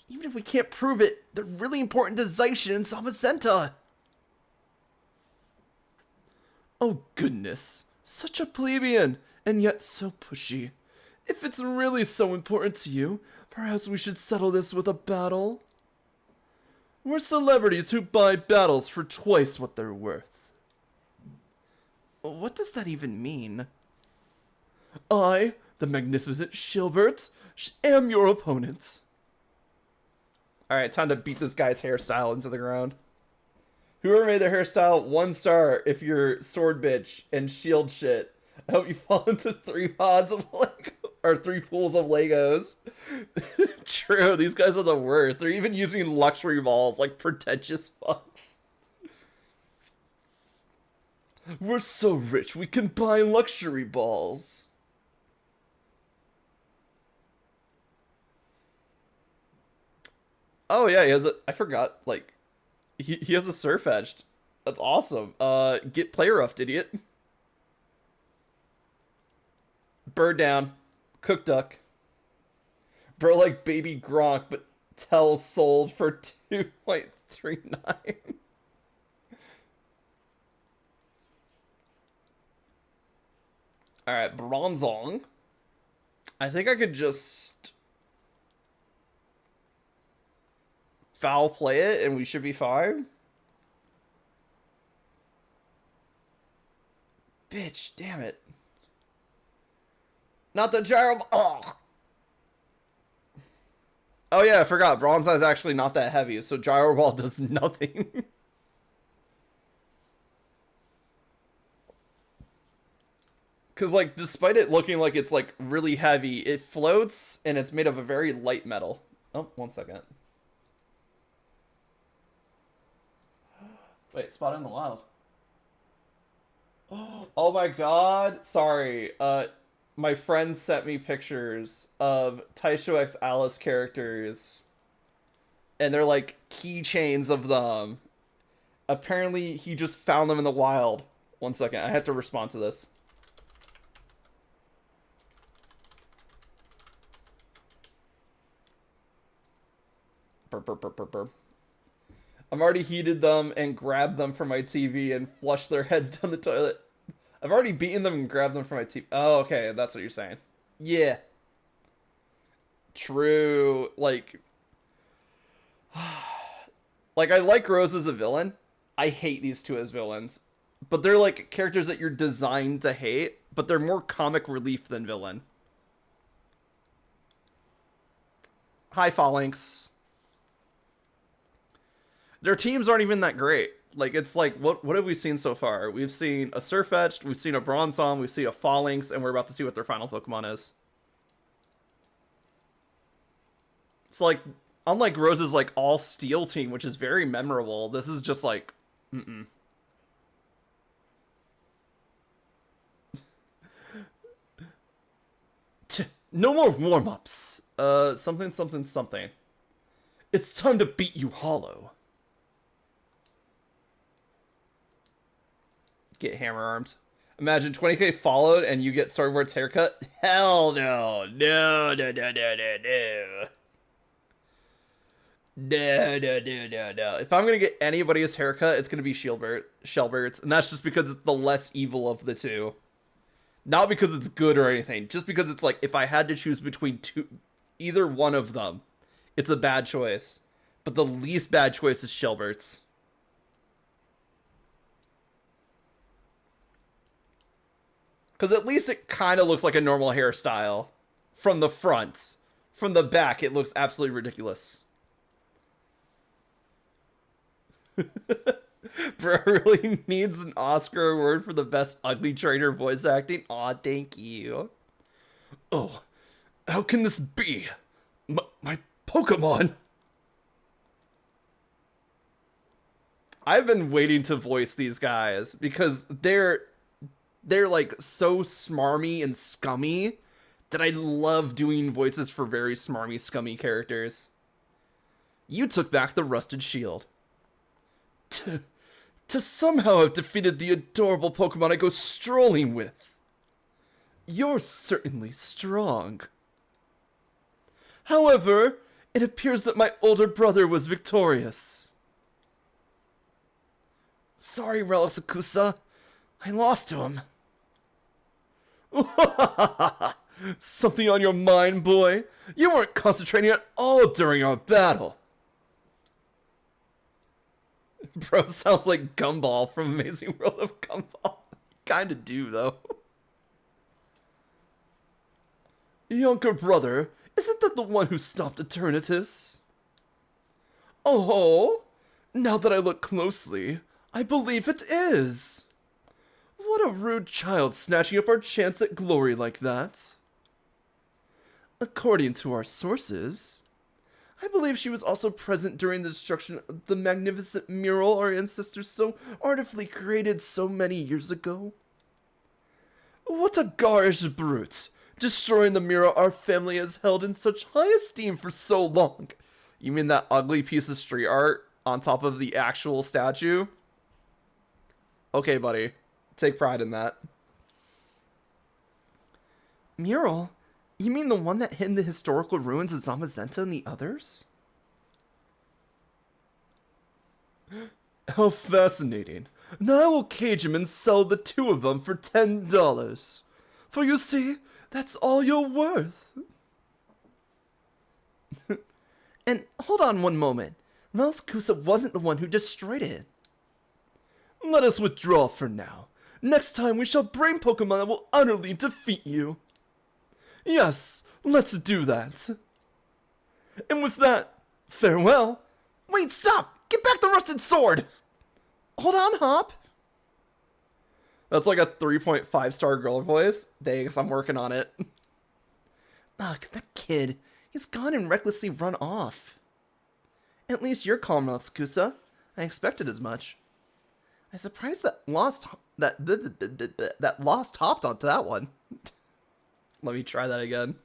Even if we can't prove it, they're really important to Zaishin and Samacenta. Oh goodness, such a plebeian, and yet so pushy. If it's really so important to you, perhaps we should settle this with a battle. We're celebrities who buy battles for twice what they're worth. What does that even mean? I, the magnificent Shilbert, am your opponent. Alright, time to beat this guy's hairstyle into the ground. Whoever made their hairstyle, 1 star if you're sword bitch and shield shit. I hope you fall into 3 pods of or 3 pools of Legos. True, these guys are the worst. They're even using luxury balls like pretentious fucks. We're so rich we can buy luxury balls. Oh yeah, he has a, I forgot, like, he has a surf edged. That's awesome. Get play roughed, idiot. Bird down. Cook duck. Bro like baby Gronk, but tell sold for 2.39. Alright, Bronzong. I think I could just foul play it and we should be fine. Bitch, damn it. Not the gyro. Oh. Oh yeah, I forgot. Bronze Eye is actually not that heavy, so gyro ball does nothing. Because, like, despite it looking like it's, like, really heavy, it floats, and it's made of a very light metal. Oh, 1 second. Wait, spot in the wild. Oh my god. Sorry. My friend sent me pictures of Taisho X Alice characters. And they're, like, keychains of them. Apparently, he just found them in the wild. 1 second. I have to respond to this. I'm already heated them and grabbed them from my TV and flushed their heads down the toilet. I've already beaten them and grabbed them from my TV. Oh, okay, that's what you're saying. Yeah. True. Like, I like Rose as a villain. I hate these two as villains. But they're like characters that you're designed to hate, but they're more comic relief than villain. Hi, Phalanx. Their teams aren't even that great. Like, it's like, what have we seen so far? We've seen a Surfetched, we've seen a Bronzong, we've seen a Phalanx, and we're about to see what their final Pokemon is. It's like, unlike Rose's, like, all-steel team, which is very memorable, this is just like, No more warm-ups. Something, something, something. It's time to beat you hollow. Get hammer-armed. Imagine 20k followed and you get Swordward's haircut. Hell no. No, no, no, no, no, no. No, no, no, no, no. If I'm going to get anybody's haircut, it's going to be Shelbert's. And that's just because it's the less evil of the two. Not because it's good or anything. Just because it's like, if I had to choose between either one of them, it's a bad choice. But the least bad choice is Shelbert's. Because at least it kind of looks like a normal hairstyle from the front. From the back, it looks absolutely ridiculous. Bro really needs an Oscar award for the best ugly trainer voice acting. Aw, thank you. Oh, how can this be? My Pokemon! I've been waiting to voice these guys because they're like so smarmy and scummy that I love doing voices for very smarmy, scummy characters. You took back the rusted shield. To somehow have defeated the adorable Pokemon I go strolling with. You're certainly strong. However, it appears that my older brother was victorious. Sorry, Relisakusa. I lost to him. Something on your mind, boy? You weren't concentrating at all during our battle. Bro sounds like Gumball from Amazing World of Gumball. Kinda do, though. Younger brother, isn't that the one who stopped Eternatus? Oh, now that I look closely, I believe it is. What a rude child snatching up our chance at glory like that. According to our sources, I believe she was also present during the destruction of the magnificent mural our ancestors so artfully created so many years ago. What a garish brute, destroying the mural our family has held in such high esteem for so long. You mean that ugly piece of street art on top of the actual statue? Okay, buddy. Take pride in that. Mural? You mean the one that hid in the historical ruins of Zamazenta and the others? How fascinating. Now I will cage him and sell the two of them for $10. For you see, that's all you're worth. And hold on one moment. Relisakusa wasn't the one who destroyed it. Let us withdraw for now. Next time we shall bring Pokemon that will utterly defeat you. Yes, let's do that. And with that, farewell. Wait, stop! Get back the rusted sword! Hold on, Hop. That's like a 3.5-star girl voice. Thanks, I'm working on it. Ugh, that kid. He's gone and recklessly run off. At least you're calm, Relisakusa. I expected as much. I'm surprised that Lost hopped onto that one. Let me try that again.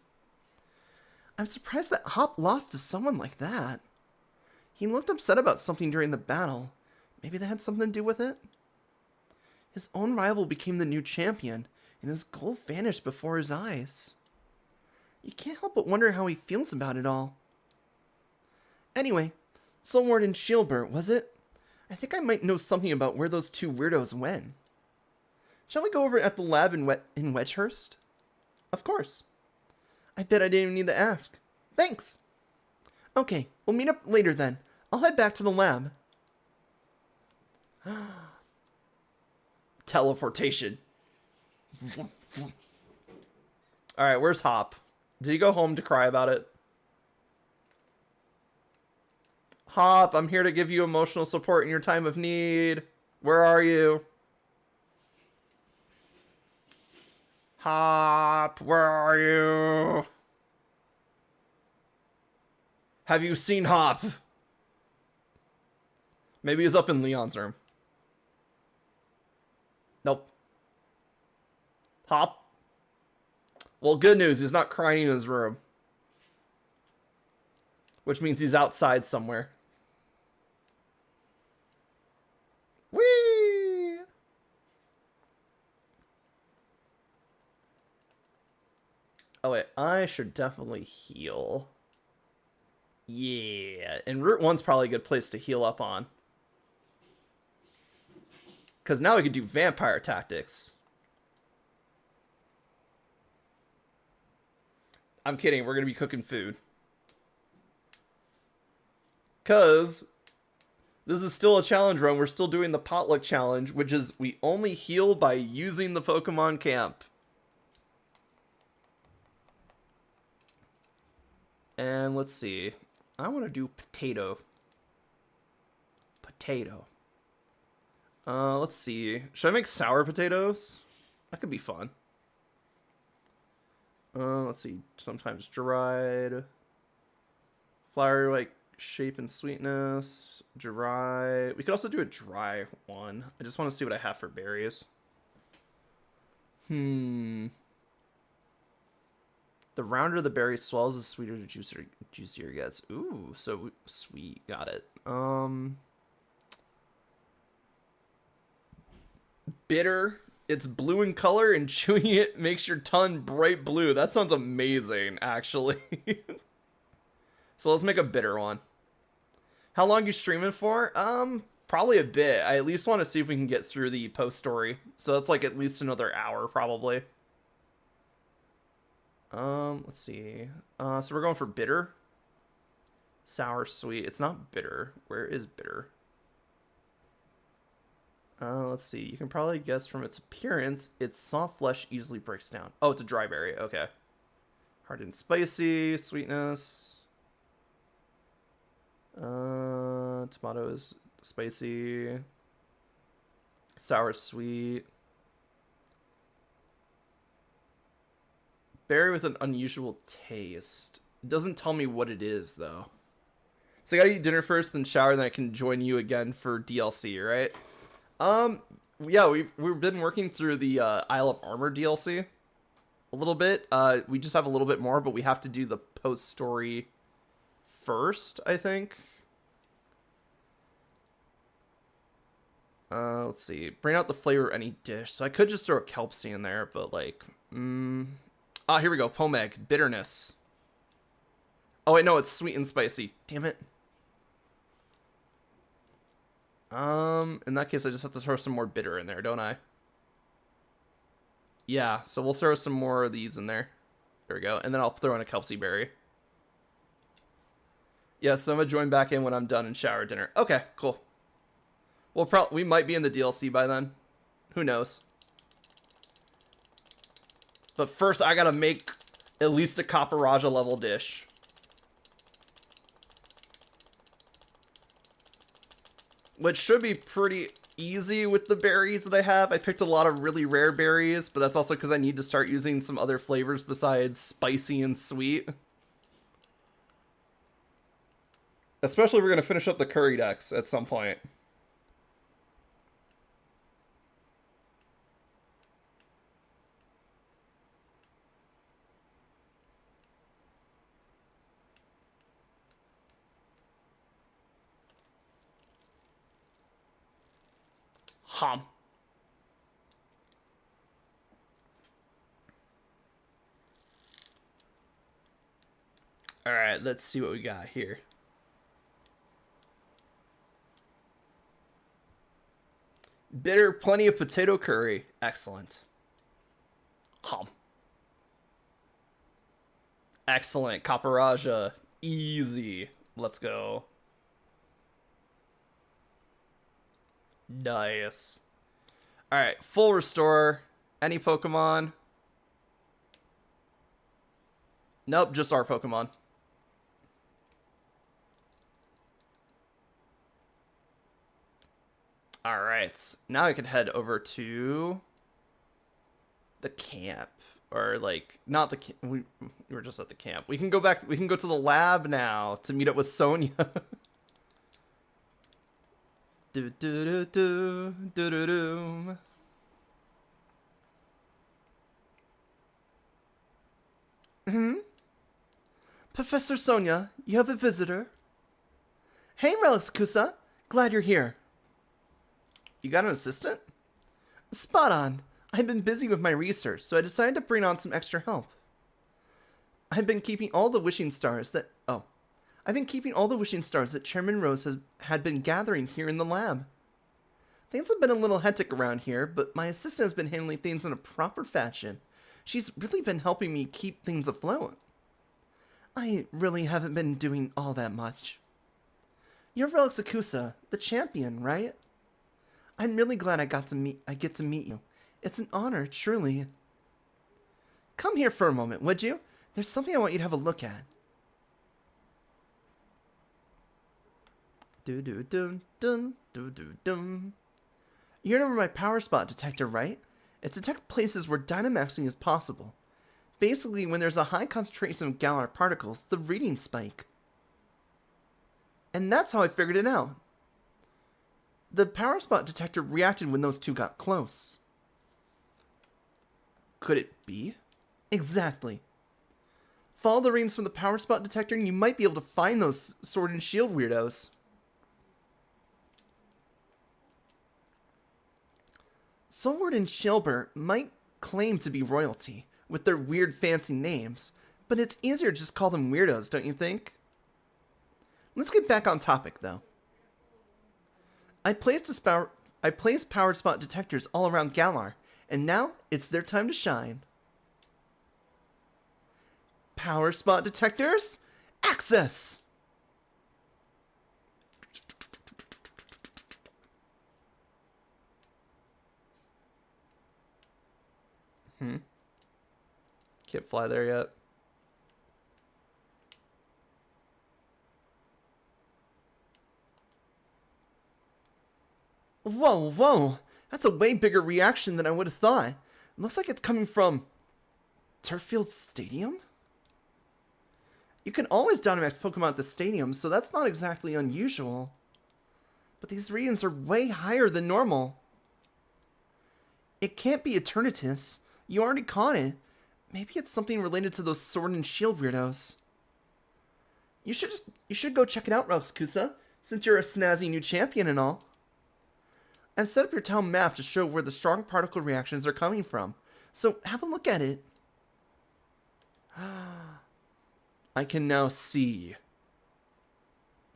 I'm surprised that Hop lost to someone like that. He looked upset about something during the battle. Maybe that had something to do with it? His own rival became the new champion, and his goal vanished before his eyes. You can't help but wonder how he feels about it all. Anyway, Soulward and Shieldbert, was it? I think I might know something about where those two weirdos went. Shall we go over at the lab in Wedgehurst? Of course. I bet I didn't even need to ask. Thanks. Okay, we'll meet up later then. I'll head back to the lab. Teleportation. Alright, where's Hop? Did he go home to cry about it? Hop, I'm here to give you emotional support in your time of need. Where are you? Hop, where are you? Have you seen Hop? Maybe he's up in Leon's room. Nope. Hop? Well, good news, he's not crying in his room. Which means he's outside somewhere. Whee! Oh wait, I should definitely heal. Yeah, and Route 1's probably a good place to heal up on. Because now we can do vampire tactics. I'm kidding, we're going to be cooking food. Because this is still a challenge run. We're still doing the Potluck challenge, which is we only heal by using the Pokemon camp. And let's see. I want to do potato. Potato. Let's see. Should I make sour potatoes? That could be fun. Let's see. Sometimes dried. Flour like shape and sweetness. Dry. We could also do a dry one. I just want to see what I have for berries. The rounder the berry swells, the sweeter the juicier it gets. Ooh, so sweet. Got it. Bitter. It's blue in color, and chewing it makes your tongue bright blue. That sounds amazing, actually. So let's make a bitter one. How long you streaming for? Probably a bit. I at least want to see if we can get through the post story. So that's like at least another hour, probably. Let's see. So we're going for bitter. Sour, sweet. It's not bitter. Where is bitter? Let's see. You can probably guess from its appearance, its soft flesh easily breaks down. Oh, it's a dry berry. Okay. Hard and spicy. Sweetness. Tomato is spicy. Sour, sweet. Berry with an unusual taste. It doesn't tell me what it is, though. So I gotta eat dinner first, then shower, then I can join you again for DLC, right? Yeah, we've been working through the Isle of Armor DLC a little bit. We just have a little bit more, but we have to do the post story first, I think. Let's see. Bring out the flavor of any dish. So I could just throw a kelp seed in there, but like, here we go. Pomeg, bitterness. Oh wait, no, it's sweet and spicy. Damn it. In that case, I just have to throw some more bitter in there, don't I? Yeah, so we'll throw some more of these in there. There we go. And then I'll throw in a kelp seed berry. Yeah, so I'm gonna join back in when I'm done and shower dinner. Okay, cool. We might be in the DLC by then. Who knows? But first, I gotta make at least a Caparaja level dish. Which should be pretty easy with the berries that I have. I picked a lot of really rare berries, but that's also because I need to start using some other flavors besides spicy and sweet. Especially if we're going to finish up the curry decks at some point. Hum. Alright, let's see what we got here. Bitter, plenty of potato curry. Excellent. Hum. Excellent. Caparaja. Easy. Let's go. Nice. Alright, full restore. Any Pokemon? Nope, just our Pokemon. Alright, now I can head over to the camp. Or, like, not the camp. We were just at the camp. We can go back. We can go to the lab now to meet up with Sonia. Do do do do do do do. Professor Sonia, you have a visitor. Hey, Relicusa. Glad you're here. You got an assistant? Spot on. I've been busy with my research, so I decided to bring on some extra help. I've been keeping all the wishing stars that Chairman Rose had been gathering here in the lab. Things have been a little hectic around here, but my assistant has been handling things in a proper fashion. She's really been helping me keep things afloat. I really haven't been doing all that much. You're Relicusa, the champion, right? I'm really glad I get to meet you. It's an honor, truly. Come here for a moment, would you? There's something I want you to have a look at. Do do dun dun do do dum. You remember my power spot detector, right? It detects places where Dynamaxing is possible. Basically, when there's a high concentration of Galar particles, the readings spike. And that's how I figured it out. The power spot detector reacted when those two got close. Could it be? Exactly. Follow the readings from the power spot detector and you might be able to find those sword and shield weirdos. Sword and Shilbert might claim to be royalty with their weird fancy names, but it's easier to just call them weirdos, don't you think? Let's get back on topic though. I placed power spot detectors all around Galar, and now it's their time to shine. Power spot detectors? Access! Can't fly there yet. Whoa, whoa! That's a way bigger reaction than I would have thought. It looks like it's coming from Turffield Stadium? You can always Dynamax Pokemon at the stadium, so that's not exactly unusual. But these readings are way higher than normal. It can't be Eternatus. You already caught it. Maybe it's something related to those Sword and Shield weirdos. You should go check it out, Ralph-Kusa, since you're a snazzy new champion and all. I've set up your town map to show where the strong particle reactions are coming from, so have a look at it. I can now see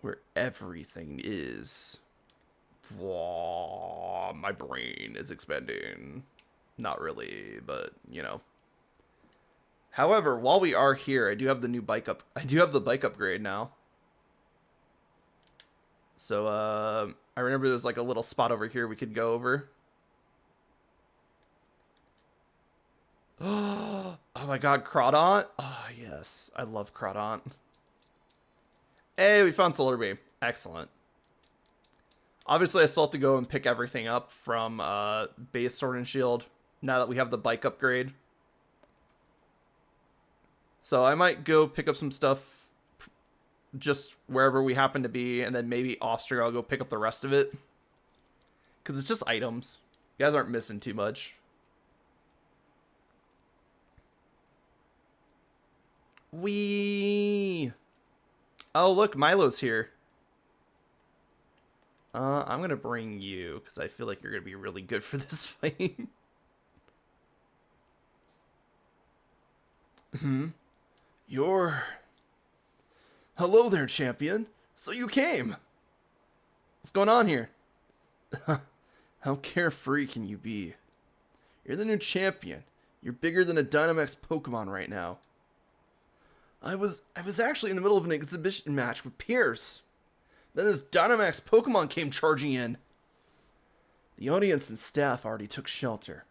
where everything is. Whoa, my brain is expanding. Not really, but you know. However, while we are here, I do have the new bike up. I do have the bike upgrade now. So I remember there's like a little spot over here we could go over. Oh my god, Crawdont. Oh yes, I love Crawdont. Hey, we found Solar Beam. Excellent. Obviously, I still have to go and pick everything up from base Sword and Shield now that we have the bike upgrade. So I might go pick up some stuff just wherever we happen to be, and then maybe off stream I'll go pick up the rest of it. Because it's just items. You guys aren't missing too much. Oh, look, Milo's here. I'm gonna bring you, because I feel like you're gonna be really good for this fight. Hello there, champion. So you came. What's going on here? How carefree can you be? You're the new champion. You're bigger than a Dynamax Pokemon right now. I was actually in the middle of an exhibition match with Pierce. Then this Dynamax Pokemon came charging in. The audience and staff already took shelter.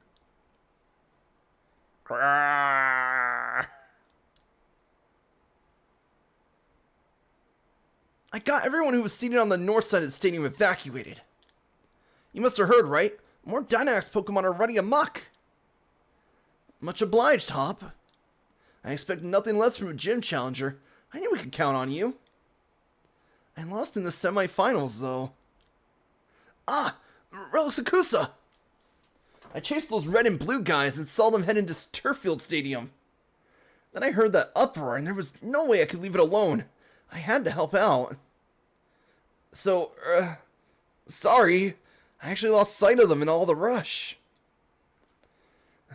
I got everyone who was seated on the north side of the stadium evacuated. You must have heard, right? More Dynamax Pokemon are running amok. Much obliged, Hop. I expect nothing less from a gym challenger. I knew we could count on you. I lost in the semifinals, though. Ah! Relisakusa! I chased those red and blue guys and saw them head into Turffield Stadium. Then I heard that uproar, and there was no way I could leave it alone. I had to help out. So, sorry. I actually lost sight of them in all the rush.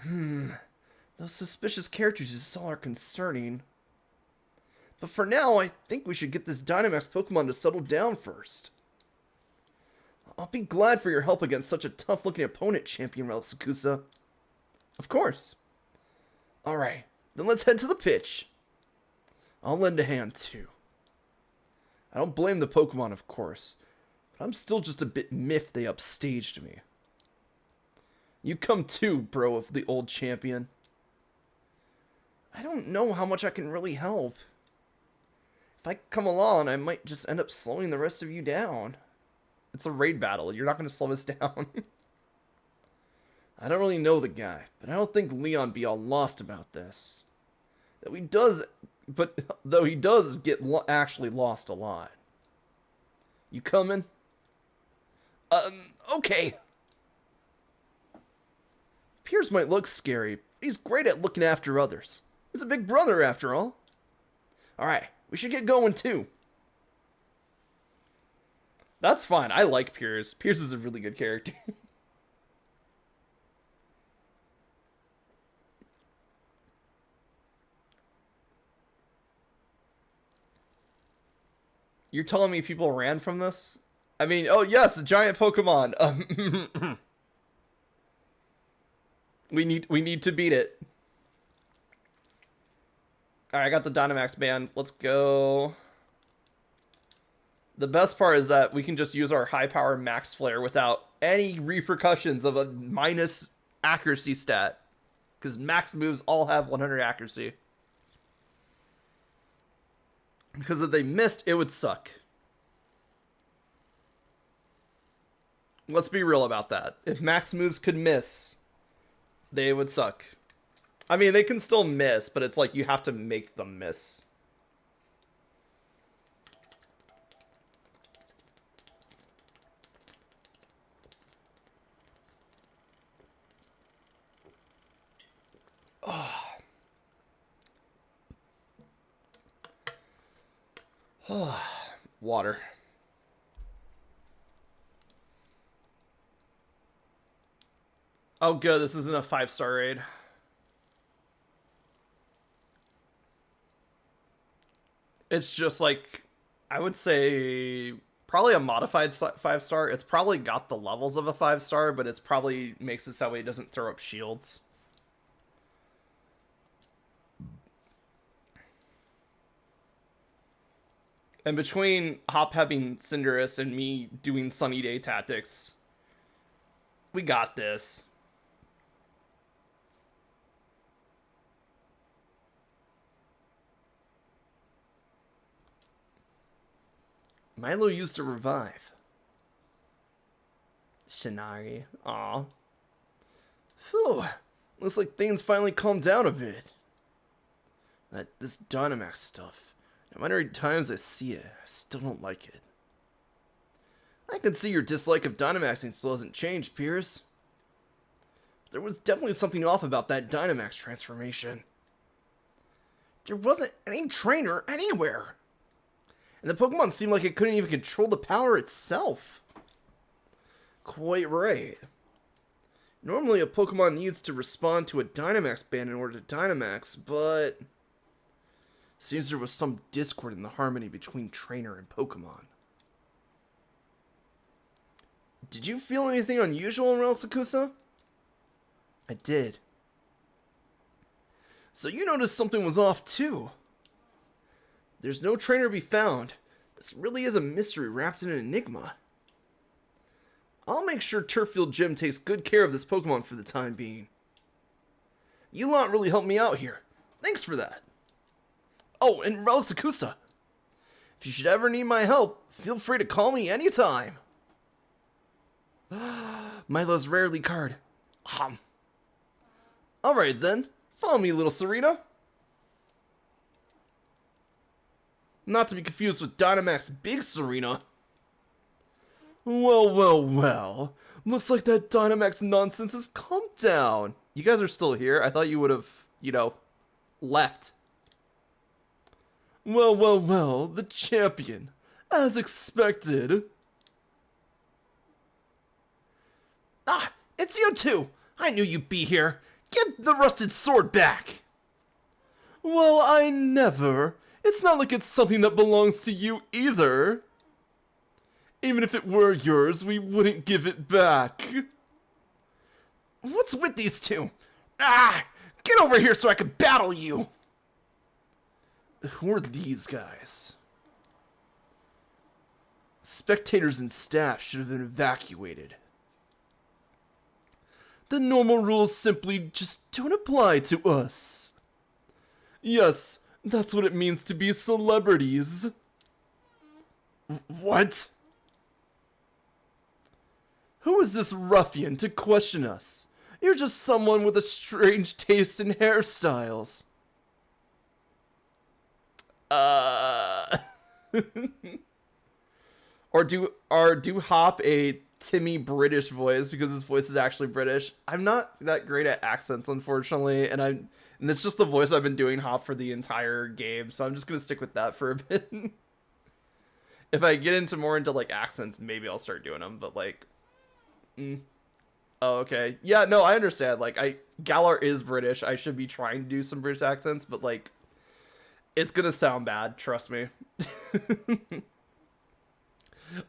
Those suspicious characters you saw are concerning. But for now, I think we should get this Dynamax Pokemon to settle down first. I'll be glad for your help against such a tough-looking opponent, Champion Relisakusa. Of course. Alright, then let's head to the pitch. I'll lend a hand, too. I don't blame the Pokemon, of course, but I'm still just a bit miffed they upstaged me. You come too, bro of the old champion. I don't know how much I can really help. If I come along, I might just end up slowing the rest of you down. It's a raid battle. You're not going to slow us down. I don't really know the guy, but I don't think Leon be all lost about this. Though he does get actually lost a lot. You coming? Okay. Piers might look scary, but he's great at looking after others. He's a big brother, after all. Alright, we should get going, too. That's fine. I like Piers. Piers is a really good character. You're telling me people ran from this? I mean, oh yes, a giant Pokemon. We need to beat it. Alright, I got the Dynamax band. Let's go. The best part is that we can just use our high power max flare without any repercussions of a minus accuracy stat. Because max moves all have 100 accuracy. Because if they missed, it would suck. Let's be real about that. If max moves could miss, they would suck. I mean, they can still miss, but it's like you have to make them miss. Water. Oh good, this isn't a 5-star raid. It's just like, I would say probably a modified 5-star. It's probably got the levels of a 5-star, but it's probably makes it so it doesn't throw up shields. And between Hop having Cinderace and me doing Sunny Day tactics, we got this. Milo used to revive. Shinari. Aw. Phew. Looks like things finally calmed down a bit. This Dynamax stuff. No matter how many times I see it, I still don't like it. I can see your dislike of Dynamaxing still hasn't changed, Piers. There was definitely something off about that Dynamax transformation. There wasn't any trainer anywhere. And the Pokemon seemed like it couldn't even control the power itself. Quite right. Normally a Pokemon needs to respond to a Dynamax band in order to Dynamax, but seems there was some discord in the harmony between trainer and Pokemon. Did you feel anything unusual in Relixacusa? I did. So you noticed something was off too. There's no trainer to be found. This really is a mystery wrapped in an enigma. I'll make sure Turffield Gym takes good care of this Pokemon for the time being. You lot really helped me out here. Thanks for that. Oh, and Relixacusa. If you should ever need my help, feel free to call me anytime. Milo's rarely card. Alright then, follow me, little Serena. Not to be confused with Dynamax Big Serena. Well, well, well. Looks like that Dynamax nonsense has calmed down. You guys are still here? I thought you would have, left. Well, well, well, the champion. As expected. Ah, it's you two. I knew you'd be here. Give the rusted sword back. Well, I never. It's not like it's something that belongs to you either. Even if it were yours, we wouldn't give it back. What's with these two? Ah! Get over here so I can battle you! Who are these guys? Spectators and staff should have been evacuated. The normal rules simply just don't apply to us. Yes, That's what it means to be celebrities. What? Who is this ruffian to question us? You're just someone with a strange taste in hairstyles. Or do Hop a Timmy British voice because his voice is actually British. I'm not that great at accents, unfortunately, and it's just the voice I've been doing Hop for the entire game, so I'm just gonna stick with that for a bit. If I get into like accents, maybe I'll start doing them, but like, oh, okay, yeah, no, I understand. Like, Galar is British. I should be trying to do some British accents, but like, it's gonna sound bad. Trust me.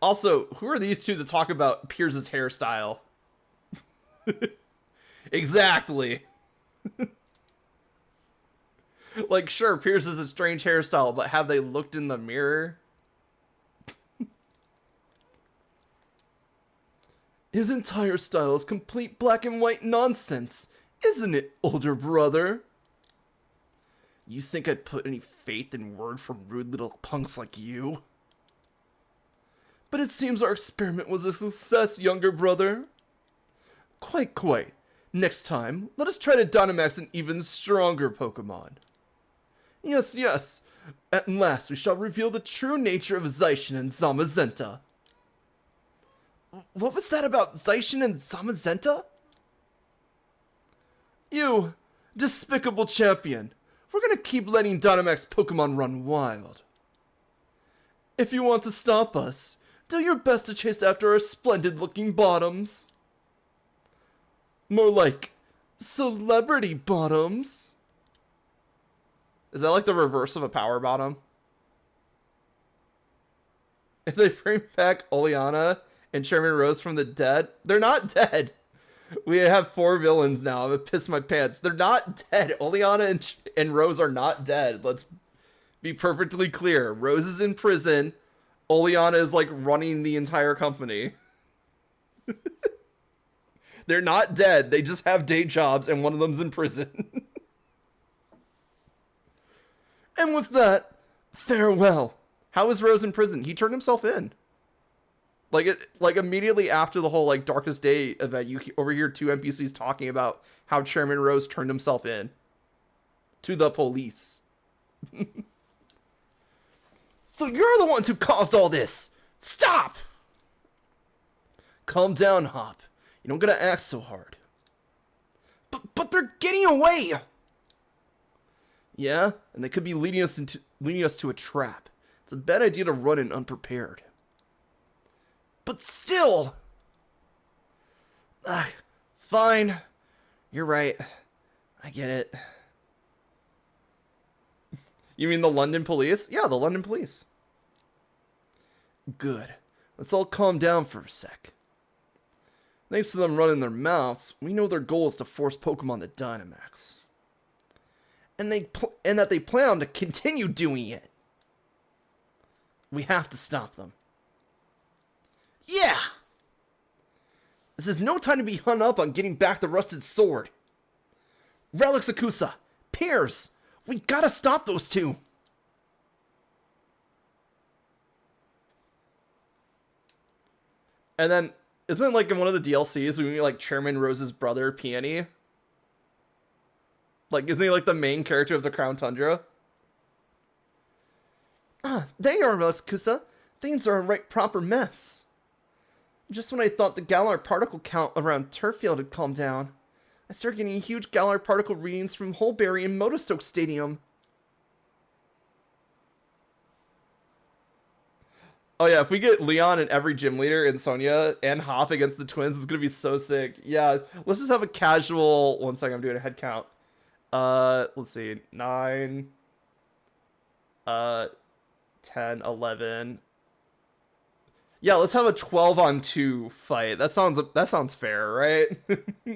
Also, who are these two to talk about Piers's hairstyle? Exactly. Like, sure, Pierce is a strange hairstyle, but have they looked in the mirror? His entire style is complete black and white nonsense, isn't it, older brother? You think I'd put any faith in word from rude little punks like you? But it seems our experiment was a success, younger brother. Quite. Next time, let us try to Dynamax an even stronger Pokemon. Yes. At last we shall reveal the true nature of Zacian and Zamazenta. What was that about Zacian and Zamazenta? You, despicable champion. We're gonna keep letting Dynamax Pokemon run wild. If you want to stop us, do your best to chase after our splendid-looking bottoms. More like celebrity bottoms. Is that like the reverse of a power bottom? If they bring back Oleana and Chairman Rose from the dead, they're not dead. We have 4 villains now. I'm gonna piss my pants. They're not dead. Oleana and Rose are not dead. Let's be perfectly clear. Rose is in prison. Oleana is like running the entire company. They're not dead. They just have day jobs and one of them's in prison. And with that, farewell. How is Rose in prison? He turned himself in. Like immediately after the whole like Darkest Day event, you overhear 2 NPCs talking about how Chairman Rose turned himself in to the police. So you're the ones who caused all this. Stop! Calm down, Hop. You don't gotta act so hard. But they're getting away. Yeah, and they could be leading us to a trap. It's a bad idea to run in unprepared. But still. Fine. You're right. I get it. You mean the London police? Yeah, the London police. Good. Let's all calm down for a sec. Thanks to them running their mouths, we know their goal is to force Pokemon to Dynamax. And that they plan on to continue doing it. We have to stop them. Yeah! This is no time to be hung up on getting back the rusted sword. Relics Akusa, Piers, we gotta stop those two. And then, isn't it like in one of the DLCs we meet like Chairman Rose's brother, Peony? Like, isn't he like the main character of the Crown Tundra? There you are, Relics Akusa. Things are a right proper mess. Just when I thought the Galar particle count around Turffield had calmed down, I started getting huge Galar particle readings from Holberry and Motostoke Stadium. Oh yeah, if we get Leon and every gym leader and Sonia and Hop against the twins, it's gonna be so sick. Yeah, let's just have a casual... One second, I'm doing a head count. Let's see. 9... 10, 11... Yeah, let's have a 12-on-2 fight. That sounds fair, right?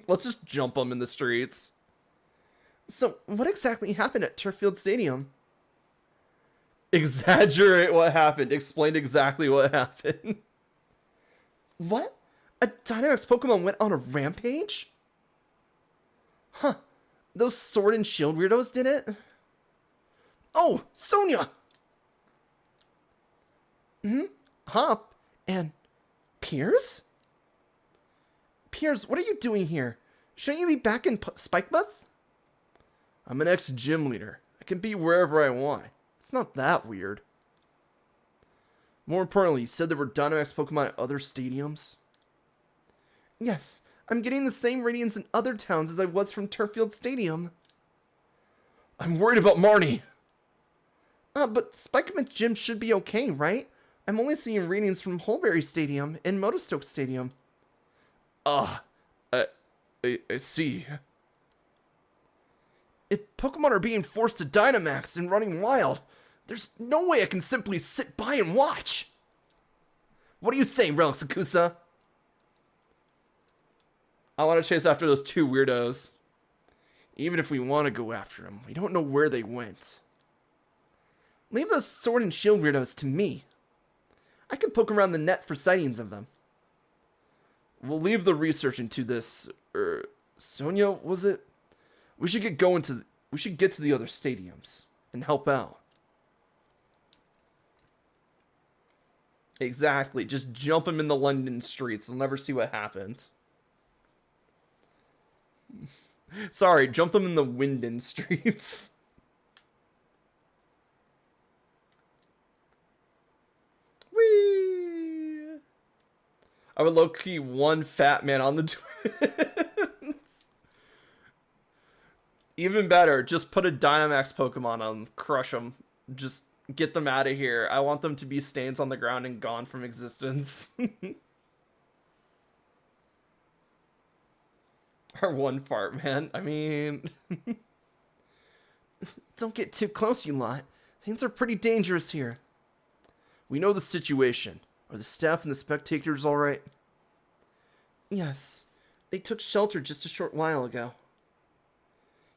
Let's just jump them in the streets. So, what exactly happened at Turffield Stadium? Exaggerate what happened. Explain exactly what happened. What? A Dynamax Pokemon went on a rampage? Huh. Those Sword and Shield weirdos did it? Oh, Sonia! Hop and Piers? Piers, what are you doing here? Shouldn't you be back in Spikemouth? I'm an ex-gym leader. I can be wherever I want. It's not that weird. More importantly, you said there were Dynamax Pokemon at other stadiums? Yes, I'm getting the same ratings in other towns as I was from Turffield Stadium. I'm worried about Marnie. But Spikemouth Gym should be okay, right? I'm only seeing ratings from Holberry Stadium and Motostoke Stadium. I see. If Pokemon are being forced to Dynamax and running wild, there's no way I can simply sit by and watch. What do you say, Relisakusa? I want to chase after those two weirdos. Even if we want to go after them, we don't know where they went. Leave those Sword and Shield weirdos to me. I can poke around the net for sightings of them. We'll leave the research into this. Sonia, was it? We should get to the other stadiums and help out. Exactly. Just jump them in the London streets. They'll never see what happens. Sorry, jump them in the Winden streets. Whee! I would low-key one fat man on the twins. Even better, just put a Dynamax Pokemon on them, crush them, just get them out of here. I want them to be stains on the ground and gone from existence. Our one fart man. I mean... Don't get too close, you lot. Things are pretty dangerous here. We know the situation. Are the staff and the spectators alright? Yes. They took shelter just a short while ago.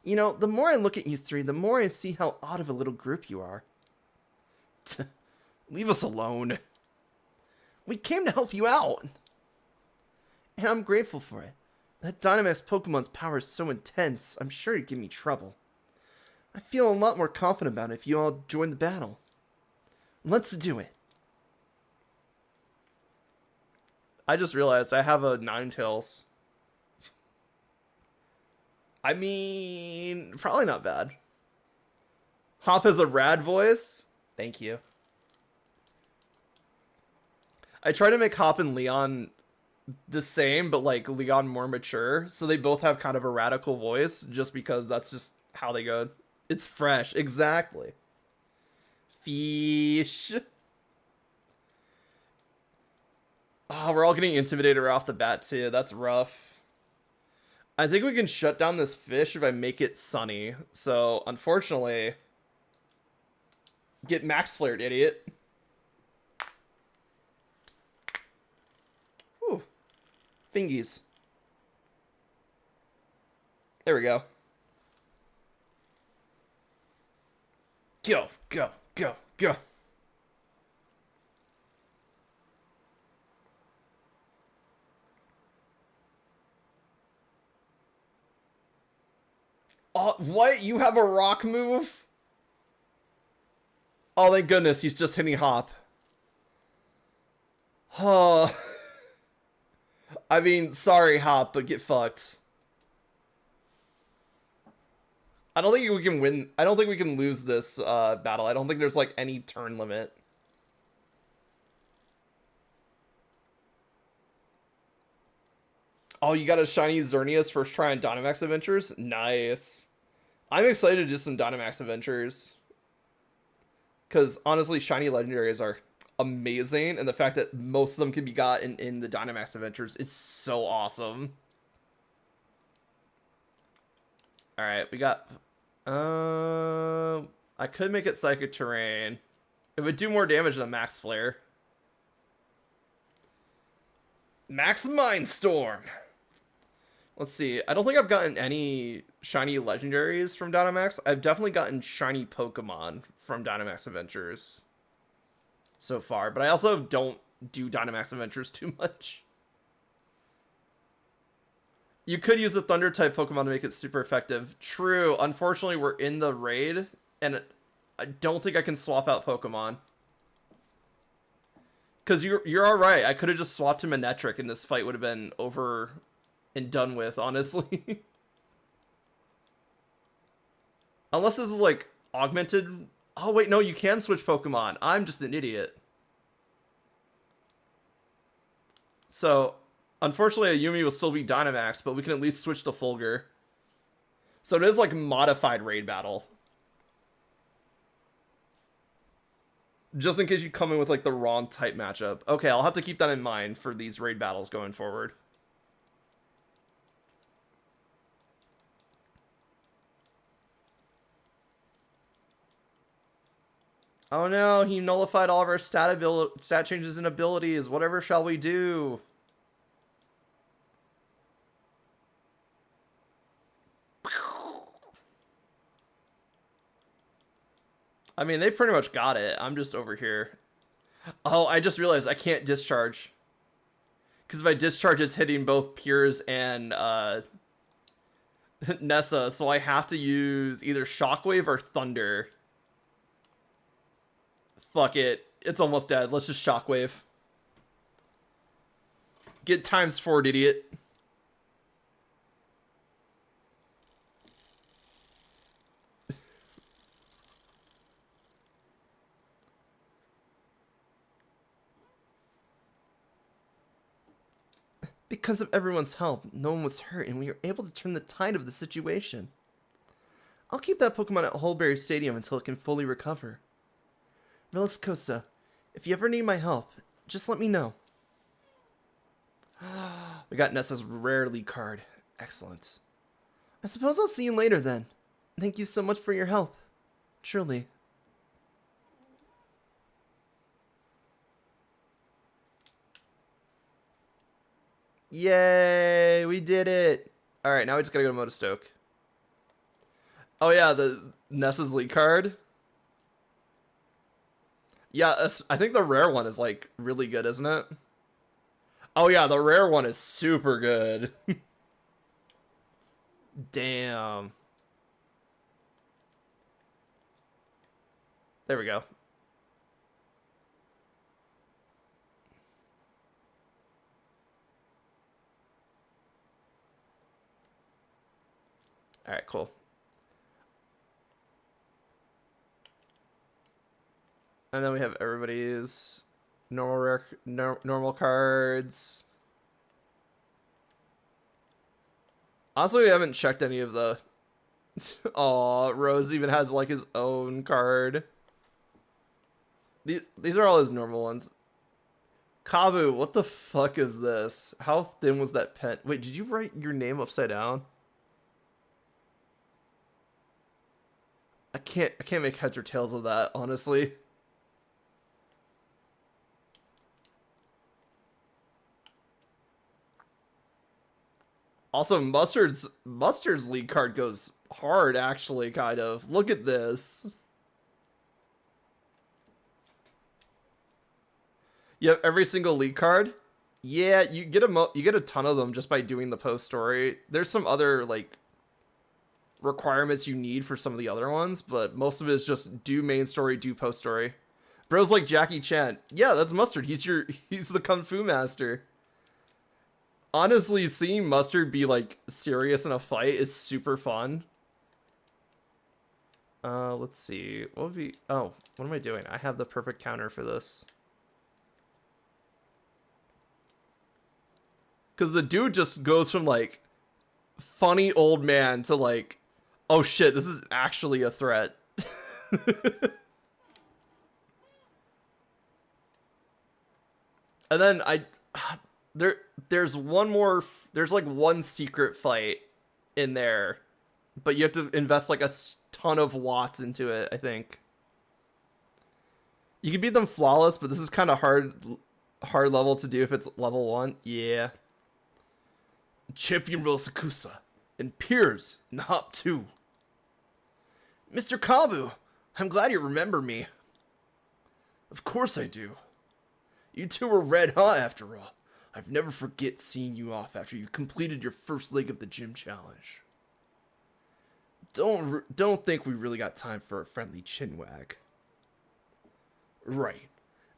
You know, the more I look at you three, the more I see how odd of a little group you are. Leave us alone. We came to help you out. And I'm grateful for it. That Dynamax Pokemon's power is so intense, I'm sure it'd give me trouble. I feel a lot more confident about it if you all join the battle. Let's do it. I just realized I have a Ninetales. I mean, probably not bad. Hop has a rad voice. Thank you. I try to make Hop and Leon the same, but like Leon more mature, so they both have kind of a radical voice, just because that's just how they go. It's fresh, exactly. Fish. Oh, we're all getting intimidated right off the bat too. That's rough. I think we can shut down this fish if I make it sunny. So unfortunately, get max flared, idiot. Whew. Fingies. There we go. Go, go, go, go. Oh, what? You have a rock move? Oh, thank goodness. He's just hitting Hop. Oh. I mean, sorry, Hop, but get fucked. I don't think we can win. I don't think we can lose this battle. I don't think there's like any turn limit. Oh, you got a shiny Xerneas first try on Dynamax Adventures? Nice. I'm excited to do some Dynamax Adventures. Because honestly, shiny legendaries are amazing. And the fact that most of them can be gotten in the Dynamax Adventures is so awesome. Alright, we got... I could make it Psychic Terrain. It would do more damage than Max Flare. Max Mindstorm! Let's see. I don't think I've gotten any shiny legendaries from Dynamax. I've definitely gotten shiny Pokemon from Dynamax Adventures so far. But I also don't do Dynamax Adventures too much. You could use a Thunder-type Pokemon to make it super effective. True. Unfortunately, we're in the raid. And I don't think I can swap out Pokemon. Because you're alright. I could have just swapped to Manectric and this fight would have been over and done with, honestly. Unless this is like augmented. Oh, wait, no, you can switch Pokemon. I'm just an idiot. So, unfortunately, Ayumi will still be Dynamax, but we can at least switch to Fulgur. So it is like modified raid battle. Just in case you come in with like the wrong type matchup. Okay, I'll have to keep that in mind for these raid battles going forward. Oh no, he nullified all of our stat changes and abilities. Whatever shall we do? I mean, they pretty much got it. I'm just over here. Oh, I just realized I can't discharge. Because if I discharge, it's hitting both Piers and Nessa. So I have to use either Shockwave or Thunder. Fuck it. It's almost dead. Let's just Shockwave. Get ×4, idiot. Because of everyone's help, no one was hurt, and we were able to turn the tide of the situation. I'll keep that Pokemon at Holberry Stadium until it can fully recover. Relix Costa, if you ever need my help, just let me know. We got Nessa's rare lead card. Excellent. I suppose I'll see you later then. Thank you so much for your help. Truly. Yay, we did it. Alright, now we just gotta go to Motostoke. Oh yeah, the Nessa's lead card. Yeah, I think the rare one is like really good, isn't it? Oh yeah, the rare one is super good. Damn. There we go. Alright, cool. And then we have everybody's normal cards. Also, we haven't checked any of the... Aw, Rose even has like his own card. These are all his normal ones. Kabu, what the fuck is this? How thin was that pen? Wait, did you write your name upside down? I can't make heads or tails of that, honestly. Also, Mustard's lead card goes hard, actually, kind of. Look at this. You have every single lead card. Yeah, you get a ton of them just by doing the post story. There's some other like requirements you need for some of the other ones, but most of it is just do main story, do post story. Bro's like Jackie Chan. Yeah, that's Mustard. He's the Kung Fu master. Honestly, seeing Mustard be like serious in a fight is super fun. Let's see. What would be... Oh, what am I doing? I have the perfect counter for this. Because the dude just goes from like funny old man to like, oh shit, this is actually a threat. And then there's like one secret fight in there, but you have to invest like a ton of watts into it, I think. You can beat them flawless, but this is kind of hard level to do if it's level 1. Yeah. Champion Rosakusa and Piers in Hop 2. Mr. Kabu, I'm glad you remember me. Of course I do. You two were red hot after all. I've never forget seeing you off after you completed your first leg of the gym challenge. Don't think we really got time for a friendly chinwag. Right.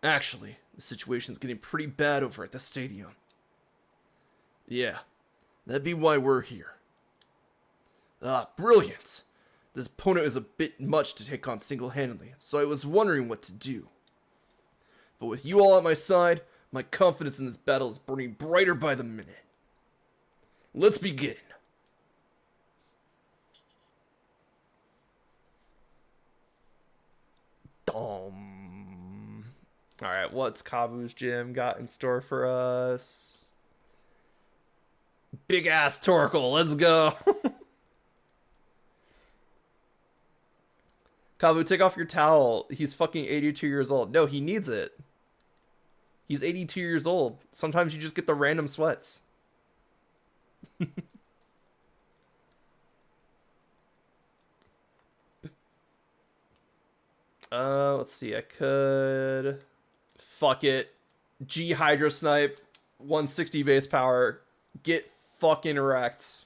Actually, the situation's getting pretty bad over at the stadium. Yeah, that'd be why we're here. Ah, brilliant! This opponent is a bit much to take on single-handedly, so I was wondering what to do. But with you all at my side, my confidence in this battle is burning brighter by the minute. Let's begin. Alright, what's Kabu's gym got in store for us? Big ass Torkoal, let's go! Kabu, take off your towel. He's fucking 82 years old. No, he needs it. He's 82 years old. Sometimes you just get the random sweats. Let's see. I could... Fuck it. G Hydro Snipe. 160 base power. Get fucking wrecked.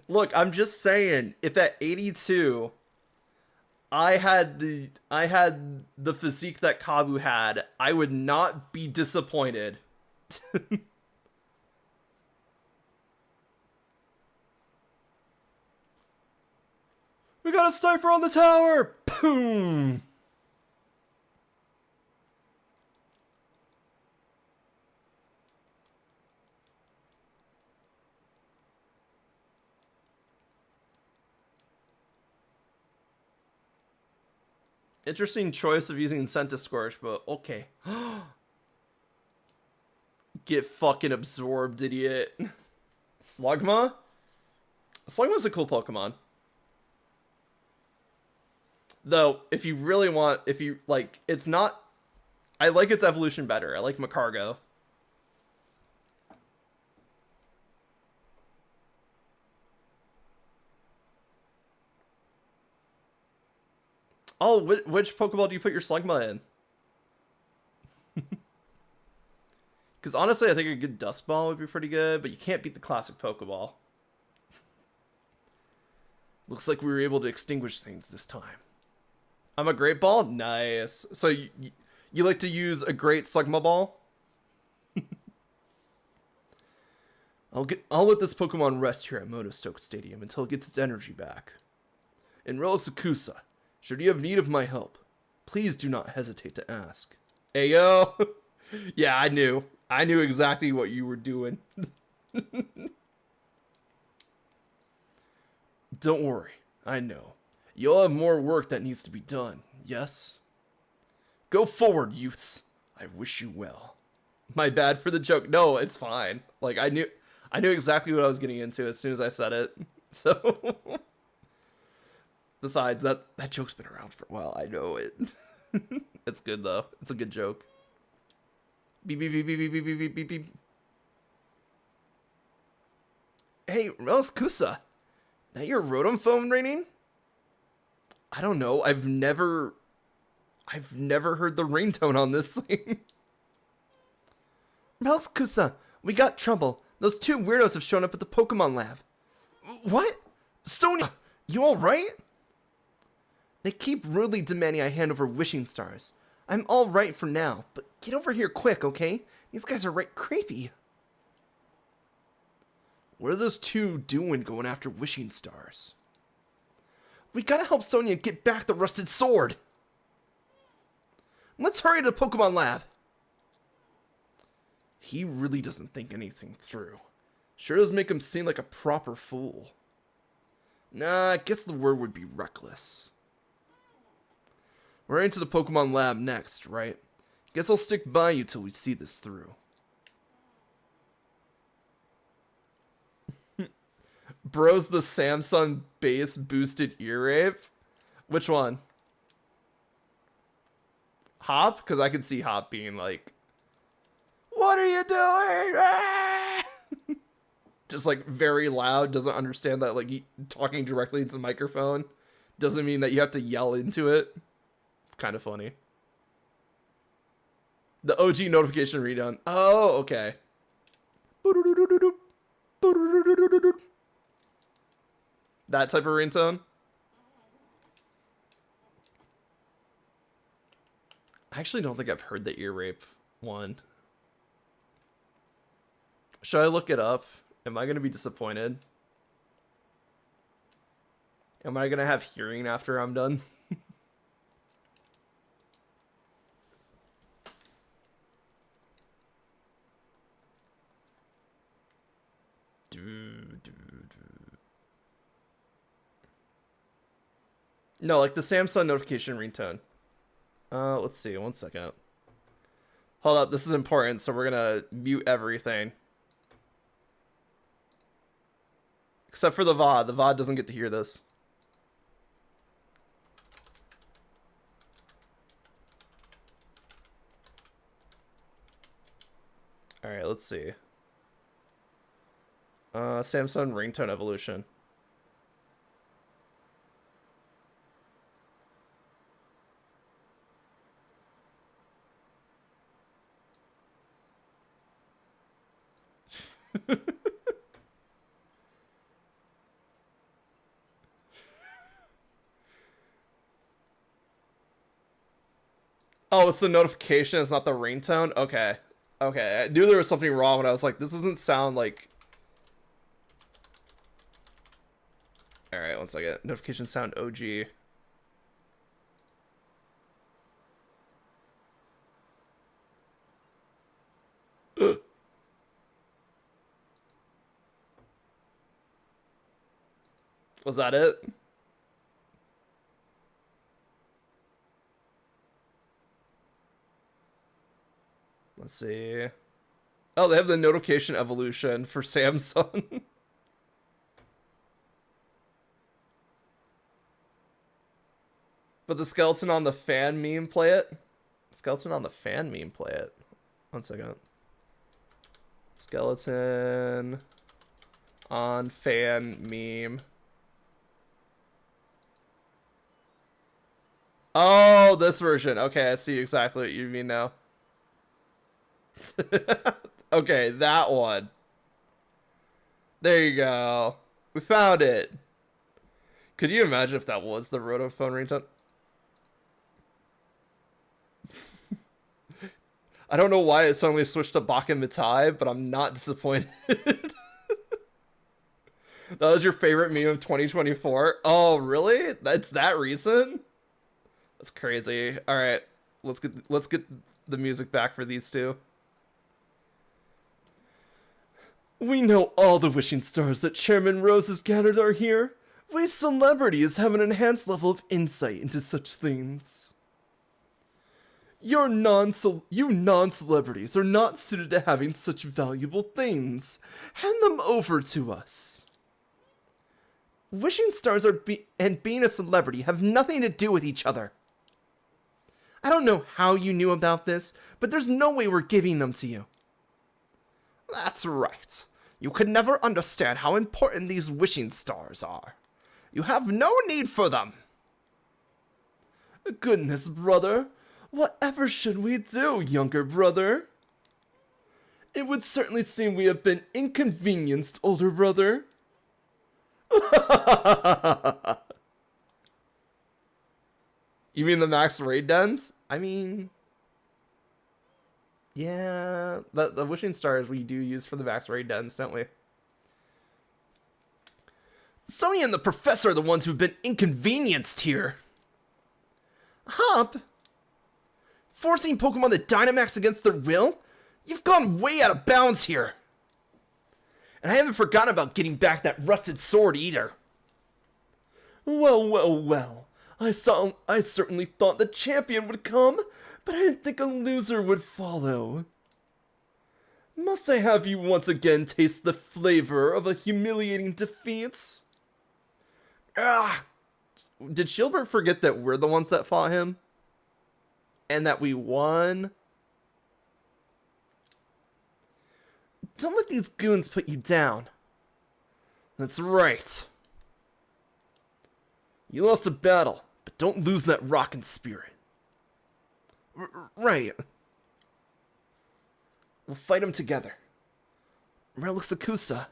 Look, I'm just saying, if at 82 I had the physique that Kabu had, I would not be disappointed. We got a sniper on the tower! Boom! Interesting choice of using Centiscorch, but okay. Get fucking absorbed, idiot. Slugma? Slugma's a cool Pokemon. Though, if you really want, if you, like, it's not... I like its evolution better. I like Macargo. Oh, which Pokeball do you put your Slugma in? Because honestly, I think a good Dusk Ball would be pretty good, but you can't beat the classic Pokeball. Looks like we were able to extinguish things this time. I'm a Great Ball? Nice. So you like to use a Great Slugma Ball? I'll let this Pokemon rest here at Motostoke Stadium until it gets its energy back. In Relicacusa, should you have need of my help, please do not hesitate to ask. Ayo! Yeah, I knew. I knew exactly what you were doing. Don't worry, I know. You'll have more work that needs to be done, yes? Go forward, youths. I wish you well. My bad for the joke. No, it's fine. Like, I knew exactly what I was getting into as soon as I said it. So... Besides, that joke's been around for a while. I know it. It's good, though. It's a good joke. Beep, beep, beep, beep, beep, beep, beep, beep, beep. Hey, Relicacusa. That your Rotom phone ringing? I don't know. I've never heard the ringtone on this thing. Relicacusa, we got trouble. Those two weirdos have shown up at the Pokemon lab. What? Sonia, you alright? They keep rudely demanding I hand over wishing stars. I'm alright for now, but get over here quick, okay? These guys are right creepy. What are those two doing going after wishing stars? We gotta help Sonia get back the rusted sword. Let's hurry to the Pokemon lab. He really doesn't think anything through. Sure does make him seem like a proper fool. Nah, I guess the word would be reckless. We're into the Pokemon lab next, right? Guess I'll stick by you till we see this through. Bro's the Samsung base boosted ear rape? Which one? Hop? Because I can see Hop being like, what are you doing? Just like very loud, doesn't understand that like talking directly into the microphone doesn't mean that you have to yell into it. It's kind of funny. The OG notification redone. Oh, okay. Boop. That type of ringtone. I actually don't think I've heard the ear rape one. Should I look it up? Am I going to be disappointed? Am I going to have hearing after I'm done? No, like the Samsung notification ringtone. Let's see, 1 second. Hold up, this is important, so we're gonna mute everything. Except for the VOD. The VOD doesn't get to hear this. Alright, let's see. Samsung ringtone evolution. Oh, it's the notification, it's not the ringtone? Okay. Okay, I knew there was something wrong when I was like, this doesn't sound like... Alright, 1 second. Notification sound OG. Was that it? Let's see. Oh, they have the notification evolution for Samsung. But the skeleton on the fan meme play it? Skeleton on the fan meme play it. 1 second. Skeleton on fan meme. Oh, this version. Okay, I see exactly what you mean now. Okay, that one. There you go. We found it. Could you imagine if that was the Rotophone ringtone? I don't know why it suddenly switched to Bakken Mitai, but I'm not disappointed. That was your favorite meme of 2024? Oh, really? That's that recent? That's crazy. All right, let's get the music back for these two. We know all the wishing stars that Chairman Rose has gathered are here. We celebrities have an enhanced level of insight into such things. You non-celebrities are not suited to having such valuable things. Hand them over to us. Wishing stars and being a celebrity have nothing to do with each other. I don't know how you knew about this, but there's no way we're giving them to you. That's right. You could never understand how important these wishing stars are. You have no need for them. Goodness, brother. Whatever should we do, younger brother? It would certainly seem we have been inconvenienced, older brother. You mean the max raid dens? I mean... Yeah, the wishing stars we do use for the max raid dens, don't we? Sony and the professor are the ones who've been inconvenienced here. Hop? Forcing Pokemon to Dynamax against their will? You've gone way out of bounds here. And I haven't forgotten about getting back that rusted sword either. Well, well, well. I certainly thought the champion would come, but I didn't think a loser would follow. Must I have you once again taste the flavor of a humiliating defeat? Ah! Did Shieldbert forget that we're the ones that fought him? And that we won? Don't let these goons put you down. That's right. You lost a battle, but don't lose that rockin' spirit. Right. We'll fight them together. Relisakusa.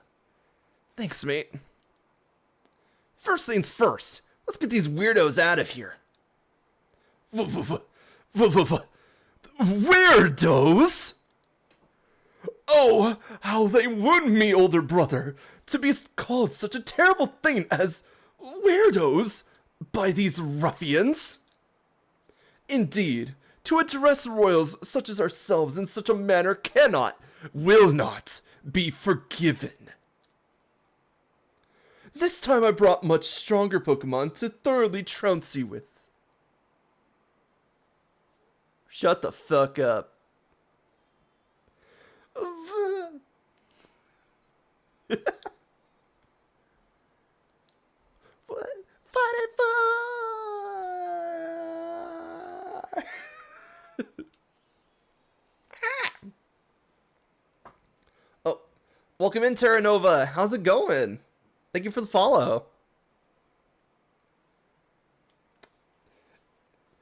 Thanks, mate. First things first, let's get these weirdos out of here. Weirdos? Oh, how they wound me, older brother, to be called such a terrible thing as weirdos by these ruffians. Indeed, to address royals such as ourselves in such a manner cannot, will not, be forgiven. This time I brought much stronger Pokemon to thoroughly trounce you with. Shut the fuck up. What? Fighting for? Oh, welcome in, Terra Nova. How's it going? Thank you for the follow.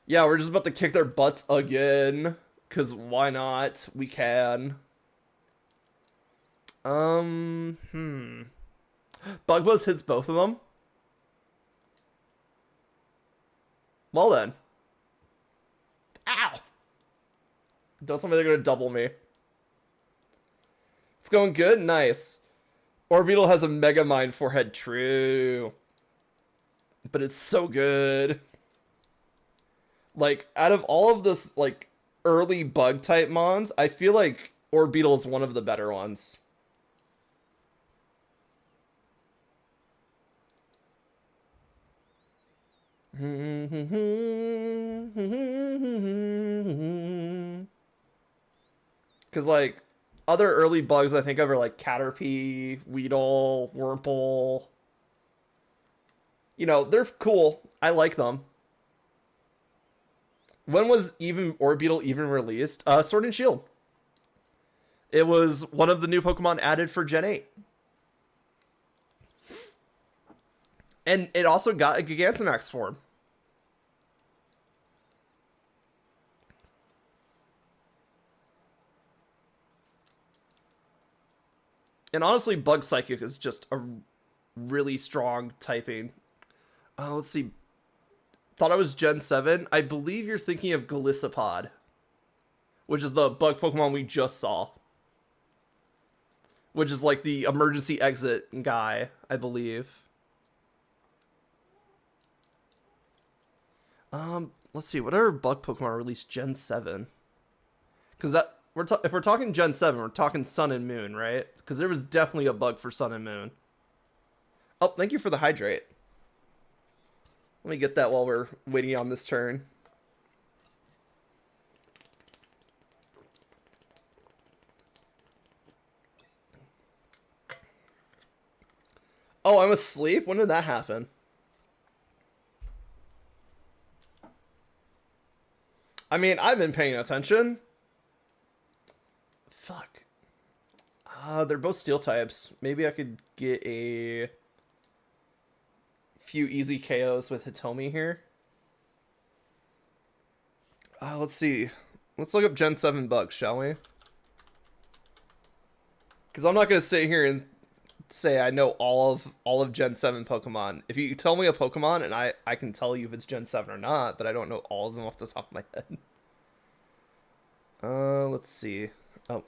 Yeah, we're just about to kick their butts again. Cause why not? We can. Bug Buzz hits both of them. Well then. Ow! Don't tell me they're gonna double me. It's going good? Nice. Orbeetle has a Mega Mind forehead, true. But it's so good. Like, out of all of this, like, early bug type mons, I feel like Orbeetle is one of the better ones. Because, like, other early bugs I think of are like Caterpie, Weedle, Wurmple. You know, they're cool. I like them. When was Orbeetle even released? Sword and Shield. It was one of the new Pokemon added for Gen 8. And it also got a Gigantamax form. And honestly, Bug Psychic is just a really strong typing. Let's see. Thought I was Gen 7. I believe you're thinking of Golisopod, which is the bug Pokemon we just saw. Which is like the emergency exit guy, I believe. Let's see. What are bug Pokemon released Gen 7? Because that... if we're talking Gen 7, we're talking Sun and Moon, right? Because there was definitely a bug for Sun and Moon. Oh, thank you for the hydrate. Let me get that while we're waiting on this turn. Oh, I'm asleep? When did that happen? I mean, I've been paying attention. Fuck. They're both steel types. Maybe I could get a few easy KOs with Hitomi here. Let's see. Let's look up Gen 7 bugs, shall we? Because I'm not going to sit here and say I know all of Gen 7 Pokemon. If you tell me a Pokemon, and I can tell you if it's Gen 7 or not, but I don't know all of them off the top of my head. Let's see. Oh.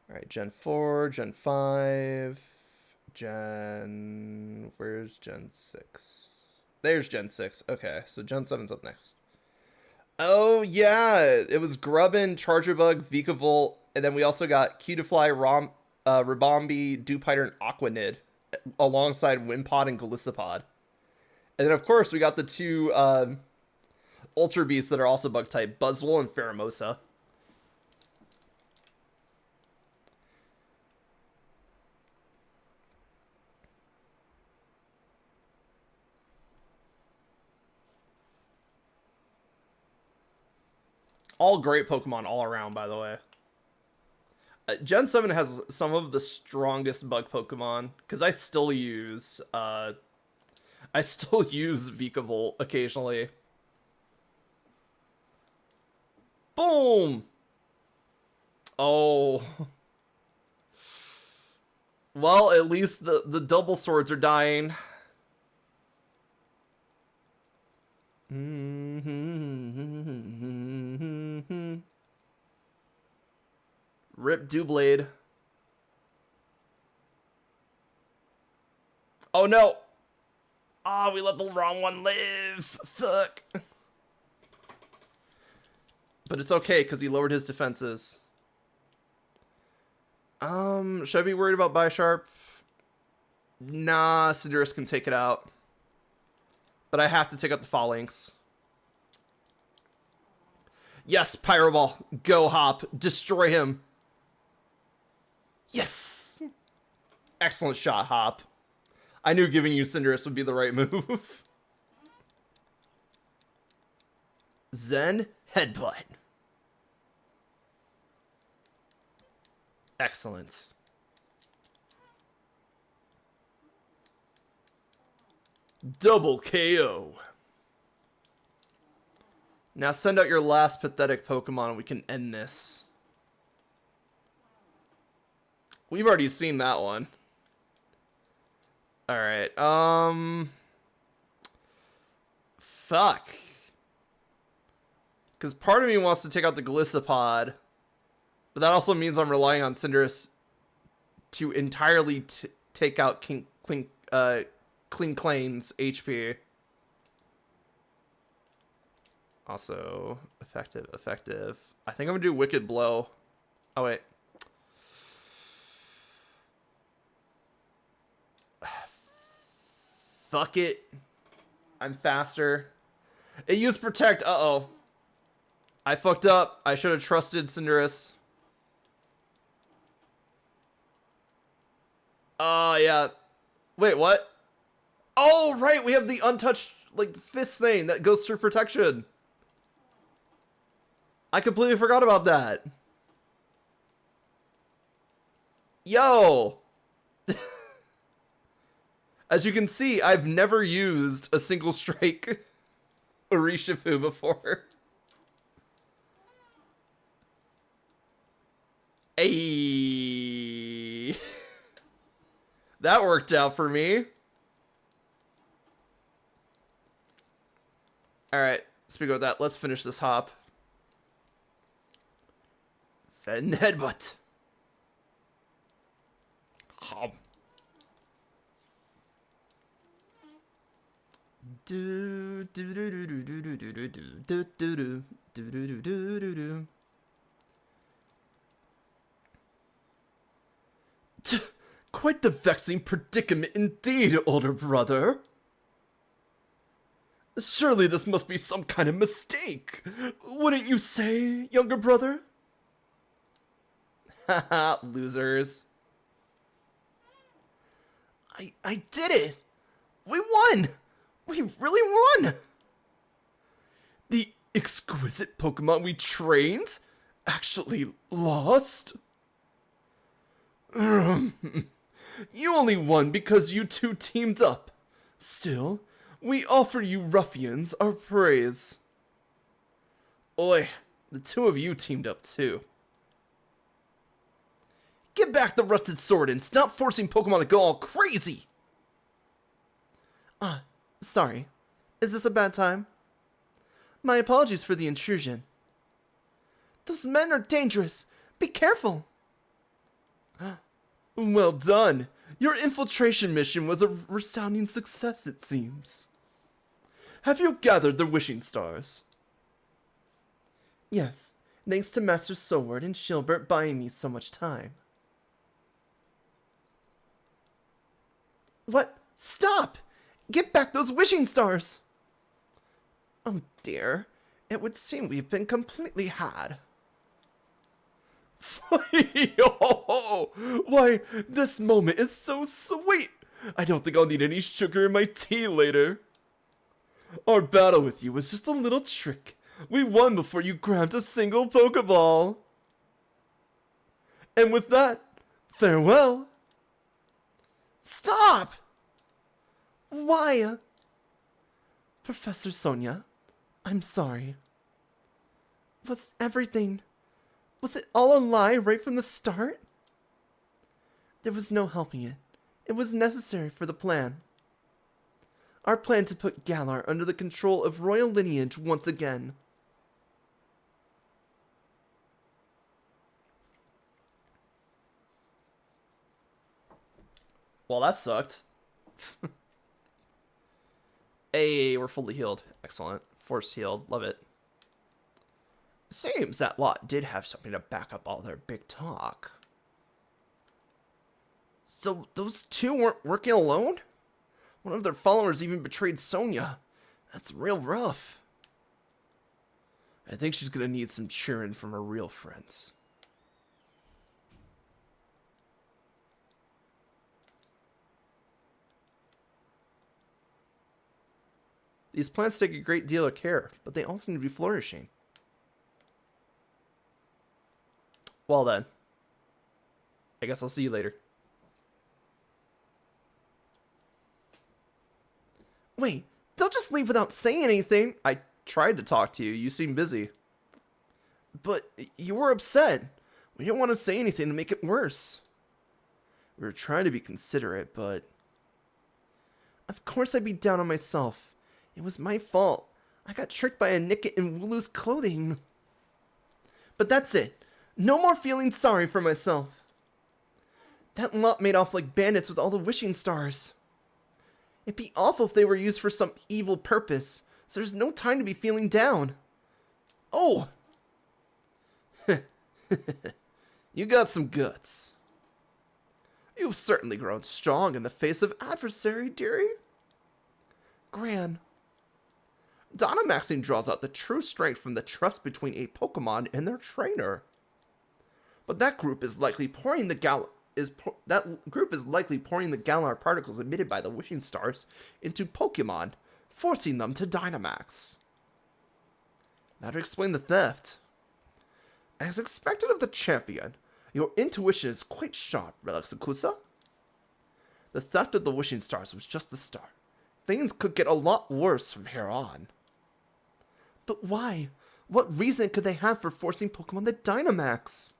Alright, Gen 4, Gen 5, where's Gen 6? There's Gen 6. Okay, so Gen 7's up next. Oh, yeah! It was Grubbin, Chargerbug, Vikavolt, and then we also got Cutiefly, Ribombee, Dewpider, and Aquanid, alongside Wimpod and Golisopod. And then, of course, we got the two Ultra Beasts that are also Bug-type, Buzzwole and Pheromosa. All great Pokemon all around, by the way. Gen 7 has some of the strongest bug Pokemon, because I still use Vikavolt occasionally. Boom! Oh. Well, at least the double swords are dying. Rip Doublade. Oh no! Ah, we let the wrong one live. Fuck. But it's okay, because he lowered his defenses. Should I be worried about Bisharp? Nah, Cinderace can take it out. But I have to take out the Phalanx. Yes, Pyro Ball. Go, Hop. Destroy him. Yes! Excellent shot, Hop. I knew giving you Cinderace would be the right move. Zen Headbutt. Excellent. Double KO. Now send out your last pathetic Pokemon and we can end this. We've already seen that one. Alright, fuck. Because part of me wants to take out the Gliscopod, but that also means I'm relying on Cinderace to entirely take out Clean Clane's HP. Also, effective. I think I'm gonna do Wicked Blow. Oh, wait. Fuck it. I'm faster. It used Protect. Uh-oh. I fucked up. I should have trusted Cinderace. Yeah. Wait, what? Oh, right. We have the untouched, like, fist thing that goes through protection. I completely forgot about that. Yo. As you can see, I've never used a single strike Urishifu before. Ayy. That worked out for me. Alright, speaking of that, let's finish this hop. Send Headbutt. Hop. Do do do do do do do do do do do do do do do. Quite the vexing predicament indeed, older brother. Surely this must be some kind of mistake. Wouldn't you say, younger brother? Haha, losers. I did it! We won! We really won! The exquisite Pokemon we trained actually lost? You only won because you two teamed up. Still, we offer you ruffians our praise. Oi, the two of you teamed up too. Get back the rusted sword and stop forcing Pokemon to go all crazy! Sorry. Is this a bad time? My apologies for the intrusion. Those men are dangerous. Be careful. Well done. Your infiltration mission was a resounding success, it seems. Have you gathered the wishing stars? Yes, thanks to Master Sword and Shilbert buying me so much time. What? Stop! Get back those wishing stars! Oh dear, it would seem we've been completely had. Why, this moment is so sweet! I don't think I'll need any sugar in my tea later. Our battle with you was just a little trick. We won before you grabbed a single Pokeball. And with that, farewell. Stop! Why? Professor Sonia, I'm sorry. Was everything... Was it all a lie right from the start? There was no helping it. It was necessary for the plan. Our plan to put Galar under the control of royal lineage once again. Well, that sucked. Hey, we're fully healed. Excellent. Force healed. Love it. Seems that lot did have something to back up all their big talk. So those two weren't working alone? One of their followers even betrayed Sonia. That's real rough. I think she's gonna need some cheering from her real friends. These plants take a great deal of care, but they all seem to be flourishing. Well then. I guess I'll see you later. Wait, don't just leave without saying anything. I tried to talk to you. You seem busy. But you were upset. We didn't want to say anything to make it worse. We were trying to be considerate, but... Of course I'd be down on myself. It was my fault. I got tricked by a Nicket in Wooloo's clothing. But that's it. No more feeling sorry for myself. That lot made off like bandits with all the wishing stars. It'd be awful if they were used for some evil purpose, so there's no time to be feeling down. Oh! You got some guts. You've certainly grown strong in the face of adversary, dearie. Gran. Dynamaxing draws out the true strength from the trust between a Pokemon and their trainer. But that group is likely pouring the Galar particles emitted by the wishing stars into Pokemon, forcing them to Dynamax. That'd explain the theft. As expected of the champion, your intuition is quite sharp, Relaxakusa. The theft of the wishing stars was just the start. Things could get a lot worse from here on. But why? What reason could they have for forcing Pokemon to Dynamax?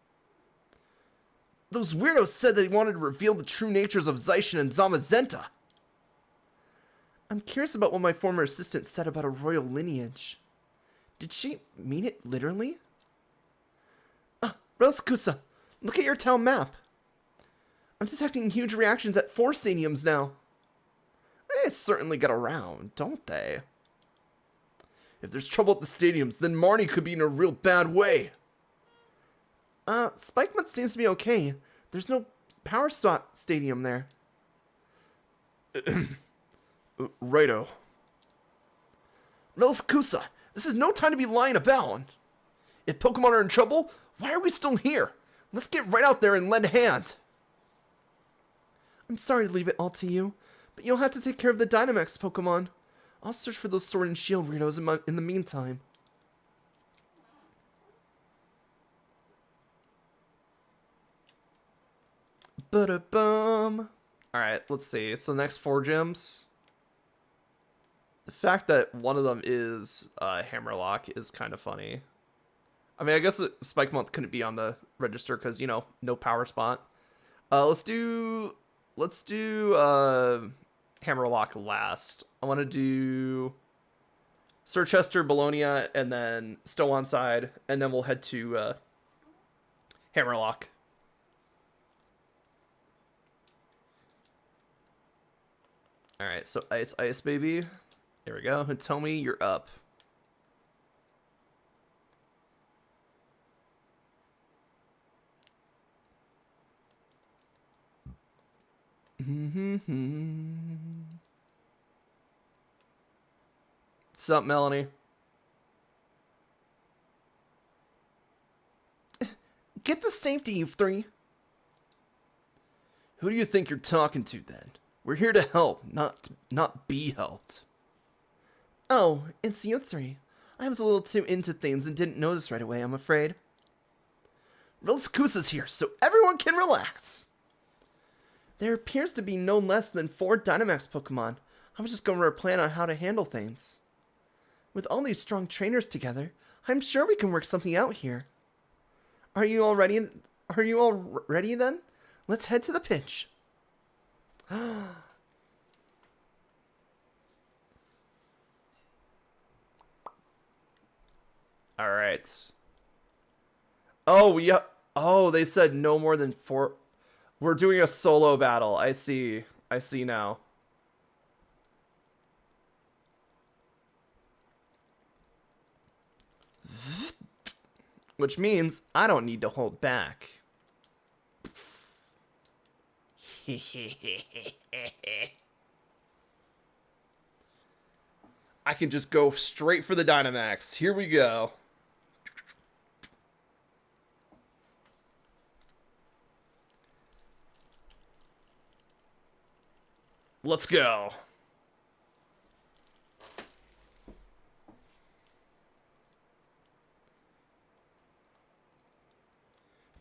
Those weirdos said they wanted to reveal the true natures of Zaishin and Zamazenta. I'm curious about what my former assistant said about a royal lineage. Did she mean it literally? Relaxakusa, look at your town map. I'm detecting huge reactions at 4 stadiums now. They certainly get around, don't they? If there's trouble at the stadiums, then Marnie could be in a real bad way. Spikemuth seems to be okay. There's no power stadium there. Righto. Relaxakusa, this is no time to be lying about. If Pokemon are in trouble, why are we still here? Let's get right out there and lend a hand. I'm sorry to leave it all to you, but you'll have to take care of the Dynamax Pokemon. I'll search for those Sword and Shield weirdos in the meantime. Ba-da-bum. Alright, let's see. So next 4 gyms. The fact that one of them is Hammerlock is kind of funny. I mean, I guess Spikemuth couldn't be on the register because, you know, no power spot. Let's do Hammerlock last. I want to do Sir Chester, Bologna, and then Stow on side, and then we'll head to Hammerlock. Alright, so Ice, baby. There we go. Tell me you're up. What's up, Melanie? Get the safety, you 3. Who do you think you're talking to, then? We're here to help, not be helped. Oh, it's you 3. I was a little too into things and didn't notice right away, I'm afraid. Relaxakusa's here, so everyone can relax. There appears to be no less than 4 Dynamax Pokemon. I was just going over a plan on how to handle things. With all these strong trainers together, I'm sure we can work something out here. Are you all ready? Are you all ready then? Let's head to the pitch. All right. Oh, yeah. Oh, they said no more than 4. We're doing a solo battle. I see. I see now. Which means I don't need to hold back. I can just go straight for the Dynamax. Here we go. Let's go.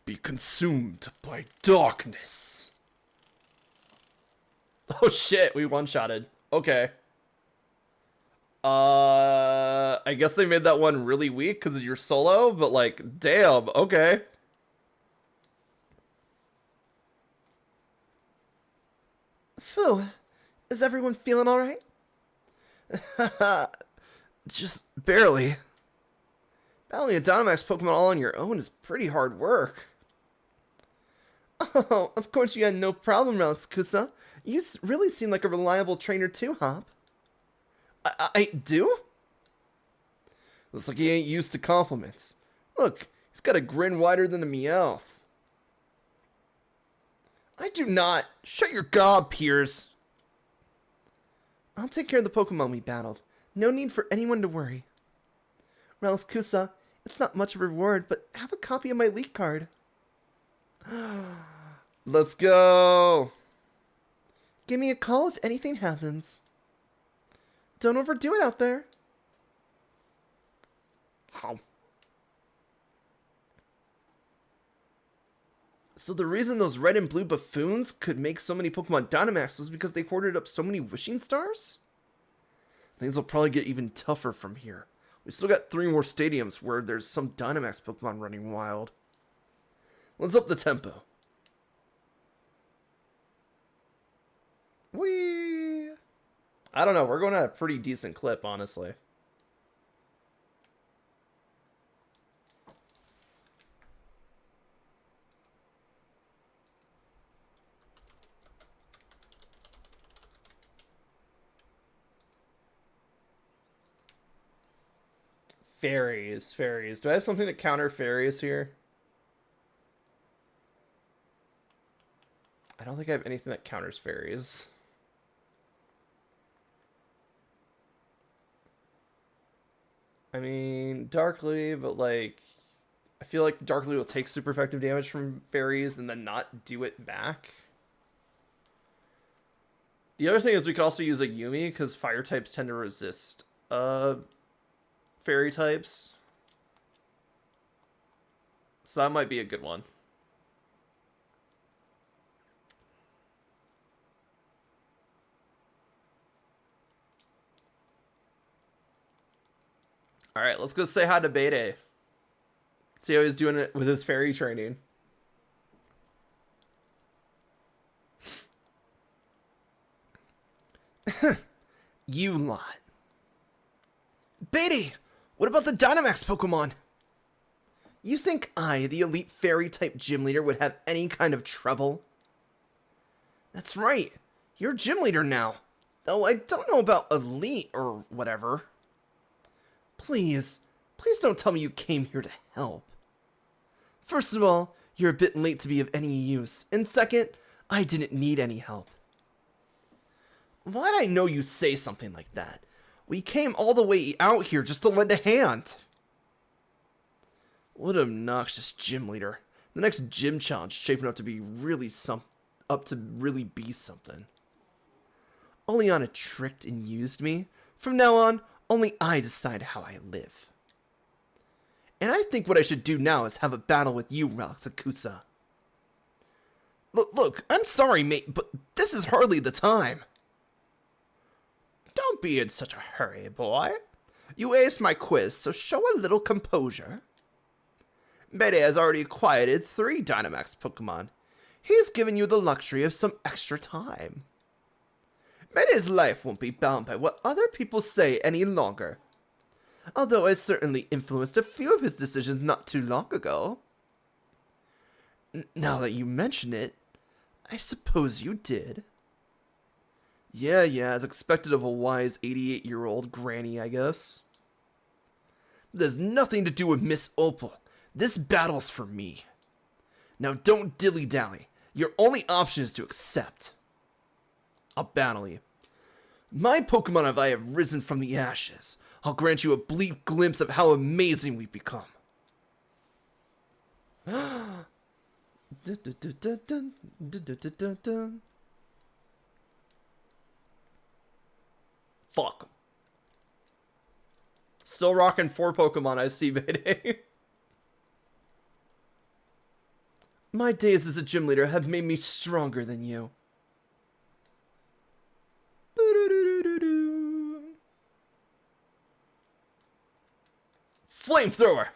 Be consumed by darkness. Oh shit, we one-shotted. Okay. I guess they made that one really weak because of your solo, but like, damn, okay. Phew. Is everyone feeling alright? Just barely. Battling a Dynamax Pokemon all on your own is pretty hard work. Oh, of course you had no problem, Relics Kusa. You really seem like a reliable trainer too, Hop. I do? Looks like he ain't used to compliments. Look, he's got a grin wider than a Meowth. I do not. Shut your gob, Piers. I'll take care of the Pokemon we battled. No need for anyone to worry. Relics Kusa, it's not much of a reward, but have a copy of my leak card. Let's go. Give me a call if anything happens. Don't overdo it out there. How? So the reason those red and blue buffoons could make so many Pokemon Dynamax was because they hoarded up so many wishing stars? Things will probably get even tougher from here. We still got 3 more stadiums where there's some Dynamax Pokemon running wild. Let's up the tempo. Whee! I don't know. We're going at a pretty decent clip, honestly. Fairies, fairies. Do I have something to counter fairies here? I don't think I have anything that counters fairies. I mean, Darkly, but like, I feel like Darkly will take super effective damage from fairies and then not do it back. The other thing is we could also use a Yumi because fire types tend to resist fairy types. So that might be a good one. Alright, let's go say hi to Bede. See how he's doing it with his fairy training. You lot. Bede! What about the Dynamax Pokemon? You think I, the elite fairy type gym leader, would have any kind of trouble? That's right. You're gym leader now. Though I don't know about elite or whatever. Please don't tell me you came here to help. First of all, you're a bit late to be of any use. And second, I didn't need any help. Why'd I know you say something like that? We came all the way out here just to lend a hand. What an obnoxious gym leader. The next gym challenge is shaping up to be really be something. Oleana tricked and used me. From now on, only I decide how I live. And I think what I should do now is have a battle with you, Relics Akusa. Look, I'm sorry, mate, but this is hardly the time. Don't be in such a hurry, boy. You aced my quiz, so show a little composure. Mayday has already acquired 3 Dynamax Pokemon. He's given you the luxury of some extra time. Mayday's life won't be bound by what other people say any longer. Although I certainly influenced a few of his decisions not too long ago. Now that you mention it, I suppose you did. Yeah, as expected of a wise 88-year-old granny, I guess. There's nothing to do with Miss Opal. This battle's for me. Now don't dilly-dally. Your only option is to accept. I'll battle you. My Pokemon have I have risen from the ashes. I'll grant you a bleak glimpse of how amazing we've become. Fuck. Still rocking 4 Pokemon, I see, Mayday. My days as a gym leader have made me stronger than you. Flamethrower.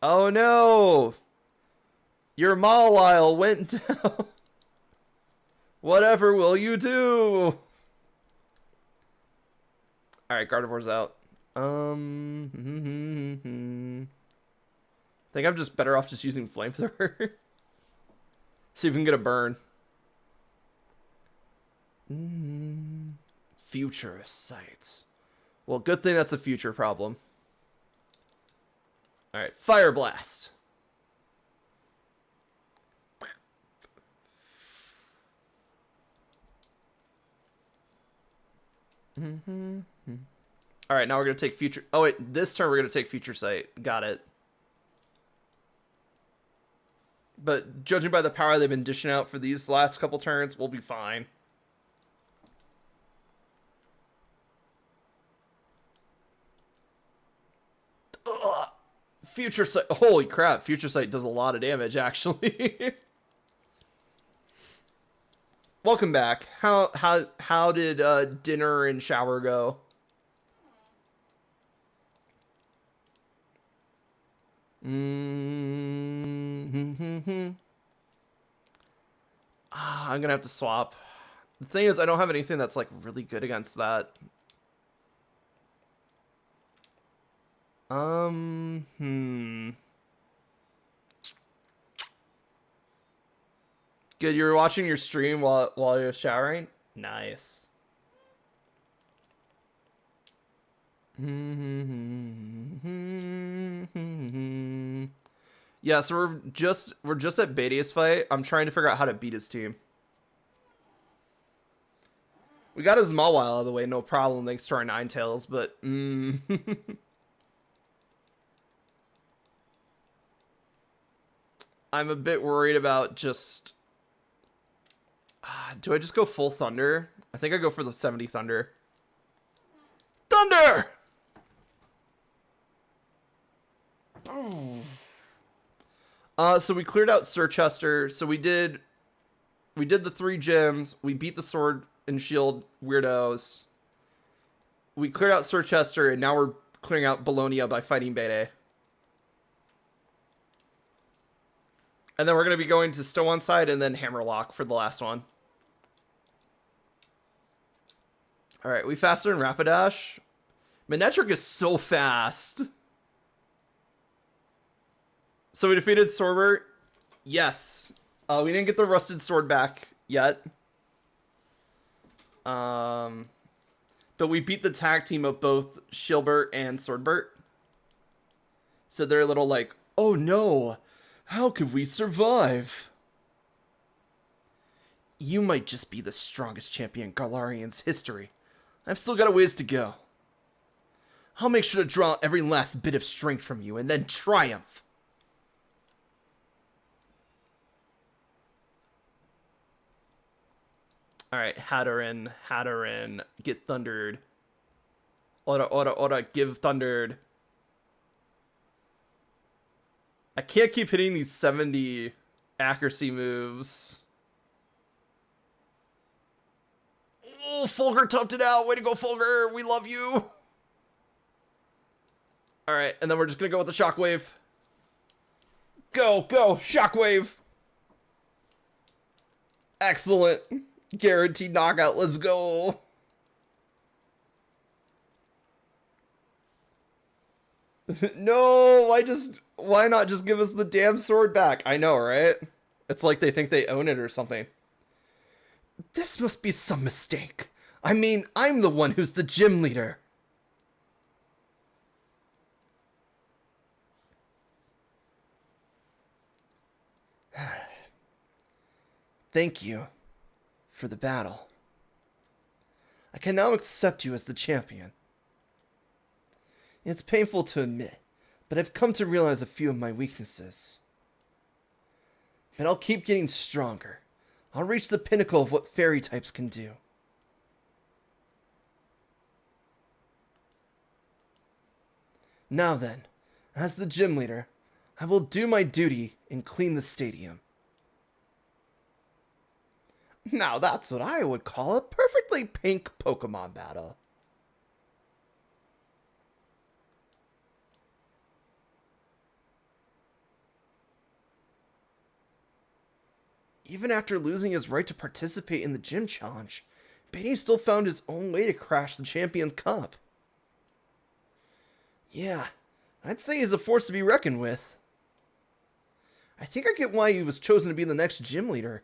Oh no! Your Mawile went down. Whatever will you do? Alright, Gardevoir's out. Think I'm just better off just using Flamethrower. See if we can get a burn. Future Sight. Well, good thing that's a future problem. Alright, Fire Blast. Alright, now we're going to take Future... Oh, wait, this turn we're going to take Future Sight. Got it. But judging by the power they've been dishing out for these last couple turns, we'll be fine. Ugh. Future Sight. Holy crap, Future Sight does a lot of damage, actually. Welcome back. How did dinner and shower go? I'm gonna have to swap. The thing is, I don't have anything that's like really good against that. Good, you were watching your stream while you're showering? Nice. Yeah, so we're just at Beatty's fight. I'm trying to figure out how to beat his team. We got his Mawile out of the way, no problem, thanks to our Ninetales, but I'm a bit worried about just... do I just go full Thunder? I think I go for the 70 Thunder. Thunder! So we cleared out Sir Chester. So we did the 3 gyms. We beat the Sword and Shield weirdos. We cleared out Sir Chester, and now we're clearing out Bologna by fighting Bede. And then we're going to be going to Stow on Side and then Hammerlock for the last one. Alright, we faster than Rapidash. Manectric is so fast. So we defeated Sorbert. Yes. We didn't get the Rusted Sword back yet. But we beat the tag team of both Shilbert and Swordbert. So they're a little like, oh no, how could we survive? You might just be the strongest champion in Galarian's history. I've still got a ways to go. I'll make sure to draw every last bit of strength from you and then triumph. Alright, Hatterin, get thundered. Ora, give thundered. I can't keep hitting these 70 accuracy moves. Oh, Fulgur toughed it out. Way to go, Fulgur. We love you. All right, and then we're just going to go with the Shockwave. Go, go, Shockwave. Excellent. Guaranteed knockout. Let's go. No, why not just give us the damn sword back? I know, right? It's like they think they own it or something. This must be some mistake. I mean, I'm the one who's the gym leader. Thank you for the battle. I can now accept you as the champion. It's painful to admit, but I've come to realize a few of my weaknesses. But I'll keep getting stronger. I'll reach the pinnacle of what fairy types can do. Now then, as the gym leader, I will do my duty and clean the stadium. Now that's what I would call a perfectly pink Pokemon battle. Even after losing his right to participate in the gym challenge, Benny still found his own way to crash the Champions Cup. Yeah, I'd say he's a force to be reckoned with. I think I get why he was chosen to be the next gym leader.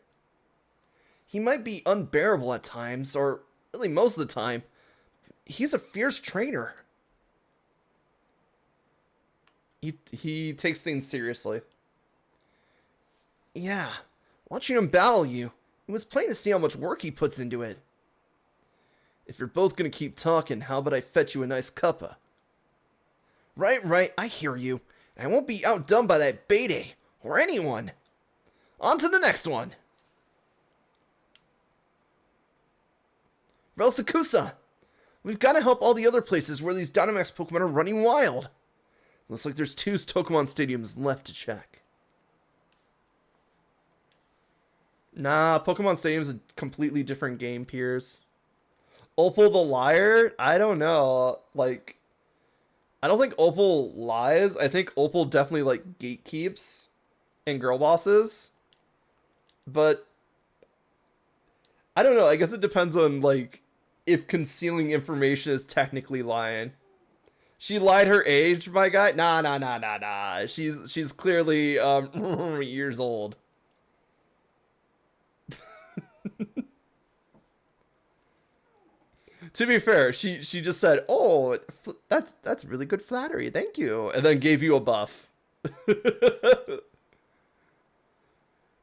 He might be unbearable at times, or really most of the time. He's a fierce trainer. He takes things seriously. Yeah, watching him battle you, it was plain to see how much work he puts into it. If you're both gonna keep talking, how about I fetch you a nice cuppa? Right, I hear you. I won't be outdone by that Bede, or anyone. On to the next one. Relsakusa! We've got to help all the other places where these Dynamax Pokemon are running wild. Looks like there's 2 Pokemon Stadiums left to check. Nah, Pokemon Stadium's a completely different game, Piers. Opal the Liar? I don't know. Like, I don't think Opal lies. I think Opal definitely, like, gatekeeps and girl bosses. But I don't know. I guess it depends on, like, if concealing information is technically lying. She lied her age, my guy? Nah. She's clearly years old. To be fair, she just said, "Oh, that's really good flattery. Thank you." And then gave you a buff.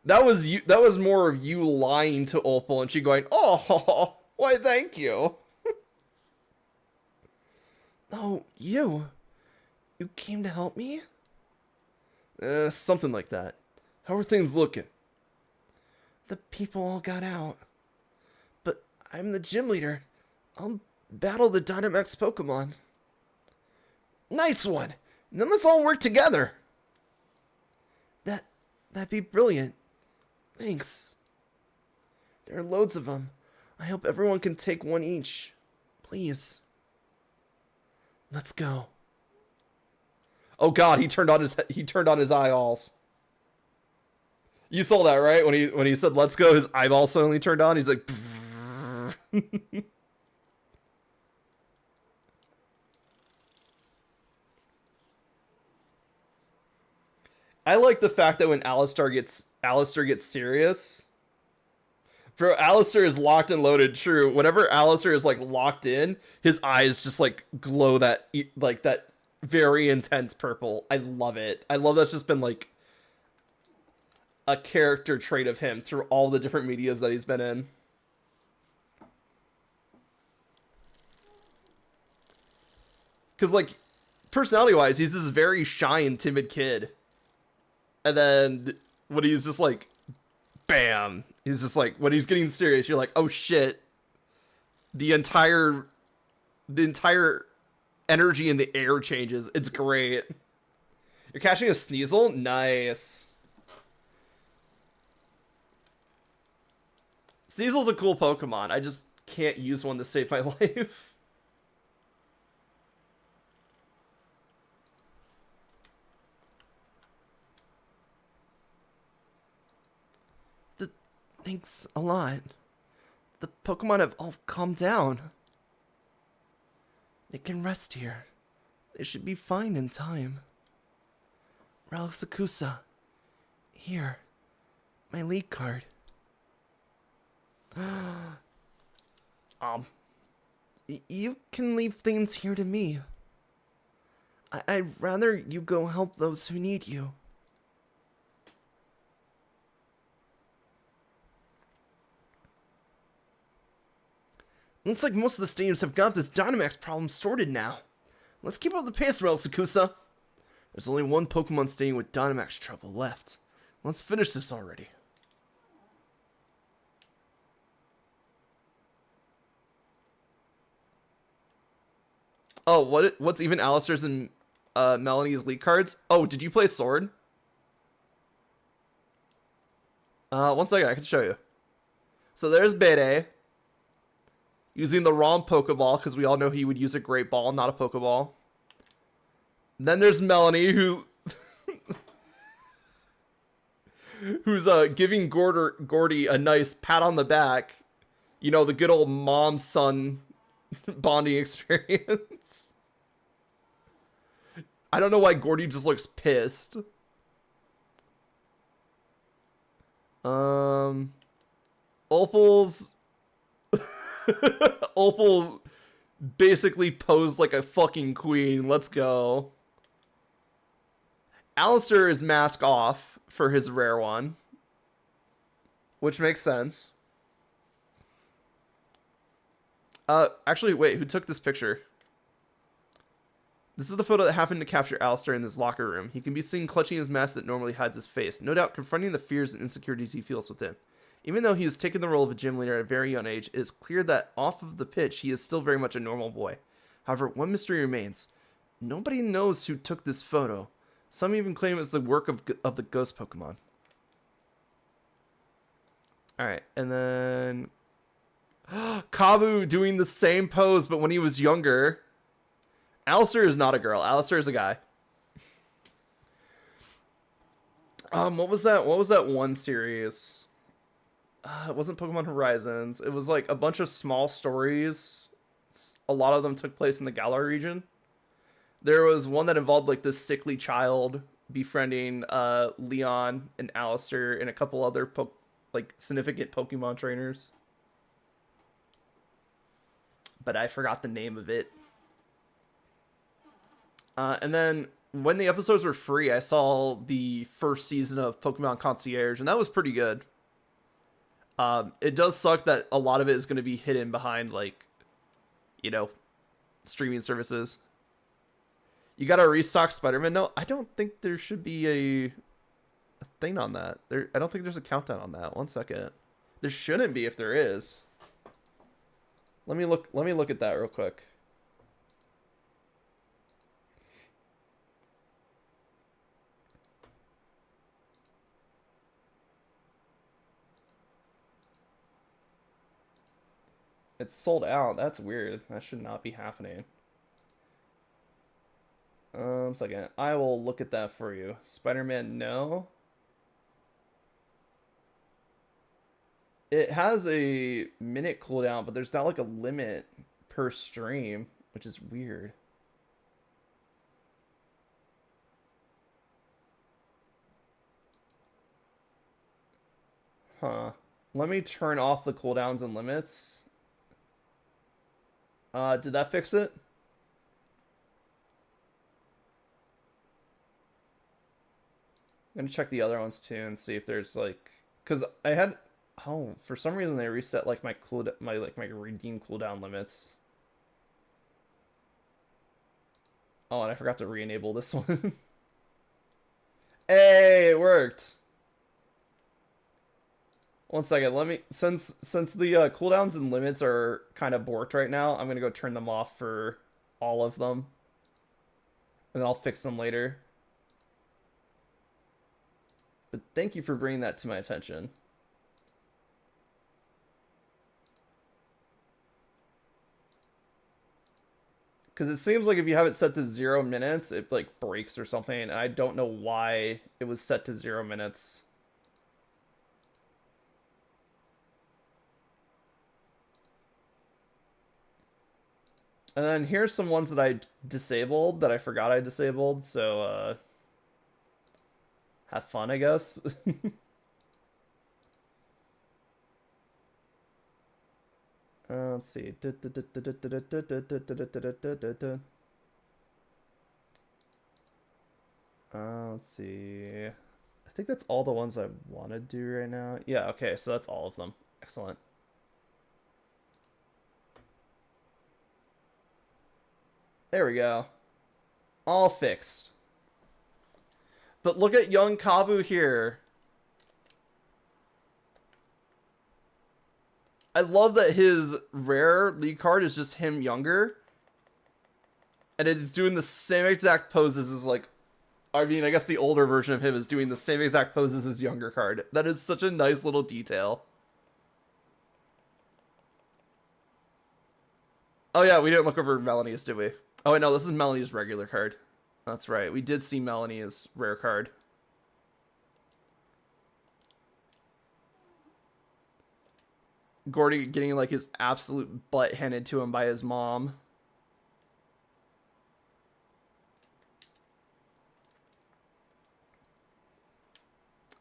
That was you. That was more of you lying to Opal and she going, "Oh, why thank you." Oh, you came to help me? Something like that. How are things looking? The people all got out. But I'm the gym leader. I'll battle the Dynamax Pokemon. Nice one! Then let's all work together. That'd be brilliant. Thanks. There are loads of them. I hope everyone can take one each. Please. Let's go. Oh God, he turned on his eyeballs. You saw that, right? When he said "let's go," his eyeballs suddenly turned on. He's like. I like the fact that when Alistar gets serious. Bro, Alistar is locked and loaded. True. Whenever Alistar is like locked in, his eyes just like glow that very intense purple. I love it. I love that's just been like a character trait of him through all the different medias that he's been in. Because like personality wise, he's this very shy and timid kid. And then when he's just like, bam, he's just like, when he's getting serious, you're like, oh shit. The entire energy in the air changes. It's great. You're catching a Sneasel? Nice. Cecil's a cool Pokemon. I just can't use one to save my life. Thanks a lot. The Pokemon have all calmed down. They can rest here. They should be fine in time. Ralph, here, my lead card. You can leave things here to me. I'd rather you go help those who need you. Looks like most of the stadiums have got this Dynamax problem sorted now. Let's keep up the pace, Ralph. There's only one Pokemon stadium with Dynamax trouble left. Let's finish this already. Oh, what's even Alistair's and Melanie's lead cards? Oh, did you play Sword? One second, I can show you. So there's Bede. Using the wrong Pokeball, because we all know he would use a Great Ball, not a Pokeball. Then there's Melanie, who's giving Gordy a nice pat on the back. You know, the good old mom-son bonding experience. I don't know why Gordy just looks pissed. Opal's... Opal basically posed like a fucking queen. Let's go. Alistair is mask off for his rare one, which makes sense. Actually, wait, who took this picture? This is the photo that happened to capture Alistair in his locker room. He can be seen clutching his mask that normally hides his face, no doubt confronting the fears and insecurities he feels within. Even though he has taken the role of a gym leader at a very young age, it is clear that off of the pitch, he is still very much a normal boy. However, one mystery remains. Nobody knows who took this photo. Some even claim it's the work of the ghost Pokemon. Alright, and then... Kabu doing the same pose, but when he was younger. Alistair is not a girl. Alistair is a guy. What was that one series? It wasn't Pokemon Horizons. It was like a bunch of small stories. A lot of them took place in the Galar region. There was one that involved like this sickly child befriending Leon and Alistair and a couple other significant Pokemon trainers. But I forgot the name of it. And then when the episodes were free, I saw the first season of Pokemon Concierge, and that was pretty good. It does suck that a lot of it is going to be hidden behind, like, you know, streaming services. You got to restock Spider-Man? No, I don't think there should be a thing on that. I don't think there's a countdown on that. One second. There shouldn't be if there is. Let me look at that real quick. It's sold out. That's weird. That should not be happening. 1 second. I will look at that for you. Spider-Man, no. It has a minute cooldown, but there's not like a limit per stream, which is weird. Huh. Let me turn off the cooldowns and limits. Did that fix it? I'm gonna check the other ones too and see if there's like, cause I had, oh, for some reason they reset like my redeem cooldown limits. Oh, and I forgot to re-enable this one. Hey, it worked. 1 second, let me, since the cooldowns and limits are kind of borked right now, I'm gonna go turn them off for all of them. And then I'll fix them later. But thank you for bringing that to my attention. Because it seems like if you have it set to 0 minutes, it like breaks or something. And I don't know why it was set to 0 minutes. And then here's some ones that I disabled that I forgot I disabled. So, have fun, I guess. Let's see. Let's see. I think that's all the ones I want to do right now. Yeah, okay, so that's all of them. Excellent. There we go. All fixed. But look at young Kabu here. I love that his rare league card is just him younger. And it is doing the same exact poses as like... I mean, I guess the older version of him is doing the same exact poses as younger card. That is such a nice little detail. Oh yeah, we didn't look over Melanie's, did we? Oh wait, no, this is Melanie's regular card. That's right, we did see Melanie's rare card. Gordy getting like his absolute butt handed to him by his mom.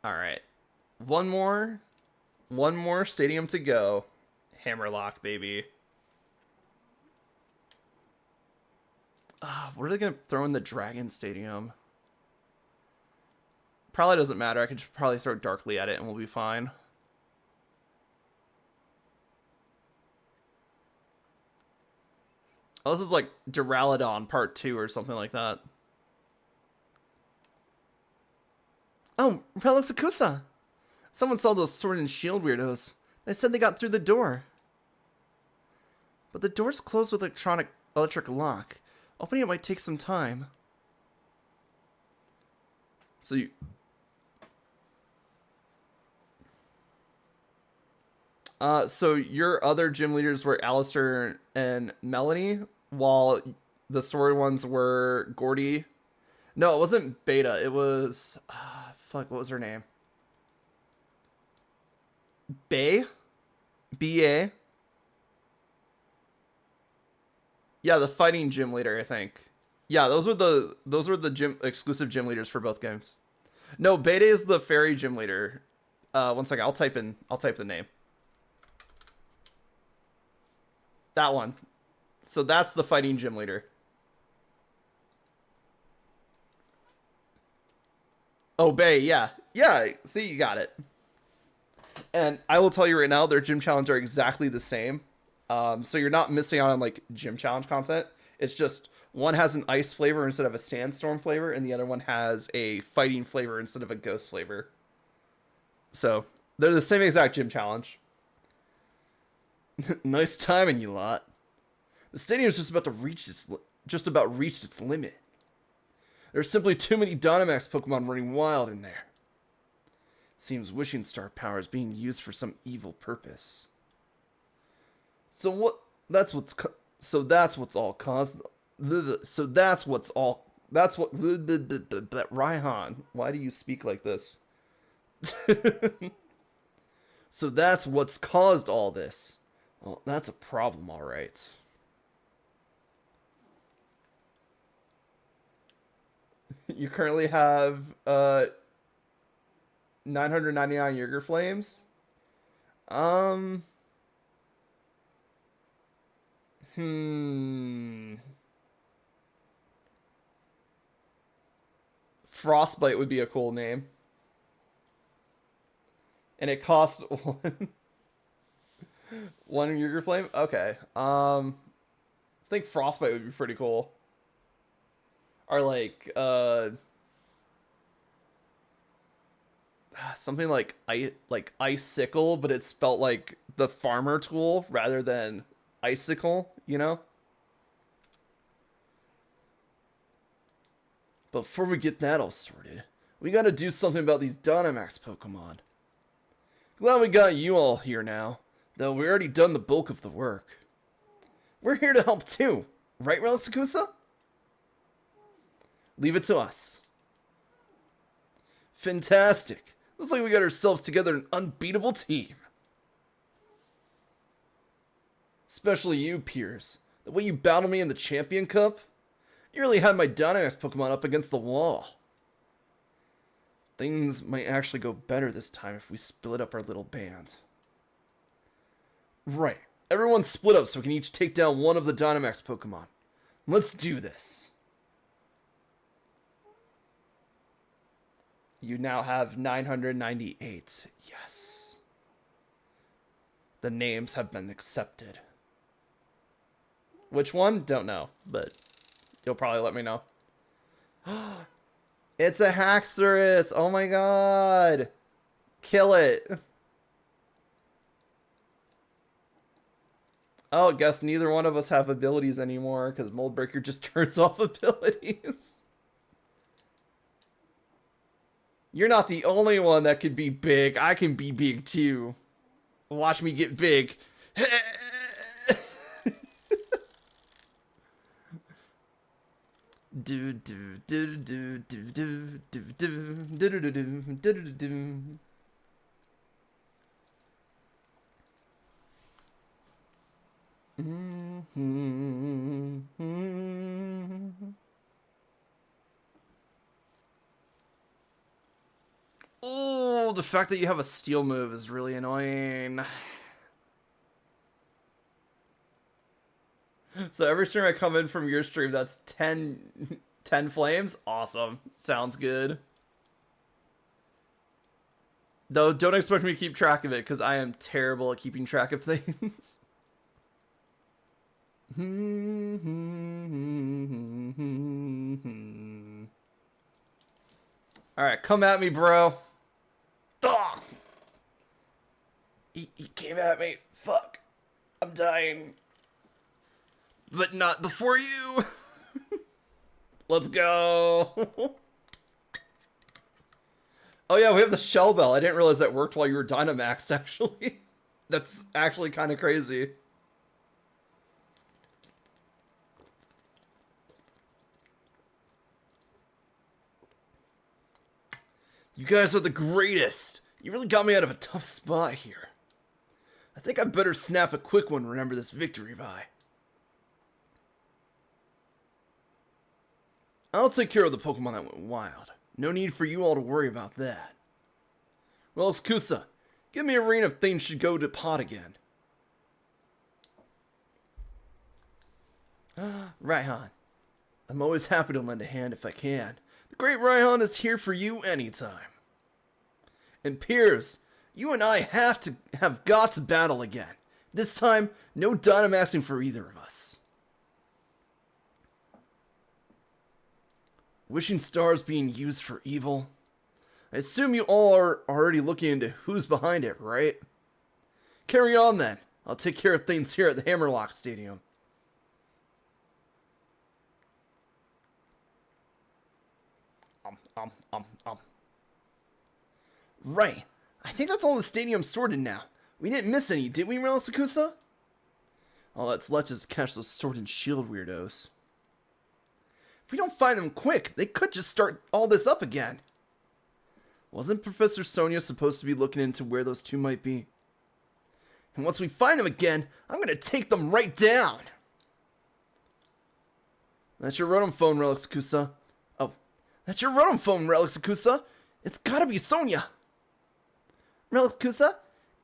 All right, one more stadium to go. Hammerlock, baby. What are they gonna throw in the Dragon Stadium? Probably doesn't matter. I can just probably throw Darkly at it and we'll be fine. Oh, this is like Duraludon Part 2 or something like that. Oh, Relics Akusa! Someone saw those sword and shield weirdos. They said they got through the door. But the door's closed with electric lock. Opening it might take some time. So you... so your other gym leaders were Alistair and Melanie, while the story ones were Gordy. No, it wasn't Beta. It was... fuck, what was her name? Bay? B-A? Yeah, the fighting gym leader, I think. Yeah, those were the gym exclusive gym leaders for both games. No, Beta is the fairy gym leader. One second, I'll type the name. That one. So that's the fighting gym leader. Oh, Bay, yeah. Yeah, see, you got it. And I will tell you right now, their gym challenges are exactly the same. So you're not missing out on like gym challenge content. It's just one has an ice flavor instead of a sandstorm flavor, and the other one has a fighting flavor instead of a ghost flavor. So they're the same exact gym challenge. Nice timing, you lot. The stadium's just about reached its limit. There's simply too many Dynamax Pokemon running wild in there. Seems Wishing Star power is being used for some evil purpose. So that's what's all caused. So that's what's all. That's what. Raihan, why do you speak like this? So that's what's caused all this. Well, that's a problem, all right. You currently have 999 Yeager Flames. Frostbite would be a cool name. And it costs one Yeager Flame? Okay. I think Frostbite would be pretty cool. Or like something like Icicle, but it's spelt like the farmer tool rather than icicle, you know? But before we get that all sorted, we gotta do something about these Dynamax Pokemon. Glad we got you all here now, though we already done the bulk of the work. We're here to help too. Right, Relaxakusa? Leave it to us. Fantastic. Looks like we got ourselves together an unbeatable team. Especially you, Piers. The way you battled me in the Champion Cup? You really had my Dynamax Pokemon up against the wall. Things might actually go better this time if we split up our little band. Right. Everyone split up so we can each take down one of the Dynamax Pokemon. Let's do this. You now have 998. Yes. The names have been accepted. Which one? Don't know, but you'll probably let me know. It's a Haxorus! Oh my god! Kill it! Oh, guess neither one of us have abilities anymore, because Mold Breaker just turns off abilities. You're not the only one that could be big. I can be big too. Watch me get big. Do do do do do do do do do do do do do do. Oh, the fact that you have a steel move is really annoying. So every stream I come in from your stream, that's 10 flames? Awesome. Sounds good. Though, don't expect me to keep track of it, because I am terrible at keeping track of things. Alright, come at me, bro. Ugh. He came at me. Fuck. I'm dying. But not before you. Let's go. Oh yeah, we have the Shell Bell. I didn't realize that worked while you were Dynamaxed, actually. That's actually kind of crazy. You guys are the greatest. You really got me out of a tough spot here. I think I better snap a quick one to remember this victory by. I'll take care of the Pokemon that went wild. No need for you all to worry about that. Well, Kusa, give me a ring if things should go to pot again. Raihan. I'm always happy to lend a hand if I can. The great Raihan is here for you anytime. And Piers, you and I have got to battle again. This time, no Dynamaxing for either of us. Wishing stars being used for evil? I assume you all are already looking into who's behind it, right? Carry on then. I'll take care of things here at the Hammerlock Stadium. Right. I think that's all the stadium's sorted now. We didn't miss any, did we, Relaxakusa? All that's left is to catch those sword and shield weirdos. If we don't find them quick, they could just start all this up again. Wasn't Professor Sonia supposed to be looking into where those two might be? And once we find them again, I'm gonna take them right down. That's your Rotom phone, Relaxakusa. Oh, that's your Rotom phone, Relaxakusa. It's gotta be Sonia. Relaxakusa,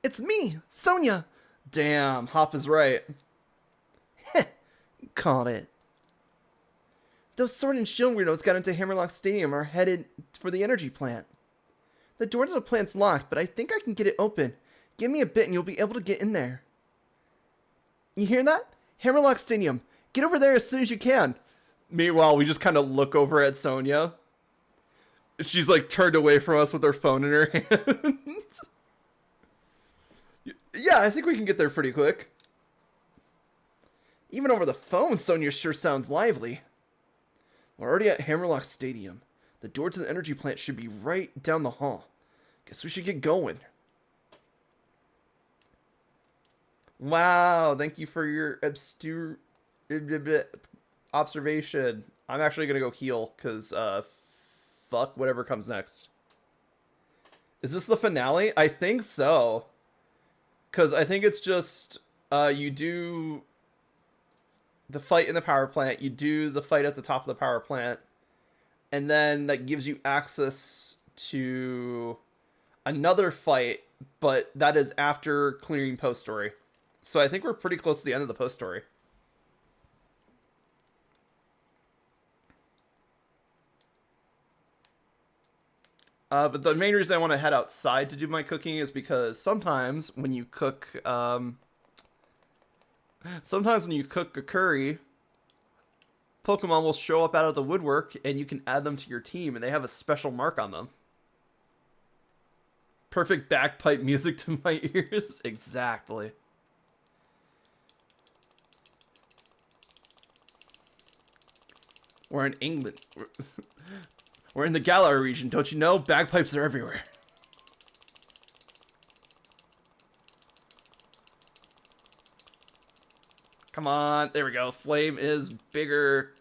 it's me, Sonia. Damn, Hop is right. Heh, caught it. Those Sword and Shield weirdos got into Hammerlock Stadium are headed for the energy plant. The door to the plant's locked, but I think I can get it open. Give me a bit and you'll be able to get in there. You hear that? Hammerlock Stadium. Get over there as soon as you can. Meanwhile, we just kind of look over at Sonia. She's like turned away from us with her phone in her hand. Yeah, I think we can get there pretty quick. Even over the phone, Sonia sure sounds lively. We're already at Hammerlock Stadium. The door to the energy plant should be right down the hall. Guess we should get going. Wow, thank you for your observation. I'm actually gonna go heal, because, fuck whatever comes next. Is this the finale? I think so. Because I think it's just, you do the fight in the power plant, you do the fight at the top of the power plant, and then that gives you access to another fight, but that is after clearing post story. So I think we're pretty close to the end of the post story. But the main reason I want to head outside to do my cooking is because sometimes when you cook, sometimes when you cook a curry, Pokemon will show up out of the woodwork and you can add them to your team and they have a special mark on them. Perfect bagpipe music to my ears. Exactly. We're in England. We're in the Galar region, don't you know? Bagpipes are everywhere. Come on, there we go. Flame is bigger.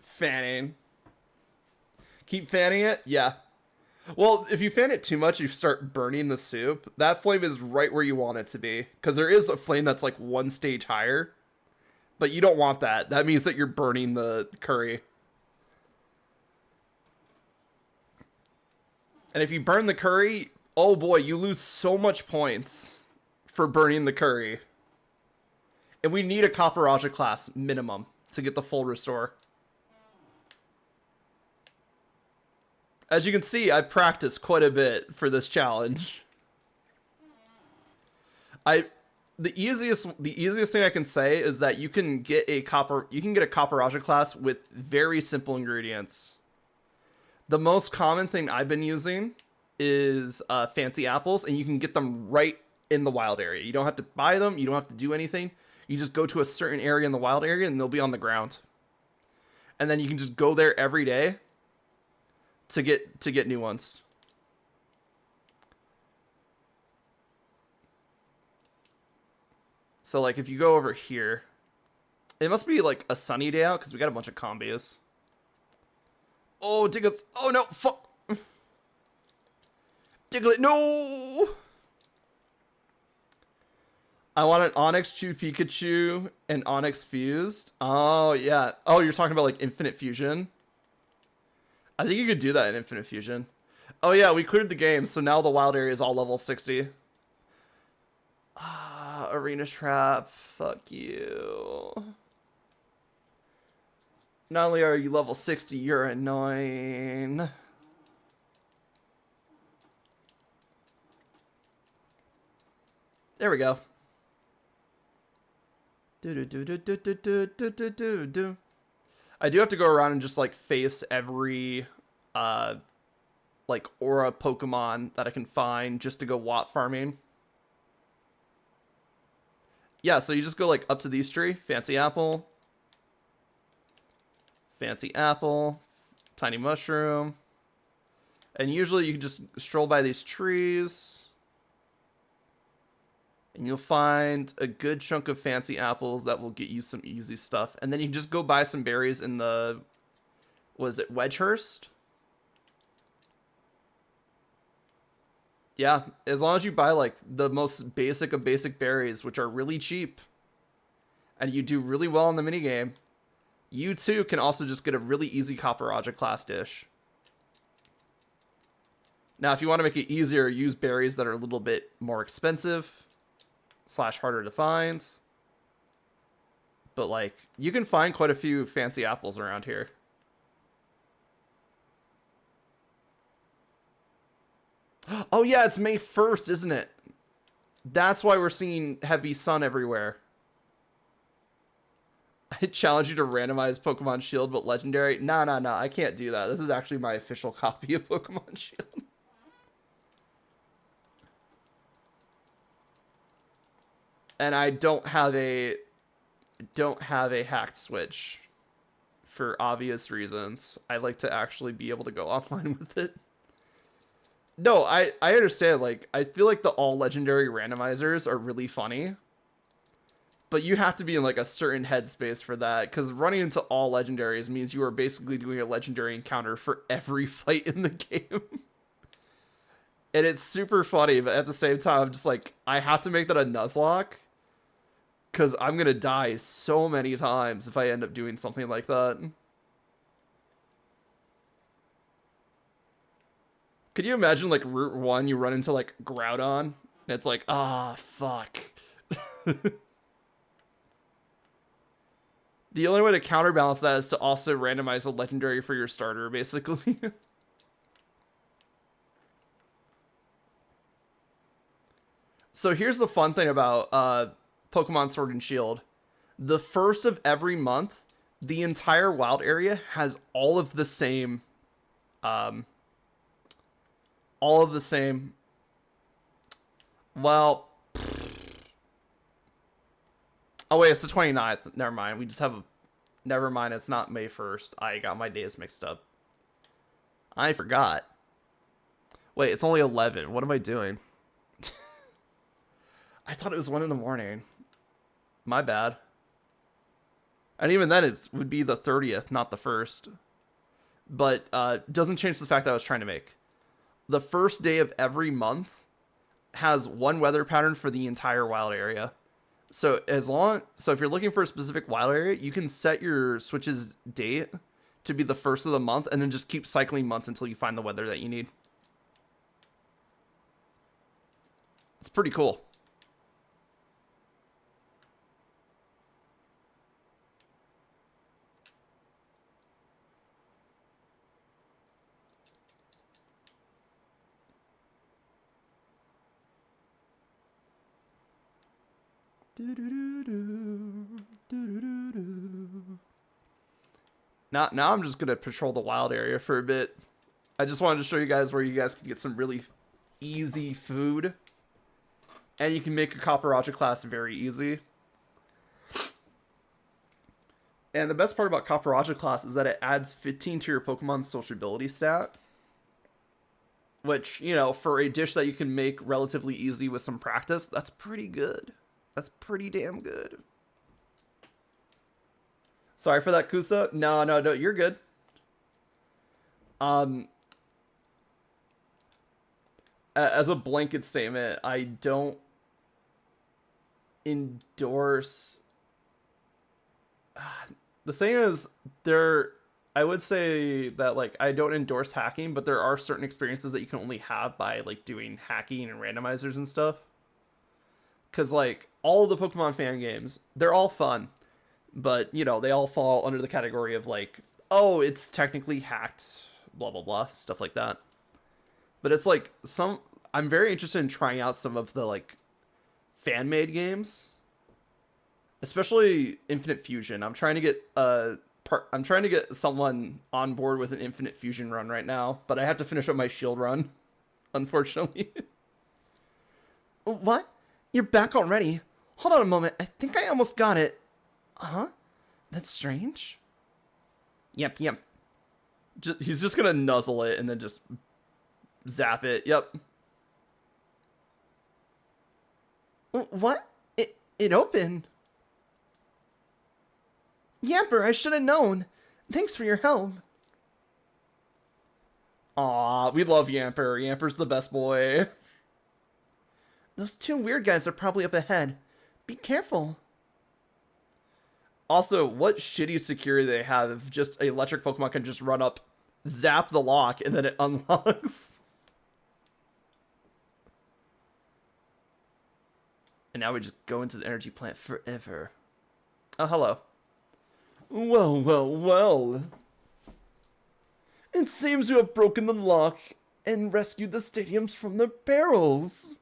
Fanning. Keep fanning it? Yeah. Well, if you fan it too much, you start burning the soup. That flame is right where you want it to be. Because there is a flame that's like one stage higher. But you don't want that. That means that you're burning the curry. And if you burn the curry, oh boy, you lose so much points for burning the curry. And we need a Copper class minimum to get the full restore. As you can see, I practiced quite a bit for this challenge. The easiest thing I can say is that you can get a Copper class with very simple ingredients. The most common thing I've been using is fancy apples, and you can get them right in the wild area. You don't have to buy them, you don't have to do anything. You just go to a certain area in the wild area and they'll be on the ground. And then you can just go there every day to get new ones. So like if you go over here, it must be like a sunny day out because we got a bunch of combos. Oh, Diglett's, oh no, fuck. Diglett, no. I want an Onyx Chew Pikachu and Onyx Fused. Oh yeah. Oh, you're talking about like Infinite Fusion? I think you could do that in Infinite Fusion. Oh yeah, we cleared the game, so now the wild area is all level 60. Arena Trap, fuck you. Not only are you level 60, you're annoying. There we go. I do have to go around and just like face every like aura Pokemon that I can find just to go Watt farming. Yeah, so you just go like up to these three. Fancy Apple, Tiny Mushroom. And usually you can just stroll by these trees and you'll find a good chunk of fancy apples that will get you some easy stuff. And then you can just go buy some berries in the, was it Wedgehurst? Yeah, as long as you buy like the most basic of basic berries, which are really cheap, and you do really well in the minigame, you too can also just get a really easy Copperaja class dish. Now, if you want to make it easier, use berries that are a little bit more expensive / harder to find. But like, you can find quite a few fancy apples around here. Oh yeah, it's May 1st, isn't it? That's why we're seeing heavy sun everywhere. I challenge you to randomize Pokemon Shield but Legendary. Nah, nah, nah. I can't do that. This is actually my official copy of Pokemon Shield. And I don't have a hacked Switch for obvious reasons. I like to actually be able to go offline with it. No, I understand. Like, I feel like the all legendary randomizers are really funny, but you have to be in like a certain headspace for that, because running into all legendaries means you are basically doing a legendary encounter for every fight in the game. And it's super funny, but at the same time, I'm just like, I have to make that a Nuzlocke, because I'm gonna die so many times if I end up doing something like that. Could you imagine, like, Route 1, you run into, like, Groudon, and it's like, ah, fuck. The only way to counterbalance that is to also randomize a legendary for your starter, basically. So here's the fun thing about Pokemon Sword and Shield. The first of every month, the entire wild area has all of the same... Well... Oh, wait, it's the 29th. Never mind. We just have a... Never mind, it's not May 1st. I got my days mixed up. I forgot. Wait, it's only 11. What am I doing? I thought it was 1 in the morning. My bad. And even then, it would be the 30th, not the 1st. But doesn't change the fact that I was trying to make. The first day of every month has one weather pattern for the entire wild area. So if you're looking for a specific wild area, you can set your Switch's date to be the first of the month, and then just keep cycling months until you find the weather that you need. It's pretty cool. Now I'm just gonna patrol the wild area for a bit. I just wanted to show you guys where you guys can get some really easy food, and you can make a Copperajah class very easy. And the best part about Copperajah class is that it adds 15 to your Pokemon sociability stat, which, you know, for a dish that you can make relatively easy with some practice, that's pretty good. That's pretty damn good. Sorry for that, Kusa. No, you're good. As a blanket statement, I don't endorse... The thing is, I would say that, like, I don't endorse hacking, but there are certain experiences that you can only have by, like, doing hacking and randomizers and stuff. Because, like, all of the Pokemon fan games, they're all fun. But, you know, they all fall under the category of, like, oh, it's technically hacked, blah, blah, blah, stuff like that. But it's, like, I'm very interested in trying out some of the, like, fan-made games. Especially Infinite Fusion. I'm trying to get someone on board with an Infinite Fusion run right now, but I have to finish up my Shield run, unfortunately. What? You're back already? Hold on a moment. I think I almost got it. Huh? That's strange. Yep. He's just gonna nuzzle it and then just zap it. Yep. What? It opened. Yamper, I should have known. Thanks for your help. Aw, we love Yamper. Yamper's the best boy. Those two weird guys are probably up ahead. Be careful. Also, what shitty security they have if just an electric Pokemon can just run up, zap the lock, and then it unlocks. And now we just go into the energy plant forever. Oh, hello. Well. It seems you have broken the lock and rescued the stadiums from their perils.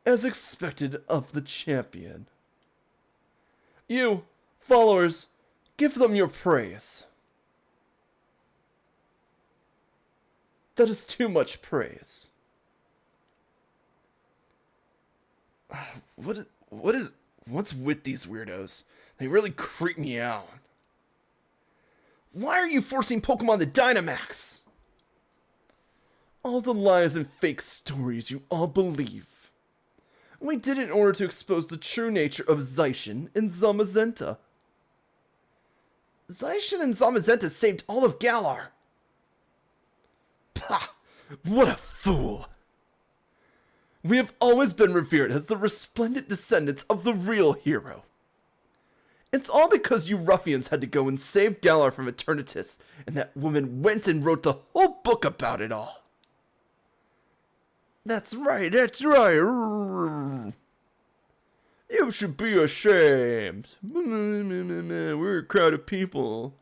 As expected of the champion. You, Followers, give them your praise. That is too much praise. What's with these weirdos? They really creep me out. Why are you forcing Pokemon to Dynamax? All the lies and fake stories you all believe. We did it in order to expose the true nature of Zaishin and Zamazenta. Zaishin and Zamazenta saved all of Galar. Pah! What a fool! We have always been revered as the resplendent descendants of the real hero. It's all because you ruffians had to go and save Galar from Eternatus, and that woman went and wrote the whole book about it all. That's right. You should be ashamed. We're a crowd of people.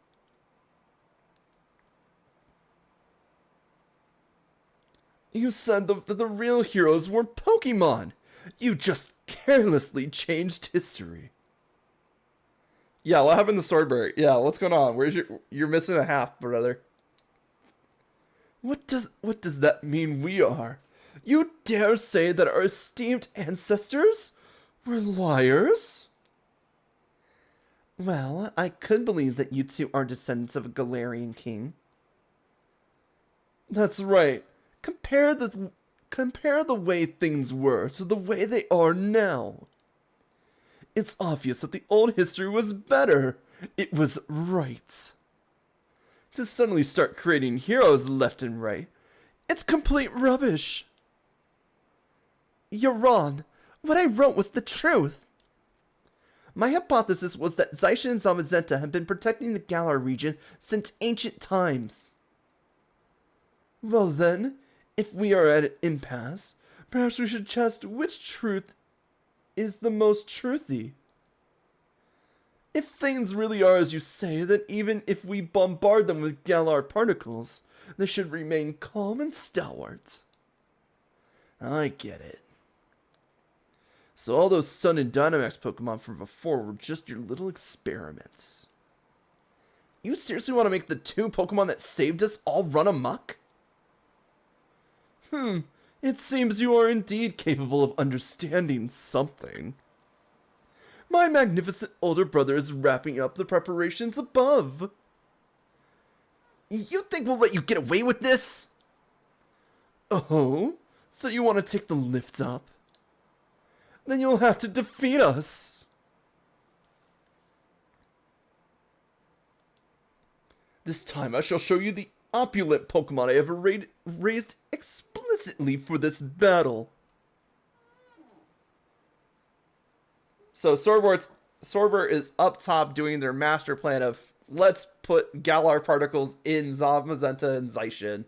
You said that the real heroes were Pokemon. You just carelessly changed history. Yeah, what happened to Swordberg? Yeah, what's going on? You're missing a half, brother. What does that mean we are? You dare say that our esteemed ancestors were liars? Well, I could believe that you two are descendants of a Galarian king. That's right. Compare the way things were to the way they are now. It's obvious that the old history was better. It was right. To suddenly start creating heroes left and right, it's complete rubbish. You're wrong. What I wrote was the truth. My hypothesis was that Zaishin and Zamazenta have been protecting the Galar region since ancient times. Well then, if we are at an impasse, perhaps we should test which truth is the most truthy. If things really are as you say, then even if we bombard them with Galar particles, they should remain calm and stalwart. I get it. So all those Sun and Dynamax Pokemon from before were just your little experiments. You seriously want to make the two Pokemon that saved us all run amok? It seems you are indeed capable of understanding something. My magnificent older brother is wrapping up the preparations above. You think we'll let you get away with this? Oh? So you want to take the lift up? Then you'll have to defeat us. This time I shall show you the opulent Pokemon I have raised explicitly for this battle. So Sorbert is up top doing their master plan of let's put Galar particles in Zamazenta and Zaishin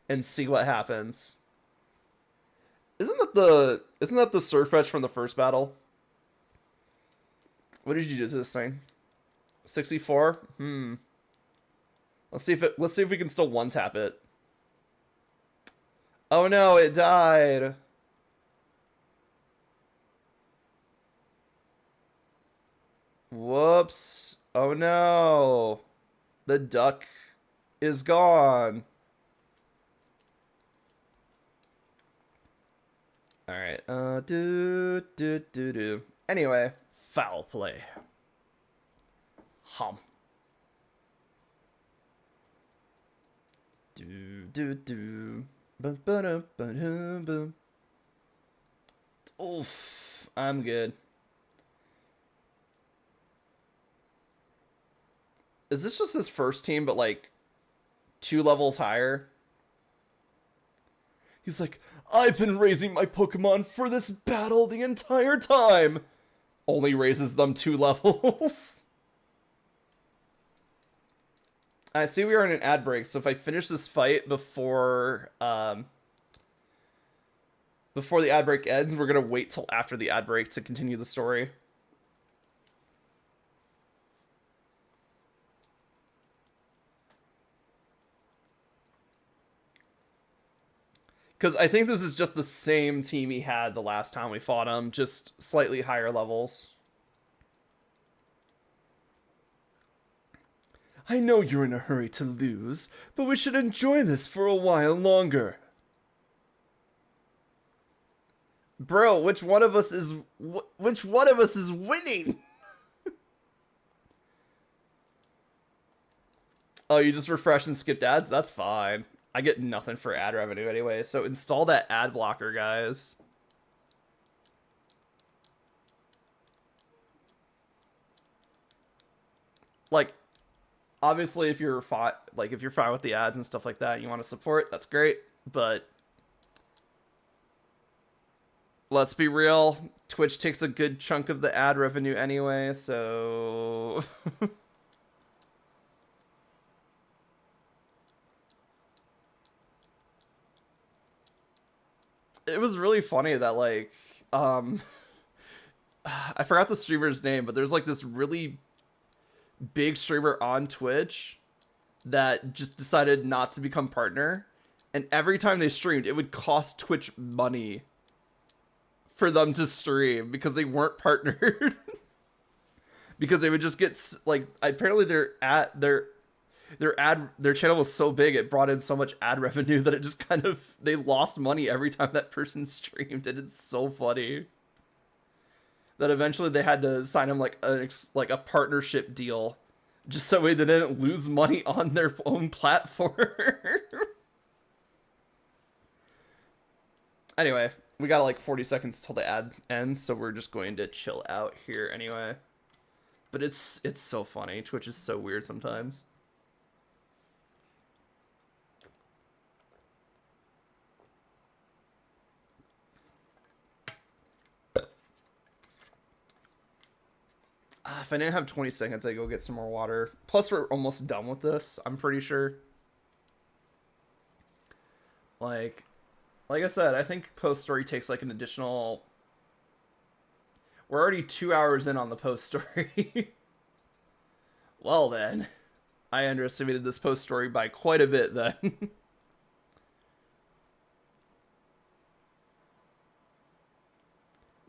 and see what happens. Isn't that the Surf Fetch from the first battle? What did you do to this thing? 64? Let's see if we can still one tap it. Oh no, it died. Whoops. Oh no. The duck is gone. Alright, Anyway, foul play. Hum. Oof, I'm good. Is this just his first team, but like 2 levels higher? He's like, I've been raising my Pokemon for this battle the entire time. Only raises them 2 levels. I see we are in an ad break, so if I finish this fight before the ad break ends, we're gonna wait till after the ad break to continue the story. Because I think this is just the same team he had the last time we fought him, just slightly higher levels. I know you're in a hurry to lose, but we should enjoy this for a while longer. Bro, which one of us is winning? Oh, you just refreshed and skipped ads? That's fine. I get nothing for ad revenue anyway, so install that ad blocker, guys. Like, obviously, if you're fine, if you're fine with the ads and stuff like that, you want to support, that's great. But let's be real, Twitch takes a good chunk of the ad revenue anyway, so it was really funny that I forgot the streamer's name, but there's like this really big streamer on Twitch that just decided not to become partner, and every time they streamed, it would cost Twitch money for them to stream because they weren't partnered. Because they would just get apparently their channel was so big it brought in so much ad revenue that it just kind of they lost money every time that person streamed, and it's so funny that eventually they had to sign him like a partnership deal just so they didn't lose money on their own platform. Anyway, we got like 40 seconds till the ad ends, so we're just going to chill out here anyway. But it's so funny. Twitch is so weird sometimes. If I didn't have 20 seconds, I'd go get some more water. Plus, we're almost done with this, I'm pretty sure. Like I said, I think post story takes like an additional... We're already 2 hours in on the post story. Well then, I underestimated this post story by quite a bit then.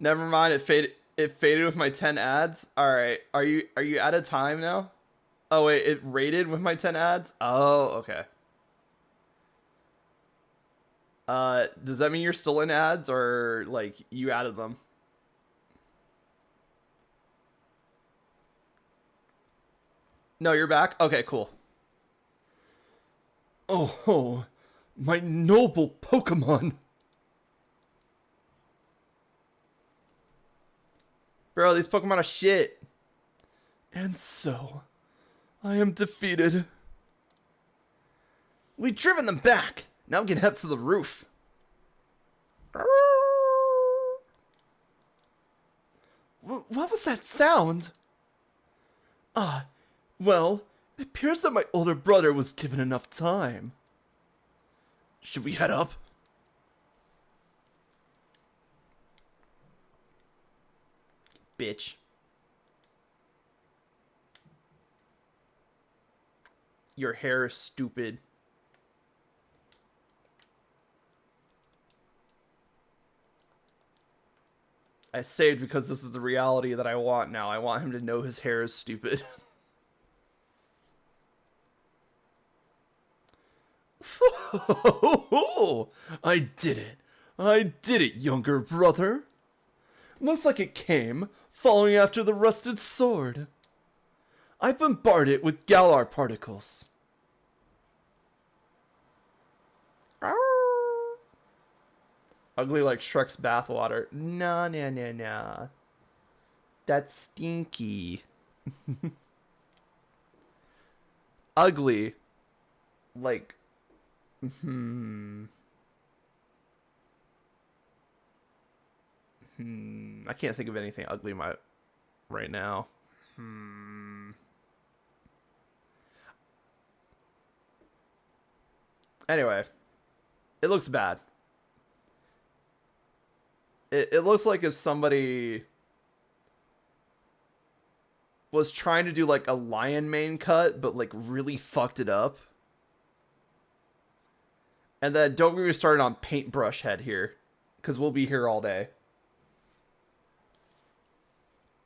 Never mind, it faded with my 10 ads. All right, are you out of time now? Oh wait, it rated with my 10 ads? Oh, okay. Does that mean you're still in ads, or like you added them? No, you're back? Okay, cool. Oh, my noble Pokemon. Bro, these Pokemon are shit. And so, I am defeated. We've driven them back. Now get up to the roof. What was that sound? Well, it appears that my older brother was given enough time. Should we head up? Bitch. Your hair is stupid. I saved because this is the reality that I want now. I want him to know his hair is stupid. I did it. I did it, younger brother. Looks like it came following after the rusted sword. I bombarded it with Galar particles. Ugly like Shrek's bathwater. Nah. That's stinky. Ugly. Like... I can't think of anything ugly right now. Anyway, it looks bad. It looks like if somebody was trying to do like a lion mane cut, but like really fucked it up. And then don't get me started on paintbrush head here, because we'll be here all day.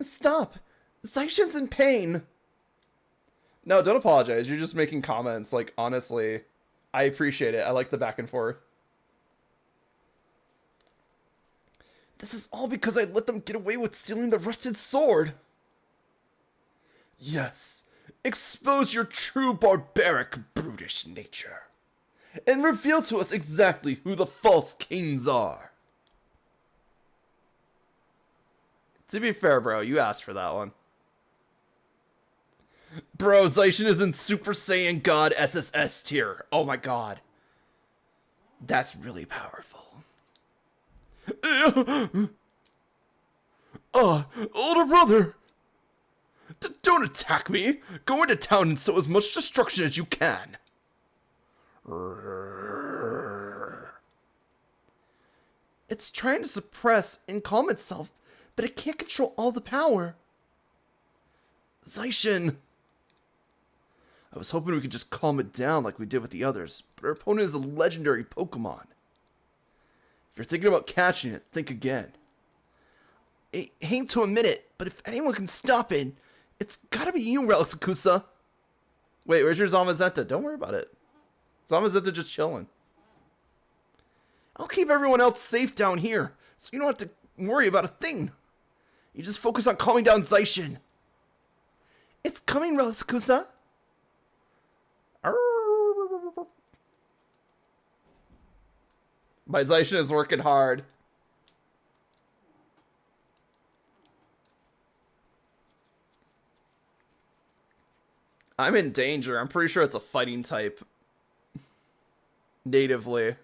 Stop! Zaishin's in pain! No, don't apologize. You're just making comments. Like, honestly, I appreciate it. I like the back and forth. This is all because I let them get away with stealing the rusted sword. Yes, expose your true barbaric, brutish nature, and reveal to us exactly who the false kings are. To be fair, bro, you asked for that one. Bro, Zaishin is in Super Saiyan God SSS tier. Oh my god. That's really powerful. Older brother! Don't attack me! Go into town and sow as much destruction as you can. It's trying to suppress and calm itself, but it can't control all the power. Zaishin! I was hoping we could just calm it down like we did with the others, but our opponent is a legendary Pokemon. If you're thinking about catching it, think again. I hate to admit it, but if anyone can stop it, it's gotta be you, Relisakusa. Wait, where's your Zamazenta? Don't worry about it. Zamazenta just chilling. I'll keep everyone else safe down here, so you don't have to worry about a thing. You just focus on calming down Zaishin. It's coming, Relisakusa. My Zaishin is working hard. I'm in danger. I'm pretty sure it's a fighting type. Natively.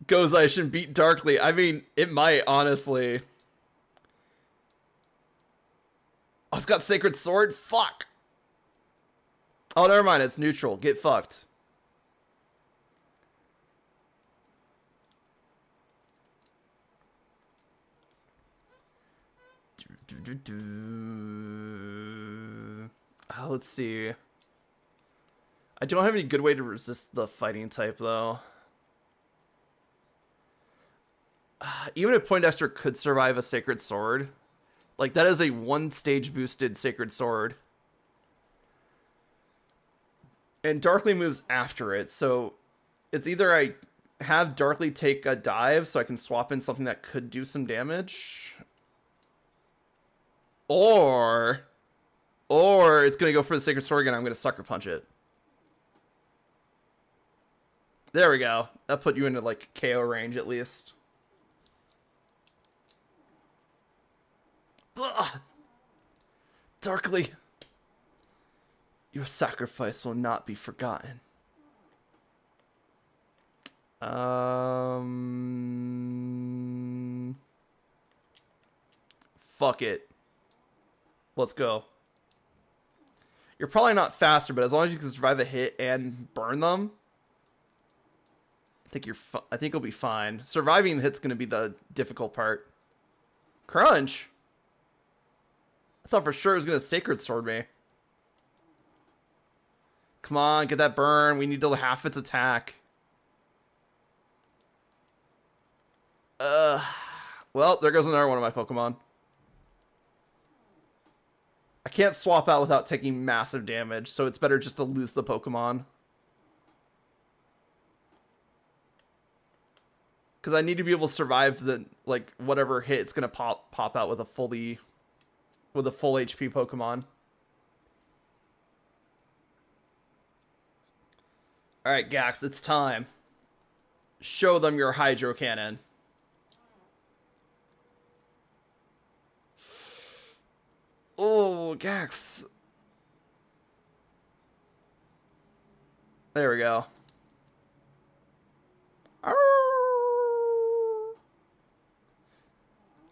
Go Zaishin, beat Darkly. I mean, it might, honestly. Oh, it's got Sacred Sword? Fuck. Oh, never mind. It's neutral. Get fucked. Let's see. I don't have any good way to resist the fighting type, though. Even if Poindexter could survive a Sacred Sword, like, that is a one-stage boosted Sacred Sword. And Darkly moves after it, so it's either I have Darkly take a dive so I can swap in something that could do some damage, or it's going to go for the Sacred Sword again. I'm going to Sucker Punch it. There we go. That put you into, like, KO range at least. Ugh. Darkly, your sacrifice will not be forgotten. Fuck it. Let's go. You're probably not faster, but as long as you can survive a hit and burn them, I think you'll be fine. Surviving the hit's going to be the difficult part. Crunch. I thought for sure it was going to Sacred Sword me. Come on, get that burn. We need to half its attack. Well, there goes another one of my Pokemon. I can't swap out without taking massive damage, so it's better just to lose the Pokemon. Because I need to be able to survive the, like, whatever hit it's going to pop out with a full HP Pokemon. Alright, Gax, it's time. Show them your Hydro Cannon. Oh, Gax. There we go.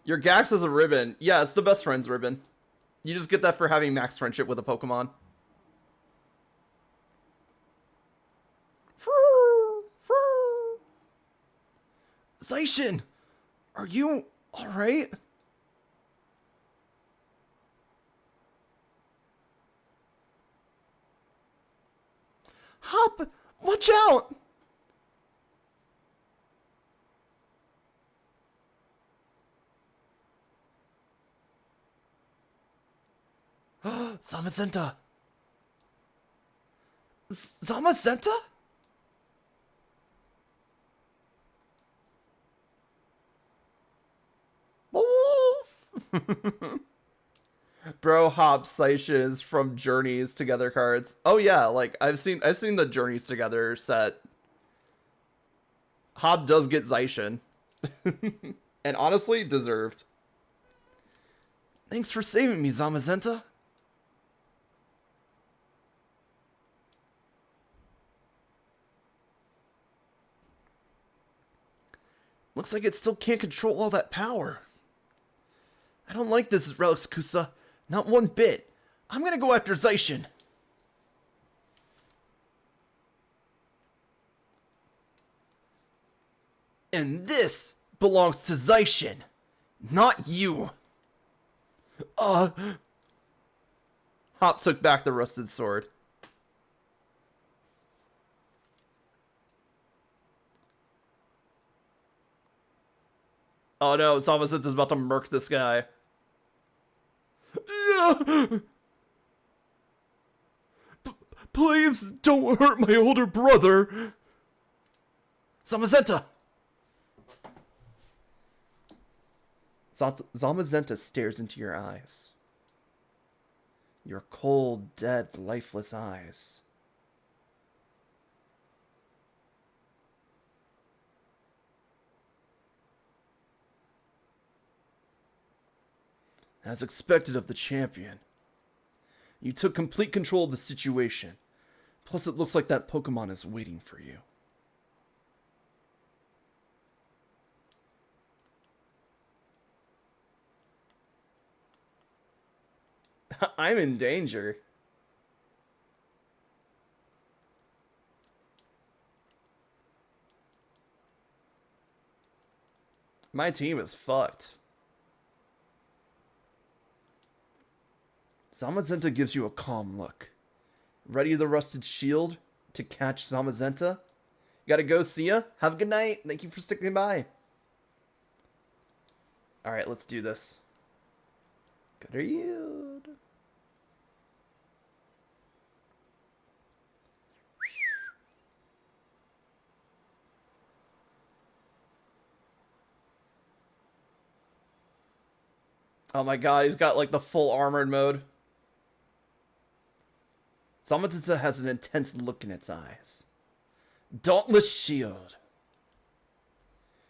Your Gax is a ribbon. Yeah, it's the best friend's ribbon. You just get that for having max friendship with a Pokemon. Zaishin, are you alright? Hop, watch out! Zamazenta! Zamazenta? Bro, Hop Seishin is from Journeys Together cards. Oh yeah, like I've seen the Journeys Together set. Hob does get Zaishin. And honestly, deserved. Thanks for saving me, Zamazenta. Looks like it still can't control all that power. I don't like this, Relics Kusa. Not one bit. I'm gonna go after Zaishin. And this belongs to Zaishin, not you. Hop took back the rusted sword. Oh no, Zamazenta's about to murk this guy. Please don't hurt my older brother. Zamazenta! Zamazenta stares into your eyes. Your cold, dead, lifeless eyes. As expected of the champion, you took complete control of the situation. Plus, it looks like that Pokemon is waiting for you. I'm in danger. My team is fucked. Zamazenta gives you a calm look. Ready the rusted shield to catch Zamazenta? Gotta go, see ya. Have a good night. Thank you for sticking by. Alright, let's do this. Good yield. Oh my god, he's got like the full armored mode. Zamazenta has an intense look in its eyes. Dauntless shield.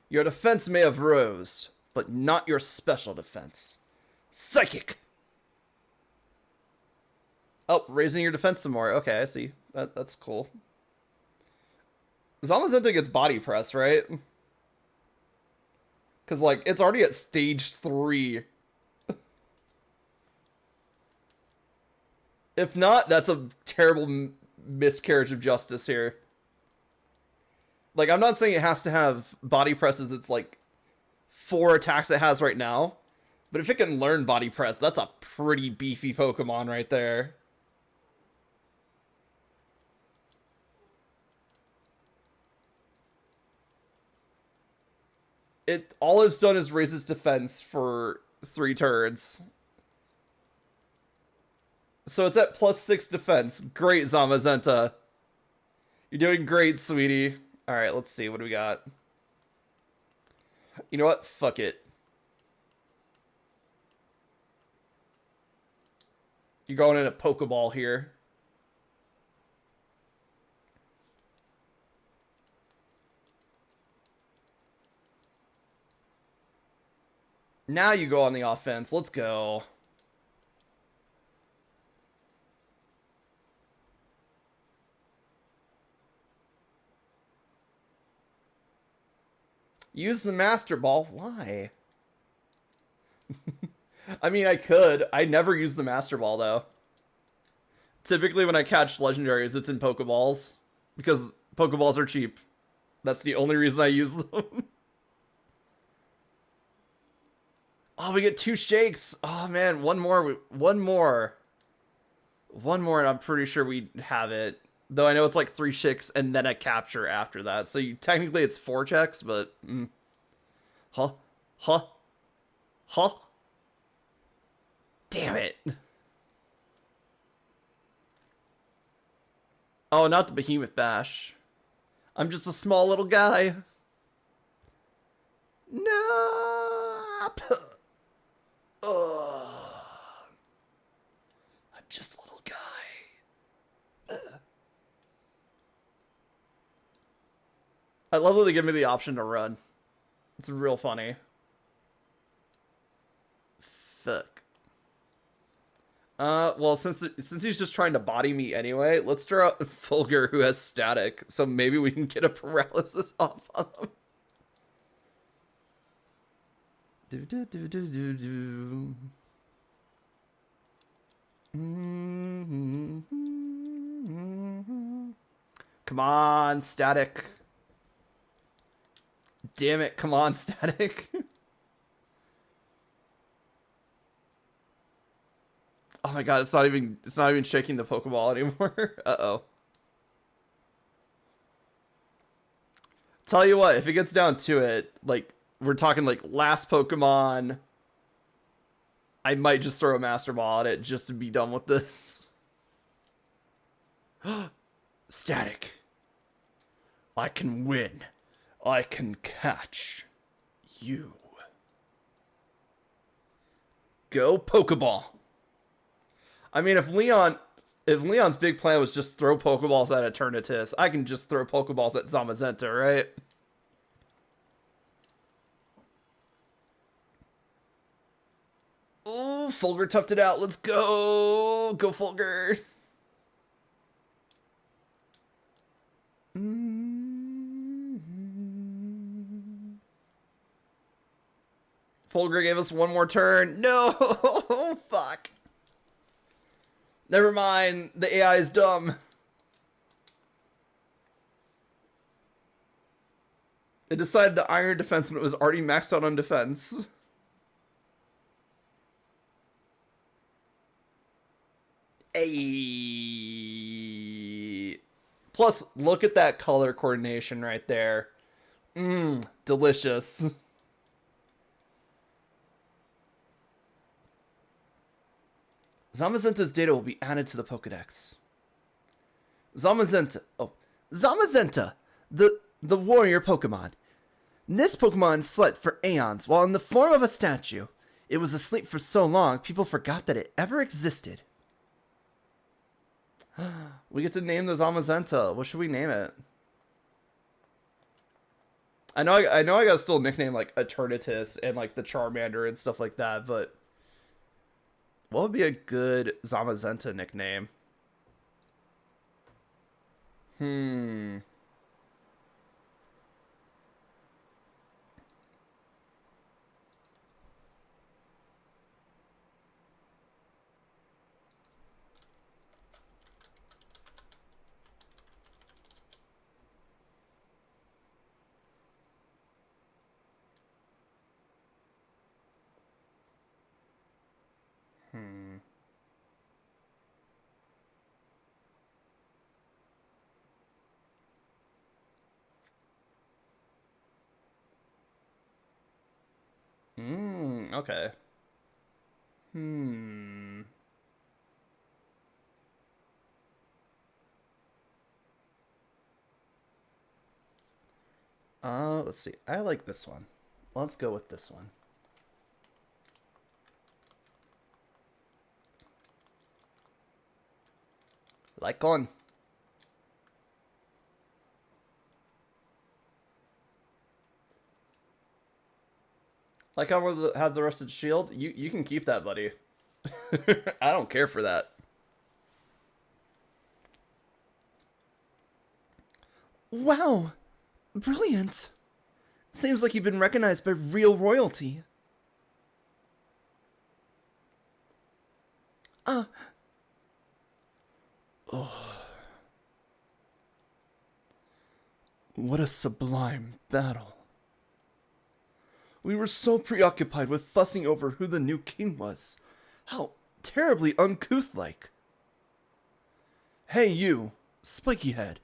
Your defense may have rose, but not your special defense. Psychic! Oh, raising your defense some more. Okay, I see. That's cool. Zamazenta gets body press, right? Because, like, it's already at stage 3. If not, that's a terrible miscarriage of justice here. Like, I'm not saying it has to have body presses. It's like 4 attacks it has right now. But if it can learn body press, that's a pretty beefy Pokemon right there. All it's done is raise its defense for 3 turns. So it's at +6 defense. Great, Zamazenta. You're doing great, sweetie. Alright, let's see. What do we got? You know what? Fuck it. You're going in a Pokeball here. Now you go on the offense. Let's go. Use the Master Ball. Why? I mean, I could. I never use the Master Ball, though. Typically, when I catch legendaries, it's in Pokeballs. Because Pokeballs are cheap. That's the only reason I use them. Oh, we get 2 shakes. Oh, man. One more. One more, and I'm pretty sure we have it. Though I know it's like 3 shakes and then a capture after that. So technically it's 4 checks, but... Huh? Huh? Huh? Damn it. Oh, not the Behemoth Bash. I'm just a small little guy. Nope. Oh, I'm just a little guy. I love that they give me the option to run. It's real funny. Fuck. Well, since he's just trying to body me anyway, let's throw out Fulgur, who has static, so maybe we can get a paralysis off on him. Do. Come on, static. Damn it, come on, static. Oh my god, it's not even shaking the Pokeball anymore. Uh-oh. Tell you what, if it gets down to it, like, we're talking like last Pokemon, I might just throw a Master Ball at it just to be done with this. Static. I can win. I can catch you. Go Pokeball. I mean, if Leon's big plan was just throw Pokeballs at Eternatus, I can just throw Pokeballs at Zamazenta, right? Ooh, Fulgur toughed it out. Let's go. Go Fulgur. Fulgur gave us one more turn. No! Fuck. Never mind. The AI is dumb. It decided to iron defense when it was already maxed out on defense. Ayy. Plus, look at that color coordination right there. Mmm, delicious. Zamazenta's data will be added to the Pokedex. Zamazenta. Oh, Zamazenta, the warrior Pokemon. This Pokemon slept for aeons while in the form of a statue. It was asleep for so long, people forgot that it ever existed. We get to name the Zamazenta. What should we name it? I know I gotta still nickname like Eternatus and like the Charmander and stuff like that, but what would be a good Zamazenta nickname? Okay. Let's see. I like this one. Let's go with this one. Like on. Like how we have the rusted shield? You can keep that, buddy. I don't care for that. Wow. Brilliant. Seems like you've been recognized by real royalty. What a sublime battle. We were so preoccupied with fussing over who the new king was. How terribly uncouth-like. Hey, you, Spiky Head.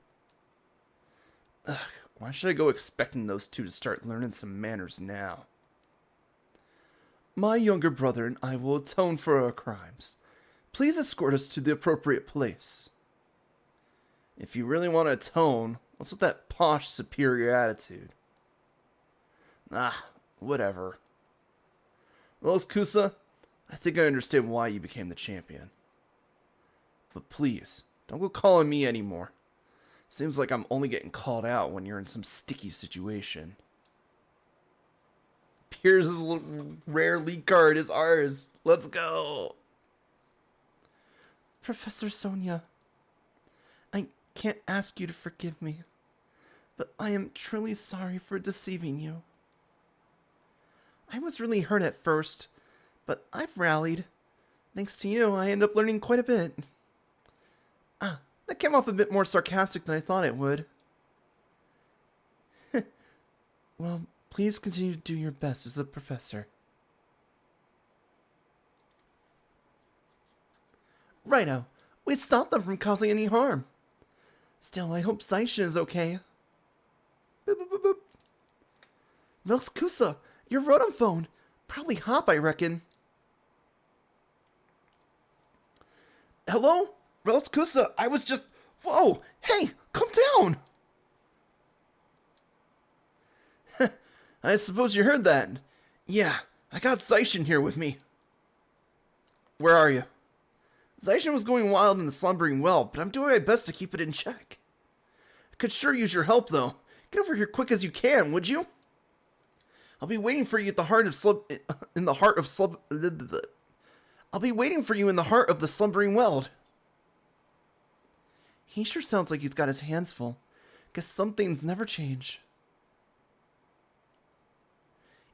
Ugh, why should I go expecting those two to start learning some manners now? My younger brother and I will atone for our crimes. Please escort us to the appropriate place. If you really want to atone, what's with that posh, superior attitude? Ah, whatever. Well, Kusa, I think I understand why you became the champion. But please, don't go calling me anymore. Seems like I'm only getting called out when you're in some sticky situation. Pierce's little rare lead card is ours. Let's go. Professor Sonia, I can't ask you to forgive me, but I am truly sorry for deceiving you. I was really hurt at first, but I've rallied. Thanks to you, I end up learning quite a bit. Ah, that came off a bit more sarcastic than I thought it would. Well, please continue to do your best as a professor. Righto, we stopped them from causing any harm. Still, I hope Zaisha is okay. Boop, boop, boop, boop. Velkusa, your Rotom phone. Probably Hop, I reckon. Hello? Velkusa, I was just... Whoa! Hey, calm down! I suppose you heard that. Yeah, I got Zaishin here with me. Where are you? Zaishin was going wild in the slumbering well, but I'm doing my best to keep it in check. I could sure use your help, though. Get over here quick as you can, would you? I'll be waiting for you at the heart of I'll be waiting for you in the heart of the slumbering weld. He sure sounds like he's got his hands full. Guess some things never change.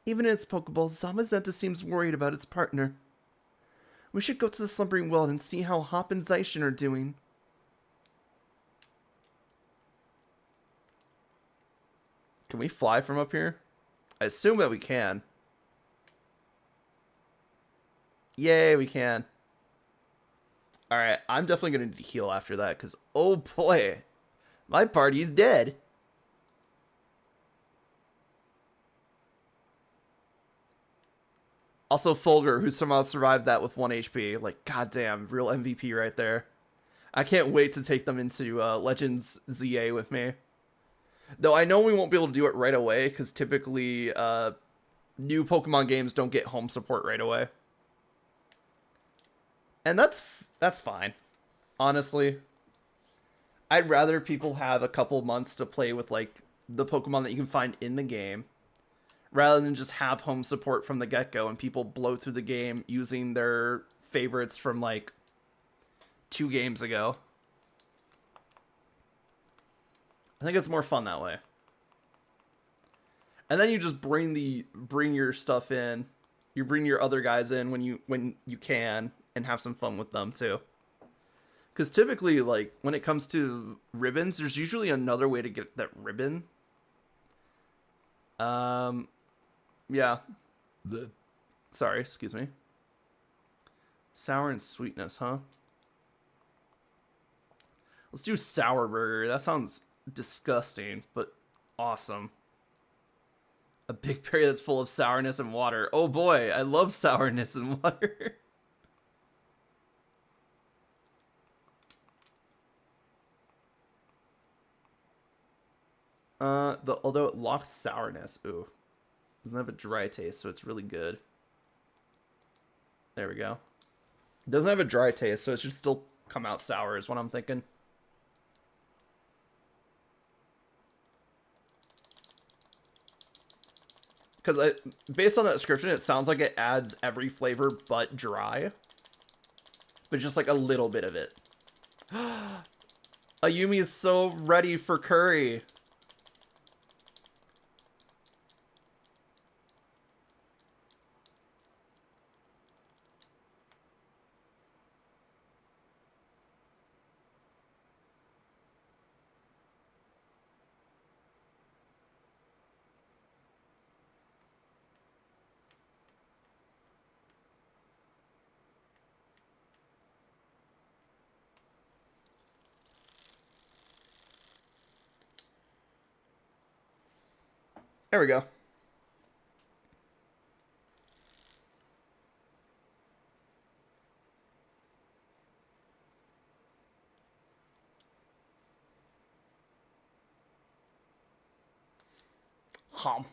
Even in its Pokeball, Zamazenta seems worried about its partner. We should go to the slumbering weld and see how Hop and Zaishin are doing. Can we fly from up here? I assume that we can. Yay, we can. Alright, I'm definitely going to need to heal after that, because, oh boy, my party's dead. Also, Fulgur, who somehow survived that with 1 HP. Like, goddamn, real MVP right there. I can't wait to take them into Legends ZA with me. Though I know we won't be able to do it right away, because typically new Pokemon games don't get home support right away. And that's fine, honestly. I'd rather people have a couple months to play with, like, the Pokemon that you can find in the game, rather than just have home support from the get-go and people blow through the game using their favorites from, like, 2 games ago. I think it's more fun that way. And then you just bring your stuff in. You bring your other guys in when you can and have some fun with them too. Because typically, like, when it comes to ribbons, there's usually another way to get that ribbon. Yeah. Sorry, excuse me. Sour and sweetness, huh? Let's do sour burger. That sounds disgusting, but awesome. A big berry that's full of sourness and water. Oh boy, I love sourness and water. Although it locks sourness. Ooh. Doesn't have a dry taste, so it's really good. There we go. It doesn't have a dry taste, so it should still come out sour is what I'm thinking. Because based on that description, it sounds like it adds every flavor but dry. But just like a little bit of it. Ayumi is so ready for curry. There we go. Hom.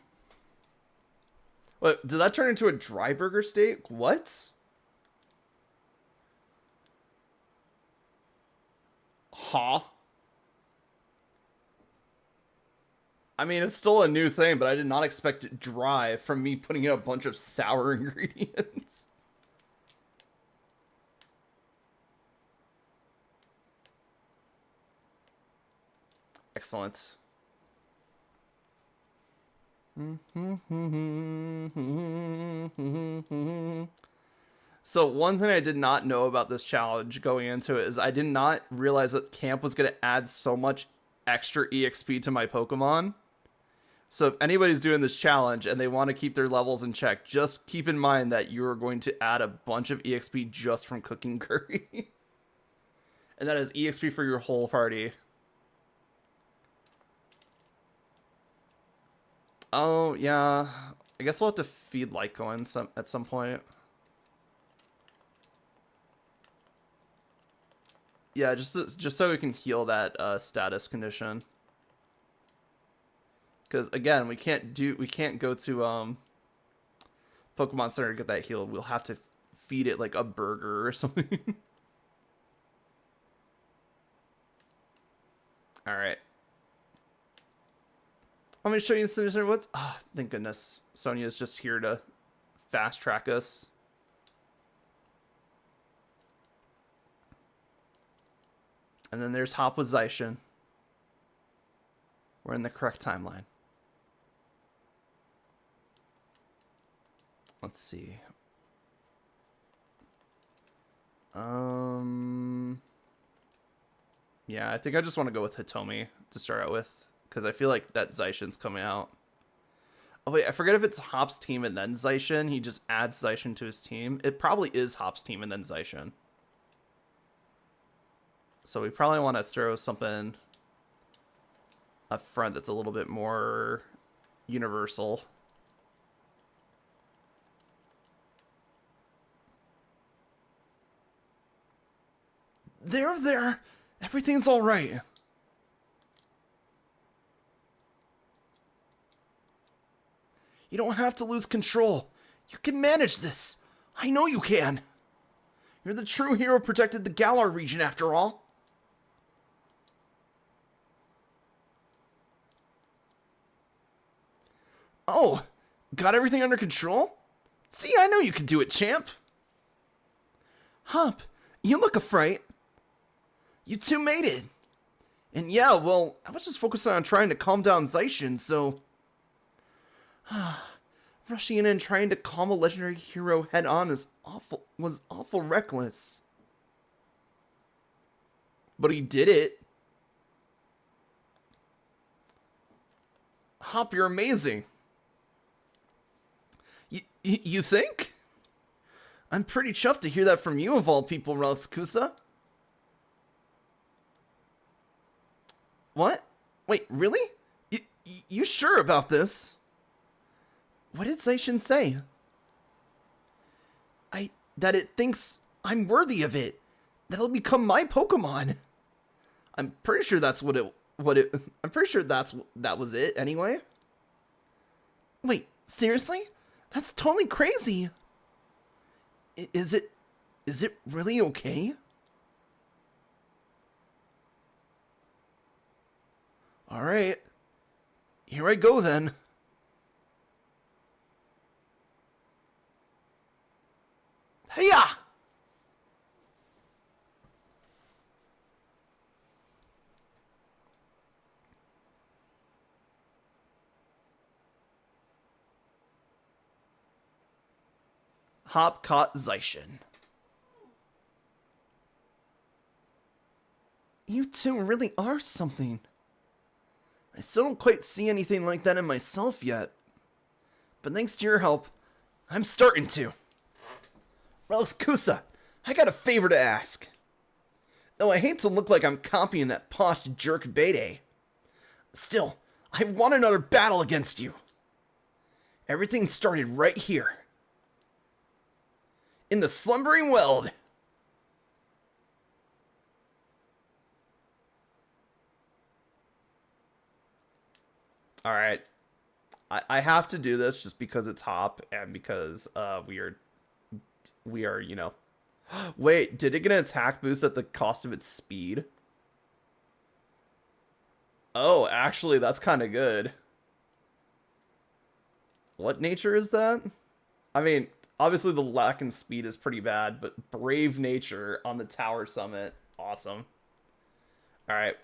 What, did that turn into a dry burger steak? What? Huh? I mean, it's still a new thing, but I did not expect it dry from me putting in a bunch of sour ingredients. Excellent. So one thing I did not know about this challenge going into it is I did not realize that camp was going to add so much extra EXP to my Pokemon. So if anybody's doing this challenge and they want to keep their levels in check, just keep in mind that you're going to add a bunch of EXP just from cooking curry. And that is EXP for your whole party. Oh, yeah. I guess we'll have to feed Lycoin at some point. Yeah, just so we can heal that status condition. Because again, we can't go to Pokemon Center to get that healed. We'll have to feed it like a burger or something. All right. Want me to show you the what's? Ah, oh, thank goodness. Sonia's just here to fast track us. And then there's Hop with Zaishin. We're in the correct timeline. Let's see. Yeah, I think I just want to go with Hitomi to start out with, because I feel like that Zaishin's coming out. Oh wait, I forget if it's Hop's team and then Zaishin. He just adds Zaishin to his team. It probably is Hop's team and then Zaishin. So we probably want to throw something up front that's a little bit more universal. There. Everything's all right. You don't have to lose control. You can manage this. I know you can. You're the true hero who protected the Galar region after all. Oh, got everything under control? See, I know you can do it, champ. Hop, you look a fright. You two made it. And yeah, well, I was just focusing on trying to calm down Zaishin, so... rushing in and trying to calm a legendary hero head on was awful reckless. But he did it. Hop, you're amazing. You think? I'm pretty chuffed to hear that from you, of all people, Kusa. What? Wait, really? You sure about this? What did Zaishin say? That it thinks I'm worthy of it. That it'll become my Pokemon. I'm pretty sure that's I'm pretty sure that was it anyway. Wait, seriously? That's totally crazy. Is it really okay? All right. Here I go then. Hiya! Hop caught Zaishin. You two really are something. I still don't quite see anything like that in myself yet. But thanks to your help, I'm starting to. Kusa, I got a favor to ask. Though I hate to look like I'm copying that posh jerk Bede. Still, I want another battle against you. Everything started right here. In the Slumbering Weld. Alright. I have to do this just because it's Hop and because we are, you know. Wait, did it get an attack boost at the cost of its speed? Oh, actually, that's kind of good. What nature is that? I mean, obviously the lack in speed is pretty bad, but brave nature on the tower summit, awesome. All right.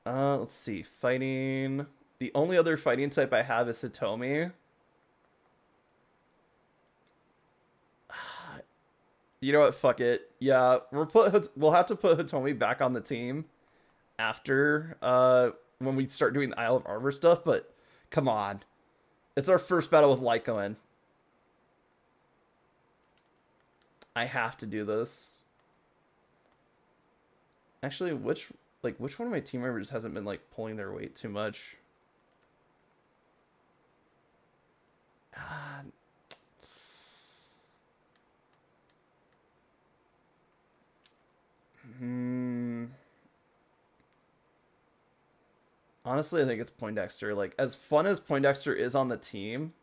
Let's see. Fighting. The only other fighting type I have is Hitomi. You know what? Fuck it. Yeah, we'll have to put Hitomi back on the team after when we start doing the Isle of Armor stuff, but come on. It's our first battle with Lycoin. I have to do this. Actually, which one of my team members hasn't been like pulling their weight too much? Ah, hmm. Honestly, I think it's Poindexter. Like, as fun as Poindexter is on the team.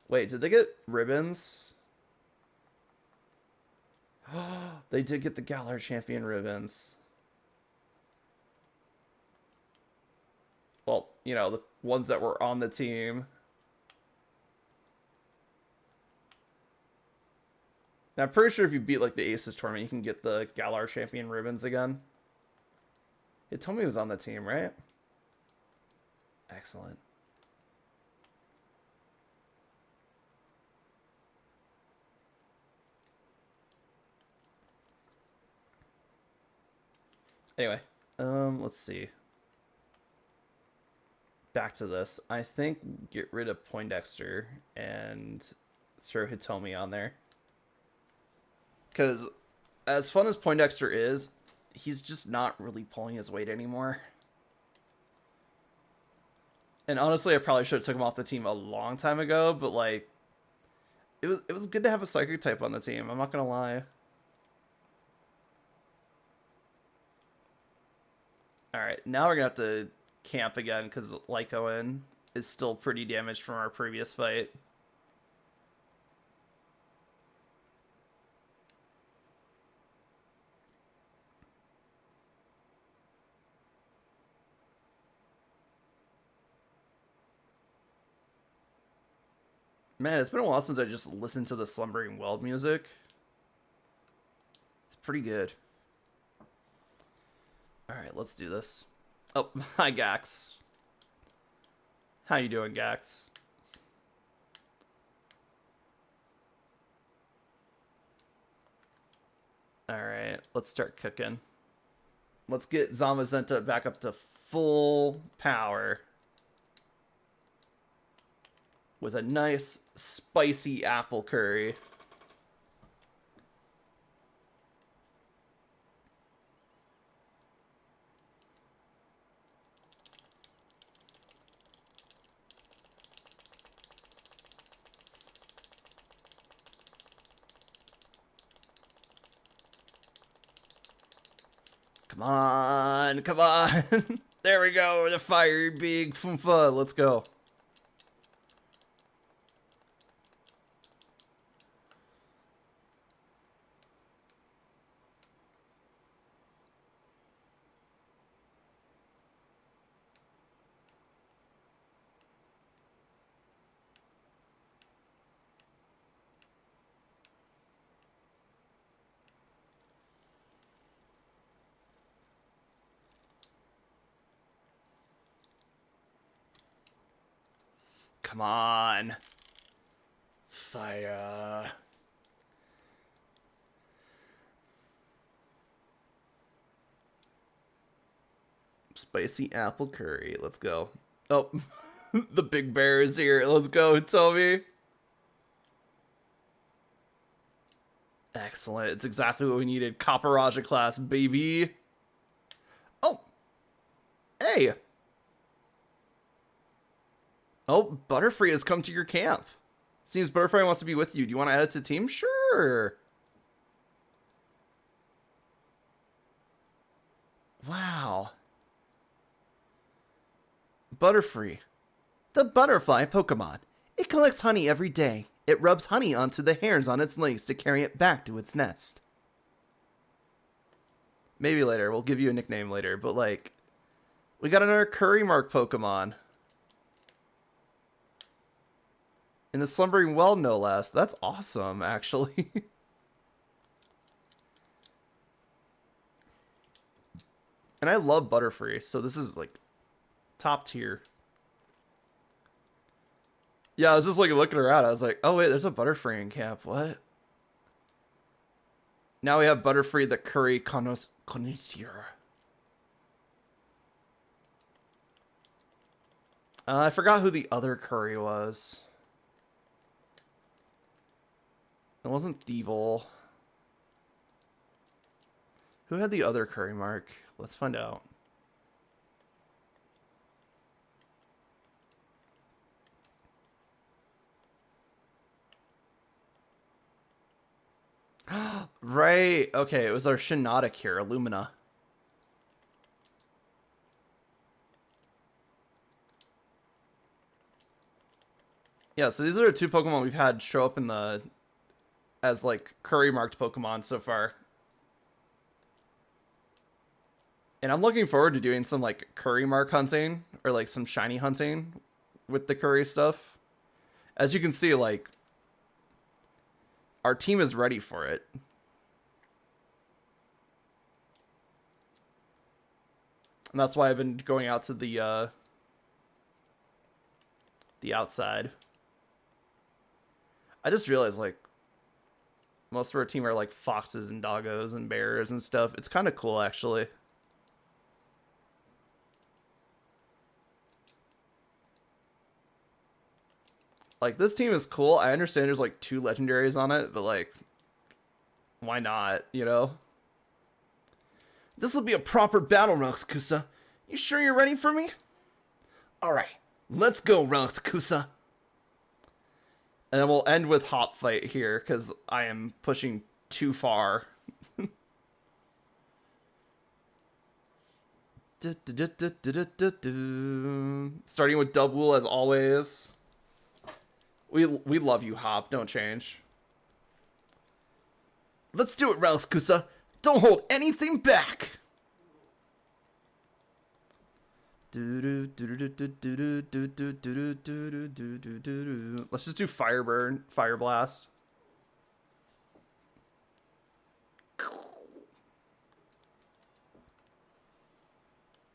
Wait, did they get ribbons? They did get the Galar Champion ribbons. Well, you know, the ones that were on the team. Now, I'm pretty sure if you beat, like, the Aces tournament, you can get the Galar Champion ribbons again. It told me he was on the team, right? Excellent. Anyway, let's see. Back to this. I think get rid of Poindexter and throw Hitomi on there. Because as fun as Poindexter is, he's just not really pulling his weight anymore. And honestly, I probably should have took him off the team a long time ago, but like it was good to have a psychic type on the team, I'm not gonna lie. Alright, now we're gonna have to camp again because Lycoin is still pretty damaged from our previous fight. Man, it's been a while since I just listened to the Slumbering Weld music. It's pretty good. Alright, let's do this. Oh, hi Gax. How you doing, Gax? Alright, let's start cooking. Let's get Zamazenta back up to full power. With a nice, spicy apple curry. Come on, come on. There we go, the fiery big funfa. Let's go. Come on. Fire. Spicy apple curry. Let's go. Oh, the big bear is here. Let's go, Toby. Excellent. It's exactly what we needed. Caparajah class, baby. Oh. Hey. Oh, Butterfree has come to your camp. Seems Butterfree wants to be with you. Do you want to add it to the team? Sure. Wow. Butterfree. The butterfly Pokemon. It collects honey every day. It rubs honey onto the hairs on its legs to carry it back to its nest. Maybe later. We'll give you a nickname later. But, like, we got another Curry Mark Pokemon. In the Slumbering Well, no less. That's awesome, actually. And I love Butterfree, so this is, like, top tier. Yeah, I was just, like, looking around. I was like, oh, wait, there's a Butterfree in camp. What? Now we have Butterfree, the Curry Connoisseur. I forgot who the other Curry was. It wasn't Thievul. Who had the other Curry Mark? Let's find out. Right. Okay, it was our Shiinotic here, Illumina. Yeah, so these are the two Pokemon we've had show up in the as like Curry marked Pokemon so far. And I'm looking forward to doing some like Curry mark hunting or like some shiny hunting with the Curry stuff. As you can see, like our team is ready for it. And that's why I've been going out to the outside. I just realized like most of our team are like foxes and doggos and bears and stuff. It's kind of cool actually. Like, this team is cool. I understand there's, like, 2 legendaries on it, but, like, why not, you know? This will be a proper battle, Kusa. You sure you're ready for me? Alright, let's go, Kusa. And then we'll end with Hop Fight here, because I am pushing too far. Starting with Dubwool as always. We love you, Hop. Don't change. Let's do it, Kusa. Don't hold anything back. Let's just do Fire Burn, Fire Blast. And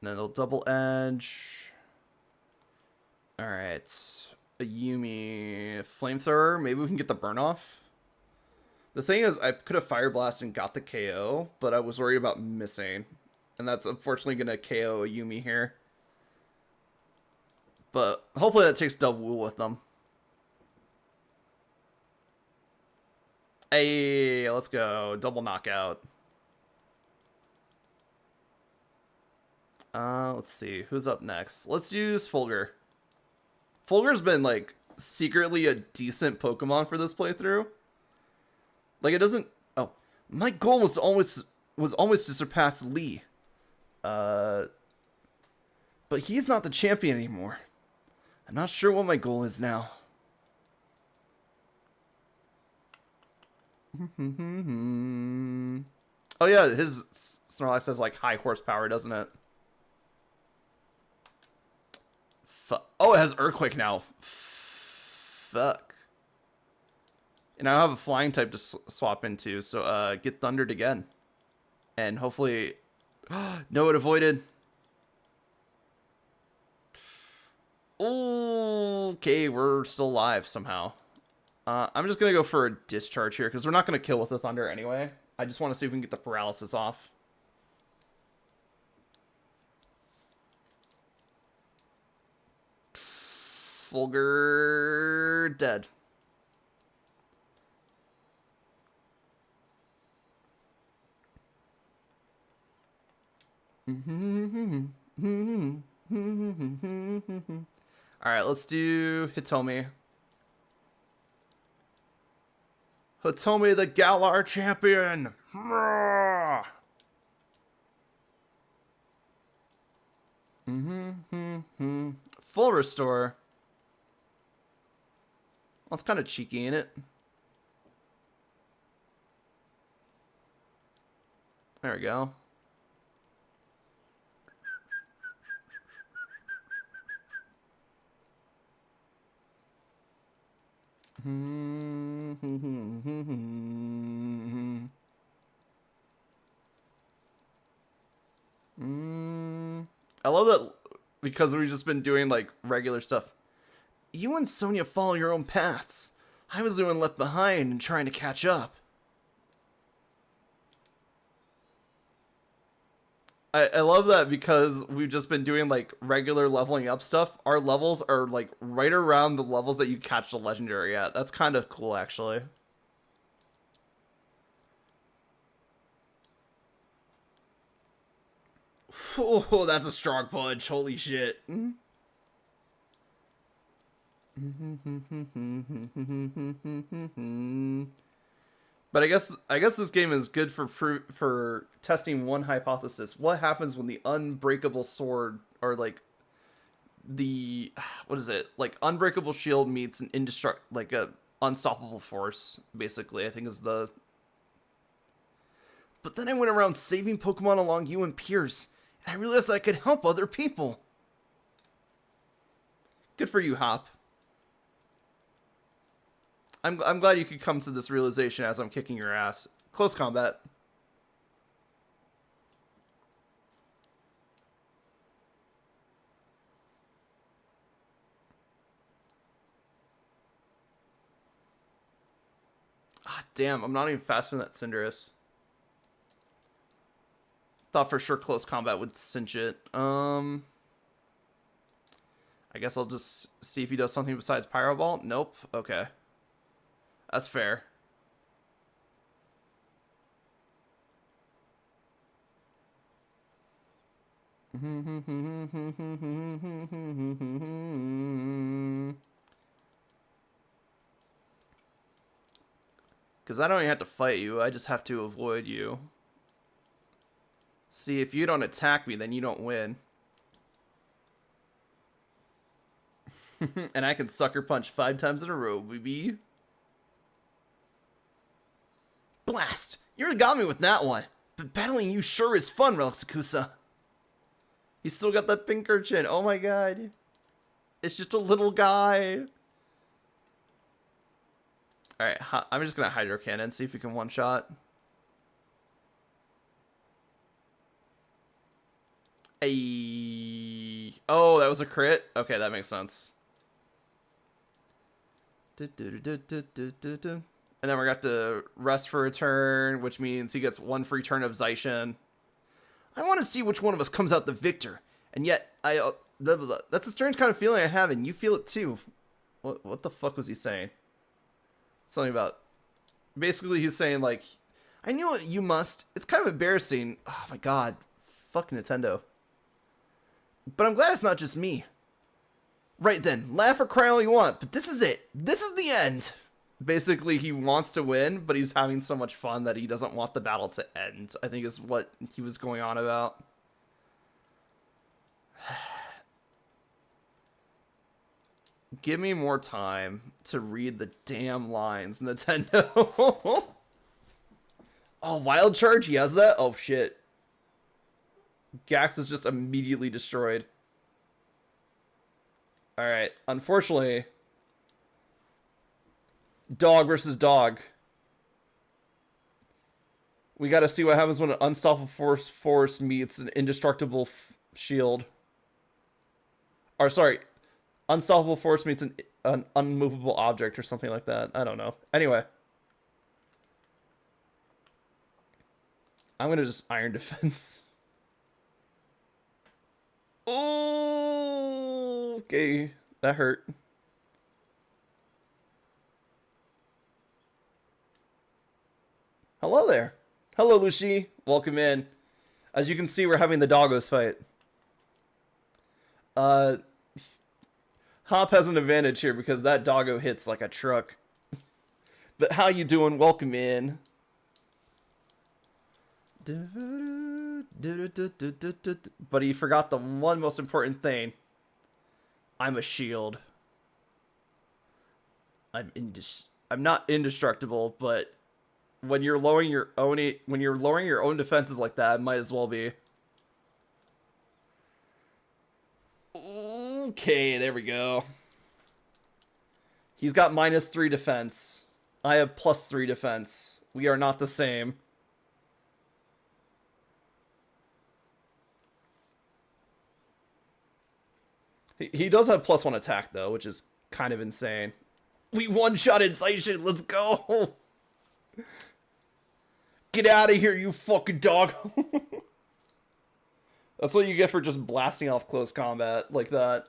then they'll double edge. All right. A Yumi Flamethrower. Maybe we can get the burn off. The thing is, I could have Fire Blast and got the KO, but I was worried about missing. And that's unfortunately going to KO a Yumi here. But hopefully that takes Dubwool with them. Hey, let's go. Double knockout. Let's see. Who's up next? Let's use Fulgur. Fulgur's been, like, secretly a decent Pokemon for this playthrough. Like, it doesn't... Oh. My goal was always to surpass Lee. But he's not the champion anymore. I'm not sure what my goal is now. Oh, yeah, his Snorlax has, like, high horsepower, doesn't it? Oh, it has Earthquake now. Fuck. And I have a flying type to swap into, so get thundered again. And hopefully... No, it avoided. Okay, we're still alive somehow. I'm just going to go for a discharge here, because we're not going to kill with the thunder anyway. I just want to see if we can get the paralysis off. Fulgur dead. Alright, let's do Hitomi. Hitomi, the Galar champion! Full restore. That's kind of cheeky, ain't it? There we go. I love that because we've just been doing like regular stuff. You and Sonia follow your own paths. I was the one left behind and trying to catch up. I love that because we've just been doing like regular leveling up stuff. Our levels are like right around the levels that you catch the legendary at. That's kind of cool, actually. Oh, that's a strong punch. Holy shit. But I guess this game is good for testing one hypothesis. What happens when the unbreakable sword or like the what is it? Like unbreakable shield meets an like a unstoppable force, basically, I think is the. But then I went around saving Pokemon along you and Pierce, and I realized that I could help other people. Good for you, Hop. I'm glad you could come to this realization as I'm kicking your ass. Close combat. Ah, damn, I'm not even faster than that Cinderace. Thought for sure close combat would cinch it. I guess I'll just see if he does something besides Pyro Ball. Nope. Okay. That's fair. Because I don't even have to fight you. I just have to avoid you. See, if you don't attack me, then you don't win. And I can sucker punch 5 times in a row, baby. Blast! You got me with that one. But battling you sure is fun, Relaxakusa. He's still got that pink chin. Oh my god. It's just a little guy. Alright, I'm just gonna Hydro Cannon, see if we can one-shot. Ay. Oh, that was a crit? Okay, that makes sense. And then we're got to rest for a turn, which means he gets 1 free turn of Zaishin. I want to see which one of us comes out the victor. And yet, blah, blah, blah. That's a strange kind of feeling I have, and you feel it too. What the fuck was he saying? Something about... Basically, he's saying, like... I knew what you must. It's kind of embarrassing. Oh my god. Fuck Nintendo. But I'm glad it's not just me. Right then, laugh or cry all you want, but this is it. This is the end. Basically, he wants to win, but he's having so much fun that he doesn't want the battle to end, I think is what he was going on about. Give me more time to read the damn lines, Nintendo. Oh, Wild Charge? He has that? Oh, shit. Gax is just immediately destroyed. Alright, unfortunately... Dog versus dog. We gotta see what happens when an unstoppable force meets an indestructible shield. Or, sorry. Unstoppable force meets an unmovable object or something like that. I don't know. Anyway. I'm gonna just Iron Defense. Oh, okay. That hurt. Hello there. Hello, Lucy. Welcome in. As you can see, we're having the doggos fight. Hop has an advantage here because that doggo hits like a truck. But how you doing? Welcome in. But he forgot the one most important thing. I'm a shield. I'm not indestructible, but when you're lowering your own defenses like that, it might as well be. Okay, there we go. He's got -3 defense. I have +3 defense. We are not the same. He does have +1 attack though, which is kind of insane. We one-shot Incitation. Let's go. Get out of here, you fucking dog. That's what you get for just blasting off close combat like that.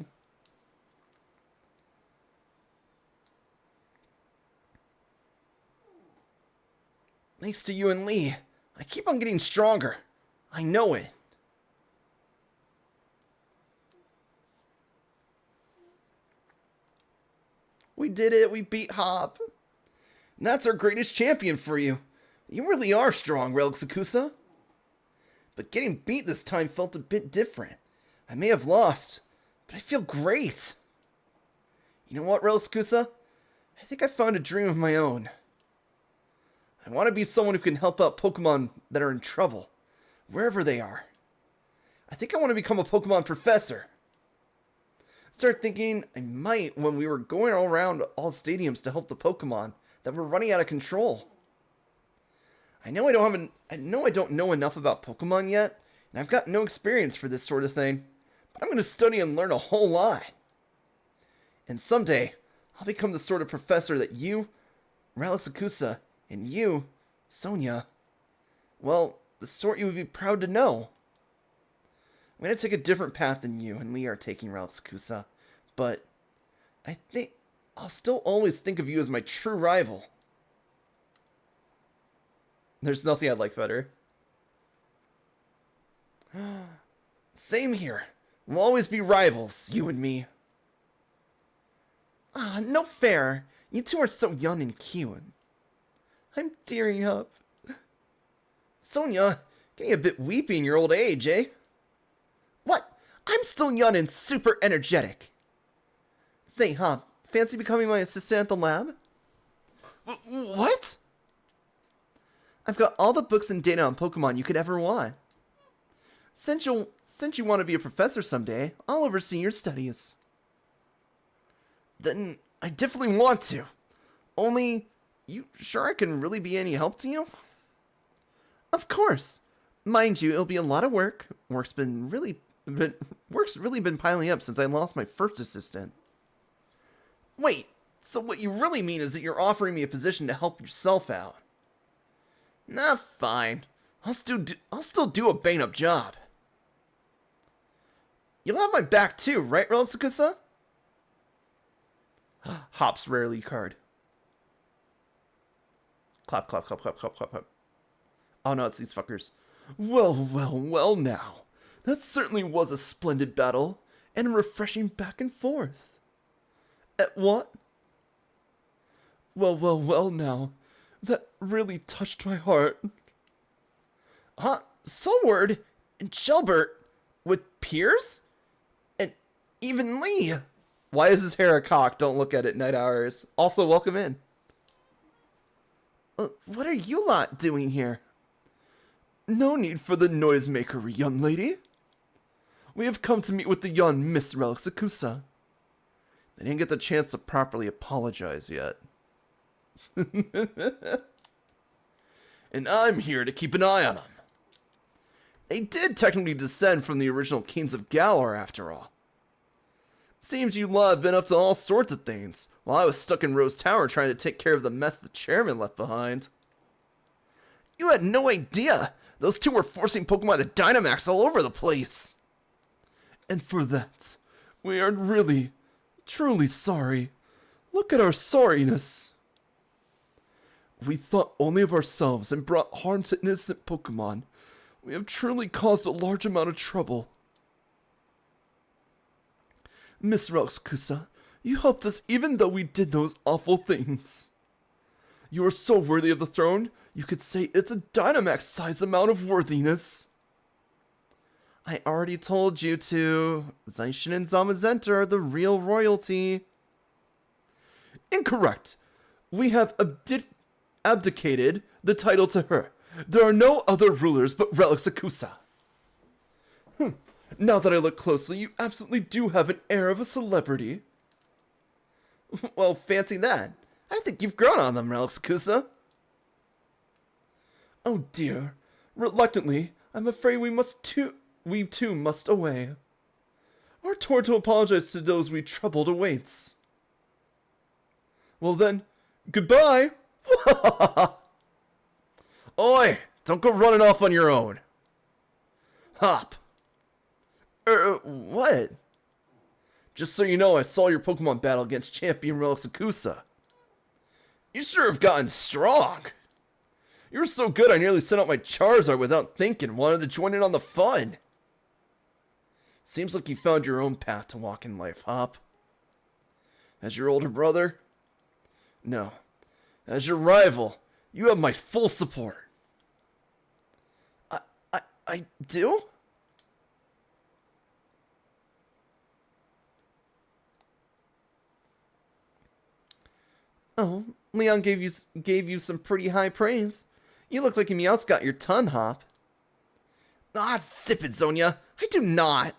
Thanks to you and Lee, I keep on getting stronger. I know it. We did it. We beat Hop. And that's our greatest champion for you. You really are strong, Relic Sakusa. But getting beat this time felt a bit different. I may have lost, but I feel great. You know what, Relic Sakusa? I think I found a dream of my own. I want to be someone who can help out Pokemon that are in trouble, wherever they are. I think I want to become a Pokemon professor. Start thinking I might when we were going around all stadiums to help the Pokemon that were running out of control. I know I don't know enough about Pokemon yet, and I've got no experience for this sort of thing, but I'm going to study and learn a whole lot. And someday, I'll become the sort of professor that you, Relic Sakusa, and you, Sonia, well, the sort you would be proud to know. I'm going to take a different path than you and Lee are taking, Relic Sakusa, but I think I'll still always think of you as my true rival. There's nothing I'd like better. Same here. We'll always be rivals, you and me. Ah, no fair. You two are so young and cute. I'm tearing up. Sonia, getting a bit weepy in your old age, eh? What? I'm still young and super energetic. Say, huh? Fancy becoming my assistant at the lab? What? I've got all the books and data on Pokemon you could ever want. Since you want to be a professor someday, I'll oversee your studies. Then I definitely want to. Only, you sure I can really be any help to you? Of course. Mind you, it'll be a lot of work. Work's really been piling up since I lost my first assistant. Wait, so what you really mean is that you're offering me a position to help yourself out? Nah, fine. I'll still do a bang-up job. You'll have my back too, right, Relic Sakusa? Hop's rarely card. Clap, clap, clap, clap, clap, clap, clap. Oh no, it's these fuckers. Well, well, well now. That certainly was a splendid battle, and a refreshing back and forth. At what? Well, well, well now. That really touched my heart. Huh? Soulward and Shelbert with Piers? And even Lee? Why is his hair a cock? Don't look at it, Night Hours. Also, welcome in. What are you lot doing here? No need for the noisemaker, young lady. We have come to meet with the young Miss Relic Sakusa. They didn't get the chance to properly apologize yet. And I'm here to keep an eye on them. They did technically descend from the original Kings of Galar, after all. Seems you lot have been up to all sorts of things, while I was stuck in Rose Tower trying to take care of the mess the chairman left behind. You had no idea! Those two were forcing Pokemon to Dynamax all over the place! And for that, we are really, truly sorry. Look at our sorriness. We thought only of ourselves and brought harm to innocent Pokemon. We have truly caused a large amount of trouble. Miss Relic Sakusa, you helped us even though we did those awful things. You are so worthy of the throne, you could say it's a Dynamax-sized amount of worthiness. I already told you to. Zaishin and Zamazenta are the real royalty. Incorrect. We have abdicated the title to her. There are no other rulers but Relic Sakusa. Now that I look closely, you absolutely do have an air of a celebrity. Well, fancy that. I think you've grown on them, Relic Sakusa. Oh dear. Reluctantly, I'm afraid we too must away. Our tour to apologize to those we troubled awaits. Well then, goodbye. Oi, don't go running off on your own. Hop. What? Just so you know, I saw your Pokemon battle against Champion Relic Sakusa. You sure have gotten strong. You were so good I nearly sent out my Charizard without thinking, wanted to join in on the fun. Seems like you found your own path to walk in life, Hop. As your older brother? No. As your rival, you have my full support. I do? Oh, Leon gave you some pretty high praise. You look like a Meowth got your ton, Hop. Ah, zip it, Zonia. I do not.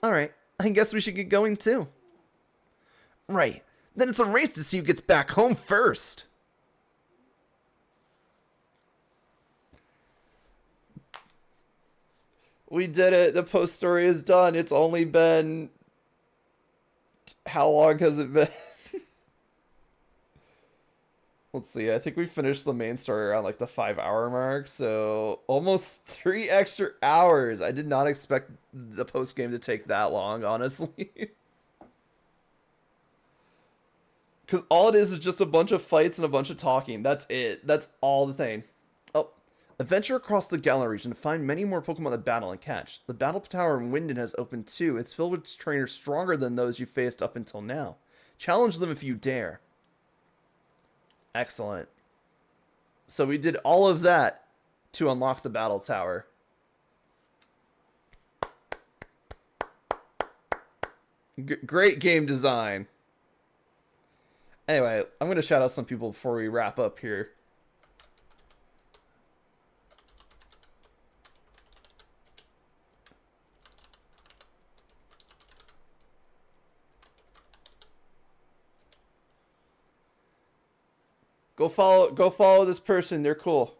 Alright, I guess we should get going too. Right, then it's a race to see who gets back home first. We did it. The post story is done. It's only been... How long has it been? Let's see. I think we finished the main story around like the 5-hour mark. So almost 3 extra hours. I did not expect the post game to take that long, honestly. Because all it is just a bunch of fights and a bunch of talking. That's it. That's all the thing. Oh. Adventure across the Galar region to find many more Pokemon to battle and catch. The Battle Tower in Winden has opened too. It's filled with trainers stronger than those you faced up until now. Challenge them if you dare. Excellent. So we did all of that to unlock the Battle Tower. Great game design. Anyway, I'm going to shout out some people before we wrap up here. Go follow this person. They're cool.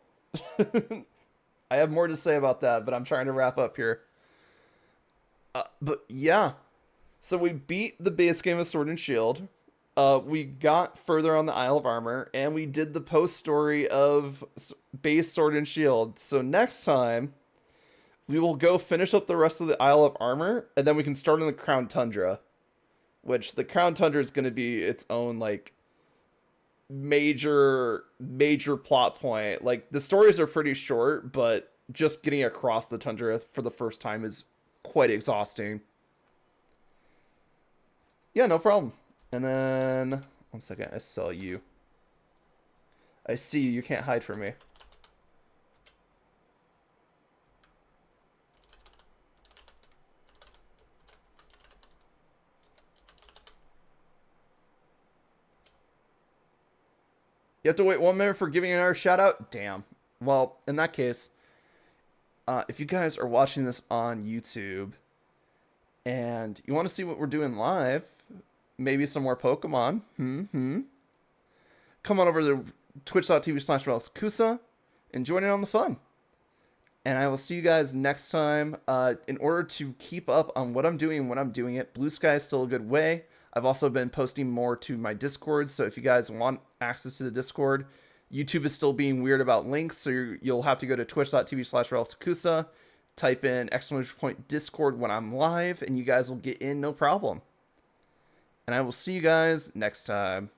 I have more to say about that, but I'm trying to wrap up here. But yeah. So we beat the base game of Sword and Shield. We got further on the Isle of Armor, and we did the post story of base Sword and Shield. So next time, we will go finish up the rest of the Isle of Armor, and then we can start on the Crown Tundra. Which the Crown Tundra is going to be its own, like, major plot point. Like, the stories are pretty short, but just getting across the tundra for the first time is quite exhausting. Yeah, no problem. And then 1 second, I saw you. I see you. You can't hide from me. You have to wait 1 minute for giving another shout out? Damn. Well, in that case, if you guys are watching this on YouTube and you want to see what we're doing live, maybe some more Pokemon, come on over to twitch.tv/RelicsAkusa and join in on the fun. And I will see you guys next time. In order to keep up on what I'm doing when I'm doing it, Blue Sky is still a good way. I've also been posting more to my Discord, so if you guys want access to the Discord, YouTube is still being weird about links, so you'll have to go to twitch.tv/RelicsAkusa, type in !Discord when I'm live, and you guys will get in no problem. And I will see you guys next time.